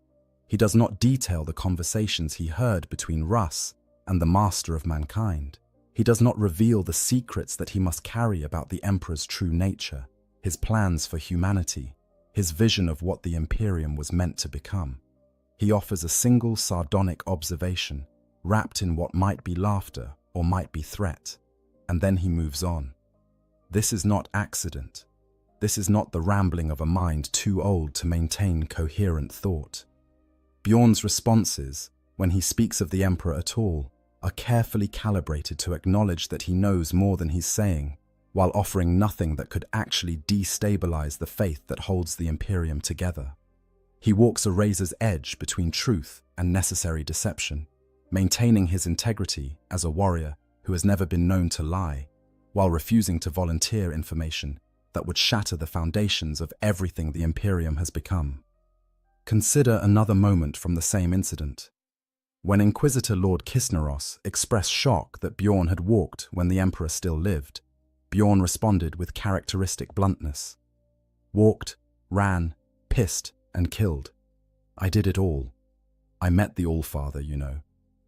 S1: He does not detail the conversations he heard between Russ and the Master of Mankind. He does not reveal the secrets that he must carry about the Emperor's true nature, his plans for humanity, his vision of what the Imperium was meant to become. He offers a single sardonic observation, wrapped in what might be laughter or might be threat, and then he moves on. This is not accident. This is not the rambling of a mind too old to maintain coherent thought. Bjorn's responses, when he speaks of the Emperor at all, are carefully calibrated to acknowledge that he knows more than he's saying, while offering nothing that could actually destabilize the faith that holds the Imperium together. He walks a razor's edge between truth and necessary deception, maintaining his integrity as a warrior who has never been known to lie, while refusing to volunteer information that would shatter the foundations of everything the Imperium has become. Consider another moment from the same incident. When Inquisitor Lord Kisneros expressed shock that Bjorn had walked when the Emperor still lived, Bjorn responded with characteristic bluntness. Walked, ran, pissed, and killed. I did it all. I met the Allfather, you know.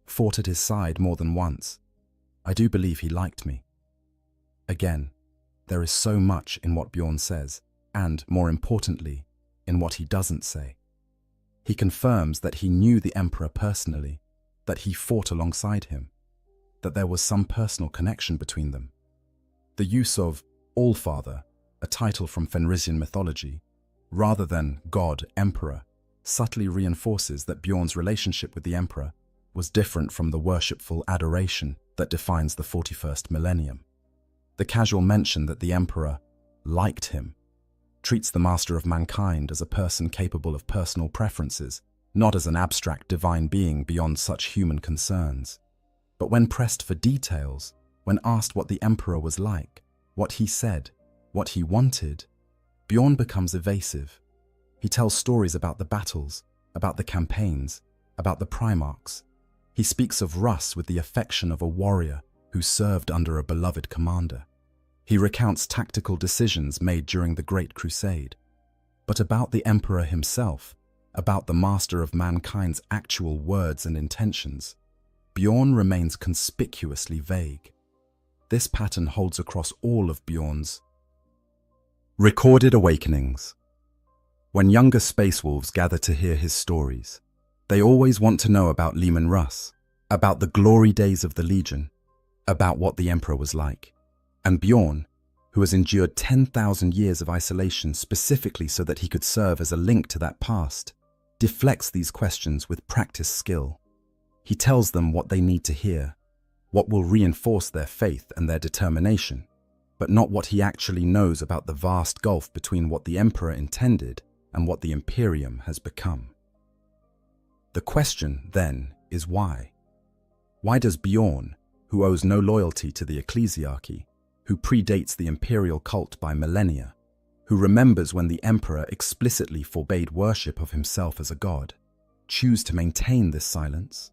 S1: Fought at his side more than once. I do believe he liked me. Again, there is so much in what Bjorn says, and, more importantly, in what he doesn't say. He confirms that he knew the Emperor personally, that he fought alongside him, that there was some personal connection between them. The use of Allfather, a title from Fenrisian mythology, rather than God Emperor, subtly reinforces that Bjorn's relationship with the Emperor was different from the worshipful adoration that defines the 41st millennium. The casual mention that the Emperor liked him treats the Master of Mankind as a person capable of personal preferences, not as an abstract divine being beyond such human concerns. But when pressed for details, when asked what the Emperor was like, what he said, what he wanted, Bjorn becomes evasive. He tells stories about the battles, about the campaigns, about the Primarchs. He speaks of Russ with the affection of a warrior who served under a beloved commander. He recounts tactical decisions made during the Great Crusade. But about the Emperor himself, about the Master of Mankind's actual words and intentions, Bjorn remains conspicuously vague. This pattern holds across all of Bjorn's recorded awakenings. When younger Space Wolves gather to hear his stories, they always want to know about Leman Russ, about the glory days of the Legion, about what the Emperor was like. And Bjorn, who has endured 10,000 years of isolation specifically so that he could serve as a link to that past, deflects these questions with practiced skill. He tells them what they need to hear, what will reinforce their faith and their determination, but not what he actually knows about the vast gulf between what the Emperor intended and what the Imperium has become. The question, then, is why? Why does Bjorn, who owes no loyalty to the ecclesiarchy, who predates the imperial cult by millennia, who remembers when the Emperor explicitly forbade worship of himself as a god, choose to maintain this silence?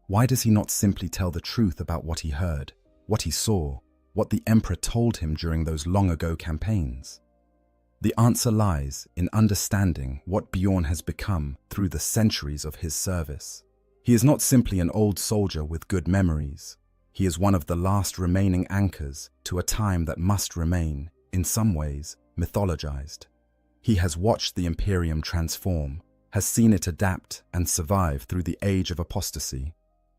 S1: Why does he not simply tell the truth about what he heard, what he saw, what the Emperor told him during those long-ago campaigns? The answer lies in understanding what Bjorn has become through the centuries of his service. He is not simply an old soldier with good memories. He is one of the last remaining anchors to a time that must remain, in some ways, mythologized. He has watched the Imperium transform, has seen it adapt and survive through the age of apostasy,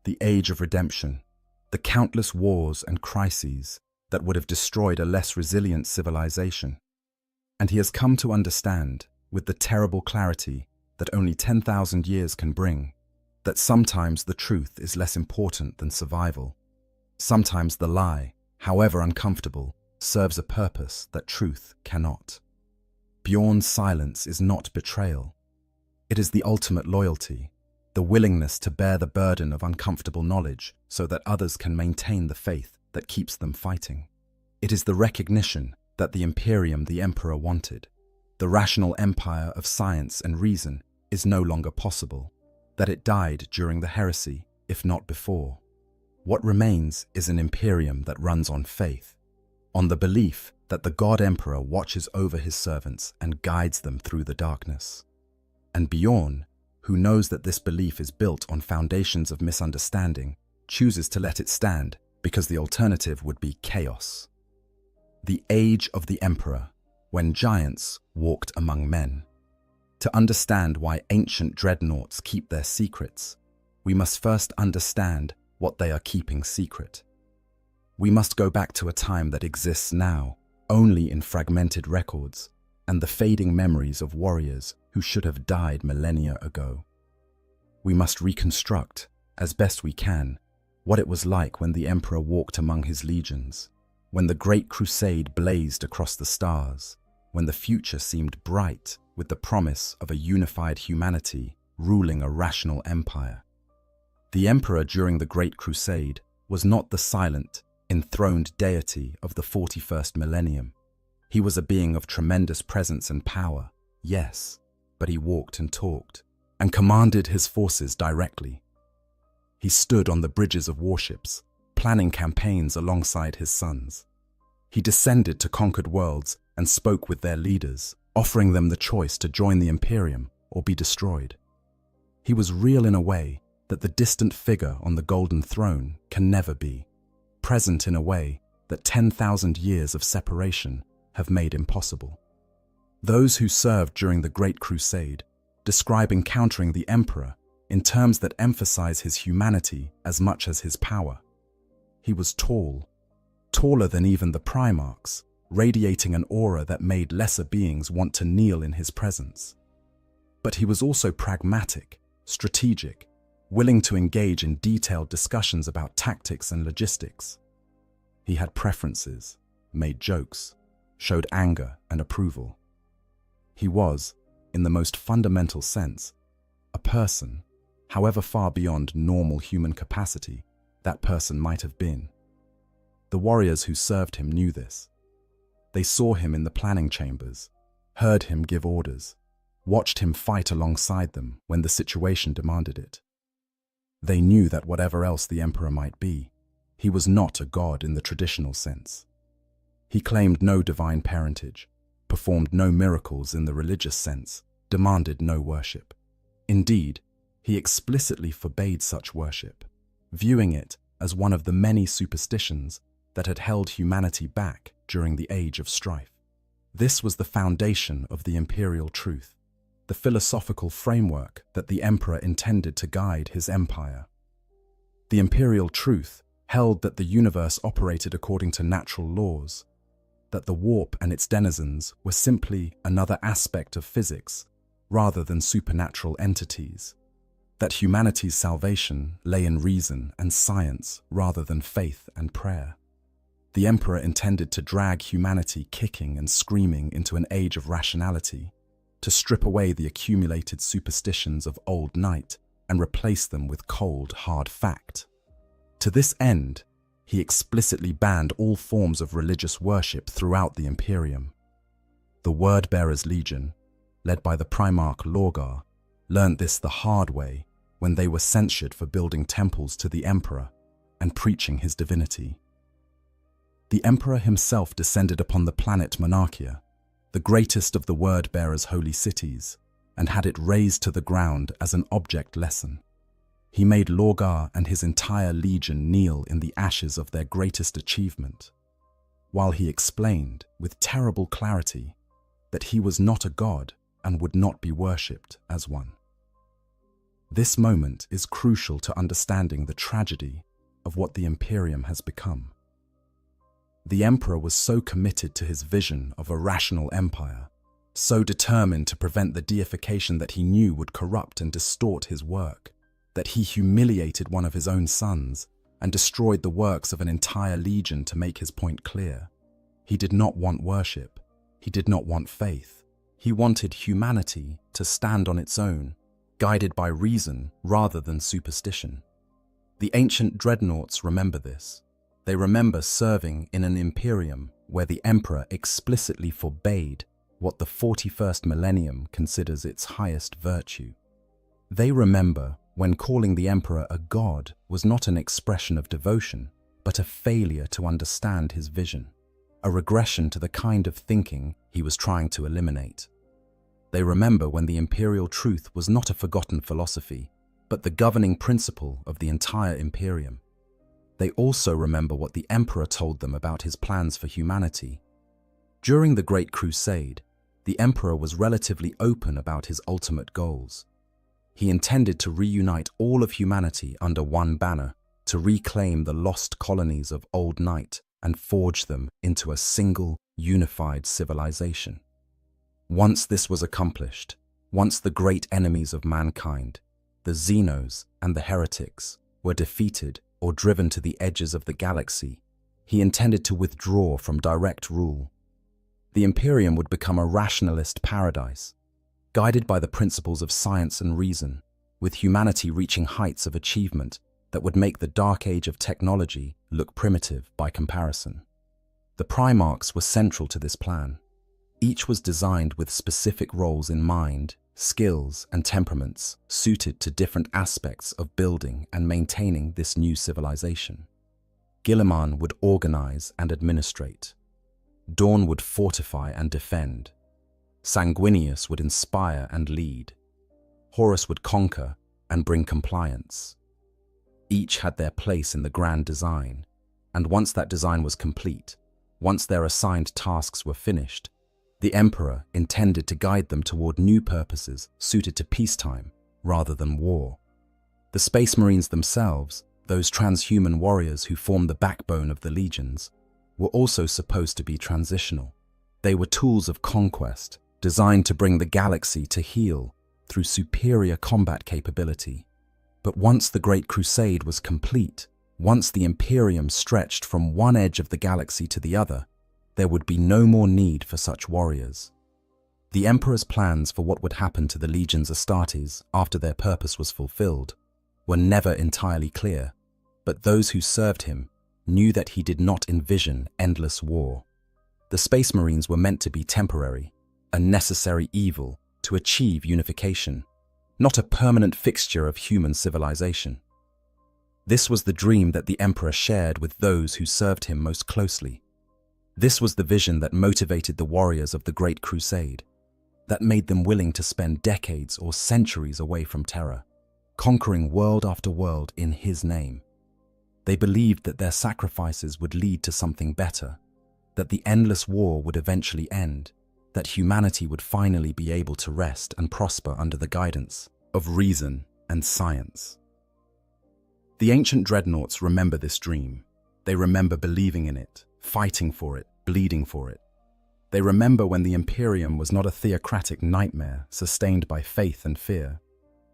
S1: the age of redemption, the countless wars and crises that would have destroyed a less resilient civilization. And he has come to understand, with the terrible clarity that only 10,000 years can bring, that sometimes the truth is less important than survival. Sometimes the lie, however uncomfortable, serves a purpose that truth cannot. Bjorn's silence is not betrayal. It is the ultimate loyalty, the willingness to bear the burden of uncomfortable knowledge so that others can maintain the faith that keeps them fighting. It is the recognition that the Imperium the Emperor wanted, the rational empire of science and reason, is no longer possible, that it died during the heresy, if not before. What remains is an Imperium that runs on faith, on the belief that the God Emperor watches over his servants and guides them through the darkness. And Bjorn, who knows that this belief is built on foundations of misunderstanding, chooses to let it stand because the alternative would be chaos. The Age of the Emperor, when giants walked among men. To understand why ancient dreadnoughts keep their secrets, we must first understand what they are keeping secret. We must go back to a time that exists now, only in fragmented records and the fading memories of warriors who should have died millennia ago. We must reconstruct, as best we can, what it was like when the Emperor walked among his legions, when the Great Crusade blazed across the stars, when the future seemed bright with the promise of a unified humanity ruling a rational empire. The Emperor during the Great Crusade was not the silent, enthroned deity of the 41st millennium. He was a being of tremendous presence and power, yes, but he walked and talked, and commanded his forces directly. He stood on the bridges of warships, planning campaigns alongside his sons. He descended to conquered worlds and spoke with their leaders, offering them the choice to join the Imperium or be destroyed. He was real in a way that the distant figure on the golden throne can never be, present in a way that 10,000 years of separation have made impossible. Those who served during the Great Crusade describe encountering the Emperor in terms that emphasize his humanity as much as his power. He was tall, taller than even the Primarchs, radiating an aura that made lesser beings want to kneel in his presence. But he was also pragmatic, strategic, willing to engage in detailed discussions about tactics and logistics. He had preferences, made jokes, showed anger and approval. He was, in the most fundamental sense, a person, however far beyond normal human capacity that person might have been. The warriors who served him knew this. They saw him in the planning chambers, heard him give orders, watched him fight alongside them when the situation demanded it. They knew that whatever else the Emperor might be, he was not a god in the traditional sense. He claimed no divine parentage, performed no miracles in the religious sense, demanded no worship. Indeed, he explicitly forbade such worship, viewing it as one of the many superstitions that had held humanity back during the age of strife. This was the foundation of the imperial truth, the philosophical framework that the Emperor intended to guide his empire. The imperial truth held that the universe operated according to natural laws, that the warp and its denizens were simply another aspect of physics rather than supernatural entities, that humanity's salvation lay in reason and science rather than faith and prayer. The Emperor intended to drag humanity kicking and screaming into an age of rationality, to strip away the accumulated superstitions of old night and replace them with cold, hard fact. To this end, he explicitly banned all forms of religious worship throughout the Imperium. The Word-Bearers Legion, led by the Primarch Lorgar, learned this the hard way when they were censured for building temples to the Emperor and preaching his divinity. The Emperor himself descended upon the planet Monarchia, the greatest of the Word-Bearers' holy cities, and had it razed to the ground as an object lesson. He made Lorgar and his entire legion kneel in the ashes of their greatest achievement, while he explained, with terrible clarity, that he was not a god and would not be worshipped as one. This moment is crucial to understanding the tragedy of what the Imperium has become. The Emperor was so committed to his vision of a rational empire, so determined to prevent the deification that he knew would corrupt and distort his work, that he humiliated one of his own sons and destroyed the works of an entire legion to make his point clear. He did not want worship. He did not want faith. He wanted humanity to stand on its own, guided by reason rather than superstition. The ancient dreadnoughts remember this. They remember serving in an imperium where the Emperor explicitly forbade what the 41st millennium considers its highest virtue. They remember when calling the Emperor a god was not an expression of devotion, but a failure to understand his vision, a regression to the kind of thinking he was trying to eliminate. They remember when the imperial truth was not a forgotten philosophy, but the governing principle of the entire imperium. They also remember what the emperor told them about his plans for humanity. During the Great Crusade, the emperor was relatively open about his ultimate goals. He intended to reunite all of humanity under one banner, to reclaim the lost colonies of Old Night and forge them into a single, unified civilization. Once this was accomplished, once the great enemies of mankind, the Xenos and the heretics, were defeated or driven to the edges of the galaxy, he intended to withdraw from direct rule. The Imperium would become a rationalist paradise, guided by the principles of science and reason, with humanity reaching heights of achievement that would make the dark age of technology look primitive by comparison. The Primarchs were central to this plan. Each was designed with specific roles in mind, skills and temperaments suited to different aspects of building and maintaining this new civilization. Guilliman would organize and administrate. Dawn would fortify and defend. Sanguinius would inspire and lead. Horus would conquer and bring compliance. Each had their place in the grand design, and once that design was complete, once their assigned tasks were finished, the Emperor intended to guide them toward new purposes suited to peacetime rather than war. The Space Marines themselves, those transhuman warriors who formed the backbone of the legions, were also supposed to be transitional. They were tools of conquest, designed to bring the galaxy to heel through superior combat capability. But once the Great Crusade was complete, once the Imperium stretched from one edge of the galaxy to the other, there would be no more need for such warriors. The Emperor's plans for what would happen to the Legions Astartes after their purpose was fulfilled were never entirely clear, but those who served him knew that he did not envision endless war. The Space Marines were meant to be temporary, a necessary evil to achieve unification, not a permanent fixture of human civilization. This was the dream that the Emperor shared with those who served him most closely. This was the vision that motivated the warriors of the Great Crusade, that made them willing to spend decades or centuries away from terror, conquering world after world in his name. They believed that their sacrifices would lead to something better, that the endless war would eventually end, that humanity would finally be able to rest and prosper under the guidance of reason and science. The ancient dreadnoughts remember this dream. They remember believing in it, fighting for it, bleeding for it. They remember when the Imperium was not a theocratic nightmare sustained by faith and fear,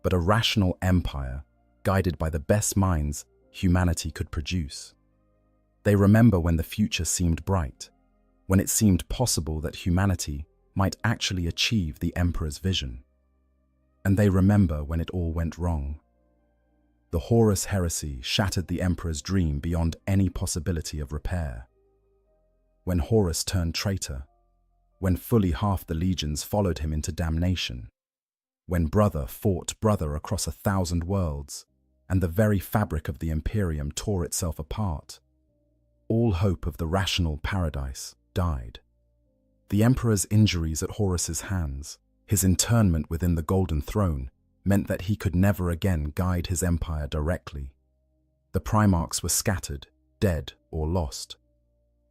S1: but a rational empire guided by the best minds humanity could produce. They remember when the future seemed bright, when it seemed possible that humanity might actually achieve the Emperor's vision. And they remember when it all went wrong. The Horus heresy shattered the Emperor's dream beyond any possibility of repair. When Horus turned traitor, when fully half the legions followed him into damnation, when brother fought brother across 1,000 worlds, and the very fabric of the Imperium tore itself apart, all hope of the rational paradise died. The Emperor's injuries at Horus's hands, his internment within the Golden Throne, meant that he could never again guide his empire directly. The Primarchs were scattered, dead, or lost.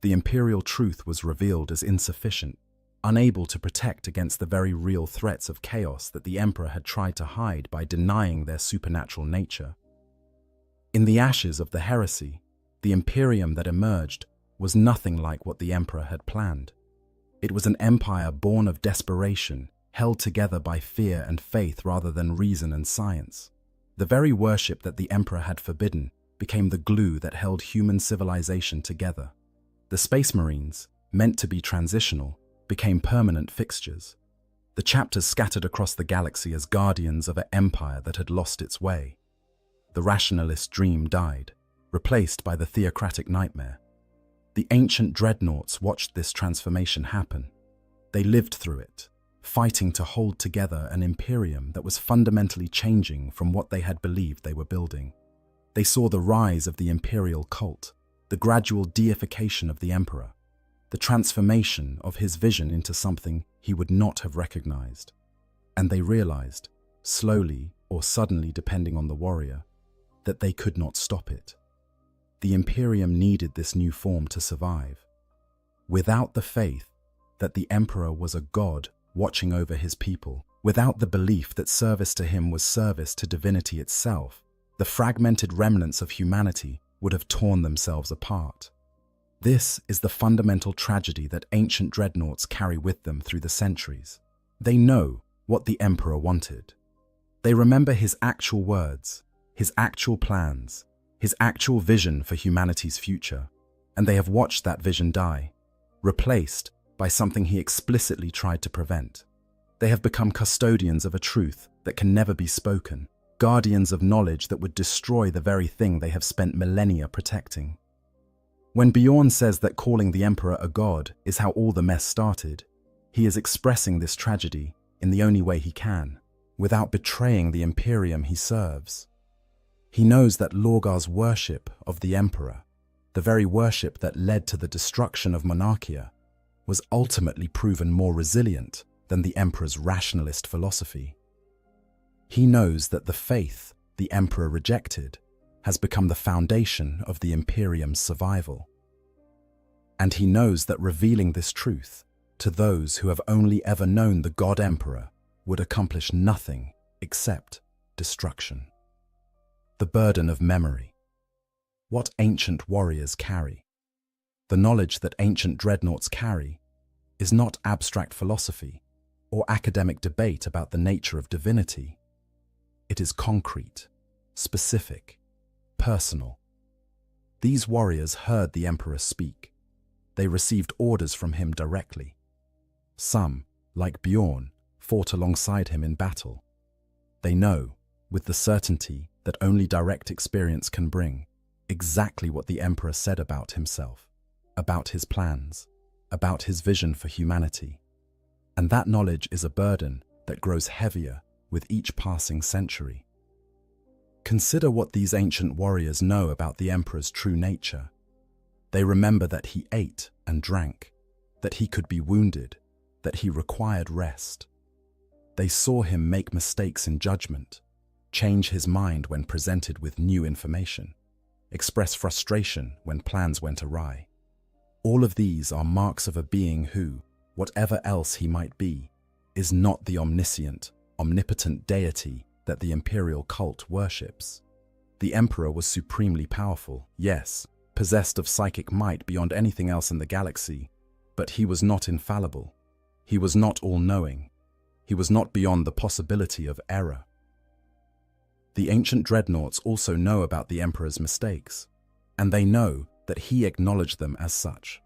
S1: The imperial truth was revealed as insufficient, unable to protect against the very real threats of chaos that the Emperor had tried to hide by denying their supernatural nature. In the ashes of the heresy, the Imperium that emerged was nothing like what the Emperor had planned. It was an empire born of desperation, held together by fear and faith rather than reason and science. The very worship that the Emperor had forbidden became the glue that held human civilization together. The Space Marines, meant to be transitional, became permanent fixtures. The chapters scattered across the galaxy as guardians of an empire that had lost its way. The rationalist dream died, replaced by the theocratic nightmare. The ancient dreadnoughts watched this transformation happen. They lived through it, fighting to hold together an imperium that was fundamentally changing from what they had believed they were building. They saw the rise of the imperial cult, the gradual deification of the emperor. the transformation of his vision into something he would not have recognized. And they realized, slowly or suddenly depending on the warrior, that they could not stop it. The Imperium needed this new form to survive. Without the faith that the Emperor was a god watching over his people, without the belief that service to him was service to divinity itself, the fragmented remnants of humanity would have torn themselves apart. This is the fundamental tragedy that ancient dreadnoughts carry with them through the centuries. They know what the Emperor wanted. They remember his actual words, his actual plans, his actual vision for humanity's future, and they have watched that vision die, replaced by something he explicitly tried to prevent. They have become custodians of a truth that can never be spoken, guardians of knowledge that would destroy the very thing they have spent millennia protecting. When Bjorn says that calling the Emperor a god is how all the mess started, he is expressing this tragedy in the only way he can, without betraying the Imperium he serves. He knows that Lorgar's worship of the Emperor, the very worship that led to the destruction of Monarchia, was ultimately proven more resilient than the Emperor's rationalist philosophy. He knows that the faith the Emperor rejected has become the foundation of the Imperium's survival. And he knows that revealing this truth to those who have only ever known the God Emperor would accomplish nothing except destruction. The burden of memory. What ancient warriors carry, the knowledge that ancient dreadnoughts carry, is not abstract philosophy or academic debate about the nature of divinity. It is concrete, specific, personal. These warriors heard the Emperor speak. They received orders from him directly. Some, like Bjorn, fought alongside him in battle. They know, with the certainty that only direct experience can bring, exactly what the Emperor said about himself, about his plans, about his vision for humanity. And that knowledge is a burden that grows heavier with each passing century. Consider what these ancient warriors know about the Emperor's true nature. They remember that he ate and drank, that he could be wounded, that he required rest. They saw him make mistakes in judgment, change his mind when presented with new information, express frustration when plans went awry. All of these are marks of a being who, whatever else he might be, is not the omniscient, omnipotent deity that the imperial cult worships. The Emperor was supremely powerful, yes, possessed of psychic might beyond anything else in the galaxy, but he was not infallible. He was not all-knowing. He was not beyond the possibility of error. The ancient dreadnoughts also know about the Emperor's mistakes, and they know that he acknowledged them as such.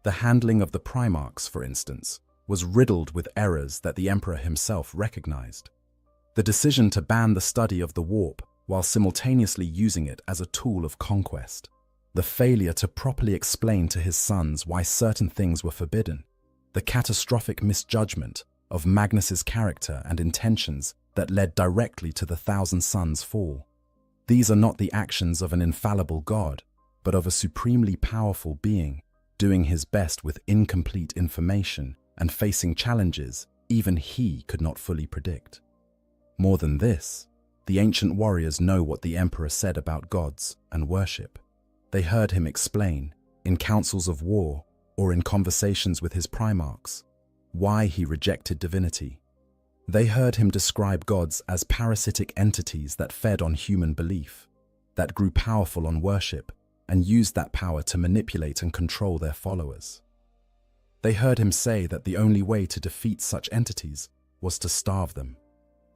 S1: The handling of the Primarchs, for instance, was riddled with errors that the Emperor himself recognized. The decision to ban the study of the warp while simultaneously using it as a tool of conquest. The failure to properly explain to his sons why certain things were forbidden. The catastrophic misjudgment of Magnus's character and intentions that led directly to the Thousand Sons' fall. These are not the actions of an infallible god, but of a supremely powerful being, doing his best with incomplete information and facing challenges even he could not fully predict. More than this, the ancient warriors know what the Emperor said about gods and worship. They heard him explain, in councils of war or in conversations with his Primarchs, why he rejected divinity. They heard him describe gods as parasitic entities that fed on human belief, that grew powerful on worship, and used that power to manipulate and control their followers. They heard him say that the only way to defeat such entities was to starve them,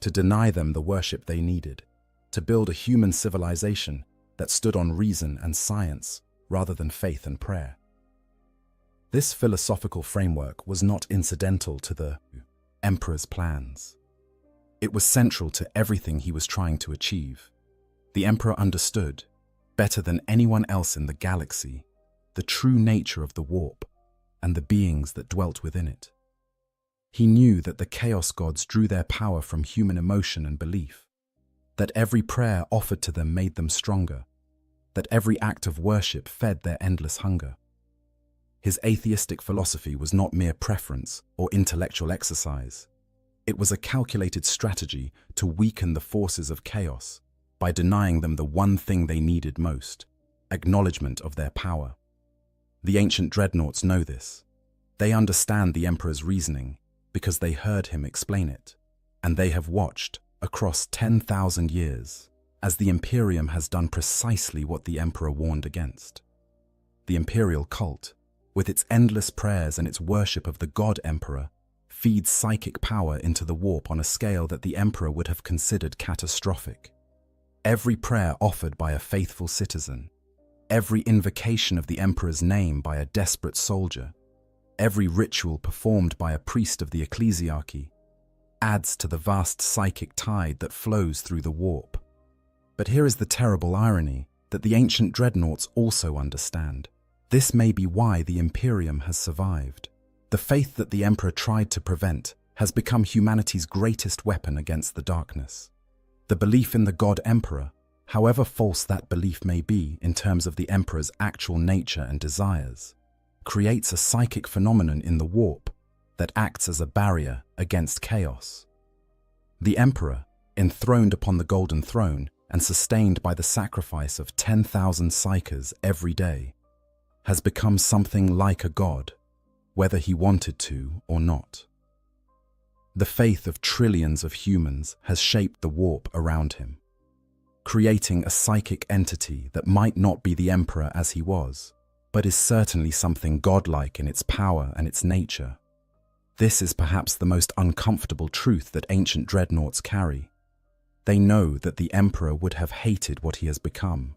S1: to deny them the worship they needed, to build a human civilization that stood on reason and science rather than faith and prayer. This philosophical framework was not incidental to the Emperor's plans. It was central to everything he was trying to achieve. The Emperor understood, better than anyone else in the galaxy, the true nature of the warp and the beings that dwelt within it. He knew that the Chaos Gods drew their power from human emotion and belief, that every prayer offered to them made them stronger, that every act of worship fed their endless hunger. His atheistic philosophy was not mere preference or intellectual exercise. It was a calculated strategy to weaken the forces of chaos by denying them the one thing they needed most: acknowledgement of their power. The ancient dreadnoughts know this. They understand the Emperor's reasoning because they heard him explain it, and they have watched, across 10,000 years, as the Imperium has done precisely what the Emperor warned against. The imperial cult, with its endless prayers and its worship of the God Emperor, feeds psychic power into the warp on a scale that the Emperor would have considered catastrophic. Every prayer offered by a faithful citizen, every invocation of the Emperor's name by a desperate soldier, every ritual performed by a priest of the ecclesiarchy, adds to the vast psychic tide that flows through the warp. But here is the terrible irony that the ancient dreadnoughts also understand. This may be why the Imperium has survived. The faith that the Emperor tried to prevent has become humanity's greatest weapon against the darkness. The belief in the God Emperor, however false that belief may be in terms of the Emperor's actual nature and desires, creates a psychic phenomenon in the warp that acts as a barrier against chaos. The Emperor, enthroned upon the Golden Throne and sustained by the sacrifice of 10,000 psykers every day, has become something like a god, whether he wanted to or not. The faith of trillions of humans has shaped the warp around him, creating a psychic entity that might not be the Emperor as he was, but is certainly something godlike in its power and its nature. This is perhaps the most uncomfortable truth that ancient dreadnoughts carry. They know that the Emperor would have hated what he has become.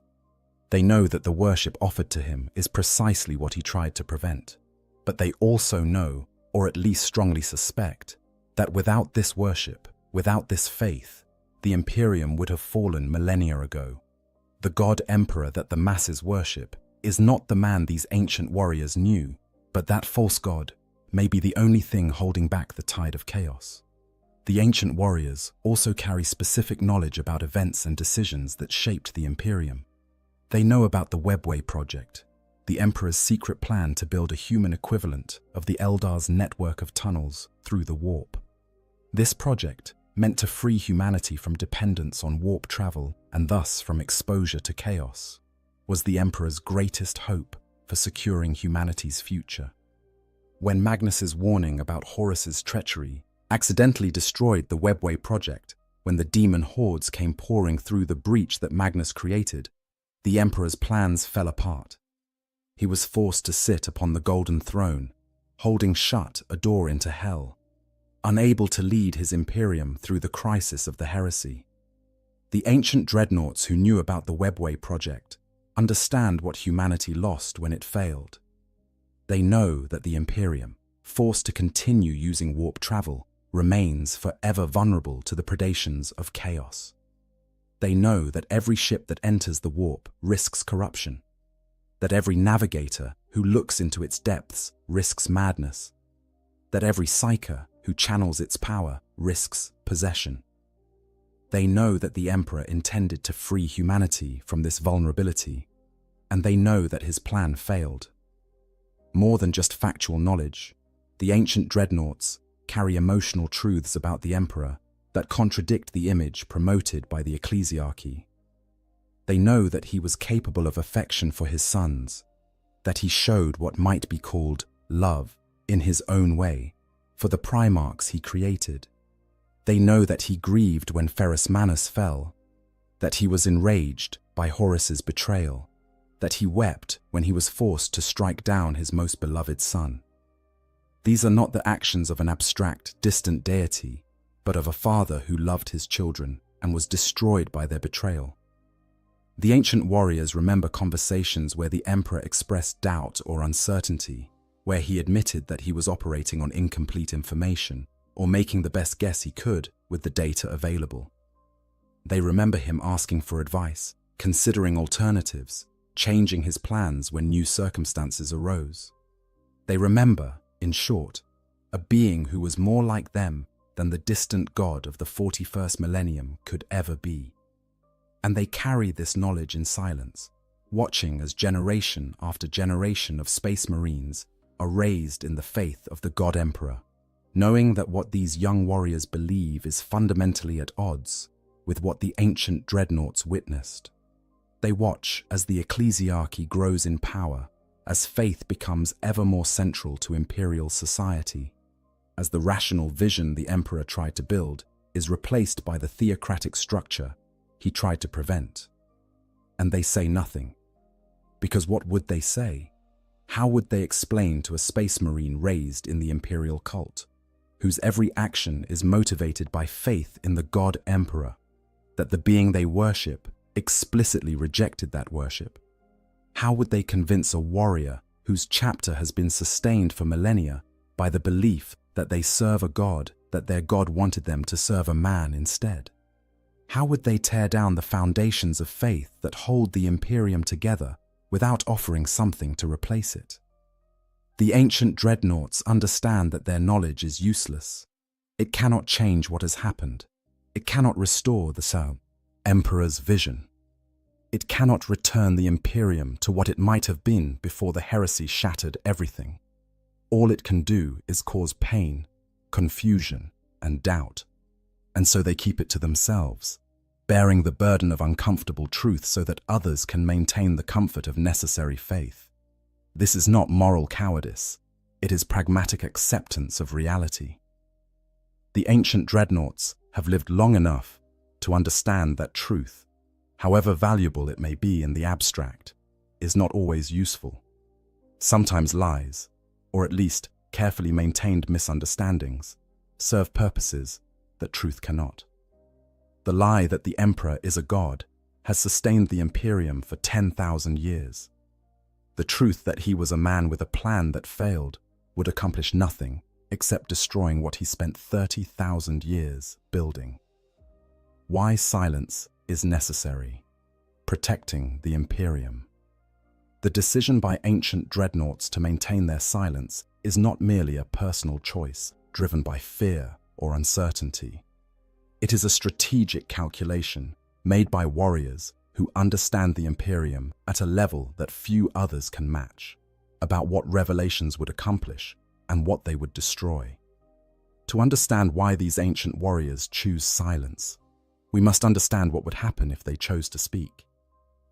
S1: They know that the worship offered to him is precisely what he tried to prevent. But they also know, or at least strongly suspect, that without this worship, without this faith, the Imperium would have fallen millennia ago. The God Emperor that the masses worship is not the man these ancient warriors knew, but that false god may be the only thing holding back the tide of chaos. The ancient warriors also carry specific knowledge about events and decisions that shaped the Imperium. They know about the Webway project, the Emperor's secret plan to build a human equivalent of the Eldar's network of tunnels through the warp. This project, meant to free humanity from dependence on warp travel and thus from exposure to chaos, was the Emperor's greatest hope for securing humanity's future. When Magnus's warning about Horus's treachery accidentally destroyed the Webway project, when the demon hordes came pouring through the breach that Magnus created, the Emperor's plans fell apart. He was forced to sit upon the Golden Throne, holding shut a door into hell, unable to lead his Imperium through the crisis of the heresy. The ancient dreadnoughts who knew about the Webway project understand what humanity lost when it failed. They know that the Imperium, forced to continue using warp travel, remains forever vulnerable to the predations of chaos. They know that every ship that enters the warp risks corruption, that every navigator who looks into its depths risks madness, that every psyker who channels its power risks possession. They know that the Emperor intended to free humanity from this vulnerability, and they know that his plan failed. More than just factual knowledge, the ancient dreadnoughts carry emotional truths about the Emperor that contradict the image promoted by the ecclesiarchy. They know that he was capable of affection for his sons, that he showed what might be called love in his own way for the Primarchs he created. They know that he grieved when Ferrus Manus fell, that he was enraged by Horus's betrayal, that he wept when he was forced to strike down his most beloved son. These are not the actions of an abstract, distant deity, but of a father who loved his children and was destroyed by their betrayal. The ancient warriors remember conversations where the Emperor expressed doubt or uncertainty, where he admitted that he was operating on incomplete information or making the best guess he could with the data available. They remember him asking for advice, considering alternatives, changing his plans when new circumstances arose. They remember, in short, a being who was more like them than the distant god of the 41st millennium could ever be. And they carry this knowledge in silence, watching as generation after generation of space marines are raised in the faith of the God Emperor, knowing that what these young warriors believe is fundamentally at odds with what the ancient dreadnoughts witnessed. They watch as the ecclesiarchy grows in power, as faith becomes ever more central to imperial society, as the rational vision the emperor tried to build is replaced by the theocratic structure he tried to prevent. And they say nothing. Because what would they say? How would they explain to a space marine raised in the imperial cult, whose every action is motivated by faith in the God Emperor, that the being they worship explicitly rejected that worship? How would they convince a warrior whose chapter has been sustained for millennia by the belief that they serve a god, that their god wanted them to serve a man instead? How would they tear down the foundations of faith that hold the Imperium together without offering something to replace it? The ancient dreadnoughts understand that their knowledge is useless. It cannot change what has happened. It cannot restore the Emperor's vision. It cannot return the Imperium to what it might have been before the heresy shattered everything. All it can do is cause pain, confusion, and doubt. And so they keep it to themselves, bearing the burden of uncomfortable truth so that others can maintain the comfort of necessary faith. This is not moral cowardice. It is pragmatic acceptance of reality. The ancient dreadnoughts have lived long enough to understand that truth, however valuable it may be in the abstract, is not always useful. Sometimes lies, or at least carefully maintained misunderstandings, serve purposes that truth cannot. The lie that the emperor is a god has sustained the Imperium for 10,000 years. The truth that he was a man with a plan that failed would accomplish nothing except destroying what he spent 30,000 years building. Why silence is necessary? Protecting the Imperium. The decision by ancient dreadnoughts to maintain their silence is not merely a personal choice driven by fear or uncertainty. It is a strategic calculation made by warriors who understand the Imperium at a level that few others can match, about what revelations would accomplish and what they would destroy. To understand why these ancient warriors choose silence, we must understand what would happen if they chose to speak.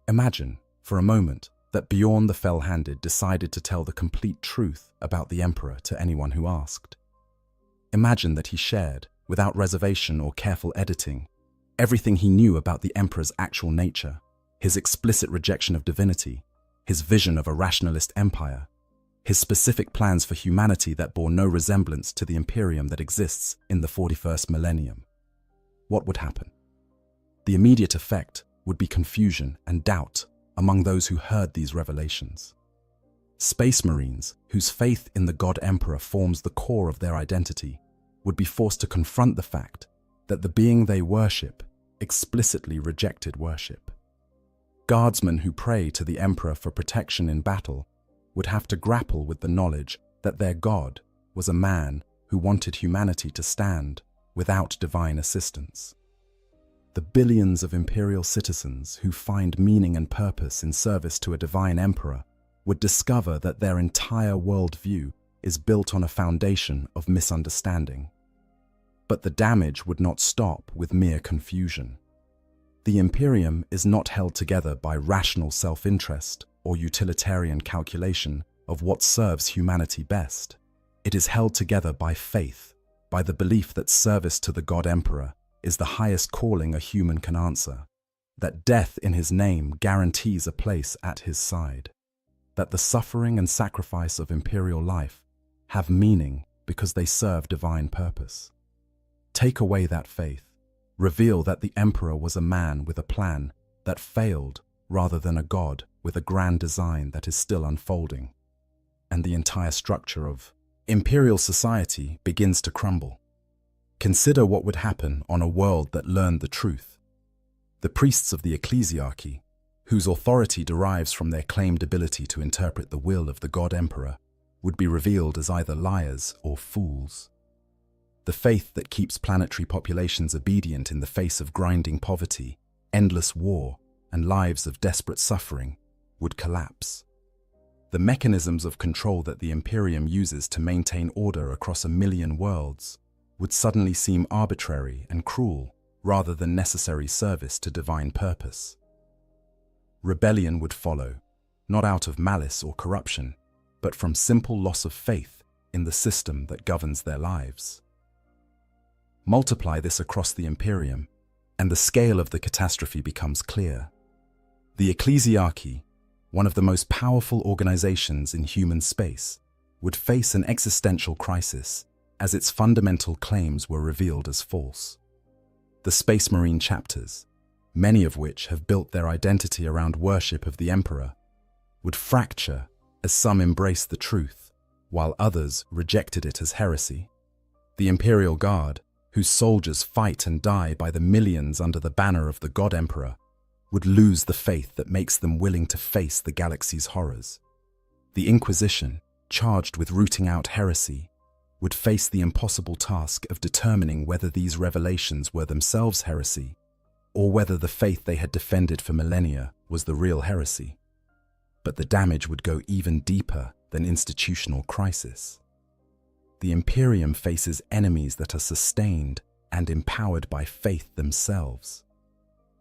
S1: Imagine, for a moment, that Bjorn the Fell-Handed decided to tell the complete truth about the Emperor to anyone who asked. Imagine that he shared, without reservation or careful editing, everything he knew about the Emperor's actual nature, his explicit rejection of divinity, his vision of a rationalist empire, his specific plans for humanity that bore no resemblance to the Imperium that exists in the 41st millennium. What would happen? The immediate effect would be confusion and doubt among those who heard these revelations. Space Marines, whose faith in the God Emperor forms the core of their identity, would be forced to confront the fact that the being they worship explicitly rejected worship. Guardsmen who pray to the Emperor for protection in battle would have to grapple with the knowledge that their God was a man who wanted humanity to stand without divine assistance. The billions of imperial citizens who find meaning and purpose in service to a divine emperor would discover that their entire worldview is built on a foundation of misunderstanding. But the damage would not stop with mere confusion. The Imperium is not held together by rational self-interest or utilitarian calculation of what serves humanity best. It is held together by faith, by the belief that service to the God Emperor is the highest calling a human can answer, that death in his name guarantees a place at his side, that the suffering and sacrifice of imperial life have meaning because they serve divine purpose. Take away that faith, reveal that the emperor was a man with a plan that failed rather than a god with a grand design that is still unfolding, and the entire structure of imperial society begins to crumble. Consider what would happen on a world that learned the truth. The priests of the ecclesiarchy, whose authority derives from their claimed ability to interpret the will of the God Emperor, would be revealed as either liars or fools. The faith that keeps planetary populations obedient in the face of grinding poverty, endless war, and lives of desperate suffering would collapse. The mechanisms of control that the Imperium uses to maintain order across 1,000,000 worlds would suddenly seem arbitrary and cruel rather than necessary service to divine purpose. Rebellion would follow, not out of malice or corruption, but from simple loss of faith in the system that governs their lives. Multiply this across the Imperium, and the scale of the catastrophe becomes clear. The Ecclesiarchy, one of the most powerful organizations in human space, would face an existential crisis as its fundamental claims were revealed as false. The Space Marine chapters, many of which have built their identity around worship of the Emperor, would fracture as some embraced the truth, while others rejected it as heresy. The Imperial Guard, whose soldiers fight and die by the millions under the banner of the God Emperor, would lose the faith that makes them willing to face the galaxy's horrors. The Inquisition, charged with rooting out heresy, would face the impossible task of determining whether these revelations were themselves heresy, or whether the faith they had defended for millennia was the real heresy. But the damage would go even deeper than institutional crisis. The Imperium faces enemies that are sustained and empowered by faith themselves.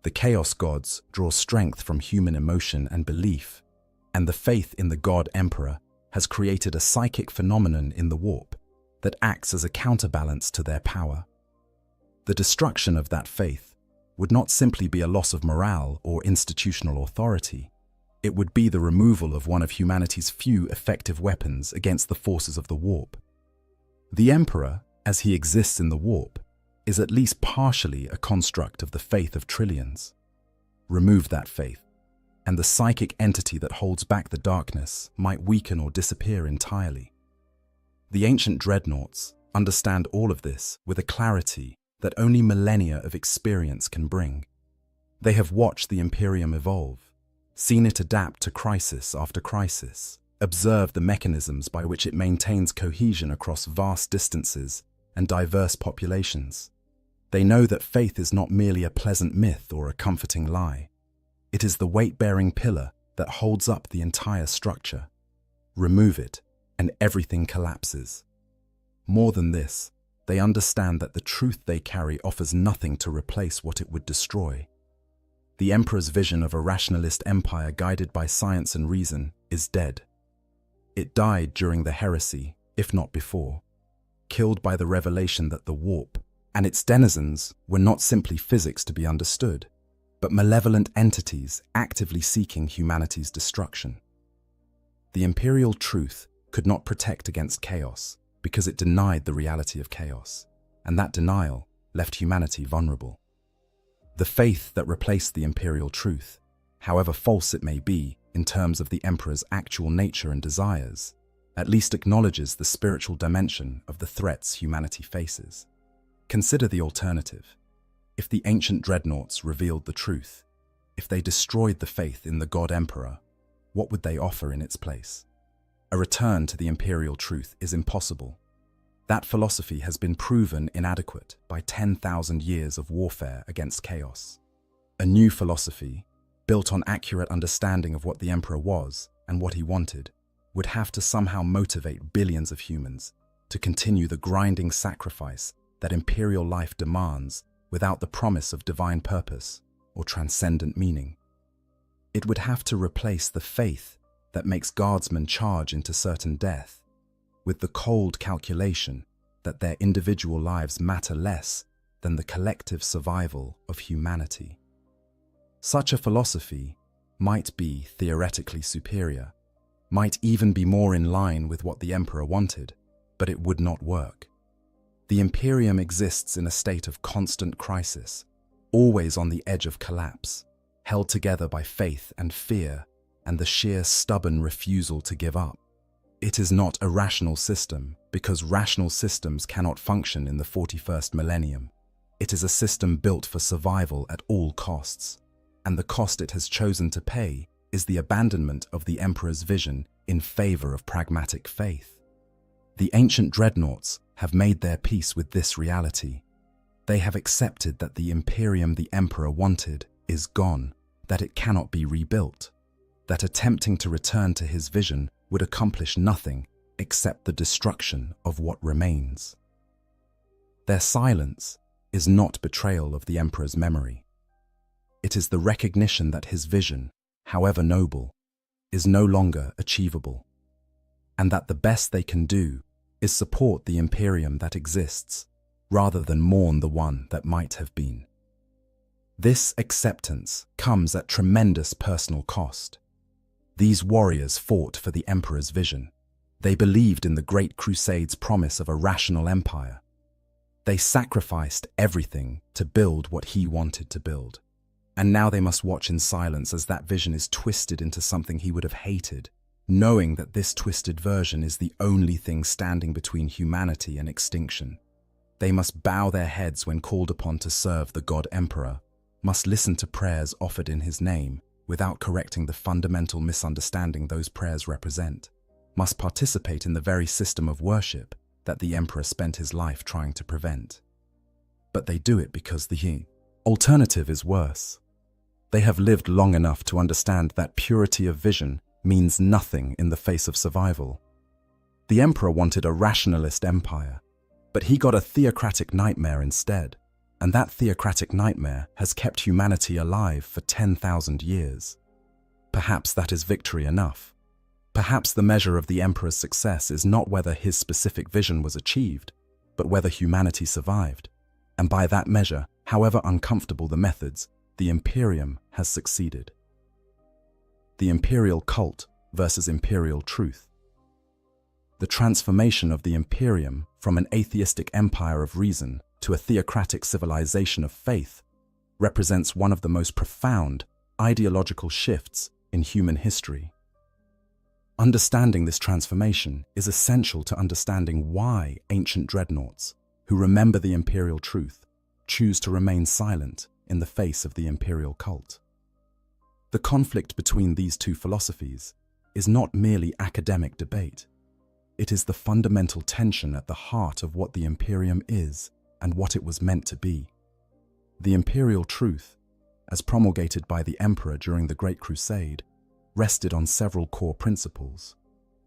S1: The Chaos Gods draw strength from human emotion and belief, and the faith in the God Emperor has created a psychic phenomenon in the warp that acts as a counterbalance to their power. The destruction of that faith would not simply be a loss of morale or institutional authority. It would be the removal of one of humanity's few effective weapons against the forces of the warp. The Emperor, as he exists in the warp, is at least partially a construct of the faith of trillions. Remove that faith, and the psychic entity that holds back the darkness might weaken or disappear entirely. The ancient dreadnoughts understand all of this with a clarity that only millennia of experience can bring. They have watched the Imperium evolve, seen it adapt to crisis after crisis, observed the mechanisms by which it maintains cohesion across vast distances and diverse populations. They know that faith is not merely a pleasant myth or a comforting lie. It is the weight-bearing pillar that holds up the entire structure. Remove it, and everything collapses. More than this, they understand that the truth they carry offers nothing to replace what it would destroy. The Emperor's vision of a rationalist empire guided by science and reason is dead. It died during the heresy, if not before, killed by the revelation that the warp and its denizens were not simply physics to be understood, but malevolent entities actively seeking humanity's destruction. The imperial truth could not protect against chaos because it denied the reality of chaos, and that denial left humanity vulnerable. The faith that replaced the imperial truth, however false it may be in terms of the emperor's actual nature and desires, at least acknowledges the spiritual dimension of the threats humanity faces. Consider the alternative. If the ancient dreadnoughts revealed the truth, if they destroyed the faith in the God Emperor, what would they offer in its place? A return to the imperial truth is impossible. That philosophy has been proven inadequate by 10,000 years of warfare against chaos. A new philosophy, built on accurate understanding of what the Emperor was and what he wanted, would have to somehow motivate billions of humans to continue the grinding sacrifice that imperial life demands without the promise of divine purpose or transcendent meaning. It would have to replace the faith that makes guardsmen charge into certain death with the cold calculation that their individual lives matter less than the collective survival of humanity. Such a philosophy might be theoretically superior, might even be more in line with what the Emperor wanted, but it would not work. The Imperium exists in a state of constant crisis, always on the edge of collapse, held together by faith and fear and the sheer stubborn refusal to give up. It is not a rational system because rational systems cannot function in the 41st millennium. It is a system built for survival at all costs, and the cost it has chosen to pay is the abandonment of the Emperor's vision in favor of pragmatic faith. The ancient dreadnoughts have made their peace with this reality. They have accepted that the Imperium the Emperor wanted is gone, that it cannot be rebuilt. that attempting to return to his vision would accomplish nothing except the destruction of what remains. Their silence is not betrayal of the emperor's memory. It is the recognition that his vision, however noble, is no longer achievable, and that the best they can do is support the imperium that exists, rather than mourn the one that might have been. This acceptance comes at tremendous personal cost. These warriors fought for the emperor's vision. They believed in the Great Crusade's promise of a rational empire. They sacrificed everything to build what he wanted to build. And now they must watch in silence as that vision is twisted into something he would have hated, knowing that this twisted version is the only thing standing between humanity and extinction. They must bow their heads when called upon to serve the God Emperor, must listen to prayers offered in his name without correcting the fundamental misunderstanding those prayers represent, must participate in the very system of worship that the Emperor spent his life trying to prevent. But they do it because the alternative is worse. They have lived long enough to understand that purity of vision means nothing in the face of survival. The Emperor wanted a rationalist empire, but he got a theocratic nightmare instead, and that theocratic nightmare has kept humanity alive for 10,000 years. Perhaps that is victory enough. Perhaps the measure of the Emperor's success is not whether his specific vision was achieved, but whether humanity survived. And by that measure, however uncomfortable the methods, the Imperium has succeeded. The imperial cult versus imperial truth. The transformation of the Imperium from an atheistic empire of reason to a theocratic civilization of faith represents one of the most profound ideological shifts in human history. Understanding this transformation is essential to understanding why ancient dreadnoughts, who remember the imperial truth, choose to remain silent in the face of the imperial cult. The conflict between these two philosophies is not merely academic debate. It is the fundamental tension at the heart of what the Imperium is and what it was meant to be. The imperial truth, as promulgated by the Emperor during the Great Crusade, rested on several core principles.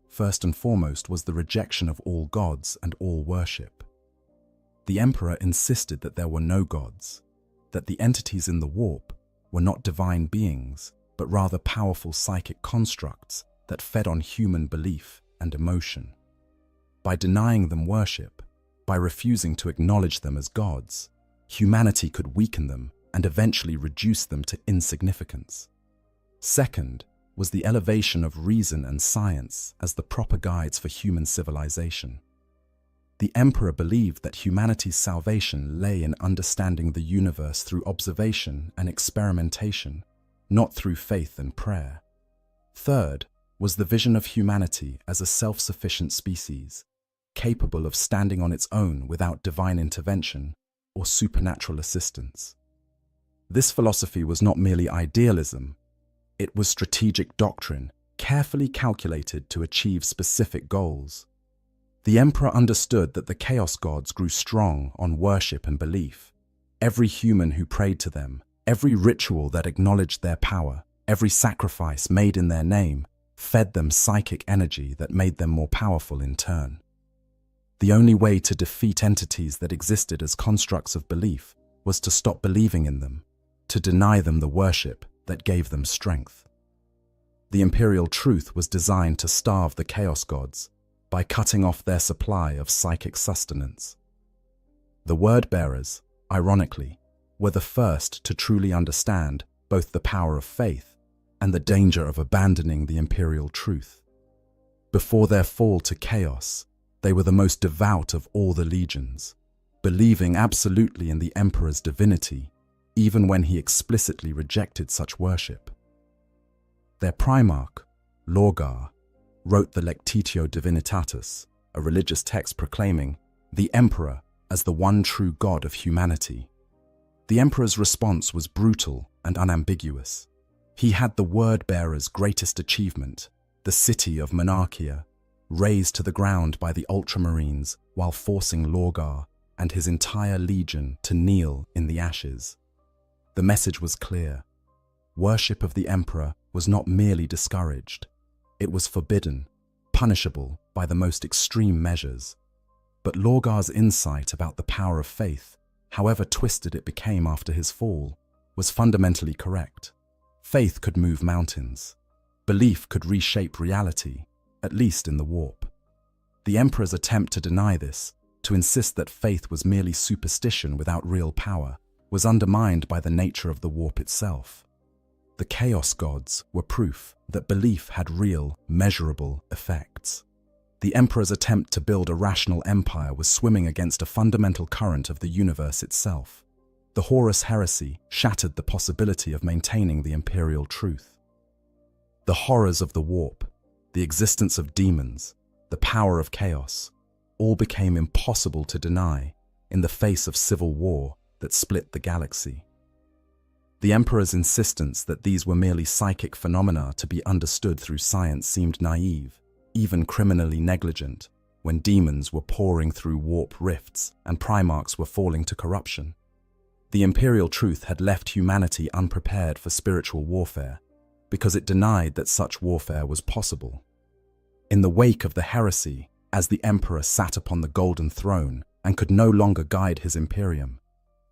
S1: First and foremost was the rejection of all gods and all worship. The Emperor insisted that there were no gods, that the entities in the warp were not divine beings, but rather powerful psychic constructs that fed on human belief and emotion. By denying them worship, by refusing to acknowledge them as gods, humanity could weaken them and eventually reduce them to insignificance. Second was the elevation of reason and science as the proper guides for human civilization. The Emperor believed that humanity's salvation lay in understanding the universe through observation and experimentation, not through faith and prayer. Third was the vision of humanity as a self-sufficient species, capable of standing on its own without divine intervention or supernatural assistance. This philosophy was not merely idealism, it was strategic doctrine, carefully calculated to achieve specific goals. The Emperor understood that the Chaos Gods grew strong on worship and belief. Every human who prayed to them, every ritual that acknowledged their power, every sacrifice made in their name, fed them psychic energy that made them more powerful in turn. The only way to defeat entities that existed as constructs of belief was to stop believing in them, to deny them the worship that gave them strength. The imperial truth was designed to starve the Chaos Gods by cutting off their supply of psychic sustenance. The word-bearers, ironically, were the first to truly understand both the power of faith and the danger of abandoning the imperial truth. Before their fall to chaos, they were the most devout of all the legions, believing absolutely in the Emperor's divinity, even when he explicitly rejected such worship. Their primarch, Lorgar, wrote the Lectitio Divinitatis, a religious text proclaiming the Emperor as the one true God of humanity. The Emperor's response was brutal and unambiguous. He had the word-bearer's greatest achievement, the city of Monarchia, razed to the ground by the Ultramarines while forcing Lorgar and his entire legion to kneel in the ashes. The message was clear. worship of the emperor was not merely discouraged. It was forbidden, punishable by the most extreme measures. But Lorgar's insight about the power of faith, however twisted it became after his fall, was fundamentally correct. Faith could move mountains. Belief could reshape reality, at least in the warp. The emperor's attempt to deny this, to insist that faith was merely superstition without real power, was undermined by the nature of the warp itself. The chaos gods were proof that belief had real, measurable effects. The emperor's attempt to build a rational empire was swimming against a fundamental current of the universe itself. The Horus heresy shattered the possibility of maintaining the imperial truth. The horrors of the warp, the existence of demons, the power of chaos, all became impossible to deny in the face of civil war that split the galaxy. The emperor's insistence that these were merely psychic phenomena to be understood through science seemed naive, even criminally negligent, when demons were pouring through warp rifts and primarchs were falling to corruption. The imperial truth had left humanity unprepared for spiritual warfare, because it denied that such warfare was possible. In the wake of the heresy, as the emperor sat upon the golden throne and could no longer guide his imperium,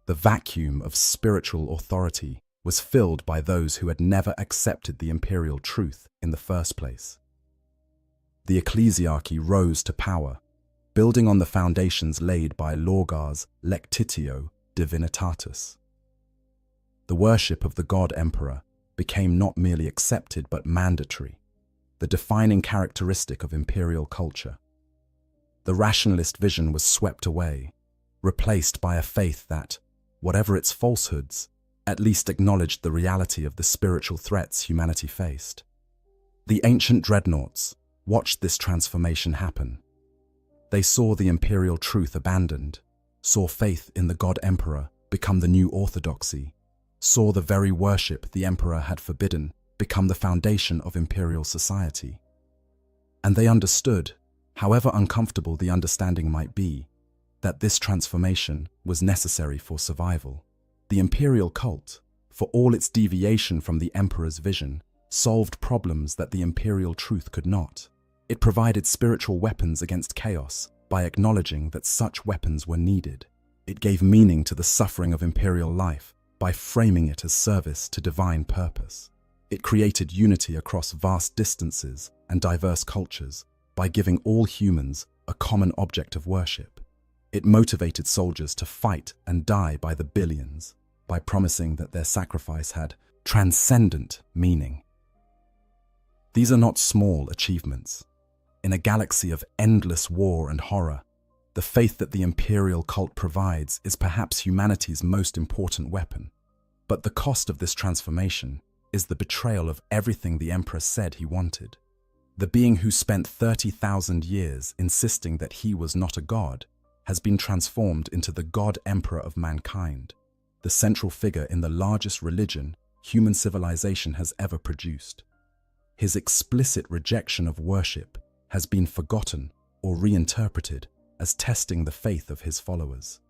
S1: the vacuum of spiritual authority was filled by those who had never accepted the imperial truth in the first place. The ecclesiarchy rose to power, building on the foundations laid by Lorgar's Lectitio Divinitatis. The worship of the god emperor became not merely accepted but mandatory, the defining characteristic of imperial culture. The rationalist vision was swept away, replaced by a faith that, whatever its falsehoods, at least acknowledged the reality of the spiritual threats humanity faced. The ancient dreadnoughts watched this transformation happen. They saw the imperial truth abandoned, saw faith in the god emperor become the new orthodoxy, saw the very worship the emperor had forbidden become the foundation of imperial society. And they understood, however uncomfortable the understanding might be, that this transformation was necessary for survival. The imperial cult, for all its deviation from the emperor's vision, solved problems that the imperial truth could not. It provided spiritual weapons against chaos by acknowledging that such weapons were needed. It gave meaning to the suffering of imperial life by framing it as service to divine purpose. It created unity across vast distances and diverse cultures by giving all humans a common object of worship. It motivated soldiers to fight and die by the billions by promising that their sacrifice had transcendent meaning. These are not small achievements. In a galaxy of endless war and horror, the faith that the imperial cult provides is perhaps humanity's most important weapon. But the cost of this transformation is the betrayal of everything the emperor said he wanted. The being who spent 30,000 years insisting that he was not a god has been transformed into the god emperor of mankind, the central figure in the largest religion human civilization has ever produced. His explicit rejection of worship has been forgotten or reinterpreted as testing the faith of his followers.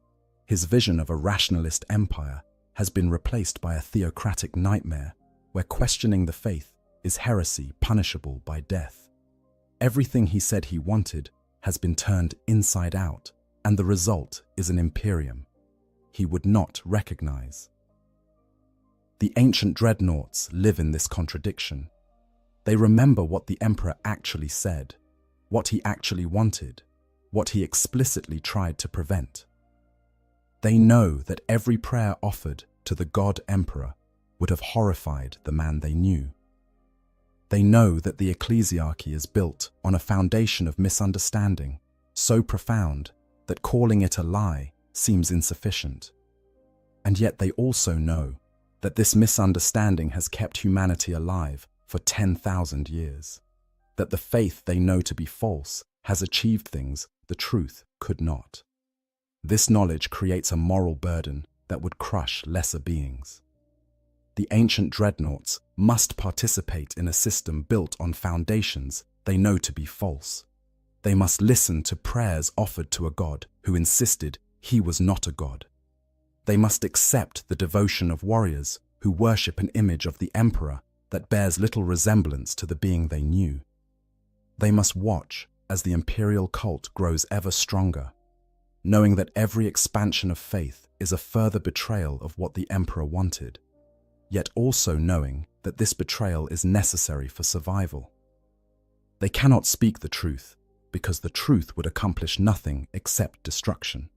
S1: His vision of a rationalist empire has been replaced by a theocratic nightmare where questioning the faith is heresy punishable by death. Everything he said he wanted has been turned inside out, and the result is an imperium he would not recognize. The ancient dreadnoughts live in this contradiction. They remember what the emperor actually said, what he actually wanted, what he explicitly tried to prevent. They know that every prayer offered to the god emperor would have horrified the man they knew. They know that the ecclesiarchy is built on a foundation of misunderstanding so profound that calling it a lie seems insufficient. And yet they also know that this misunderstanding has kept humanity alive for 10,000 years, that the faith they know to be false has achieved things the truth could not. This knowledge creates a moral burden that would crush lesser beings. The ancient dreadnoughts must participate in a system built on foundations they know to be false. They must listen to prayers offered to a god who insisted he was not a god. They must accept the devotion of warriors who worship an image of the emperor that bears little resemblance to the being they knew. They must watch as the imperial cult grows ever stronger, knowing that every expansion of faith is a further betrayal of what the emperor wanted, yet also knowing that this betrayal is necessary for survival. They cannot speak the truth because the truth would accomplish nothing except destruction.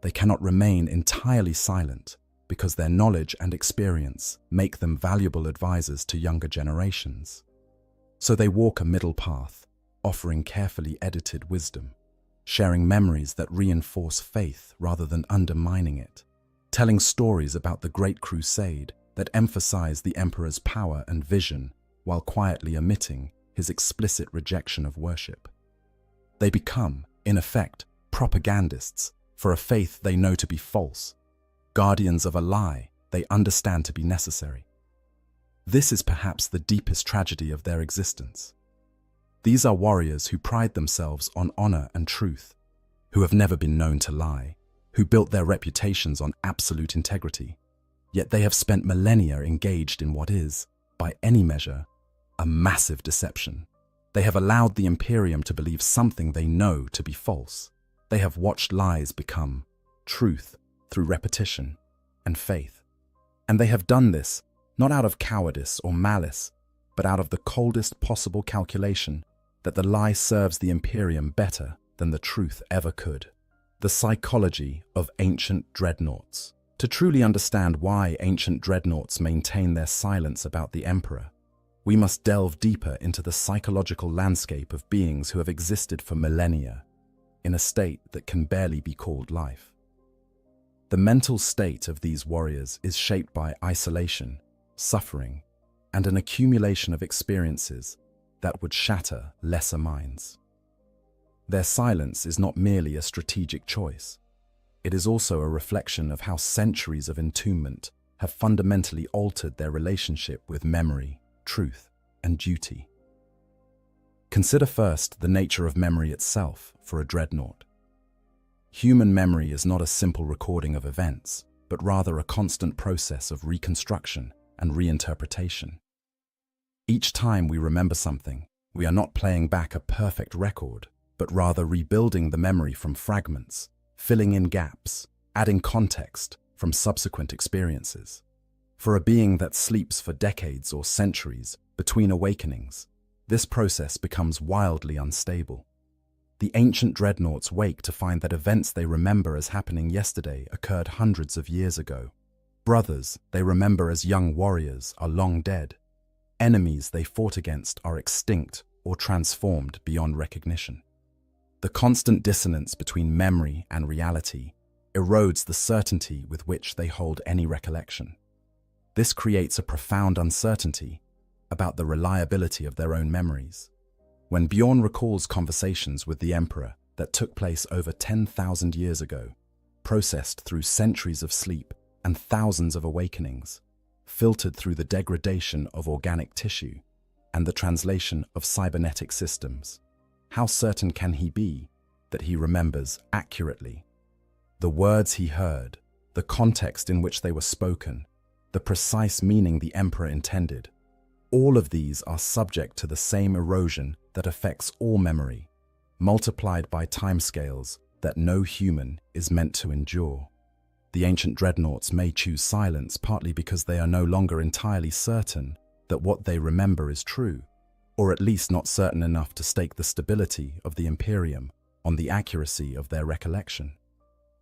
S1: They cannot remain entirely silent because their knowledge and experience make them valuable advisors to younger generations. So they walk a middle path, offering carefully edited wisdom, sharing memories that reinforce faith rather than undermining it, telling stories about the Great Crusade that emphasize the emperor's power and vision while quietly omitting his explicit rejection of worship. They become, in effect, propagandists for a faith they know to be false, guardians of a lie they understand to be necessary. This is perhaps the deepest tragedy of their existence. These are warriors who pride themselves on honor and truth, who have never been known to lie, who built their reputations on absolute integrity, yet they have spent millennia engaged in what is, by any measure, a massive deception. They have allowed the Imperium to believe something they know to be false. They have watched lies become truth through repetition and faith. And they have done this not out of cowardice or malice, but out of the coldest possible calculation that the lie serves the Imperium better than the truth ever could. The psychology of ancient dreadnoughts. To truly understand why ancient dreadnoughts maintain their silence about the Emperor, we must delve deeper into the psychological landscape of beings who have existed for millennia, in a state that can barely be called life. The mental state of these warriors is shaped by isolation, suffering, and an accumulation of experiences that would shatter lesser minds. Their silence is not merely a strategic choice. It is also a reflection of how centuries of entombment have fundamentally altered their relationship with memory, truth, and duty. Consider first the nature of memory itself for a dreadnought. Human memory is not a simple recording of events, but rather a constant process of reconstruction and reinterpretation. Each time we remember something, we are not playing back a perfect record, but rather rebuilding the memory from fragments, filling in gaps, adding context from subsequent experiences. For a being that sleeps for decades or centuries between awakenings, this process becomes wildly unstable. The ancient dreadnoughts wake to find that events they remember as happening yesterday occurred hundreds of years ago. Brothers they remember as young warriors are long dead. Enemies they fought against are extinct or transformed beyond recognition. The constant dissonance between memory and reality erodes the certainty with which they hold any recollection. This creates a profound uncertainty about the reliability of their own memories. When Bjorn recalls conversations with the Emperor that took place over 10,000 years ago, processed through centuries of sleep and thousands of awakenings, filtered through the degradation of organic tissue and the translation of cybernetic systems, how certain can he be that he remembers accurately the words he heard, the context in which they were spoken, the precise meaning the Emperor intended? All of these are subject to the same erosion that affects all memory, multiplied by timescales that no human is meant to endure. The ancient dreadnoughts may choose silence partly because they are no longer entirely certain that what they remember is true, or at least not certain enough to stake the stability of the Imperium on the accuracy of their recollection.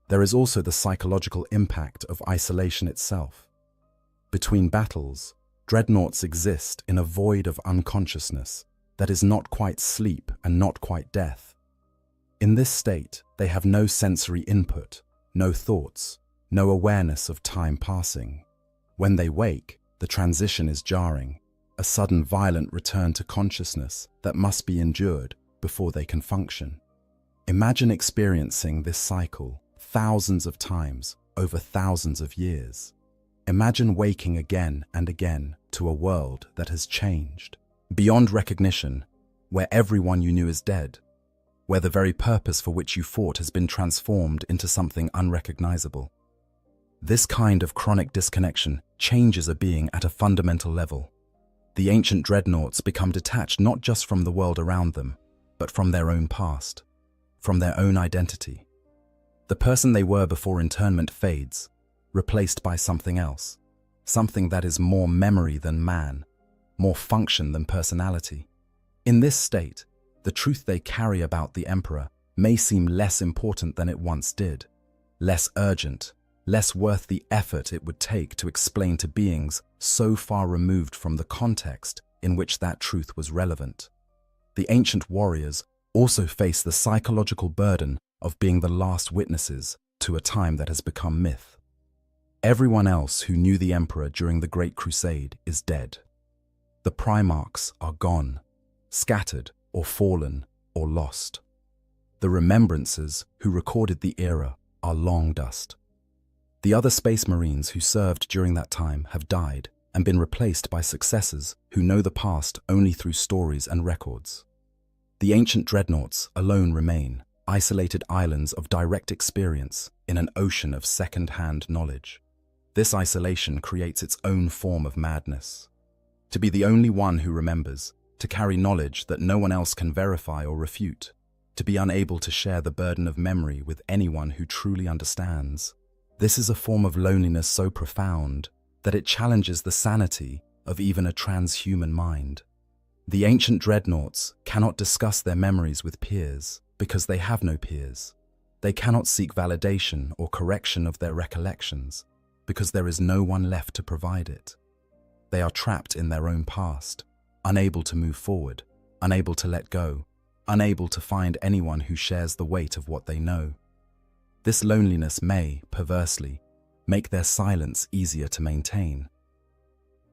S1: There is also the psychological impact of isolation itself. Between battles, dreadnoughts exist in a void of unconsciousness that is not quite sleep and not quite death. In this state, they have no sensory input, no thoughts, no awareness of time passing. When they wake, the transition is jarring, a sudden violent return to consciousness that must be endured before they can function. Imagine experiencing this cycle thousands of times over thousands of years. Imagine waking again and again to a world that has changed, beyond recognition, where everyone you knew is dead, where the very purpose for which you fought has been transformed into something unrecognizable. This kind of chronic disconnection changes a being at a fundamental level. The ancient dreadnoughts become detached not just from the world around them, but from their own past, from their own identity. The person they were before internment fades, replaced by something else, something that is more memory than man, more function than personality. In this state, the truth they carry about the Emperor may seem less important than it once did, less urgent, less worth the effort it would take to explain to beings so far removed from the context in which that truth was relevant. The ancient warriors also face the psychological burden of being the last witnesses to a time that has become myth. Everyone else who knew the Emperor during the Great Crusade is dead. The Primarchs are gone, scattered or fallen or lost. The remembrances who recorded the era are long dust. The other Space Marines who served during that time have died and been replaced by successors who know the past only through stories and records. The ancient dreadnoughts alone remain, isolated islands of direct experience in an ocean of second-hand knowledge. This isolation creates its own form of madness. To be the only one who remembers, to carry knowledge that no one else can verify or refute, to be unable to share the burden of memory with anyone who truly understands. This is a form of loneliness so profound that it challenges the sanity of even a transhuman mind. The ancient dreadnoughts cannot discuss their memories with peers because they have no peers. They cannot seek validation or correction of their recollections because there is no one left to provide it. They are trapped in their own past, unable to move forward, unable to let go, unable to find anyone who shares the weight of what they know. This loneliness may, perversely, make their silence easier to maintain.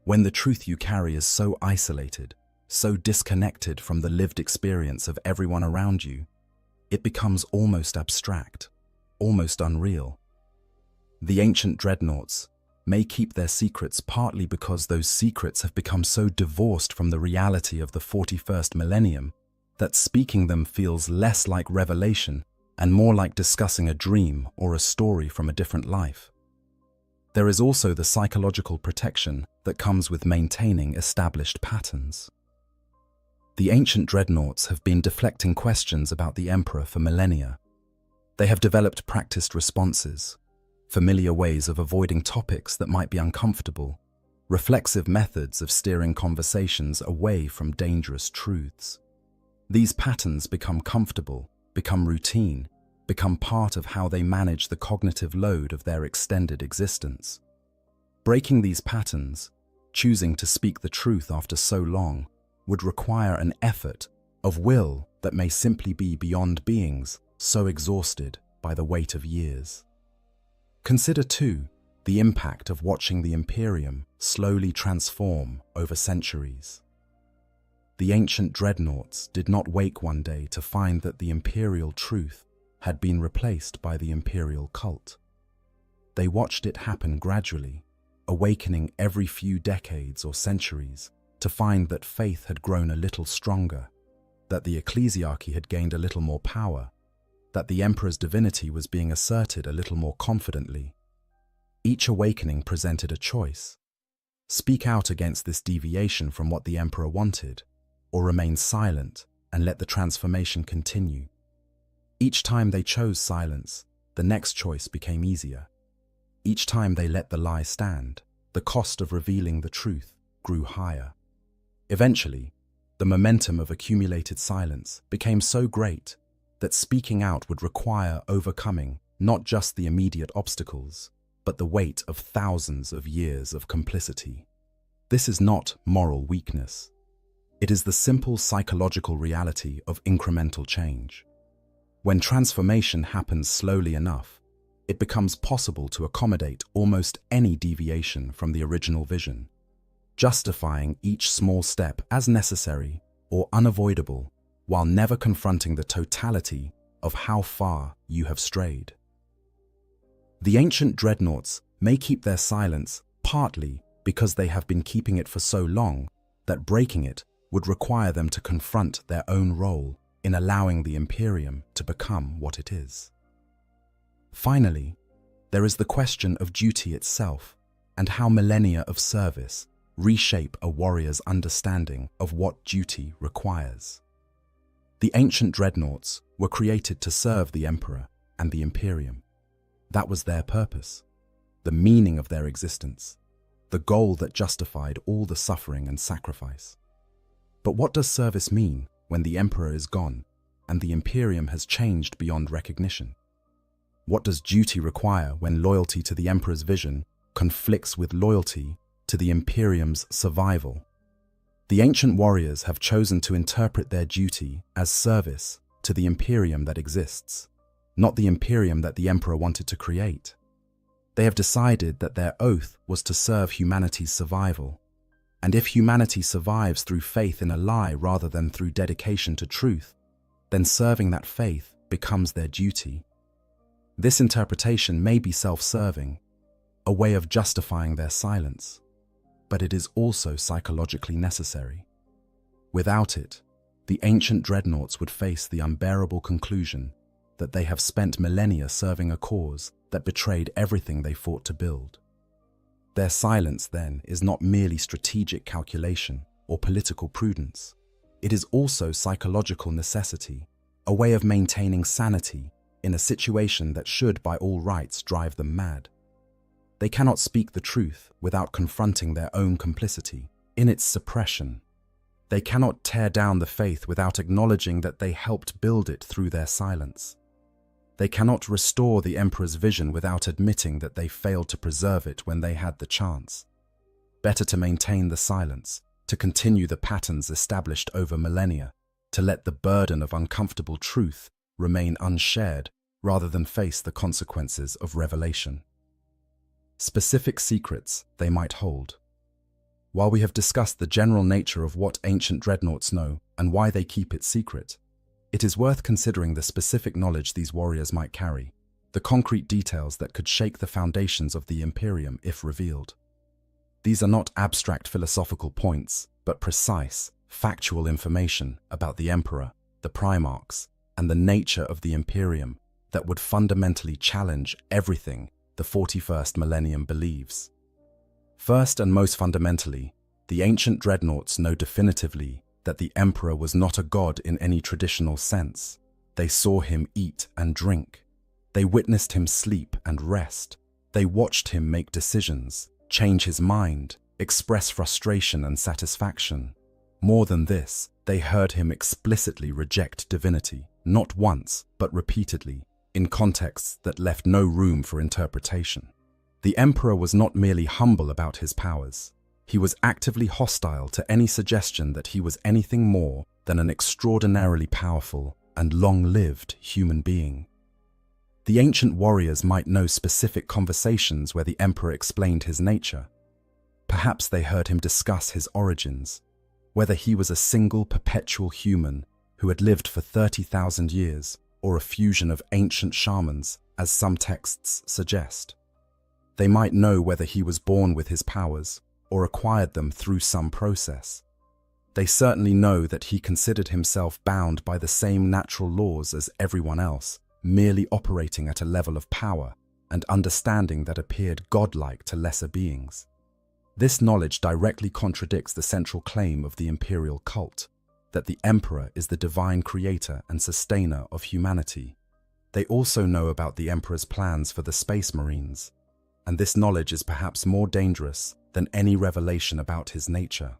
S1: When the truth you carry is so isolated, so disconnected from the lived experience of everyone around you, it becomes almost abstract, almost unreal. The ancient dreadnoughts may keep their secrets partly because those secrets have become so divorced from the reality of the 41st millennium that speaking them feels less like revelation and more like discussing a dream or a story from a different life. There is also the psychological protection that comes with maintaining established patterns. The ancient dreadnoughts have been deflecting questions about the Emperor for millennia. They have developed practiced responses, familiar ways of avoiding topics that might be uncomfortable, reflexive methods of steering conversations away from dangerous truths. These patterns become comfortable, become routine, become part of how they manage the cognitive load of their extended existence. Breaking these patterns, choosing to speak the truth after so long, would require an effort of will that may simply be beyond beings so exhausted by the weight of years. Consider, too, the impact of watching the Imperium slowly transform over centuries. The ancient dreadnoughts did not wake one day to find that the imperial truth had been replaced by the imperial cult. They watched it happen gradually, awakening every few decades or centuries to find that faith had grown a little stronger, that the ecclesiarchy had gained a little more power, that the emperor's divinity was being asserted a little more confidently. Each awakening presented a choice: speak out against this deviation from what the emperor wanted, or remain silent and let the transformation continue. Each time they chose silence, the next choice became easier. Each time they let the lie stand, the cost of revealing the truth grew higher. Eventually, the momentum of accumulated silence became so great that speaking out would require overcoming not just the immediate obstacles, but the weight of thousands of years of complicity. This is not moral weakness. It is the simple psychological reality of incremental change. When transformation happens slowly enough, it becomes possible to accommodate almost any deviation from the original vision, justifying each small step as necessary or unavoidable, while never confronting the totality of how far you have strayed. The ancient dreadnoughts may keep their silence partly because they have been keeping it for so long that breaking it would require them to confront their own role in allowing the Imperium to become what it is. Finally, There is the question of duty itself, and how millennia of service reshape a warrior's understanding of what duty requires. The ancient dreadnoughts were created to serve the emperor and the imperium. That was their purpose, the meaning of their existence, the goal that justified all the suffering and sacrifice. But what does service mean when the emperor is gone and the imperium has changed beyond recognition? What does duty require when loyalty to the emperor's vision conflicts with loyalty to the imperium's survival? The ancient warriors have chosen to interpret their duty as service to the imperium that exists, not the imperium that the emperor wanted to create. They have decided that their oath was to serve humanity's survival. And if humanity survives through faith in a lie rather than through dedication to truth, then serving that faith becomes their duty. This interpretation may be self-serving, a way of justifying their silence, but it is also psychologically necessary. Without it, the ancient dreadnoughts would face the unbearable conclusion that they have spent millennia serving a cause that betrayed everything they fought to build. Their silence, then, is not merely strategic calculation or political prudence. It is also psychological necessity, a way of maintaining sanity in a situation that should, by all rights, drive them mad. They cannot speak the truth without confronting their own complicity in its suppression. They cannot tear down the faith without acknowledging that they helped build it through their silence. They cannot restore the emperor's vision without admitting that they failed to preserve it when they had the chance. Better to maintain the silence, to continue the patterns established over millennia, to let the burden of uncomfortable truth remain unshared rather than face the consequences of revelation. Specific secrets they might hold. While we have discussed the general nature of what ancient dreadnoughts know and why they keep it secret, it is worth considering the specific knowledge these warriors might carry, the concrete details that could shake the foundations of the Imperium if revealed. These are not abstract philosophical points, but precise, factual information about the Emperor, the Primarchs, and the nature of the Imperium that would fundamentally challenge everything the 41st millennium believes. First and most fundamentally, the ancient dreadnoughts know definitively that the Emperor was not a god in any traditional sense. They saw him eat and drink. They witnessed him sleep and rest. They watched him make decisions, change his mind, express frustration and satisfaction. More than this, they heard him explicitly reject divinity, not once, but repeatedly, in contexts that left no room for interpretation. The Emperor was not merely humble about his powers. He was actively hostile to any suggestion that he was anything more than an extraordinarily powerful and long-lived human being. The ancient warriors might know specific conversations where the Emperor explained his nature. Perhaps they heard him discuss his origins, whether he was a single perpetual human who had lived for 30,000 years, or a fusion of ancient shamans, as some texts suggest. They might know whether he was born with his powers, or acquired them through some process. They certainly know that he considered himself bound by the same natural laws as everyone else, merely operating at a level of power and understanding that appeared godlike to lesser beings. This knowledge directly contradicts the central claim of the imperial cult, that the Emperor is the divine creator and sustainer of humanity. They also know about the Emperor's plans for the Space Marines, and this knowledge is perhaps more dangerous than any revelation about his nature.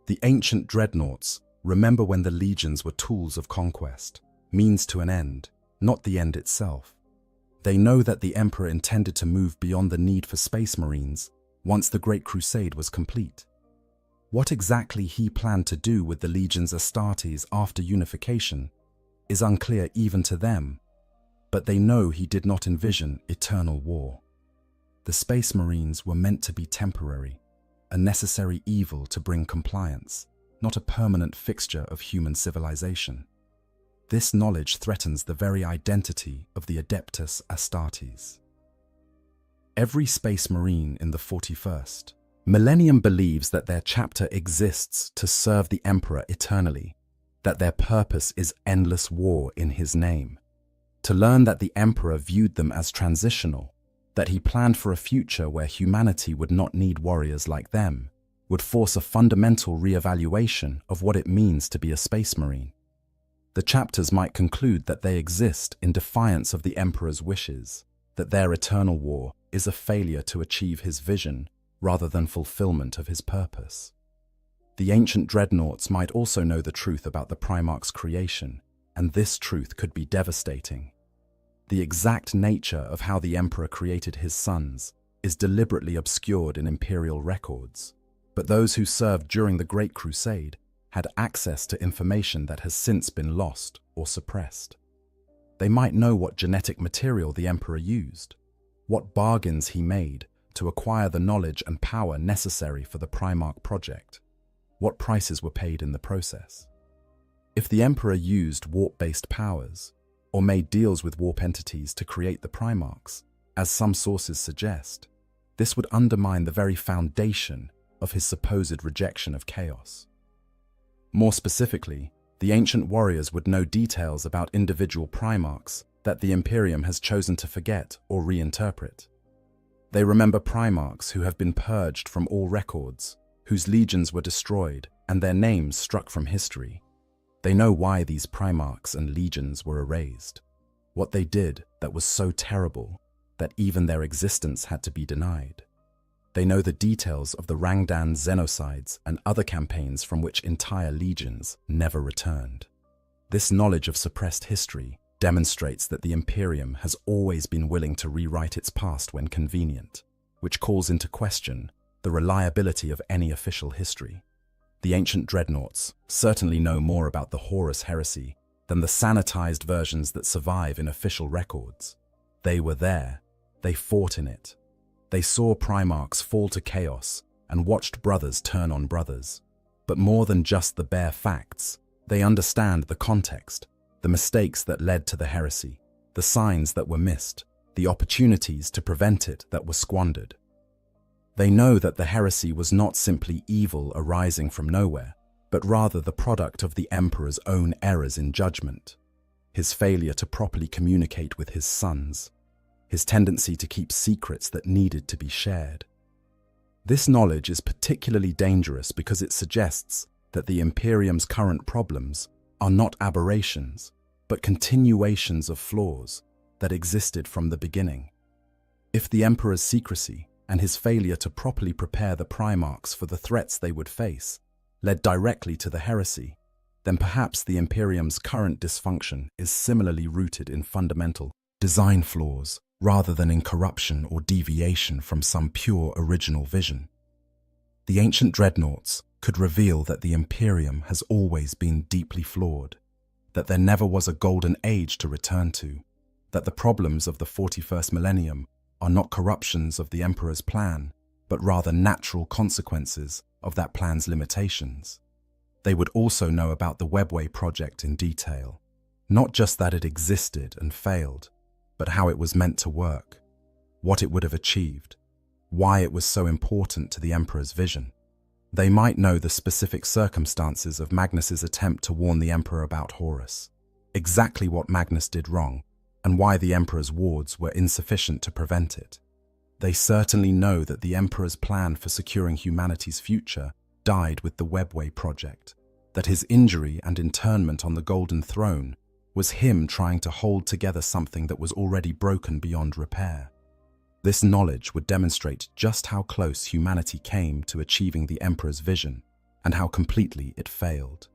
S1: The ancient dreadnoughts remember when the legions were tools of conquest, means to an end, not the end itself. They know that the Emperor intended to move beyond the need for Space Marines once the Great Crusade was complete. What exactly he planned to do with the legions Astartes after unification is unclear even to them, but they know he did not envision eternal war. The Space Marines were meant to be temporary, a necessary evil to bring compliance, not a permanent fixture of human civilization. This knowledge threatens the very identity of the Adeptus Astartes. Every Space Marine in the 41st Millennium believes that their chapter exists to serve the Emperor eternally, that their purpose is endless war in his name. To learn that the Emperor viewed them as transitional, that he planned for a future where humanity would not need warriors like them, would force a fundamental re-evaluation of what it means to be a space marine. The chapters might conclude that they exist in defiance of the Emperor's wishes, that their eternal war is a failure to achieve his vision rather than fulfillment of his purpose. The ancient dreadnoughts might also know the truth about the Primarch's creation, and this truth could be devastating. The exact nature of how the Emperor created his sons is deliberately obscured in imperial records, but those who served during the Great Crusade had access to information that has since been lost or suppressed. They might know what genetic material the Emperor used, what bargains he made to acquire the knowledge and power necessary for the Primarch project, what prices were paid in the process. If the Emperor used warp-based powers, or made deals with warp entities to create the Primarchs, as some sources suggest, this would undermine the very foundation of his supposed rejection of chaos. More specifically, the ancient warriors would know details about individual Primarchs that the Imperium has chosen to forget or reinterpret. They remember Primarchs who have been purged from all records, whose legions were destroyed and their names struck from history. They know why these Primarchs and legions were erased, what they did that was so terrible that even their existence had to be denied. They know the details of the Rangdan genocides and other campaigns from which entire legions never returned. This knowledge of suppressed history demonstrates that the Imperium has always been willing to rewrite its past when convenient, which calls into question the reliability of any official history. The ancient dreadnoughts certainly know more about the Horus heresy than the sanitized versions that survive in official records. They were there, they fought in it. They saw Primarchs fall to chaos and watched brothers turn on brothers. But more than just the bare facts, they understand the context, the mistakes that led to the heresy, the signs that were missed, the opportunities to prevent it that were squandered. They know that the heresy was not simply evil arising from nowhere, but rather the product of the Emperor's own errors in judgment, his failure to properly communicate with his sons, his tendency to keep secrets that needed to be shared. This knowledge is particularly dangerous because it suggests that the Imperium's current problems are not aberrations, but continuations of flaws that existed from the beginning. If the Emperor's secrecy and his failure to properly prepare the Primarchs for the threats they would face led directly to the heresy, then perhaps the Imperium's current dysfunction is similarly rooted in fundamental design flaws rather than in corruption or deviation from some pure original vision. The ancient dreadnoughts could reveal that the Imperium has always been deeply flawed, that there never was a golden age to return to, that the problems of the 41st millennium are not corruptions of the Emperor's plan, but rather natural consequences of that plan's limitations. They would also know about the Webway project in detail, not just that it existed and failed, but how it was meant to work, what it would have achieved, why it was so important to the Emperor's vision. They might know the specific circumstances of Magnus's attempt to warn the Emperor about Horus, exactly what Magnus did wrong, and why the Emperor's wards were insufficient to prevent it. They certainly know that the Emperor's plan for securing humanity's future died with the Webway project, that his injury and internment on the Golden Throne was him trying to hold together something that was already broken beyond repair. This knowledge would demonstrate just how close humanity came to achieving the Emperor's vision and how completely it failed.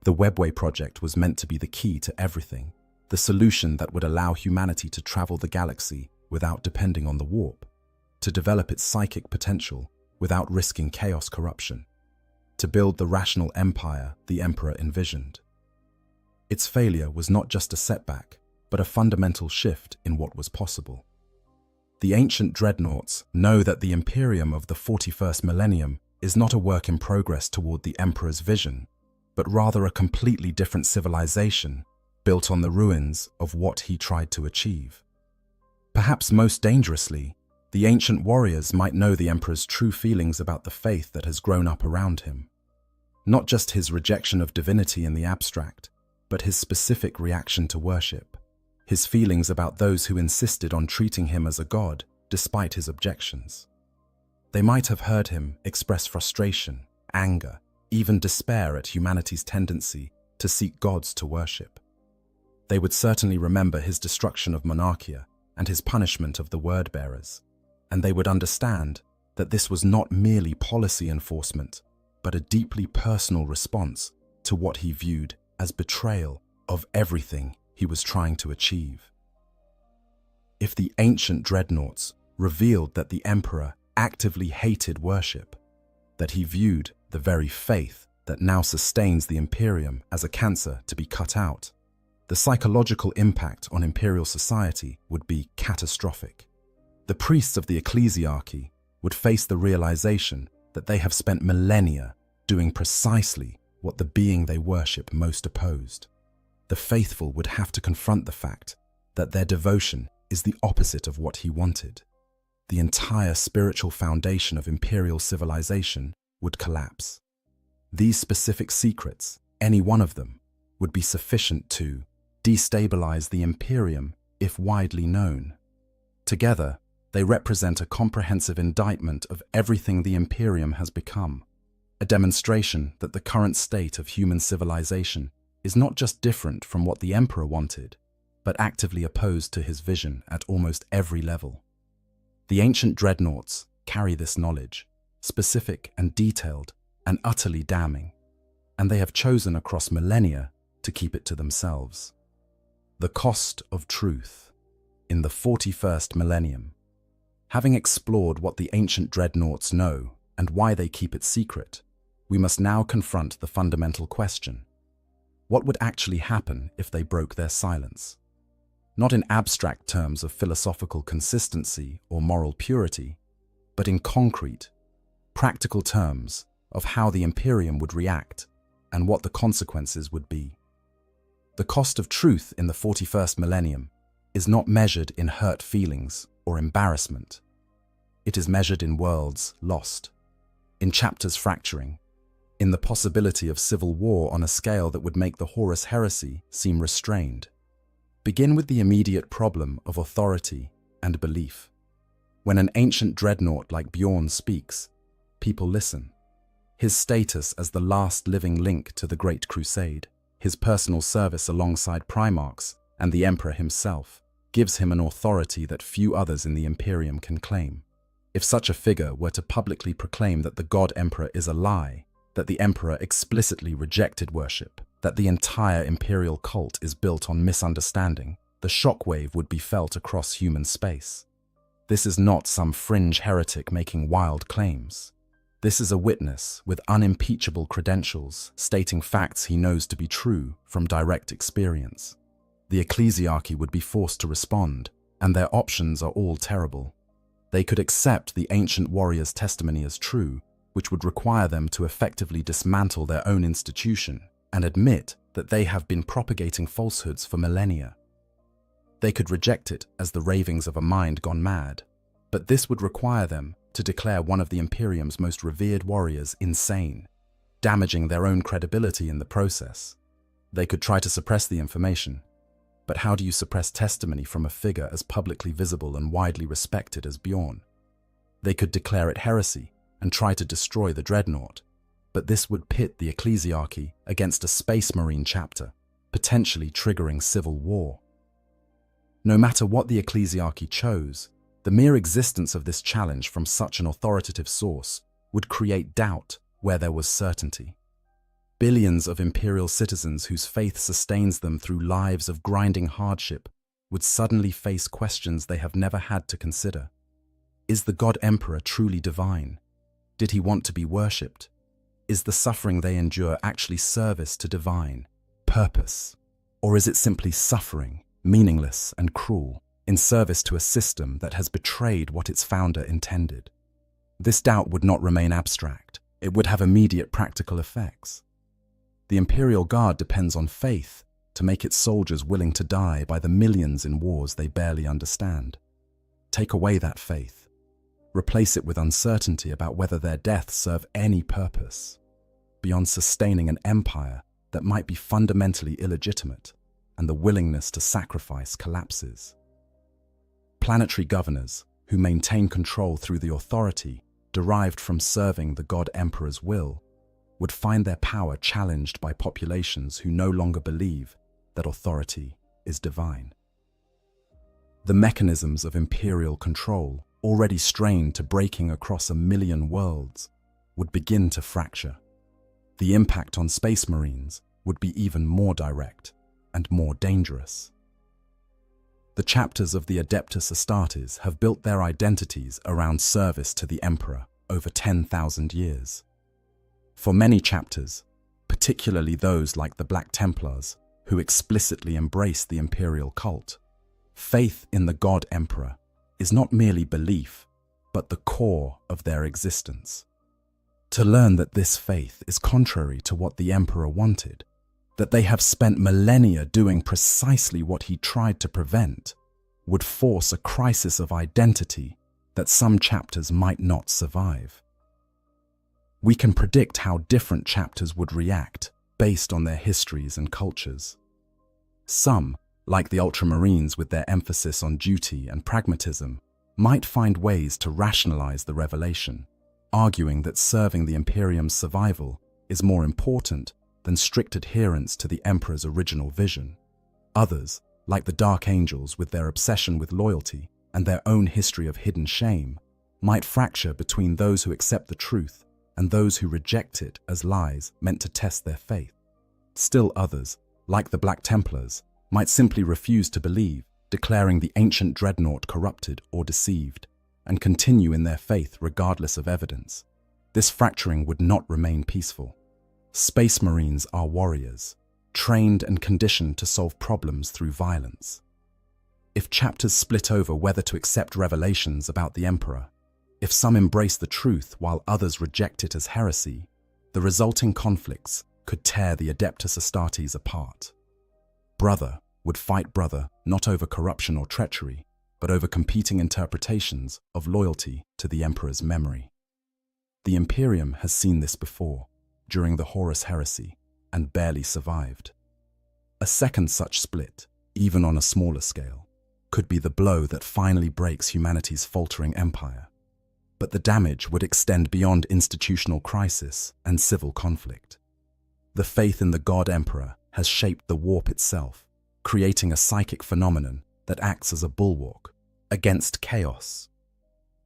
S1: The Webway project was meant to be the key to everything, the solution that would allow humanity to travel the galaxy without depending on the warp, to develop its psychic potential without risking chaos corruption, to build the rational empire the Emperor envisioned. Its failure was not just a setback, but a fundamental shift in what was possible. The ancient dreadnoughts know that the Imperium of the 41st millennium is not a work in progress toward the Emperor's vision, but rather a completely different civilization built on the ruins of what he tried to achieve. Perhaps most dangerously, the ancient warriors might know the Emperor's true feelings about the faith that has grown up around him. Not just his rejection of divinity in the abstract, but his specific reaction to worship, his feelings about those who insisted on treating him as a god despite his objections. They might have heard him express frustration, anger, even despair at humanity's tendency to seek gods to worship. They would certainly remember his destruction of Monarchia and his punishment of the word-bearers, and they would understand that this was not merely policy enforcement, but a deeply personal response to what he viewed as betrayal of everything he was trying to achieve. If the ancient dreadnoughts revealed that the emperor actively hated worship, that he viewed the very faith that now sustains the Imperium as a cancer to be cut out, the psychological impact on imperial society would be catastrophic. The priests of the ecclesiarchy would face the realization that they have spent millennia doing precisely what the being they worship most opposed. The faithful would have to confront the fact that their devotion is the opposite of what he wanted. The entire spiritual foundation of imperial civilization would collapse. These specific secrets, any one of them, would be sufficient to destabilize the Imperium if widely known. Together, they represent a comprehensive indictment of everything the Imperium has become, a demonstration that the current state of human civilization is not just different from what the Emperor wanted, but actively opposed to his vision at almost every level. The ancient dreadnoughts carry this knowledge, specific and detailed and utterly damning, and they have chosen across millennia to keep it to themselves. The cost of truth in the 41st millennium. Having explored what the ancient dreadnoughts know and why they keep it secret, we must now confront the fundamental question. What would actually happen if they broke their silence? Not in abstract terms of philosophical consistency or moral purity, but in concrete, practical terms of how the Imperium would react and what the consequences would be. The cost of truth in the 41st millennium is not measured in hurt feelings or embarrassment. It is measured in worlds lost, in chapters fracturing, in the possibility of civil war on a scale that would make the Horus Heresy seem restrained. Begin with the immediate problem of authority and belief. When an ancient dreadnought like Bjorn speaks, people listen. His status as the last living link to the Great Crusade, his personal service alongside Primarchs and the Emperor himself, gives him an authority that few others in the Imperium can claim. If such a figure were to publicly proclaim that the God Emperor is a lie, that the Emperor explicitly rejected worship, that the entire imperial cult is built on misunderstanding, the shockwave would be felt across human space. This is not some fringe heretic making wild claims. This is a witness with unimpeachable credentials, stating facts he knows to be true from direct experience. The ecclesiarchy would be forced to respond, and their options are all terrible. They could accept the ancient warrior's testimony as true, which would require them to effectively dismantle their own institution and admit that they have been propagating falsehoods for millennia. They could reject it as the ravings of a mind gone mad, but this would require them to declare one of the Imperium's most revered warriors insane, damaging their own credibility in the process. They could try to suppress the information, but how do you suppress testimony from a figure as publicly visible and widely respected as Bjorn? They could declare it heresy and try to destroy the dreadnought, but this would pit the ecclesiarchy against a Space Marine chapter, potentially triggering civil war. No matter what the ecclesiarchy chose, the mere existence of this challenge from such an authoritative source would create doubt where there was certainty. Billions of imperial citizens whose faith sustains them through lives of grinding hardship would suddenly face questions they have never had to consider. Is the God Emperor truly divine? Did he want to be worshipped? Is the suffering they endure actually service to divine purpose? Or is it simply suffering, meaningless and cruel, in service to a system that has betrayed what its founder intended? This doubt would not remain abstract. It would have immediate practical effects. The Imperial Guard depends on faith to make its soldiers willing to die by the millions in wars they barely understand. Take away that faith. Replace it with uncertainty about whether their deaths serve any purpose, beyond sustaining an empire that might be fundamentally illegitimate, and the willingness to sacrifice collapses. Planetary governors, who maintain control through the authority derived from serving the God Emperor's will, would find their power challenged by populations who no longer believe that authority is divine. The mechanisms of imperial control, already strained to breaking across 1 million worlds, would begin to fracture. The impact on Space Marines would be even more direct and more dangerous. The chapters of the Adeptus Astartes have built their identities around service to the Emperor over 10,000 years. For many chapters, particularly those like the Black Templars, who explicitly embrace the imperial cult, faith in the God Emperor is not merely belief, but the core of their existence. To learn that this faith is contrary to what the Emperor wanted, that they have spent millennia doing precisely what he tried to prevent, would force a crisis of identity that some chapters might not survive. We can predict how different chapters would react based on their histories and cultures. Some, like the Ultramarines with their emphasis on duty and pragmatism, might find ways to rationalize the revelation, arguing that serving the Imperium's survival is more important than strict adherence to the Emperor's original vision. Others, like the Dark Angels with their obsession with loyalty and their own history of hidden shame, might fracture between those who accept the truth and those who reject it as lies meant to test their faith. Still others, like the Black Templars, might simply refuse to believe, declaring the ancient dreadnought corrupted or deceived, and continue in their faith regardless of evidence. This fracturing would not remain peaceful. Space Marines are warriors, trained and conditioned to solve problems through violence. If chapters split over whether to accept revelations about the Emperor, if some embrace the truth while others reject it as heresy, the resulting conflicts could tear the Adeptus Astartes apart. Brother would fight brother not over corruption or treachery, but over competing interpretations of loyalty to the Emperor's memory. The Imperium has seen this before, during the Horus Heresy, and barely survived. A second such split, even on a smaller scale, could be the blow that finally breaks humanity's faltering empire. But the damage would extend beyond institutional crisis and civil conflict. The faith in the God Emperor has shaped the warp itself, creating a psychic phenomenon that acts as a bulwark against chaos.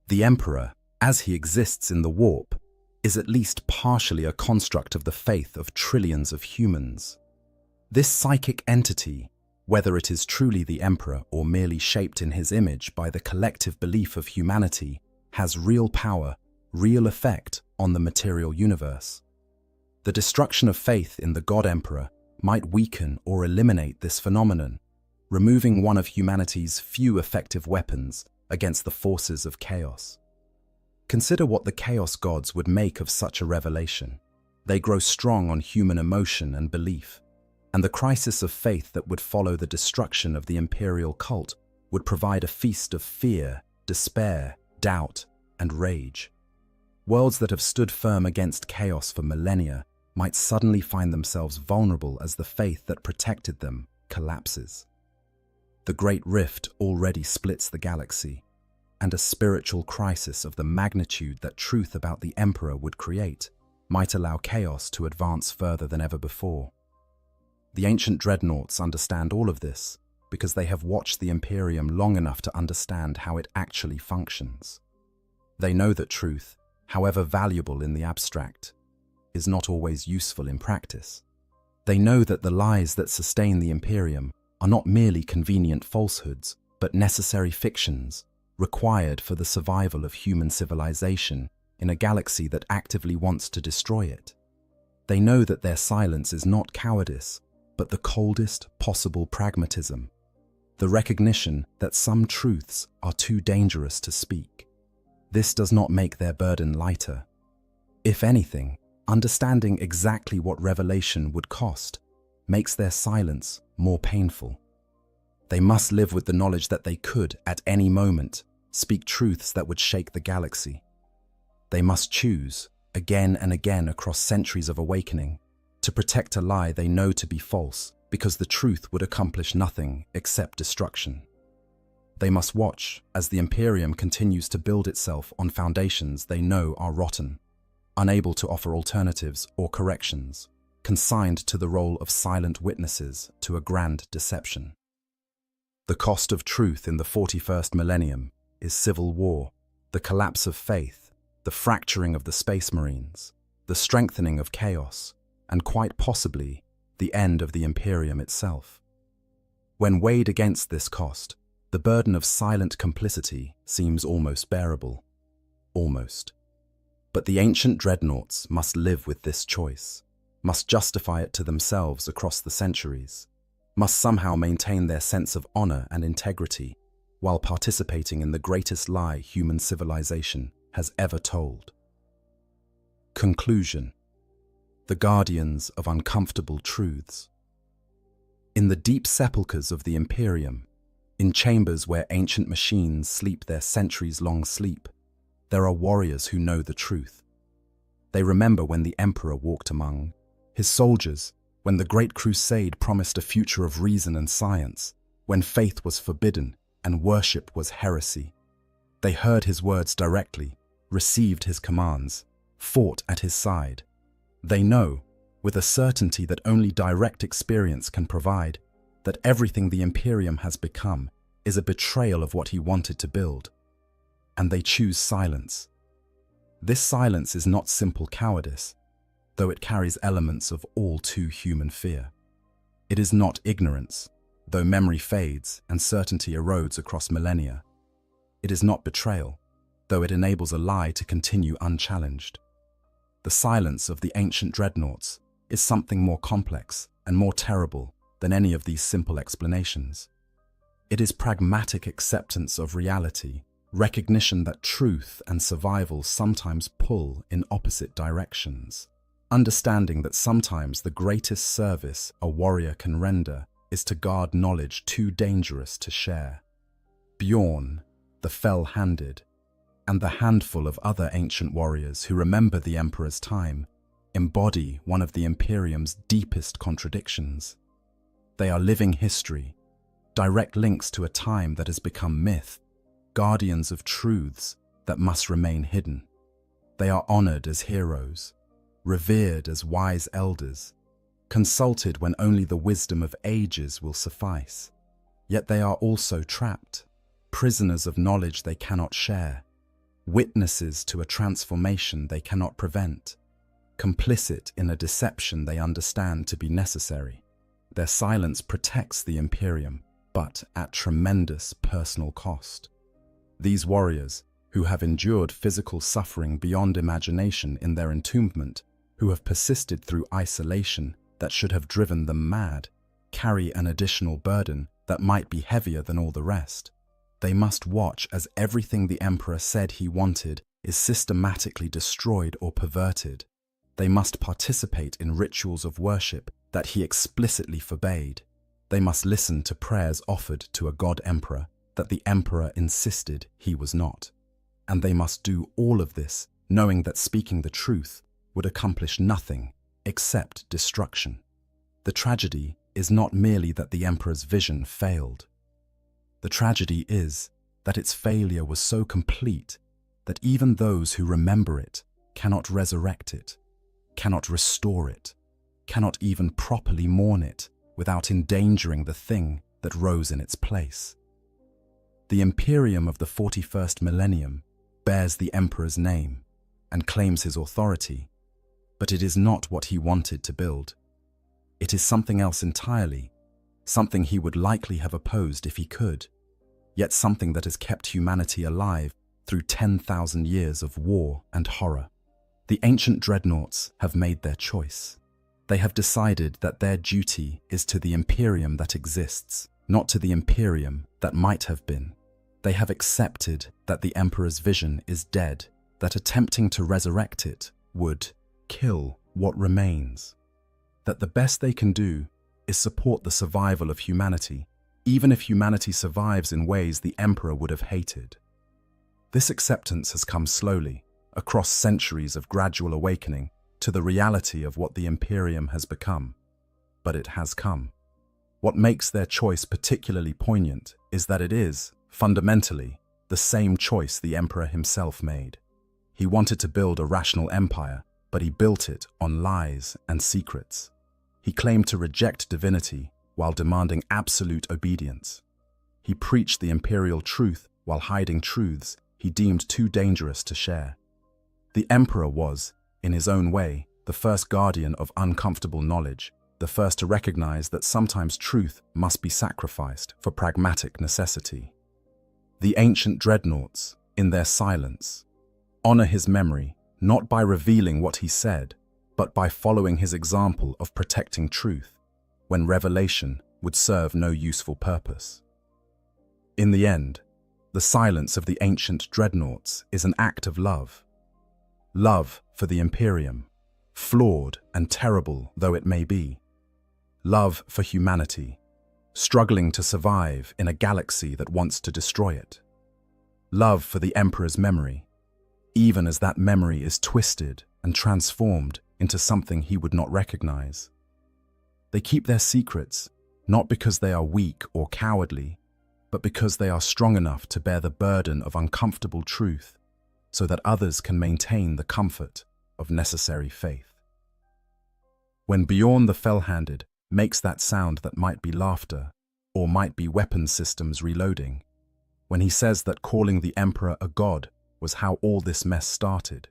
S1: The Emperor, as he exists in the warp, is at least partially a construct of the faith of trillions of humans. This psychic entity, whether it is truly the Emperor or merely shaped in his image by the collective belief of humanity, has real power, real effect on the material universe. The destruction of faith in the God Emperor might weaken or eliminate this phenomenon, removing one of humanity's few effective weapons against the forces of chaos. Consider what the Chaos Gods would make of such a revelation. They grow strong on human emotion and belief, and the crisis of faith that would follow the destruction of the imperial cult would provide a feast of fear, despair, doubt, and rage. Worlds that have stood firm against chaos for millennia might suddenly find themselves vulnerable as the faith that protected them collapses. The Great Rift already splits the galaxy, and a spiritual crisis of the magnitude that truth about the Emperor would create might allow chaos to advance further than ever before. The ancient dreadnoughts understand all of this because they have watched the Imperium long enough to understand how it actually functions. They know that truth, however valuable in the abstract, is not always useful in practice. They know that the lies that sustain the Imperium are not merely convenient falsehoods, but necessary fictions required for the survival of human civilization in a galaxy that actively wants to destroy it. They know that their silence is not cowardice, but the coldest possible pragmatism, the recognition that some truths are too dangerous to speak. This does not make their burden lighter. If anything, understanding exactly what revelation would cost makes their silence more painful. They must live with the knowledge that they could, at any moment, speak truths that would shake the galaxy. They must choose, again and again across centuries of awakening, to protect a lie they know to be false because the truth would accomplish nothing except destruction. They must watch as the Imperium continues to build itself on foundations they know are rotten, unable to offer alternatives or corrections, consigned to the role of silent witnesses to a grand deception. The cost of truth in the 41st millennium is civil war, the collapse of faith, the fracturing of the Space Marines, the strengthening of chaos, and quite possibly the end of the Imperium itself. When weighed against this cost, the burden of silent complicity seems almost bearable. Almost. But the ancient dreadnoughts must live with this choice, must justify it to themselves across the centuries, must somehow maintain their sense of honor and integrity while participating in the greatest lie human civilization has ever told. Conclusion. The guardians of uncomfortable truths. In the deep sepulchres of the Imperium, in chambers where ancient machines sleep their centuries-long sleep, there are warriors who know the truth. They remember when the Emperor walked among his soldiers, when the Great Crusade promised a future of reason and science, when faith was forbidden and worship was heresy. They heard his words directly, received his commands, fought at his side. They know, with a certainty that only direct experience can provide, that everything the Imperium has become is a betrayal of what he wanted to build. And they choose silence. This silence is not simple cowardice, though it carries elements of all too human fear. It is not ignorance, though memory fades and certainty erodes across millennia. It is not betrayal, though it enables a lie to continue unchallenged. The silence of the ancient dreadnoughts is something more complex and more terrible than any of these simple explanations. It is pragmatic acceptance of reality, recognition that truth and survival sometimes pull in opposite directions, understanding that sometimes the greatest service a warrior can render is to guard knowledge too dangerous to share. Bjorn, the fell-handed, and the handful of other ancient warriors who remember the Emperor's time embody one of the Imperium's deepest contradictions. They are living history, direct links to a time that has become myth, guardians of truths that must remain hidden. They are honored as heroes, revered as wise elders, consulted when only the wisdom of ages will suffice. Yet they are also trapped, prisoners of knowledge they cannot share, witnesses to a transformation they cannot prevent, complicit in a deception they understand to be necessary. Their silence protects the Imperium, but at tremendous personal cost. These warriors, who have endured physical suffering beyond imagination in their entombment, who have persisted through isolation that should have driven them mad, carry an additional burden that might be heavier than all the rest. They must watch as everything the Emperor said he wanted is systematically destroyed or perverted. They must participate in rituals of worship that he explicitly forbade. They must listen to prayers offered to a god emperor that the Emperor insisted he was not. And they must do all of this knowing that speaking the truth would accomplish nothing except destruction. The tragedy is not merely that the Emperor's vision failed. The tragedy is that its failure was so complete that even those who remember it cannot resurrect it, cannot restore it, cannot even properly mourn it without endangering the thing that rose in its place. The Imperium of the 41st millennium bears the Emperor's name and claims his authority, but it is not what he wanted to build. It is something else entirely, something he would likely have opposed if he could, yet something that has kept humanity alive through 10,000 years of war and horror. The ancient dreadnoughts have made their choice. They have decided that their duty is to the Imperium that exists, not to the Imperium that might have been. They have accepted that the Emperor's vision is dead, that attempting to resurrect it would kill what remains. That the best they can do is support the survival of humanity, even if humanity survives in ways the Emperor would have hated. This acceptance has come slowly, across centuries of gradual awakening to the reality of what the Imperium has become. But it has come. What makes their choice particularly poignant is that it is, Fundamentally, the same choice the emperor himself made. He wanted to build a rational empire, but he built it on lies and secrets. He claimed to reject divinity while demanding absolute obedience. He preached the imperial truth while hiding truths he deemed too dangerous to share. The emperor was, in his own way, the first guardian of uncomfortable knowledge, the first to recognize that sometimes truth must be sacrificed for pragmatic necessity. The ancient dreadnoughts, in their silence, honor his memory not by revealing what he said, but by following his example of protecting truth, when revelation would serve no useful purpose. In the end, the silence of the ancient dreadnoughts is an act of love. Love for the Imperium, flawed and terrible though it may be. Love for humanity, struggling to survive in a galaxy that wants to destroy it. Love for the Emperor's memory, even as that memory is twisted and transformed into something he would not recognize. They keep their secrets, not because they are weak or cowardly, but because they are strong enough to bear the burden of uncomfortable truth so that others can maintain the comfort of necessary faith. When Bjorn the Fell-Handed makes that sound that might be laughter or might be weapon systems reloading, when he says that calling the Emperor a god was how all this mess started,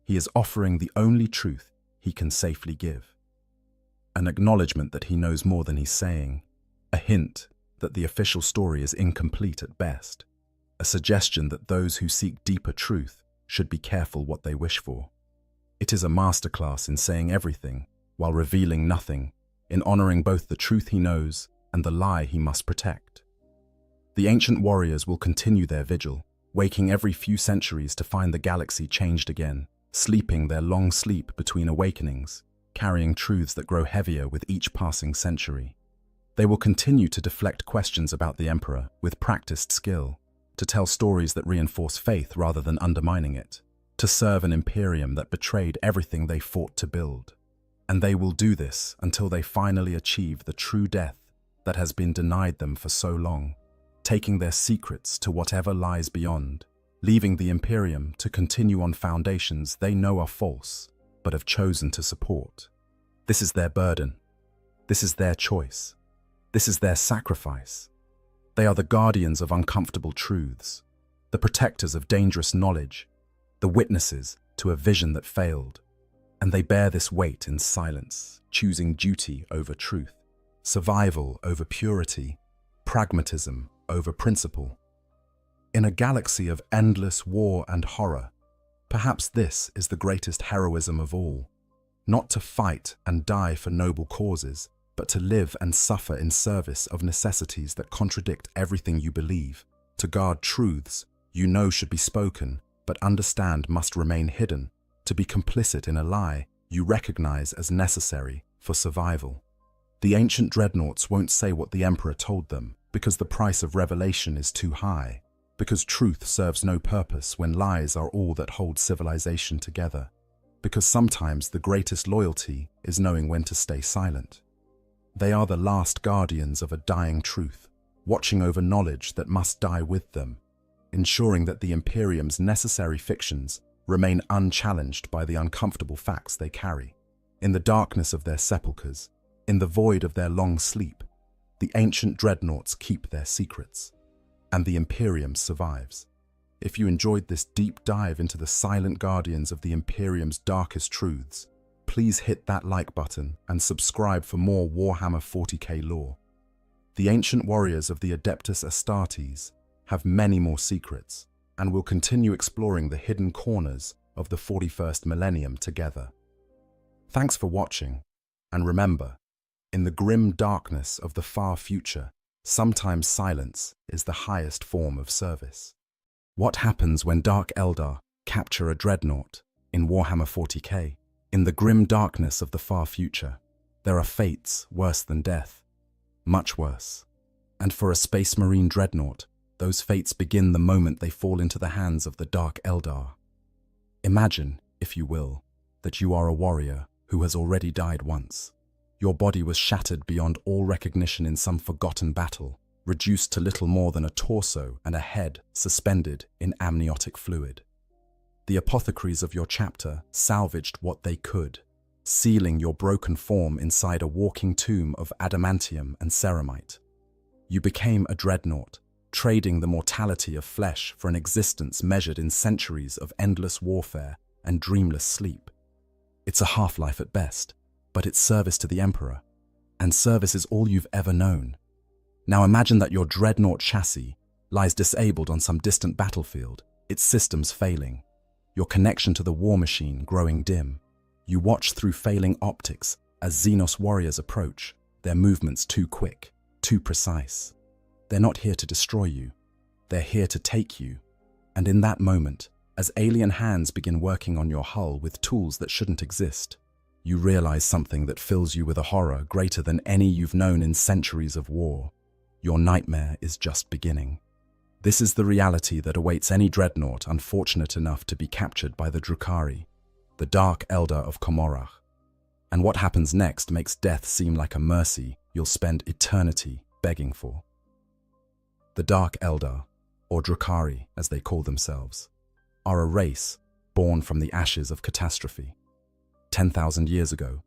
S1: he is offering the only truth he can safely give. An acknowledgement that he knows more than he's saying, a hint that the official story is incomplete at best, a suggestion that those who seek deeper truth should be careful what they wish for. It is a masterclass in saying everything while revealing nothing, in honoring both the truth he knows and the lie he must protect. The ancient warriors will continue their vigil, waking every few centuries to find the galaxy changed again, sleeping their long sleep between awakenings, carrying truths that grow heavier with each passing century. They will continue to deflect questions about the Emperor with practiced skill, to tell stories that reinforce faith rather than undermining it, to serve an Imperium that betrayed everything they fought to build. And they will do this until they finally achieve the true death that has been denied them for so long, taking their secrets to whatever lies beyond, leaving the Imperium to continue on foundations they know are false, but have chosen to support. This is their burden. This is their choice. This is their sacrifice. They are the guardians of uncomfortable truths, the protectors of dangerous knowledge, the witnesses to a vision that failed. And they bear this weight in silence, choosing duty over truth, survival over purity, pragmatism over principle. In a galaxy of endless war and horror, perhaps this is the greatest heroism of all, not to fight and die for noble causes, but to live and suffer in service of necessities that contradict everything you believe, to guard truths you know should be spoken, but understand must remain hidden, to be complicit in a lie you recognize as necessary for survival. The ancient dreadnoughts won't say what the Emperor told them, because the price of revelation is too high, because truth serves no purpose when lies are all that hold civilization together, because sometimes the greatest loyalty is knowing when to stay silent. They are the last guardians of a dying truth, watching over knowledge that must die with them, ensuring that the Imperium's necessary fictions remain unchallenged by the uncomfortable facts they carry. In the darkness of their sepulchres, in the void of their long sleep, the ancient dreadnoughts keep their secrets, and the Imperium survives. If you enjoyed this deep dive into the silent guardians of the Imperium's darkest truths, please hit that like button and subscribe for more Warhammer 40k lore. The ancient warriors of the Adeptus Astartes have many more secrets, and will continue exploring the hidden corners of the 41st millennium together. Thanks for watching, and remember, in the grim darkness of the far future, sometimes silence is the highest form of service. What happens when Dark Eldar capture a dreadnought in Warhammer 40k? In the grim darkness of the far future, there are fates worse than death, much worse. And for a Space Marine dreadnought, those fates begin the moment they fall into the hands of the Dark Eldar. Imagine, if you will, that you are a warrior who has already died once. Your body was shattered beyond all recognition in some forgotten battle, reduced to little more than a torso and a head suspended in amniotic fluid. The apothecaries of your chapter salvaged what they could, sealing your broken form inside a walking tomb of adamantium and ceramite. You became a dreadnought, trading the mortality of flesh for an existence measured in centuries of endless warfare and dreamless sleep. It's a half-life at best, but it's service to the Emperor, and service is all you've ever known. Now imagine that your dreadnought chassis lies disabled on some distant battlefield, its systems failing, your connection to the war machine growing dim. You watch through failing optics as Xenos warriors approach, their movements too quick, too precise. They're not here to destroy you, they're here to take you. And in that moment, as alien hands begin working on your hull with tools that shouldn't exist, you realize something that fills you with a horror greater than any you've known in centuries of war. Your nightmare is just beginning. This is the reality that awaits any dreadnought unfortunate enough to be captured by the Drukhari, the Dark Eldar of Komorrach. And what happens next makes death seem like a mercy you'll spend eternity begging for. The Dark Eldar, or Drukhari as they call themselves, are a race born from the ashes of catastrophe. 10,000 years ago,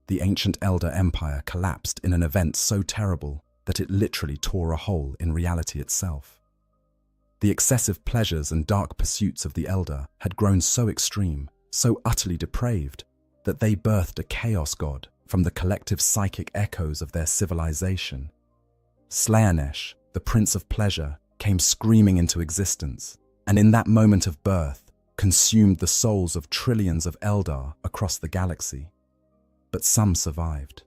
S1: the ancient Eldar Empire collapsed in an event so terrible that it literally tore a hole in reality itself. The excessive pleasures and dark pursuits of the Eldar had grown so extreme, so utterly depraved, that they birthed a chaos god from the collective psychic echoes of their civilization. Slaanesh, the Prince of Pleasure, came screaming into existence, and in that moment of birth, consumed the souls of trillions of Eldar across the galaxy. But some survived.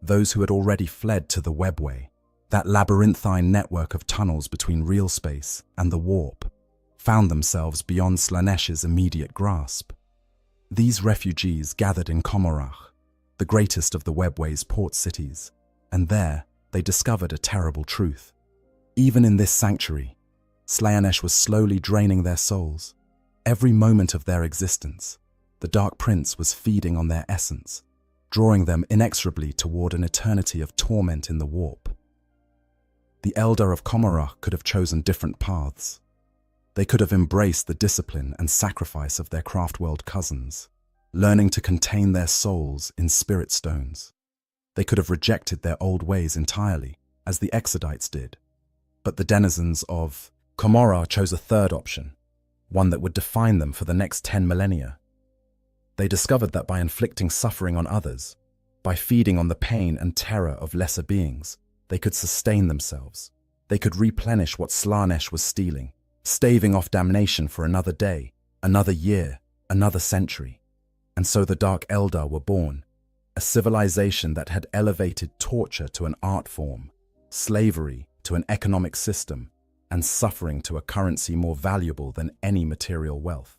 S1: Those who had already fled to the webway, that labyrinthine network of tunnels between real space and the warp, found themselves beyond Slaanesh's immediate grasp. These refugees gathered in Komorrach, the greatest of the webway's port cities, and there they discovered a terrible truth. Even in this sanctuary, Slaanesh was slowly draining their souls. Every moment of their existence, the Dark Prince was feeding on their essence, drawing them inexorably toward an eternity of torment in the warp. The Eldar of Komorrach could have chosen different paths. They could have embraced the discipline and sacrifice of their Craftworld cousins, learning to contain their souls in spirit stones. They could have rejected their old ways entirely, as the Exodites did. But the denizens of Komorrach chose a third option, one that would define them for the next 10 millennia. They discovered that by inflicting suffering on others, by feeding on the pain and terror of lesser beings, they could sustain themselves. They could replenish what Slaanesh was stealing, staving off damnation for another day, another year, another century. And so the Dark Eldar were born, a civilization that had elevated torture to an art form, slavery to an economic system, and suffering to a currency more valuable than any material wealth.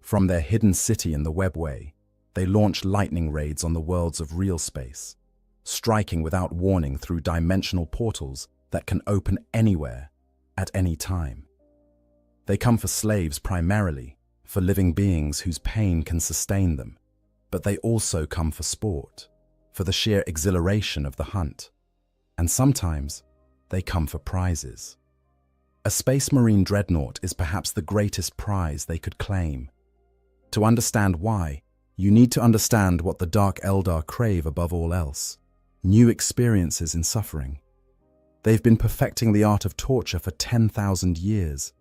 S1: From their hidden city in the webway, they launched lightning raids on the worlds of real space, striking without warning through dimensional portals that can open anywhere, at any time. They come for slaves primarily, for living beings whose pain can sustain them, but they also come for sport, for the sheer exhilaration of the hunt. And sometimes, they come for prizes. A Space Marine dreadnought is perhaps the greatest prize they could claim. To understand why, you need to understand what the Dark Eldar crave above all else: new experiences in suffering. They've been perfecting the art of torture for 10,000 years.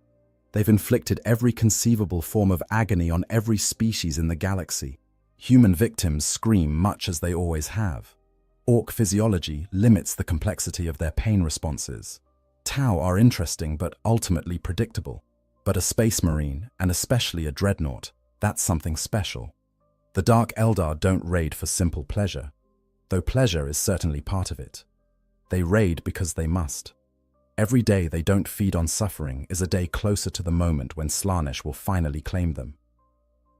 S1: They've inflicted every conceivable form of agony on every species in the galaxy. Human victims scream much as they always have. Orc physiology limits the complexity of their pain responses. Tau are interesting but ultimately predictable. But a Space Marine, and especially a dreadnought, that's something special. The Dark Eldar don't raid for simple pleasure, though pleasure is certainly part of it. They raid because they must. Every day they don't feed on suffering is a day closer to the moment when Slaanesh will finally claim them.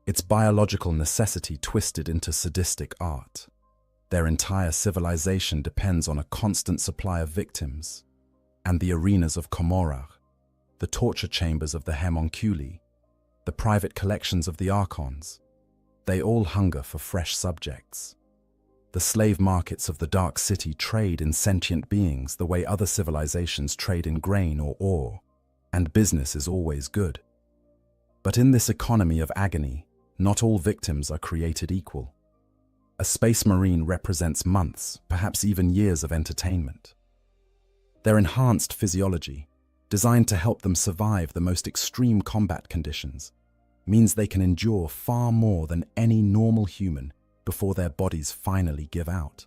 S1: It's biological necessity twisted into sadistic art. Their entire civilization depends on a constant supply of victims. And the arenas of Komorrach, the torture chambers of the Homunculi, the private collections of the Archons, they all hunger for fresh subjects. The slave markets of the Dark City trade in sentient beings the way other civilizations trade in grain or ore, and business is always good. But in this economy of agony, not all victims are created equal. A space marine represents months, perhaps even years of entertainment. Their enhanced physiology, designed to help them survive the most extreme combat conditions, means they can endure far more than any normal human before their bodies finally give out.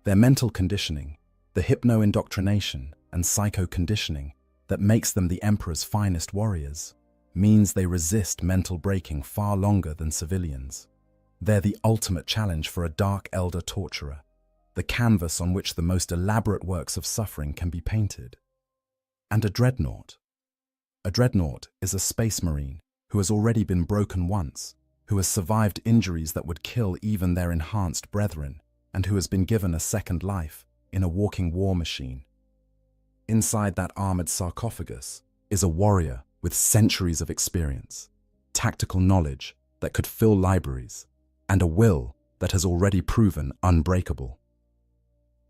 S1: Their mental conditioning, the hypno-indoctrination and psycho-conditioning that makes them the Emperor's finest warriors, means they resist mental breaking far longer than civilians. They're the ultimate challenge for a Dark Elder torturer, the canvas on which the most elaborate works of suffering can be painted. And a dreadnought. A dreadnought is a space marine who has already been broken once, who has survived injuries that would kill even their enhanced brethren, and who has been given a second life in a walking war machine. Inside that armored sarcophagus is a warrior with centuries of experience, tactical knowledge that could fill libraries, and a will that has already proven unbreakable.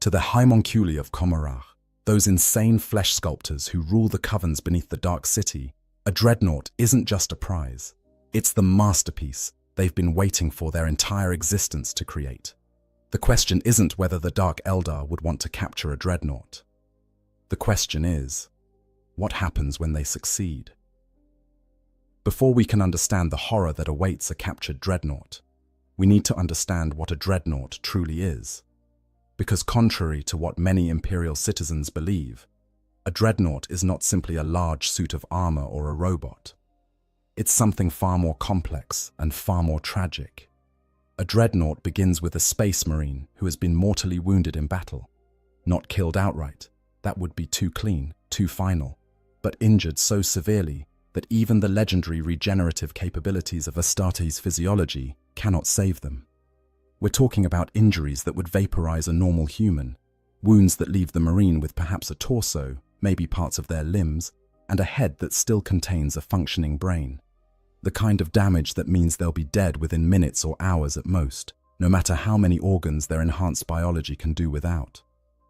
S1: To the homunculi of Commorragh, those insane flesh sculptors who rule the covens beneath the Dark City, a dreadnought isn't just a prize. It's the masterpiece they've been waiting for their entire existence to create. The question isn't whether the Dark Eldar would want to capture a dreadnought. The question is, what happens when they succeed? Before we can understand the horror that awaits a captured dreadnought, we need to understand what a dreadnought truly is. Because contrary to what many Imperial citizens believe, a dreadnought is not simply a large suit of armor or a robot. It's something far more complex and far more tragic. A dreadnought begins with a space marine who has been mortally wounded in battle. Not killed outright, that would be too clean, too final, but injured so severely that even the legendary regenerative capabilities of Astartes' physiology cannot save them. We're talking about injuries that would vaporize a normal human, wounds that leave the Marine with perhaps a torso, maybe parts of their limbs, and a head that still contains a functioning brain. The kind of damage that means they'll be dead within minutes or hours at most, no matter how many organs their enhanced biology can do without.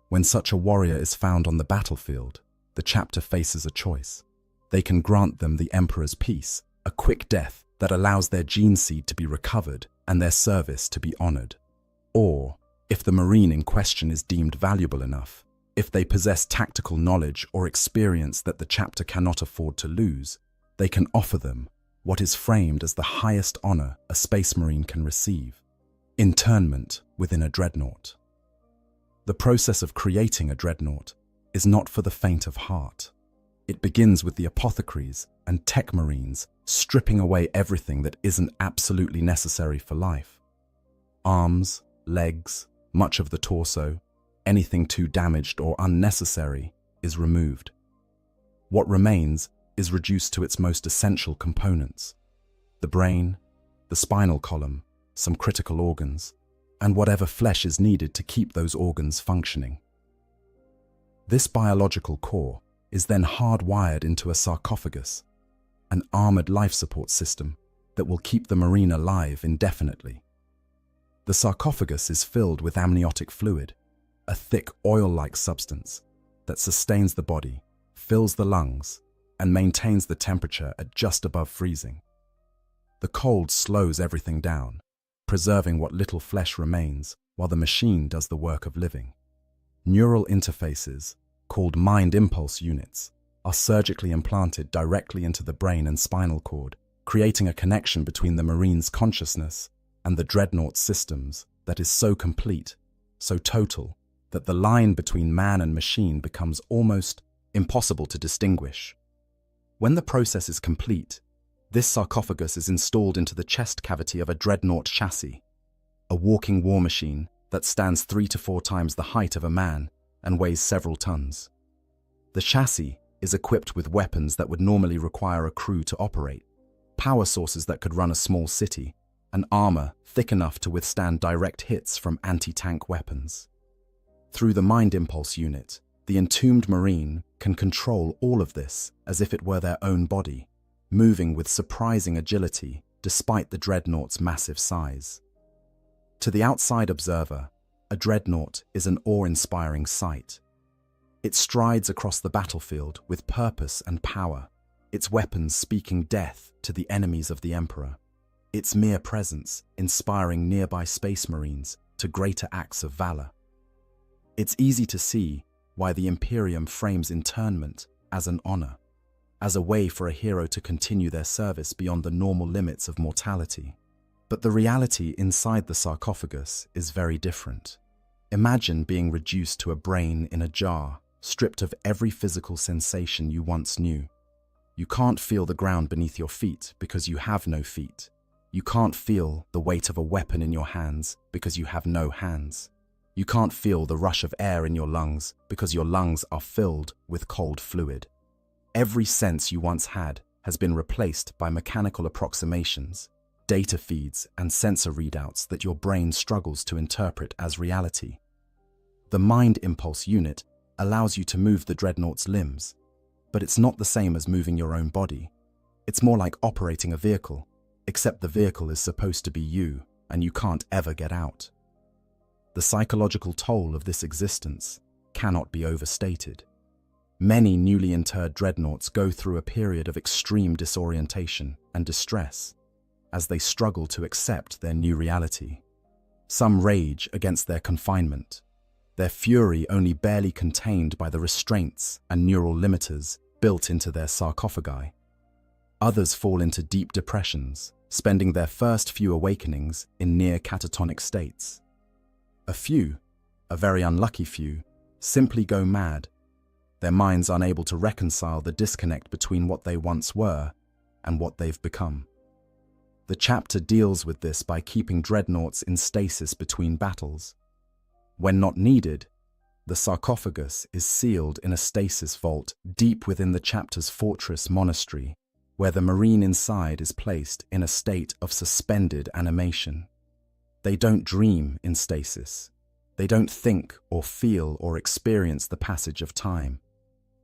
S1: When such a warrior is found on the battlefield, the chapter faces a choice. They can grant them the Emperor's peace, a quick death that allows their gene seed to be recovered and their service to be honored. Or, if the Marine in question is deemed valuable enough, if they possess tactical knowledge or experience that the chapter cannot afford to lose, they can offer them what is framed as the highest honor a space marine can receive: internment within a dreadnought. The process of creating a dreadnought is not for the faint of heart. It begins with the apothecaries and tech marines stripping away everything that isn't absolutely necessary for life. Arms, legs, much of the torso, anything too damaged or unnecessary is removed. What remains is reduced to its most essential components: the brain, the spinal column, some critical organs, and whatever flesh is needed to keep those organs functioning. This biological core is then hardwired into a sarcophagus, an armored life support system that will keep the Marine alive indefinitely. The sarcophagus is filled with amniotic fluid, a thick oil-like substance that sustains the body, fills the lungs, and maintains the temperature at just above freezing. The cold slows everything down, preserving what little flesh remains while the machine does the work of living. Neural interfaces, called mind impulse units, are surgically implanted directly into the brain and spinal cord, creating a connection between the Marine's consciousness and the dreadnought systems that is so complete, so total, that the line between man and machine becomes almost impossible to distinguish. When the process is complete, this sarcophagus is installed into the chest cavity of a dreadnought chassis, a walking war machine that stands 3 to 4 times the height of a man and weighs several tons. The chassis is equipped with weapons that would normally require a crew to operate, power sources that could run a small city, and armor thick enough to withstand direct hits from anti-tank weapons. Through the mind impulse unit, the entombed Marine can control all of this as if it were their own body, moving with surprising agility despite the dreadnought's massive size. To the outside observer, a dreadnought is an awe-inspiring sight. It strides across the battlefield with purpose and power, its weapons speaking death to the enemies of the Emperor, its mere presence inspiring nearby space marines to greater acts of valor. It's easy to see why the Imperium frames internment as an honor, as a way for a hero to continue their service beyond the normal limits of mortality. But the reality inside the sarcophagus is very different. Imagine being reduced to a brain in a jar, stripped of every physical sensation you once knew. You can't feel the ground beneath your feet because you have no feet. You can't feel the weight of a weapon in your hands because you have no hands. You can't feel the rush of air in your lungs because your lungs are filled with cold fluid. Every sense you once had has been replaced by mechanical approximations, data feeds, and sensor readouts that your brain struggles to interpret as reality. The Mind Impulse unit allows you to move the dreadnought's limbs, but it's not the same as moving your own body. It's more like operating a vehicle, except the vehicle is supposed to be you, and you can't ever get out. The psychological toll of this existence cannot be overstated. Many newly interred dreadnoughts go through a period of extreme disorientation and distress as they struggle to accept their new reality. Some rage against their confinement, their fury only barely contained by the restraints and neural limiters built into their sarcophagi. Others fall into deep depressions, spending their first few awakenings in near catatonic states. A few, a very unlucky few, simply go mad, their minds unable to reconcile the disconnect between what they once were and what they've become. The chapter deals with this by keeping dreadnoughts in stasis between battles. When not needed, the sarcophagus is sealed in a stasis vault deep within the chapter's fortress monastery, where the marine inside is placed in a state of suspended animation. They don't dream in stasis. They don't think or feel or experience the passage of time.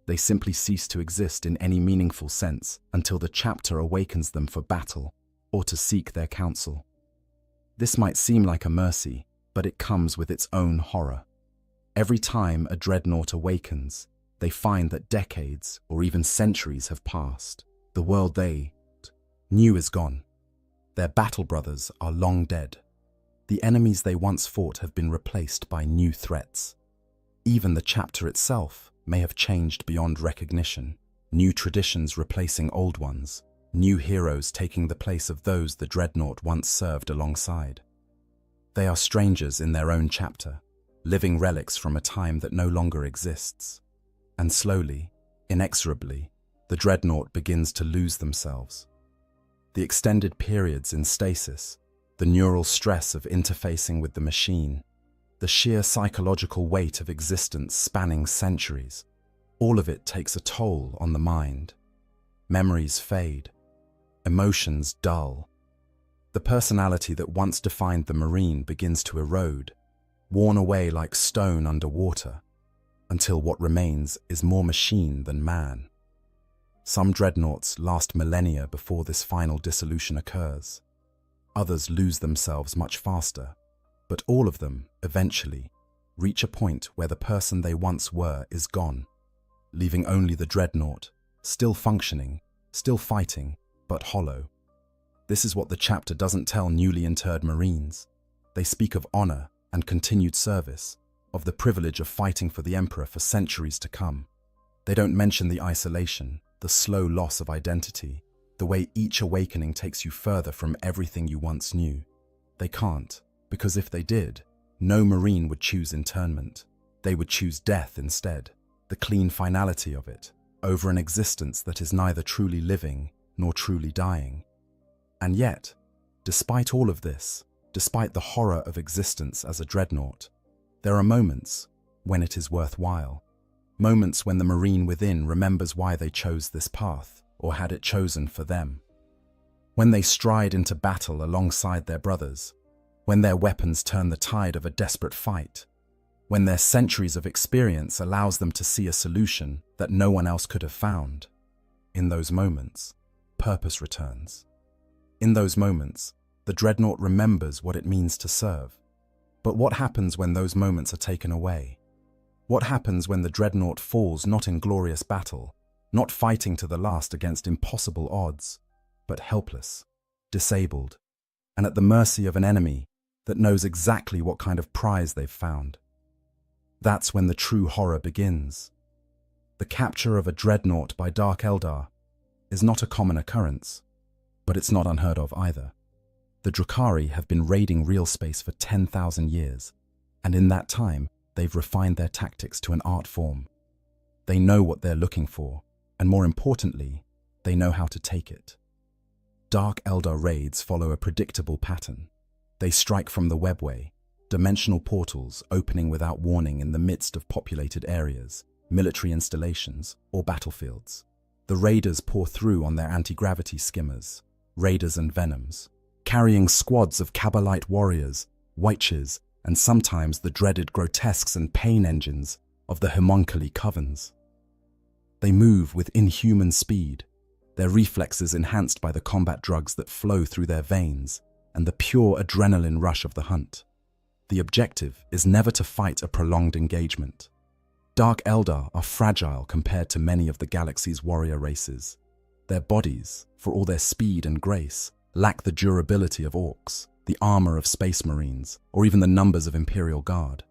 S1: They simply cease to exist in any meaningful sense until the chapter awakens them for battle or to seek their counsel. This might seem like a mercy, but it comes with its own horror. Every time a dreadnought awakens, they find that decades or even centuries have passed. The world they knew is gone. Their battle brothers are long dead. The enemies they once fought have been replaced by new threats. Even the chapter itself may have changed beyond recognition, new traditions replacing old ones, new heroes taking the place of those the dreadnought once served alongside. They are strangers in their own chapter, living relics from a time that no longer exists. And slowly, inexorably, the dreadnought begins to lose themselves. The extended periods in stasis, the neural stress of interfacing with the machine, the sheer psychological weight of existence spanning centuries, all of it takes a toll on the mind. Memories fade, emotions dull. The personality that once defined the Marine begins to erode, worn away like stone underwater, until what remains is more machine than man. Some dreadnoughts last millennia before this final dissolution occurs. Others lose themselves much faster, but all of them, eventually, reach a point where the person they once were is gone, leaving only the dreadnought, still functioning, still fighting, but hollow. This is what the chapter doesn't tell newly interred Marines. They speak of honor and continued service, of the privilege of fighting for the Emperor for centuries to come. They don't mention the isolation, the slow loss of identity, the way each awakening takes you further from everything you once knew. They can't, because if they did, no Marine would choose internment. They would choose death instead, the clean finality of it, over an existence that is neither truly living nor truly dying. And yet, despite all of this, despite the horror of existence as a dreadnought, there are moments when it is worthwhile. Moments when the Marine within remembers why they chose this path, or had it chosen for them. When they stride into battle alongside their brothers, when their weapons turn the tide of a desperate fight, when their centuries of experience allows them to see a solution that no one else could have found. In those moments, purpose returns. In those moments, the dreadnought remembers what it means to serve, But what happens when those moments are taken away? What happens when the dreadnought falls not in glorious battle, not fighting to the last against impossible odds, but helpless, disabled, and at the mercy of an enemy that knows exactly what kind of prize they've found? That's when the true horror begins. The capture of a dreadnought by Dark Eldar is not a common occurrence, but it's not unheard of either. The Drukhari have been raiding real space for 10,000 years, and in that time, they've refined their tactics to an art form. They know what they're looking for, and more importantly, they know how to take it. Dark Eldar raids follow a predictable pattern. They strike from the webway, dimensional portals opening without warning in the midst of populated areas, military installations, or battlefields. The raiders pour through on their anti-gravity skimmers, raiders and venoms, carrying squads of Kabbalite warriors, Wyches, and sometimes the dreaded grotesques and pain engines of the homunculi covens. They move with inhuman speed, their reflexes enhanced by the combat drugs that flow through their veins and the pure adrenaline rush of the hunt. The objective is never to fight a prolonged engagement. Dark Eldar are fragile compared to many of the galaxy's warrior races. Their bodies, for all their speed and grace, lack the durability of orcs, the armor of space marines, or even the numbers of Imperial Guard.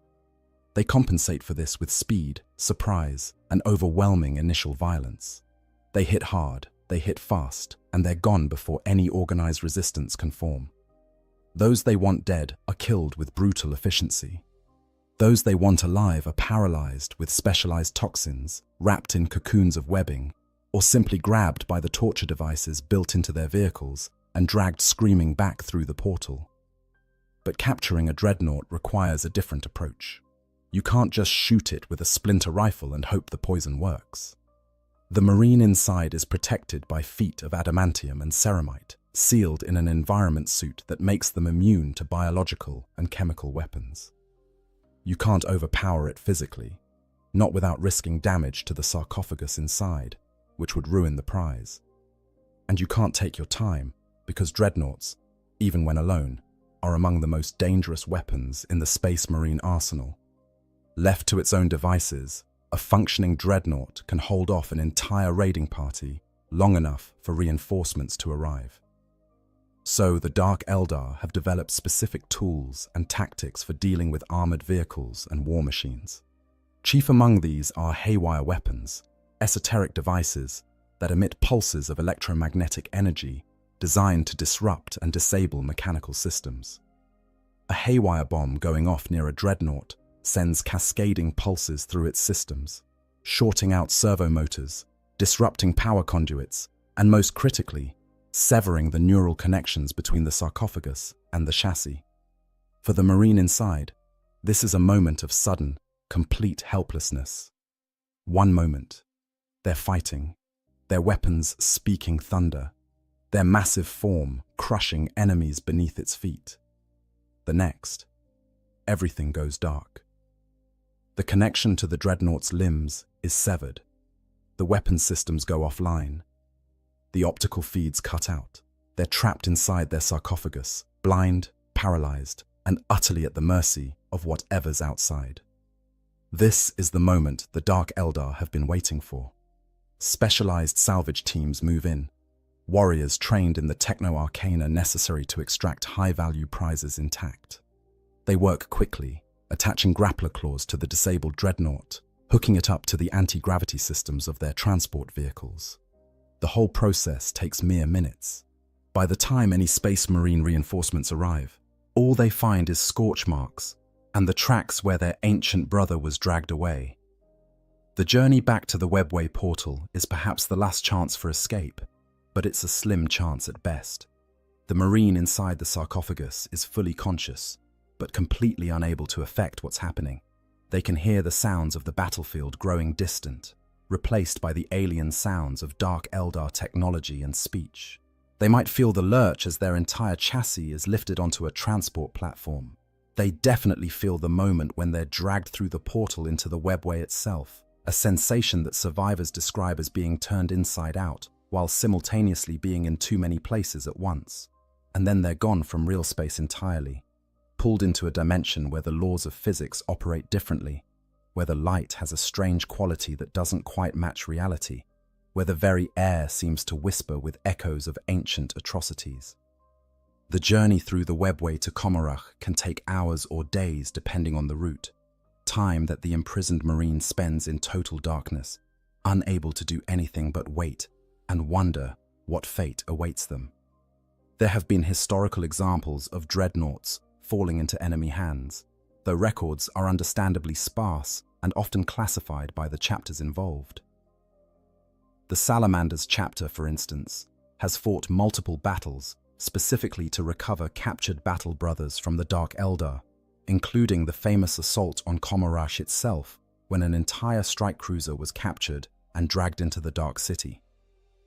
S1: They compensate for this with speed, surprise, and overwhelming initial violence. They hit hard, they hit fast, and they're gone before any organized resistance can form. Those they want dead are killed with brutal efficiency. Those they want alive are paralyzed with specialized toxins, wrapped in cocoons of webbing, or simply grabbed by the torture devices built into their vehicles and dragged screaming back through the portal. But capturing a dreadnought requires a different approach. You can't just shoot it with a splinter rifle and hope the poison works. The marine inside is protected by feet of adamantium and ceramite, sealed in an environment suit that makes them immune to biological and chemical weapons. You can't overpower it physically, not without risking damage to the sarcophagus inside, which would ruin the prize. And you can't take your time, because dreadnoughts, even when alone, are among the most dangerous weapons in the Space Marine arsenal. Left to its own devices, a functioning dreadnought can hold off an entire raiding party long enough for reinforcements to arrive. So the Dark Eldar have developed specific tools and tactics for dealing with armored vehicles and war machines. Chief among these are haywire weapons, esoteric devices that emit pulses of electromagnetic energy designed to disrupt and disable mechanical systems. A haywire bomb going off near a dreadnought sends cascading pulses through its systems, shorting out servo motors, disrupting power conduits, and most critically, severing the neural connections between the sarcophagus and the chassis. For the marine inside, this is a moment of sudden, complete helplessness. One moment, they're fighting, their weapons speaking thunder, their massive form crushing enemies beneath its feet. The next, everything goes dark. The connection to the dreadnought's limbs is severed. The weapon systems go offline. The optical feeds cut out. They're trapped inside their sarcophagus, blind, paralyzed, and utterly at the mercy of whatever's outside. This is the moment the Dark Eldar have been waiting for. Specialized salvage teams move in, warriors trained in the techno-arcana necessary to extract high-value prizes intact. They work quickly, attaching grappler claws to the disabled dreadnought, hooking it up to the anti-gravity systems of their transport vehicles. The whole process takes mere minutes. By the time any Space Marine reinforcements arrive, all they find is scorch marks and the tracks where their ancient brother was dragged away. The journey back to the webway portal is perhaps the last chance for escape, but it's a slim chance at best. The Marine inside the sarcophagus is fully conscious, but completely unable to affect what's happening. They can hear the sounds of the battlefield growing distant, replaced by the alien sounds of Dark Eldar technology and speech. They might feel the lurch as their entire chassis is lifted onto a transport platform. They definitely feel the moment when they're dragged through the portal into the webway itself, a sensation that survivors describe as being turned inside out, while simultaneously being in too many places at once. And then they're gone from real space entirely. pulled into a dimension where the laws of physics operate differently, where the light has a strange quality that doesn't quite match reality, where the very air seems to whisper with echoes of ancient atrocities. The journey through the webway to Komarach can take hours or days depending on the route, time that the imprisoned marine spends in total darkness, unable to do anything but wait and wonder what fate awaits them. There have been historical examples of dreadnoughts falling into enemy hands, though records are understandably sparse and often classified by the chapters involved. The Salamanders chapter, for instance, has fought multiple battles specifically to recover captured battle brothers from the Dark Eldar, including the famous assault on Komarach itself, when an entire strike cruiser was captured and dragged into the Dark City.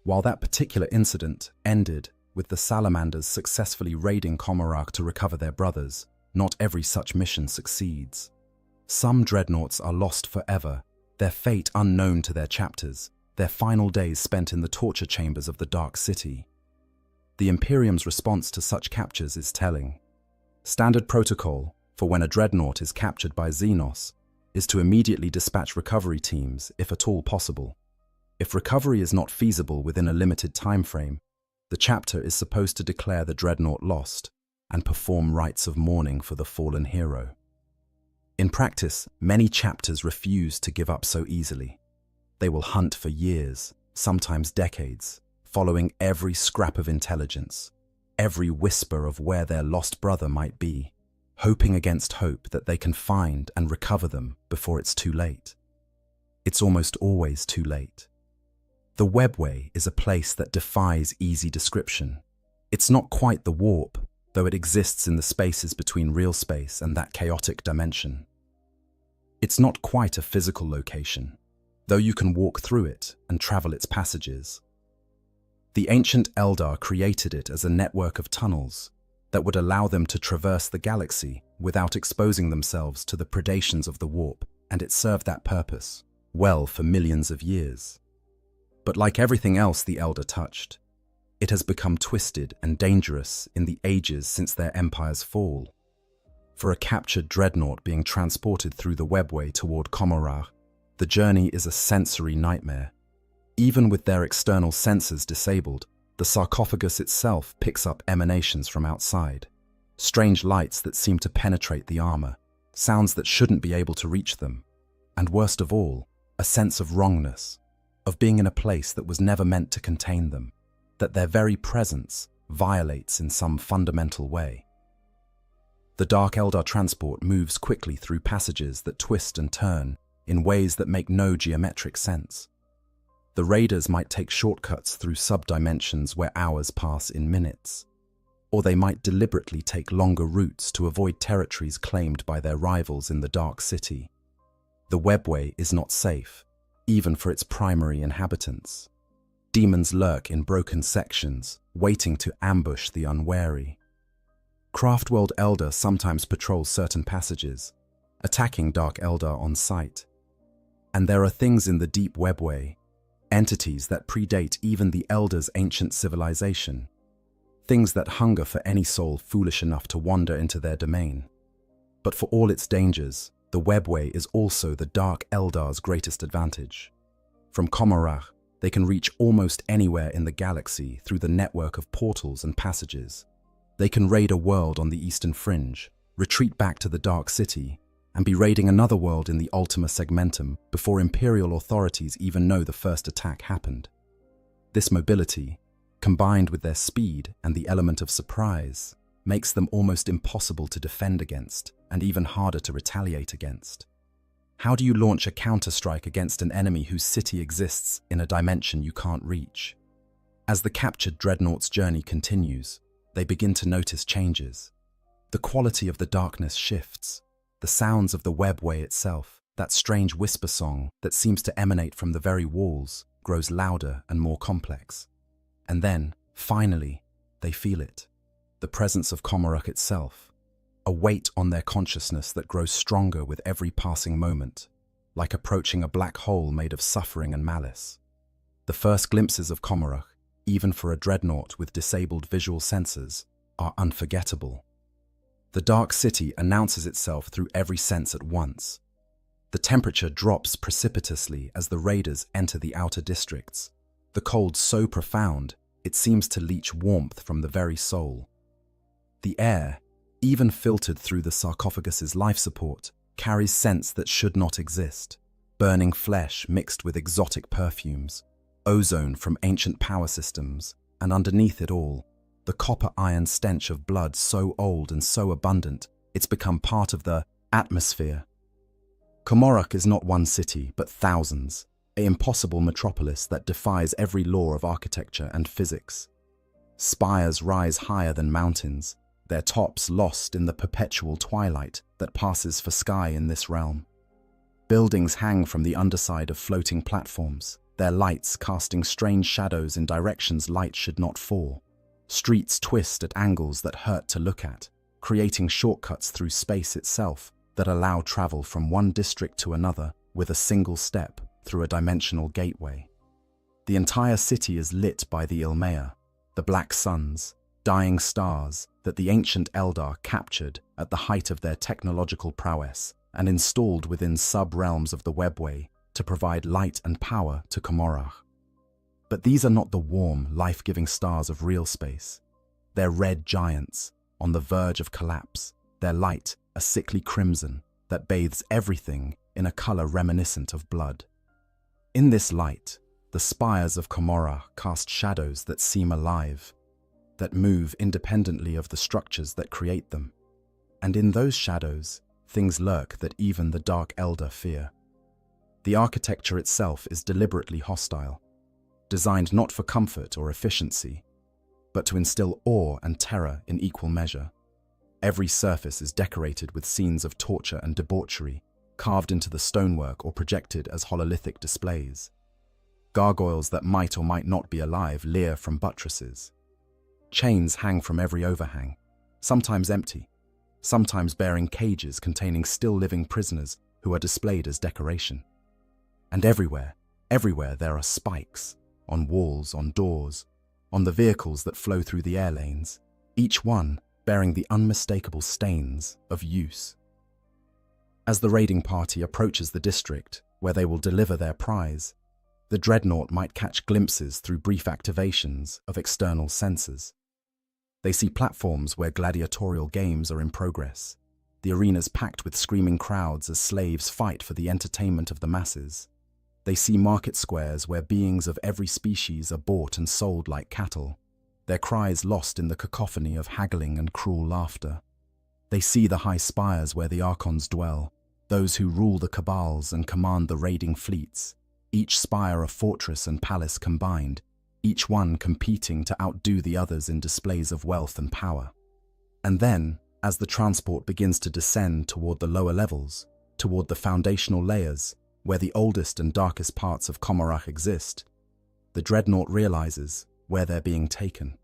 S1: While that particular incident ended with the Salamanders successfully raiding Komarach to recover their brothers, not every such mission succeeds. Some dreadnoughts are lost forever, their fate unknown to their chapters, their final days spent in the torture chambers of the Dark City. The Imperium's response to such captures is telling. Standard protocol for when a dreadnought is captured by Xenos is to immediately dispatch recovery teams if at all possible. If recovery is not feasible within a limited time frame, the chapter is supposed to declare the dreadnought lost and perform rites of mourning for the fallen hero. In practice, many chapters refuse to give up so easily. They will hunt for years, sometimes decades, following every scrap of intelligence, every whisper of where their lost brother might be, hoping against hope that they can find and recover them before it's too late. It's almost always too late. The webway is a place that defies easy description. It's not quite the warp, though it exists in the spaces between real space and that chaotic dimension. It's not quite a physical location, though you can walk through it and travel its passages. The ancient Eldar created it as a network of tunnels that would allow them to traverse the galaxy without exposing themselves to the predations of the warp, and it served that purpose well for millions of years. But like everything else the Eldar touched, it has become twisted and dangerous in the ages since their empire's fall. For a captured dreadnought being transported through the webway toward Komarach, the journey is a sensory nightmare. Even with their external sensors disabled, the sarcophagus itself picks up emanations from outside. Strange lights that seem to penetrate the armor, sounds that shouldn't be able to reach them, and worst of all, a sense of wrongness, of being in a place that was never meant to contain them, that their very presence violates in some fundamental way. The Dark Eldar transport moves quickly through passages that twist and turn in ways that make no geometric sense. The raiders might take shortcuts through sub-dimensions where hours pass in minutes, or they might deliberately take longer routes to avoid territories claimed by their rivals in the Dark City. The webway is not safe, even for its primary inhabitants. Demons lurk in broken sections, waiting to ambush the unwary. Craftworld Eldar sometimes patrol certain passages, attacking Dark Eldar on sight. And there are things in the deep webway, entities that predate even the Eldar's ancient civilization, things that hunger for any soul foolish enough to wander into their domain. But for all its dangers, the webway is also the Dark Eldar's greatest advantage. From Komarach, they can reach almost anywhere in the galaxy through the network of portals and passages. They can raid a world on the Eastern Fringe, retreat back to the Dark City, and be raiding another world in the Ultima Segmentum before Imperial authorities even know the first attack happened. This mobility, combined with their speed and the element of surprise, makes them almost impossible to defend against and even harder to retaliate against. How do you launch a counterstrike against an enemy whose city exists in a dimension you can't reach? As the captured dreadnought's journey continues, they begin to notice changes. The quality of the darkness shifts. The sounds of the webway itself, that strange whisper song that seems to emanate from the very walls, grows louder and more complex. And then, finally, they feel it. The presence of Komarach itself. A weight on their consciousness that grows stronger with every passing moment, like approaching a black hole made of suffering and malice. The first glimpses of Komarach, even for a dreadnought with disabled visual sensors, are unforgettable. The Dark City announces itself through every sense at once. The temperature drops precipitously as the raiders enter the outer districts, the cold so profound it seems to leach warmth from the very soul. The air, even filtered through the sarcophagus's life support, carries scents that should not exist. Burning flesh mixed with exotic perfumes, ozone from ancient power systems, and underneath it all, the copper-iron stench of blood so old and so abundant, it's become part of the atmosphere. Komorrok is not one city, but thousands, an impossible metropolis that defies every law of architecture and physics. Spires rise higher than mountains, their tops lost in the perpetual twilight that passes for sky in this realm. Buildings hang from the underside of floating platforms, their lights casting strange shadows in directions light should not fall. Streets twist at angles that hurt to look at, creating shortcuts through space itself that allow travel from one district to another with a single step through a dimensional gateway. The entire city is lit by the Ilmea, the black suns, dying stars that the ancient Eldar captured at the height of their technological prowess and installed within sub-realms of the webway to provide light and power to Komorrok. But these are not the warm, life-giving stars of real space. They're red giants, on the verge of collapse, their light a sickly crimson that bathes everything in a color reminiscent of blood. In this light, the spires of Komorrok cast shadows that seem alive, that move independently of the structures that create them. And in those shadows, things lurk that even the Dark Eldar fear. The architecture itself is deliberately hostile, designed not for comfort or efficiency, but to instill awe and terror in equal measure. Every surface is decorated with scenes of torture and debauchery, carved into the stonework or projected as hololithic displays. Gargoyles that might or might not be alive leer from buttresses. Chains hang from every overhang, sometimes empty, sometimes bearing cages containing still living prisoners who are displayed as decoration. And everywhere there are spikes, on walls, on doors, on the vehicles that flow through the air lanes, each one bearing the unmistakable stains of use. As the raiding party approaches the district where they will deliver their prize, the dreadnought might catch glimpses through brief activations of external sensors. They see platforms where gladiatorial games are in progress, the arenas packed with screaming crowds as slaves fight for the entertainment of the masses. They see market squares where beings of every species are bought and sold like cattle, their cries lost in the cacophony of haggling and cruel laughter. They see the high spires where the Archons dwell, those who rule the cabals and command the raiding fleets, each spire a fortress and palace combined, each one competing to outdo the others in displays of wealth and power. And then, as the transport begins to descend toward the lower levels, toward the foundational layers, where the oldest and darkest parts of Komorrok exist, the dreadnought realizes where they're being taken.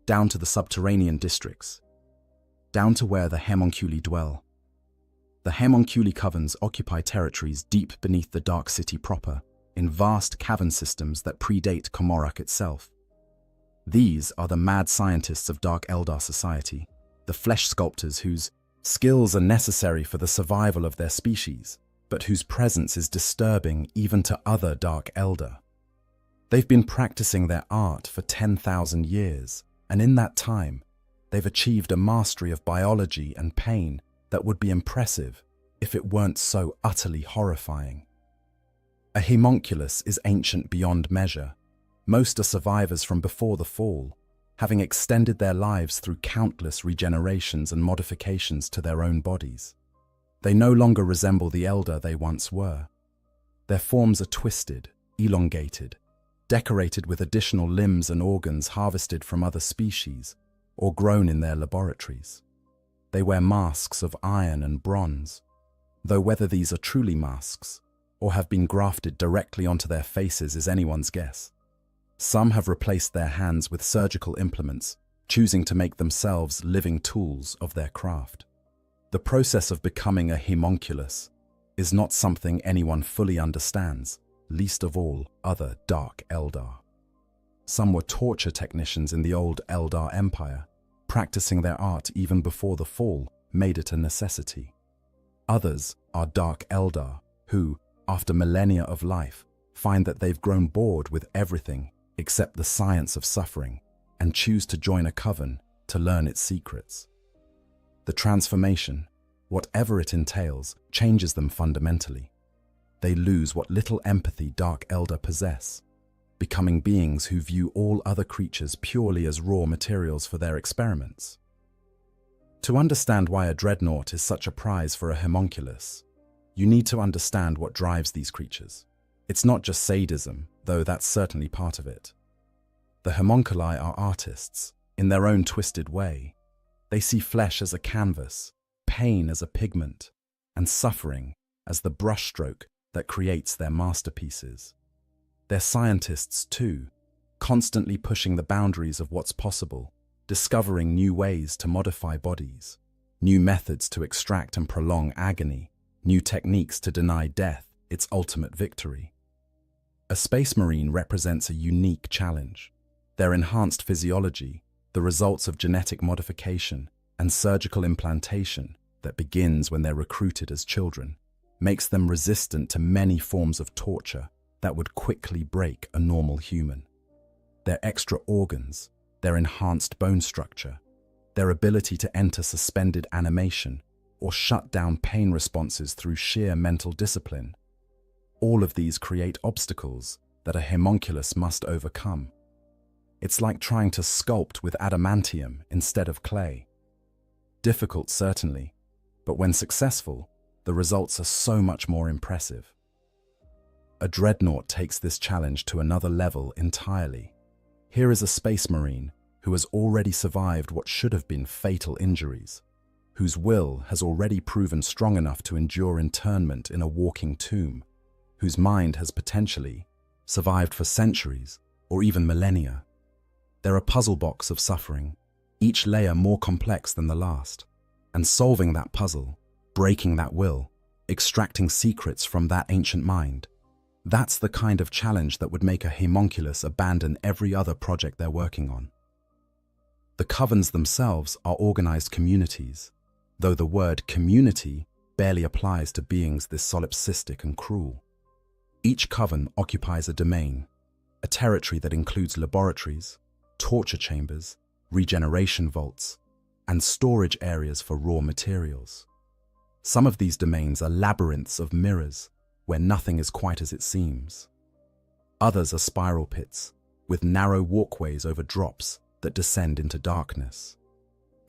S1: Down to the subterranean districts, down to where the Homunculi dwell. The Homunculi covens occupy territories deep beneath the Dark City proper, in vast cavern systems that predate Komorrok itself. These are the mad scientists of Dark Eldar society, the flesh sculptors whose skills are necessary for the survival of their species, but whose presence is disturbing even to other Dark Eldar. They've been practicing their art for 10,000 years, and in that time, they've achieved a mastery of biology and pain that would be impressive if it weren't so utterly horrifying. A homunculus is ancient beyond measure. Most are survivors from before the fall, having extended their lives through countless regenerations and modifications to their own bodies. They no longer resemble the Eldar they once were. Their forms are twisted, elongated, decorated with additional limbs and organs harvested from other species or grown in their laboratories. They wear masks of iron and bronze, though whether these are truly masks or have been grafted directly onto their faces is anyone's guess. Some have replaced their hands with surgical implements, choosing to make themselves living tools of their craft. The process of becoming a homunculus is not something anyone fully understands, least of all other Dark Eldar. Some were torture technicians in the old Eldar Empire, practicing their art even before the fall made it a necessity. Others are Dark Eldar, who, after millennia of life, find that they've grown bored with everything except the science of suffering and choose to join a coven to learn its secrets. The transformation, whatever it entails, changes them fundamentally. They lose what little empathy Dark Eldar possess, becoming beings who view all other creatures purely as raw materials for their experiments. To understand why a dreadnought is such a prize for a homunculus, you need to understand what drives these creatures. It's not just sadism, though that's certainly part of it. The homunculi are artists, in their own twisted way. They see flesh as a canvas, pain as a pigment, and suffering as the brushstroke that creates their masterpieces. They're scientists too, constantly pushing the boundaries of what's possible, discovering new ways to modify bodies, new methods to extract and prolong agony, new techniques to deny death its ultimate victory. A space marine represents a unique challenge. Their enhanced physiology, the results of genetic modification and surgical implantation that begins when they're recruited as children, makes them resistant to many forms of torture that would quickly break a normal human. Their extra organs, their enhanced bone structure, their ability to enter suspended animation or shut down pain responses through sheer mental discipline, all of these create obstacles that a homunculus must overcome. It's like trying to sculpt with adamantium instead of clay. Difficult, certainly, but when successful, the results are so much more impressive. A dreadnought takes this challenge to another level entirely. Here is a space marine who has already survived what should have been fatal injuries, whose will has already proven strong enough to endure internment in a walking tomb, whose mind has potentially survived for centuries or even millennia. They're a puzzle box of suffering, each layer more complex than the last, and solving that puzzle, breaking that will, extracting secrets from that ancient mind. That's the kind of challenge that would make a homunculus abandon every other project they're working on. The covens themselves are organized communities, though the word community barely applies to beings this solipsistic and cruel. Each coven occupies a domain, a territory that includes laboratories, torture chambers, regeneration vaults, and storage areas for raw materials. Some of these domains are labyrinths of mirrors, where nothing is quite as it seems. Others are spiral pits, with narrow walkways over drops that descend into darkness.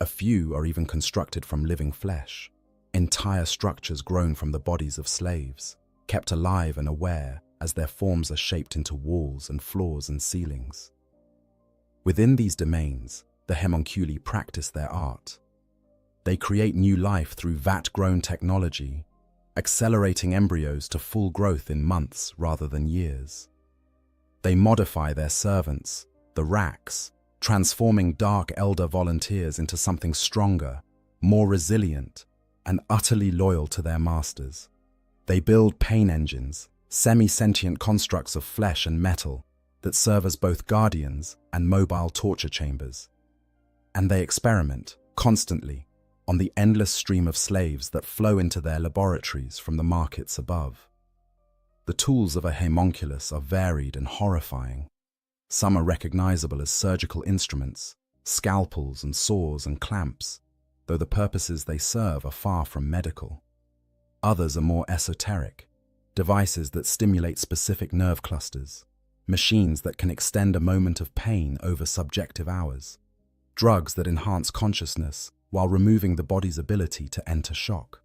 S1: A few are even constructed from living flesh, entire structures grown from the bodies of slaves, kept alive and aware as their forms are shaped into walls and floors and ceilings. Within these domains, the homunculi practice their art. They create new life through vat-grown technology, accelerating embryos to full growth in months rather than years. They modify their servants, the racks, transforming Dark Eldar volunteers into something stronger, more resilient, and utterly loyal to their masters. They build pain engines, semi-sentient constructs of flesh and metal that serve as both guardians and mobile torture chambers. And they experiment, constantly, on the endless stream of slaves that flow into their laboratories from the markets above. The tools of a homunculus are varied and horrifying. Some are recognizable as surgical instruments, scalpels and saws and clamps, though the purposes they serve are far from medical. Others are more esoteric, devices that stimulate specific nerve clusters, machines that can extend a moment of pain over subjective hours, drugs that enhance consciousness while removing the body's ability to enter shock.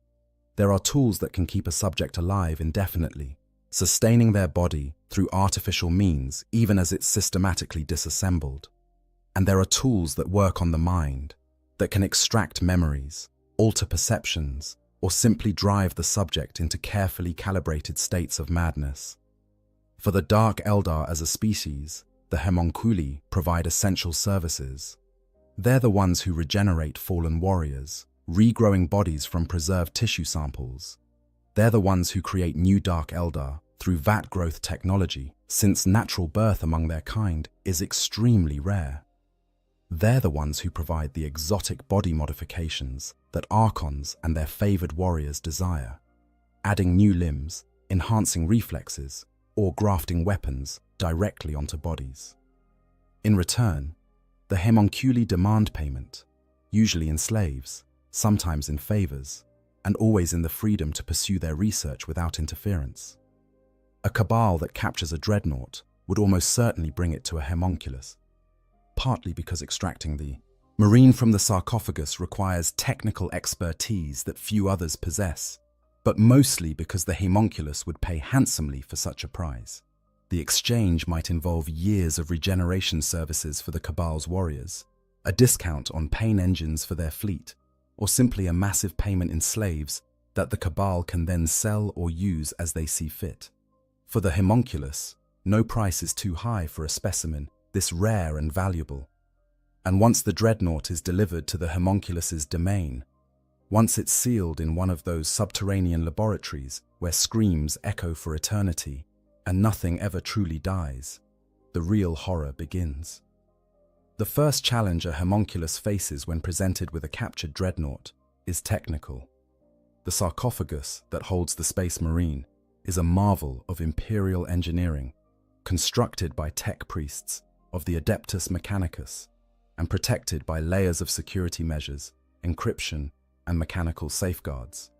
S1: There are tools that can keep a subject alive indefinitely, sustaining their body through artificial means even as it's systematically disassembled. And there are tools that work on the mind, that can extract memories, alter perceptions, or simply drive the subject into carefully calibrated states of madness. For the Dark Eldar as a species, the homunculi provide essential services. They're the ones who regenerate fallen warriors, regrowing bodies from preserved tissue samples. They're the ones who create new Dark Eldar through vat growth technology, since natural birth among their kind is extremely rare. They're the ones who provide the exotic body modifications that Archons and their favored warriors desire, adding new limbs, enhancing reflexes, or grafting weapons directly onto bodies. In return, the homunculi demand payment, usually in slaves, sometimes in favors, and always in the freedom to pursue their research without interference. A cabal that captures a dreadnought would almost certainly bring it to a homunculus, partly because extracting the marine from the sarcophagus requires technical expertise that few others possess, but mostly because the homunculus would pay handsomely for such a prize. The exchange might involve years of regeneration services for the cabal's warriors, a discount on pain engines for their fleet, or simply a massive payment in slaves that the cabal can then sell or use as they see fit. For the homunculus, no price is too high for a specimen this rare and valuable. And once the dreadnought is delivered to the homunculus's domain, once it's sealed in one of those subterranean laboratories where screams echo for eternity and nothing ever truly dies, the real horror begins. The first challenge a homunculus faces when presented with a captured dreadnought is technical. The sarcophagus that holds the Space Marine is a marvel of imperial engineering, constructed by tech priests of the Adeptus Mechanicus and protected by layers of security measures, encryption, and mechanical safeguards.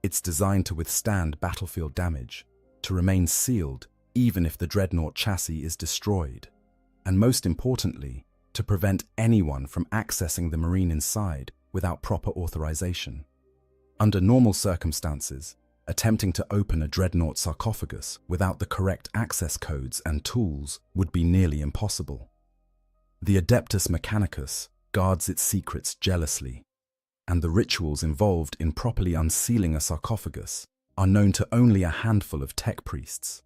S1: It's designed to withstand battlefield damage, to remain sealed even if the dreadnought chassis is destroyed, and most importantly, to prevent anyone from accessing the Marine inside without proper authorization. Under normal circumstances, attempting to open a dreadnought sarcophagus without the correct access codes and tools would be nearly impossible. The Adeptus Mechanicus guards its secrets jealously, and the rituals involved in properly unsealing a sarcophagus are known to only a handful of tech priests.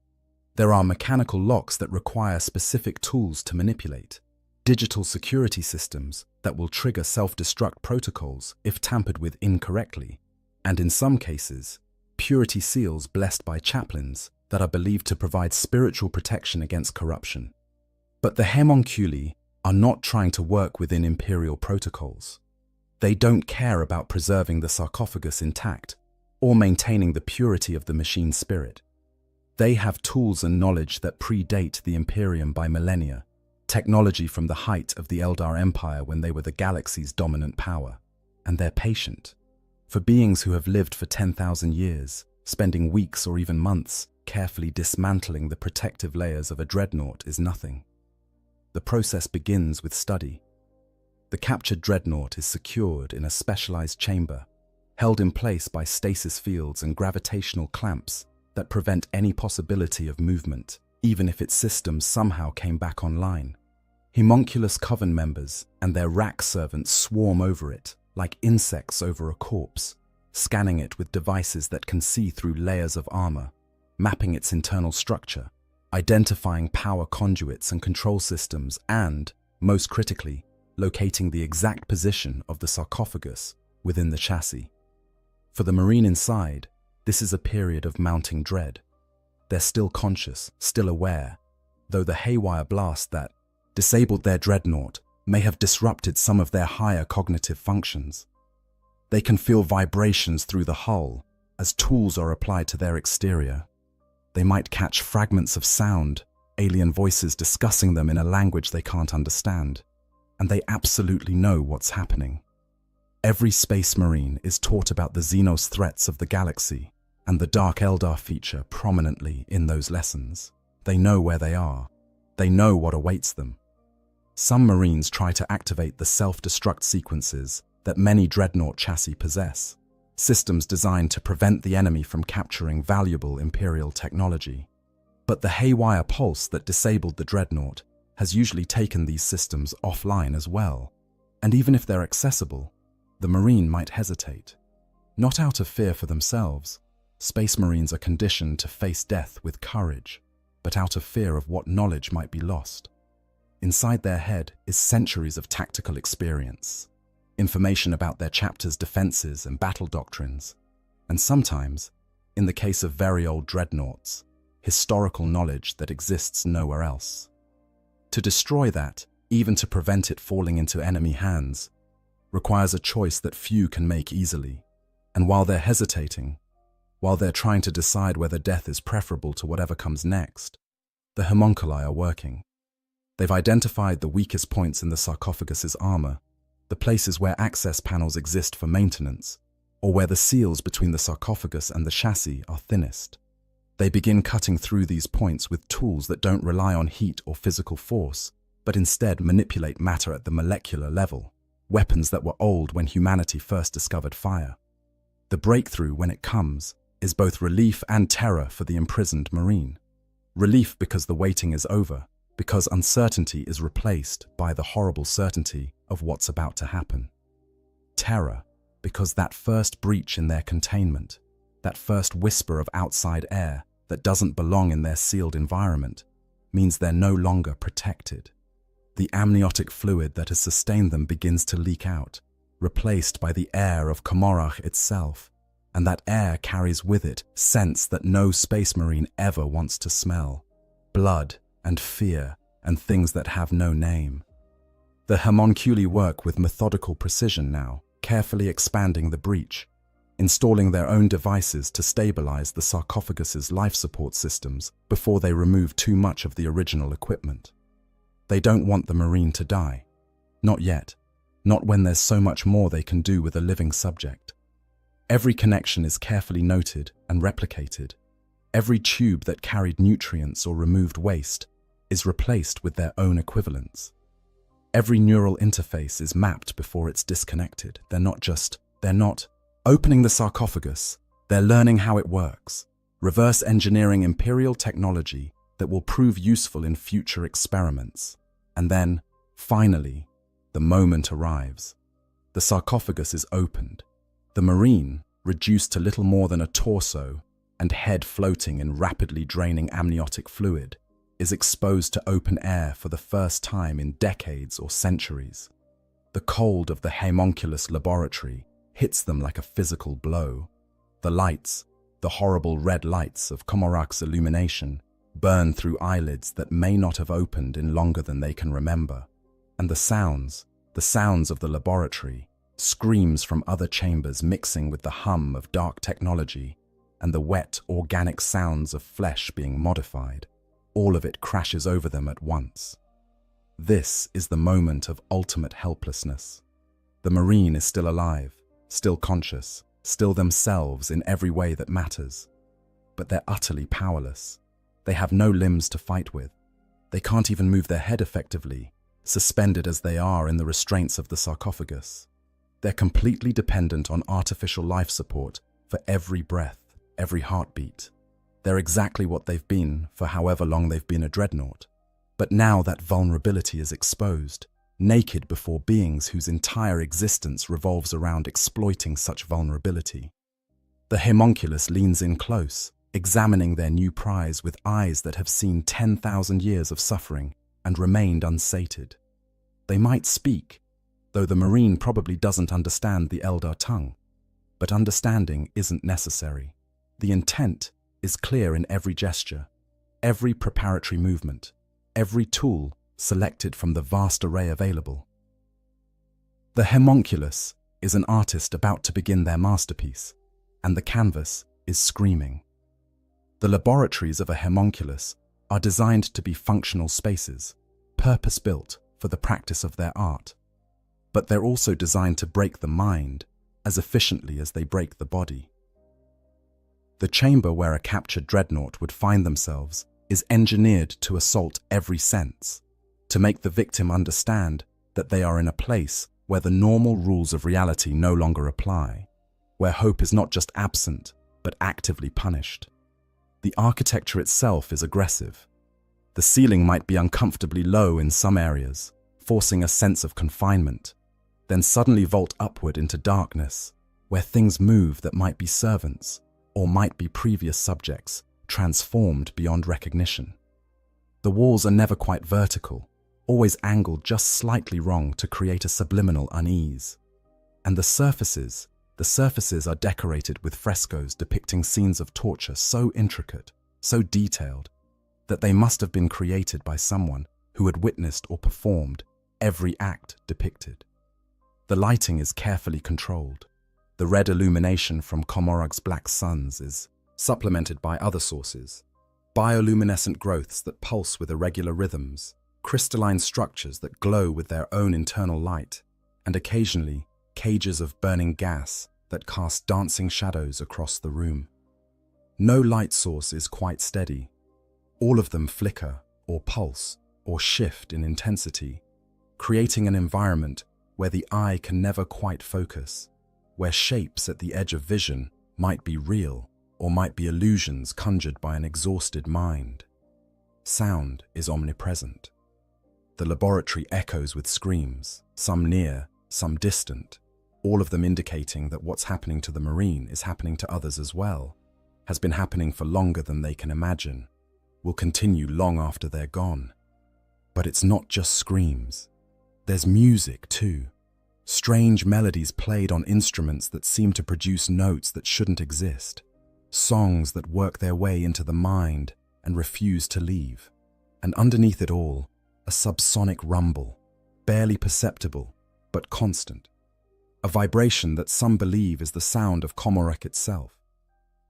S1: There are mechanical locks that require specific tools to manipulate, digital security systems that will trigger self-destruct protocols if tampered with incorrectly, and in some cases, purity seals blessed by chaplains that are believed to provide spiritual protection against corruption. But the homunculi are not trying to work within imperial protocols. They don't care about preserving the sarcophagus intact or maintaining the purity of the machine spirit. They have tools and knowledge that predate the Imperium by millennia, technology from the height of the Eldar Empire when they were the galaxy's dominant power, and they're patient. For beings who have lived for 10,000 years, spending weeks or even months carefully dismantling the protective layers of a dreadnought is nothing. The process begins with study. The captured dreadnought is secured in a specialized chamber, held in place by stasis fields and gravitational clamps that prevent any possibility of movement, even if its systems somehow came back online. Homunculus coven members and their rack servants swarm over it like insects over a corpse, scanning it with devices that can see through layers of armor, mapping its internal structure, identifying power conduits and control systems, and, most critically, locating the exact position of the sarcophagus within the chassis. For the Marine inside, this is a period of mounting dread. They're still conscious, still aware, though the haywire blast that disabled their dreadnought may have disrupted some of their higher cognitive functions. They can feel vibrations through the hull as tools are applied to their exterior. They might catch fragments of sound, alien voices discussing them in a language they can't understand, and they absolutely know what's happening. Every Space Marine is taught about the Xenos threats of the galaxy, and the Dark Eldar feature prominently in those lessons. They know where they are. They know what awaits them. Some Marines try to activate the self-destruct sequences that many dreadnought chassis possess, systems designed to prevent the enemy from capturing valuable Imperial technology. But the haywire pulse that disabled the dreadnought has usually taken these systems offline as well, and even if they're accessible, the Marine might hesitate. Not out of fear for themselves. Space Marines are conditioned to face death with courage, but out of fear of what knowledge might be lost. Inside their head is centuries of tactical experience, information about their chapter's defenses and battle doctrines, and sometimes, in the case of very old dreadnoughts, historical knowledge that exists nowhere else. To destroy that, even to prevent it falling into enemy hands, requires a choice that few can make easily. And while they're hesitating, while they're trying to decide whether death is preferable to whatever comes next, the homunculi are working. They've identified the weakest points in the sarcophagus's armor, the places where access panels exist for maintenance, or where the seals between the sarcophagus and the chassis are thinnest. They begin cutting through these points with tools that don't rely on heat or physical force, but instead manipulate matter at the molecular level, weapons that were old when humanity first discovered fire. The breakthrough, when it comes, is both relief and terror for the imprisoned Marine. Relief because the waiting is over, because uncertainty is replaced by the horrible certainty of what's about to happen. Terror because that first breach in their containment, that first whisper of outside air that doesn't belong in their sealed environment, means they're no longer protected. The amniotic fluid that has sustained them begins to leak out, replaced by the air of Komorach itself, and that air carries with it scents that no space marine ever wants to smell: blood and fear and things that have no name. The homunculi work with methodical precision now, carefully expanding the breach, installing their own devices to stabilize the sarcophagus's life support systems before they remove too much of the original equipment. They don't want the Marine to die. Not yet. Not when there's so much more they can do with a living subject. Every connection is carefully noted and replicated. Every tube that carried nutrients or removed waste is replaced with their own equivalents. Every neural interface is mapped before it's disconnected. They're not opening the sarcophagus. They're learning how it works, reverse engineering imperial technology that will prove useful in future experiments. And then, finally, the moment arrives. The sarcophagus is opened. The Marine, reduced to little more than a torso and head floating in rapidly draining amniotic fluid, is exposed to open air for the first time in decades or centuries. The cold of the homunculus laboratory hits them like a physical blow. The lights, the horrible red lights of Komorach's illumination, burn through eyelids that may not have opened in longer than they can remember. And the sounds of the laboratory, screams from other chambers mixing with the hum of dark technology and the wet, organic sounds of flesh being modified, all of it crashes over them at once. This is the moment of ultimate helplessness. The Marine is still alive, still conscious, still themselves in every way that matters. But they're utterly powerless. They have no limbs to fight with. They can't even move their head effectively, suspended as they are in the restraints of the sarcophagus. They're completely dependent on artificial life support for every breath, every heartbeat. They're exactly what they've been for however long they've been a dreadnought. But now that vulnerability is exposed, naked before beings whose entire existence revolves around exploiting such vulnerability. The homunculus leans in close, examining their new prize with eyes that have seen 10,000 years of suffering and remained unsated. They might speak, though the Marine probably doesn't understand the Eldar tongue. But understanding isn't necessary. The intent is clear in every gesture, every preparatory movement, every tool selected from the vast array available. The homunculus is an artist about to begin their masterpiece, and the canvas is screaming. The laboratories of a homunculus are designed to be functional spaces, purpose-built for the practice of their art. But they're also designed to break the mind as efficiently as they break the body. The chamber where a captured dreadnought would find themselves is engineered to assault every sense, to make the victim understand that they are in a place where the normal rules of reality no longer apply, where hope is not just absent, but actively punished. The architecture itself is aggressive. The ceiling might be uncomfortably low in some areas, forcing a sense of confinement, then suddenly vault upward into darkness, where things move that might be servants, or might be previous subjects, transformed beyond recognition. The walls are never quite vertical, always angled just slightly wrong to create a subliminal unease. And the surfaces are decorated with frescoes depicting scenes of torture so intricate, so detailed, that they must have been created by someone who had witnessed or performed every act depicted. The lighting is carefully controlled. The red illumination from Komorog's black suns is supplemented by other sources, bioluminescent growths that pulse with irregular rhythms, crystalline structures that glow with their own internal light, and occasionally cages of burning gas that cast dancing shadows across the room. No light source is quite steady. All of them flicker or pulse or shift in intensity, creating an environment where the eye can never quite focus, where shapes at the edge of vision might be real or might be illusions conjured by an exhausted mind. Sound is omnipresent. The laboratory echoes with screams, some near, some distant, all of them indicating that what's happening to the Marine is happening to others as well, has been happening for longer than they can imagine, will continue long after they're gone. But it's not just screams. There's music too. Strange melodies played on instruments that seem to produce notes that shouldn't exist. Songs that work their way into the mind and refuse to leave. And underneath it all, a subsonic rumble, barely perceptible, but constant. A vibration that some believe is the sound of Komorok itself.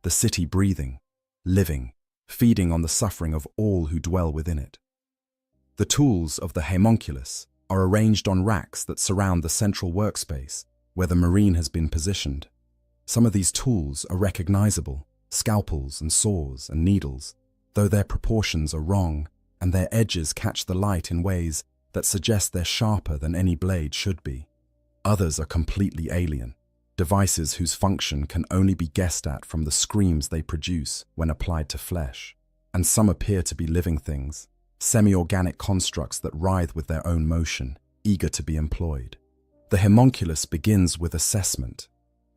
S1: The city breathing, living, feeding on the suffering of all who dwell within it. The tools of the homunculus are arranged on racks that surround the central workspace where the Marine has been positioned. Some of these tools are recognizable, scalpels and saws and needles, though their proportions are wrong and their edges catch the light in ways that suggest they're sharper than any blade should be. Others are completely alien, devices whose function can only be guessed at from the screams they produce when applied to flesh. And some appear to be living things, semi-organic constructs that writhe with their own motion, eager to be employed. The homunculus begins with assessment.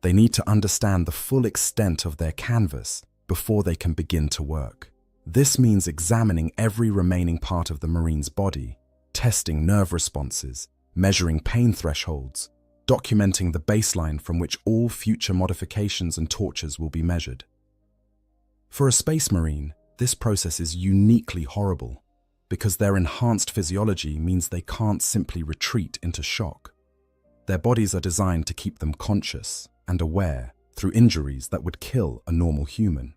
S1: They need to understand the full extent of their canvas before they can begin to work. This means examining every remaining part of the Marine's body, testing nerve responses, measuring pain thresholds, documenting the baseline from which all future modifications and tortures will be measured. For a Space Marine, this process is uniquely horrible because their enhanced physiology means they can't simply retreat into shock. Their bodies are designed to keep them conscious and aware through injuries that would kill a normal human.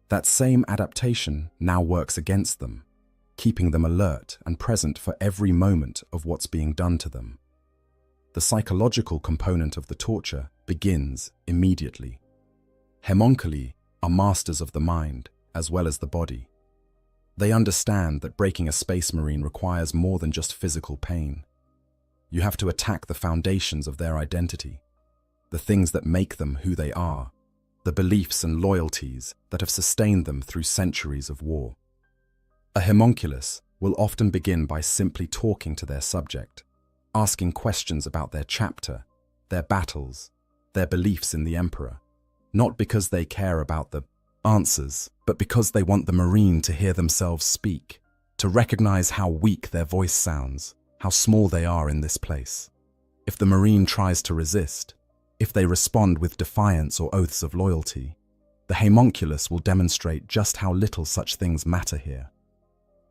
S1: That same adaptation now works against them, keeping them alert and present for every moment of what's being done to them. The psychological component of the torture begins immediately. Homunculi are masters of the mind as well as the body. They understand that breaking a Space Marine requires more than just physical pain. You have to attack the foundations of their identity, the things that make them who they are, the beliefs and loyalties that have sustained them through centuries of war. A homunculus will often begin by simply talking to their subject, asking questions about their chapter, their battles, their beliefs in the Emperor, not because they care about the answers, but because they want the Marine to hear themselves speak, to recognize how weak their voice sounds, how small they are in this place. If the Marine tries to resist, if they respond with defiance or oaths of loyalty, the homunculus will demonstrate just how little such things matter here.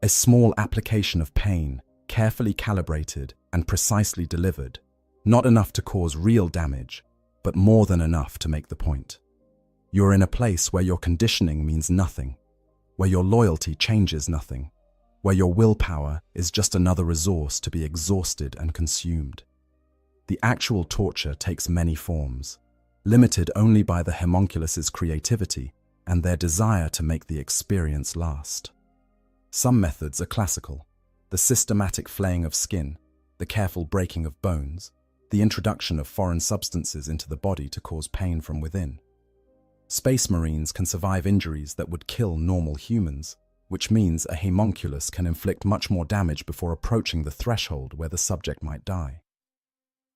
S1: A small application of pain, carefully calibrated and precisely delivered, not enough to cause real damage, but more than enough to make the point. You're in a place where your conditioning means nothing, where your loyalty changes nothing, where your willpower is just another resource to be exhausted and consumed. The actual torture takes many forms, limited only by the homunculus's creativity and their desire to make the experience last. Some methods are classical: the systematic flaying of skin, the careful breaking of bones, the introduction of foreign substances into the body to cause pain from within. Space Marines can survive injuries that would kill normal humans, which means a homunculus can inflict much more damage before approaching the threshold where the subject might die.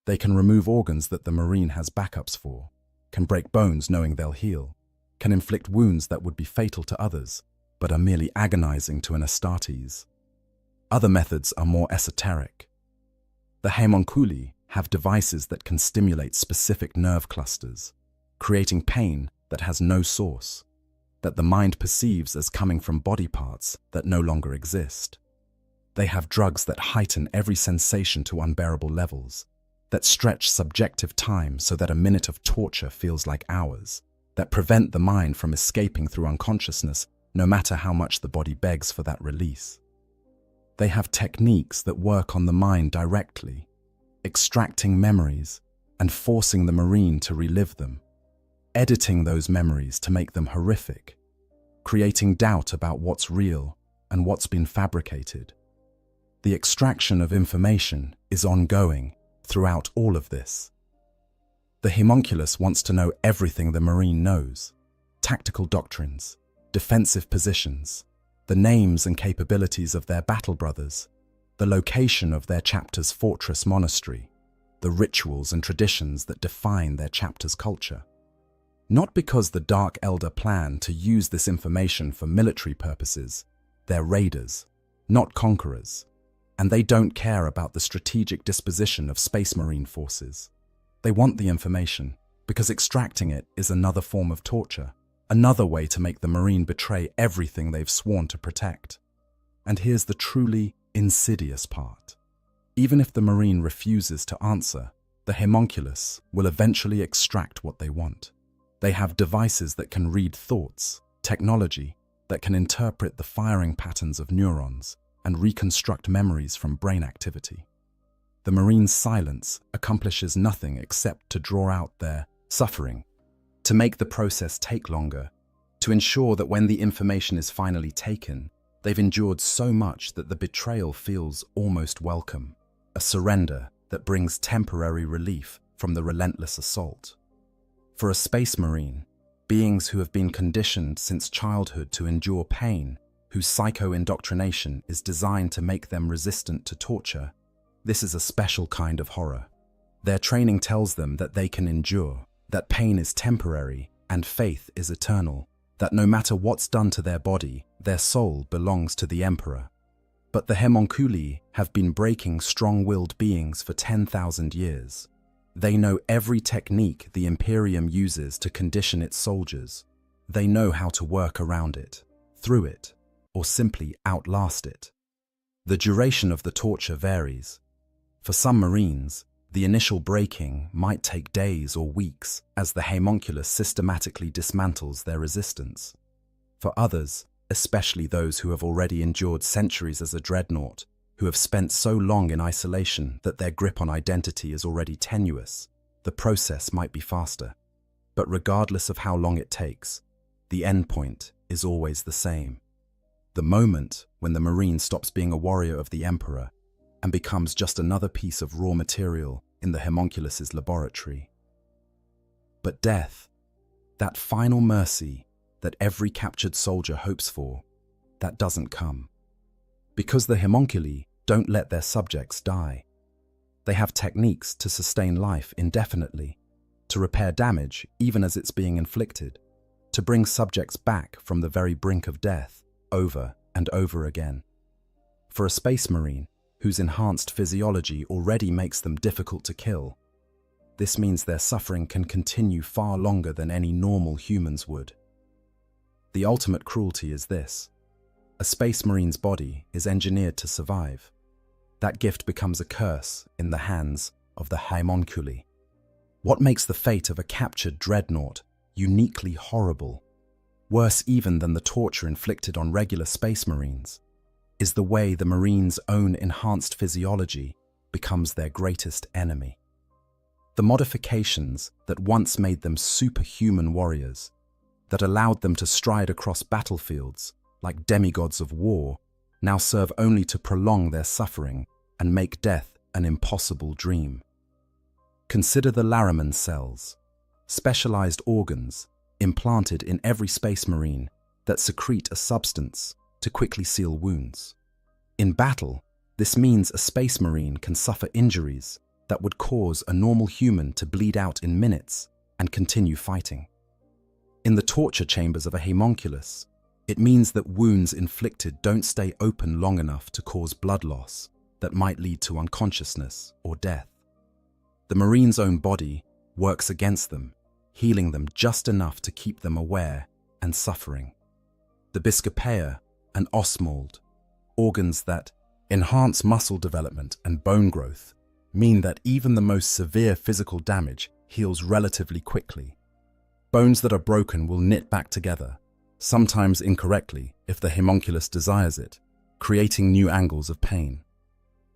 S1: They can remove organs that the Marine has backups for, can break bones knowing they'll heal, can inflict wounds that would be fatal to others, but are merely agonizing to an Astartes. Other methods are more esoteric. The homunculi have devices that can stimulate specific nerve clusters, creating pain that has no source, that the mind perceives as coming from body parts that no longer exist. They have drugs that heighten every sensation to unbearable levels, that stretch subjective time so that a minute of torture feels like hours, that prevent the mind from escaping through unconsciousness, no matter how much the body begs for that release. They have techniques that work on the mind directly, extracting memories and forcing the Marine to relive them, editing those memories to make them horrific, creating doubt about what's real and what's been fabricated. The extraction of information is ongoing throughout all of this. The homunculus wants to know everything the Marine knows: tactical doctrines, defensive positions, the names and capabilities of their battle brothers, the location of their chapter's fortress monastery, the rituals and traditions that define their chapter's culture. Not because the Dark Elder plan to use this information for military purposes. They're raiders, not conquerors, and they don't care about the strategic disposition of Space Marine forces. They want the information because extracting it is another form of torture, another way to make the Marine betray everything they've sworn to protect. And here's the truly insidious part. Even if the Marine refuses to answer, the homunculus will eventually extract what they want. They have devices that can read thoughts, technology that can interpret the firing patterns of neurons and reconstruct memories from brain activity. The Marine's silence accomplishes nothing except to draw out their suffering, to make the process take longer, to ensure that when the information is finally taken, they've endured so much that the betrayal feels almost welcome, a surrender that brings temporary relief from the relentless assault. For a Space Marine, beings who have been conditioned since childhood to endure pain, whose psycho-indoctrination is designed to make them resistant to torture, this is a special kind of horror. Their training tells them that they can endure, that pain is temporary and faith is eternal, that no matter what's done to their body, their soul belongs to the Emperor. But the homunculi have been breaking strong-willed beings for 10,000 years. They know every technique the Imperium uses to condition its soldiers. They know how to work around it, through it, or simply outlast it. The duration of the torture varies. For some Marines, the initial breaking might take days or weeks as the homunculus systematically dismantles their resistance. For others, especially those who have already endured centuries as a dreadnought, who have spent so long in isolation that their grip on identity is already tenuous, the process might be faster. But regardless of how long it takes, the endpoint is always the same. The moment when the Marine stops being a warrior of the Emperor and becomes just another piece of raw material in the homunculus's laboratory. But death, that final mercy that every captured soldier hopes for, that doesn't come. Because the homunculi don't let their subjects die. They have techniques to sustain life indefinitely, to repair damage even as it's being inflicted, to bring subjects back from the very brink of death over and over again. For a Space Marine, whose enhanced physiology already makes them difficult to kill, this means their suffering can continue far longer than any normal humans would. The ultimate cruelty is this. A Space Marine's body is engineered to survive. That gift becomes a curse in the hands of the homunculi. What makes the fate of a captured dreadnought uniquely horrible, worse even than the torture inflicted on regular Space Marines, is the way the Marines' own enhanced physiology becomes their greatest enemy. The modifications that once made them superhuman warriors, that allowed them to stride across battlefields like demigods of war, now serve only to prolong their suffering and make death an impossible dream. Consider the Laraman cells, specialized organs implanted in every Space Marine that secrete a substance to quickly seal wounds. In battle, this means a Space Marine can suffer injuries that would cause a normal human to bleed out in minutes and continue fighting. In the torture chambers of a homunculus, it means that wounds inflicted don't stay open long enough to cause blood loss that might lead to unconsciousness or death. The Marine's own body works against them, healing them just enough to keep them aware and suffering. The Biscopea and Osmold, organs that enhance muscle development and bone growth, mean that even the most severe physical damage heals relatively quickly. Bones that are broken will knit back together, sometimes incorrectly if the homunculus desires it, creating new angles of pain.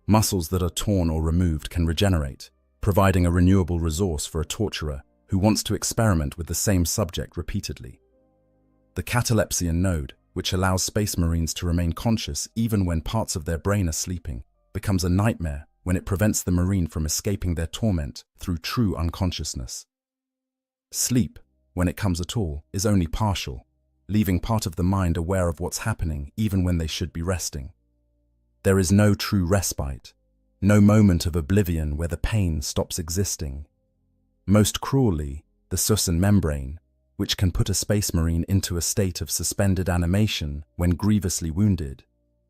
S1: Muscles that are torn or removed can regenerate, providing a renewable resource for a torturer who wants to experiment with the same subject repeatedly. The catalepsian node, which allows Space Marines to remain conscious even when parts of their brain are sleeping, becomes a nightmare when it prevents the Marine from escaping their torment through true unconsciousness. Sleep, when it comes at all, is only partial, leaving part of the mind aware of what's happening even when they should be resting. There is no true respite, no moment of oblivion where the pain stops existing. Most cruelly, the Susan membrane, which can put a Space Marine into a state of suspended animation when grievously wounded,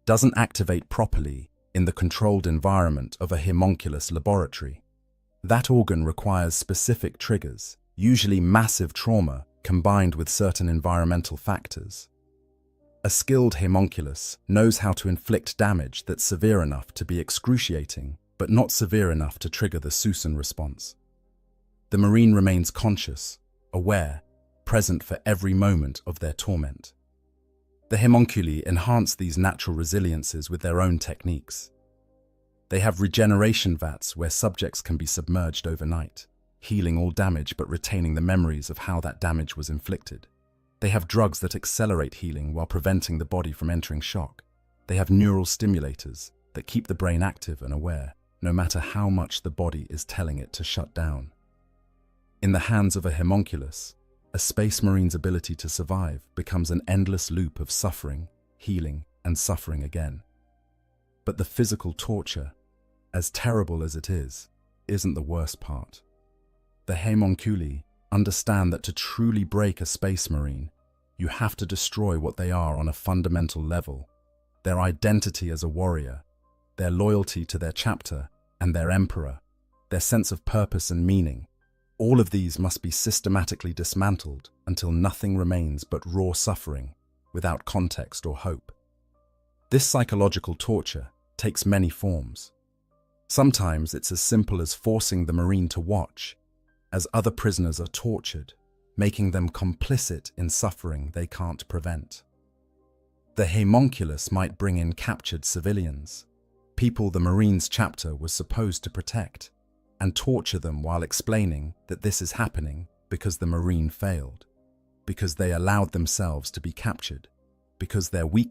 S1: doesn't activate properly in the controlled environment of a homunculus laboratory. That organ requires specific triggers, usually massive trauma combined with certain environmental factors. A skilled homunculus knows how to inflict damage that's severe enough to be excruciating, but not severe enough to trigger the Susan response. The Marine remains conscious, aware, present for every moment of their torment. The homunculi enhance these natural resiliences with their own techniques. They have regeneration vats where subjects can be submerged overnight, healing all damage but retaining the memories of how that damage was inflicted. They have drugs that accelerate healing while preventing the body from entering shock. They have neural stimulators that keep the brain active and aware, no matter how much the body is telling it to shut down. In the hands of a homunculus, a Space Marine's ability to survive becomes an endless loop of suffering, healing, and suffering again. But the physical torture, as terrible as it is, isn't the worst part. The homunculi understand that to truly break a Space Marine, you have to destroy what they are on a fundamental level: their identity as a warrior, their loyalty to their chapter and their emperor, their sense of purpose and meaning. All of these must be systematically dismantled until nothing remains but raw suffering, without context or hope. This psychological torture takes many forms. Sometimes it's as simple as forcing the Marine to watch as other prisoners are tortured, making them complicit in suffering they can't prevent. The homunculus might bring in captured civilians, people the Marines chapter was supposed to protect, and torture them while explaining that this is happening because the Marine failed, because they allowed themselves to be captured, because their weakness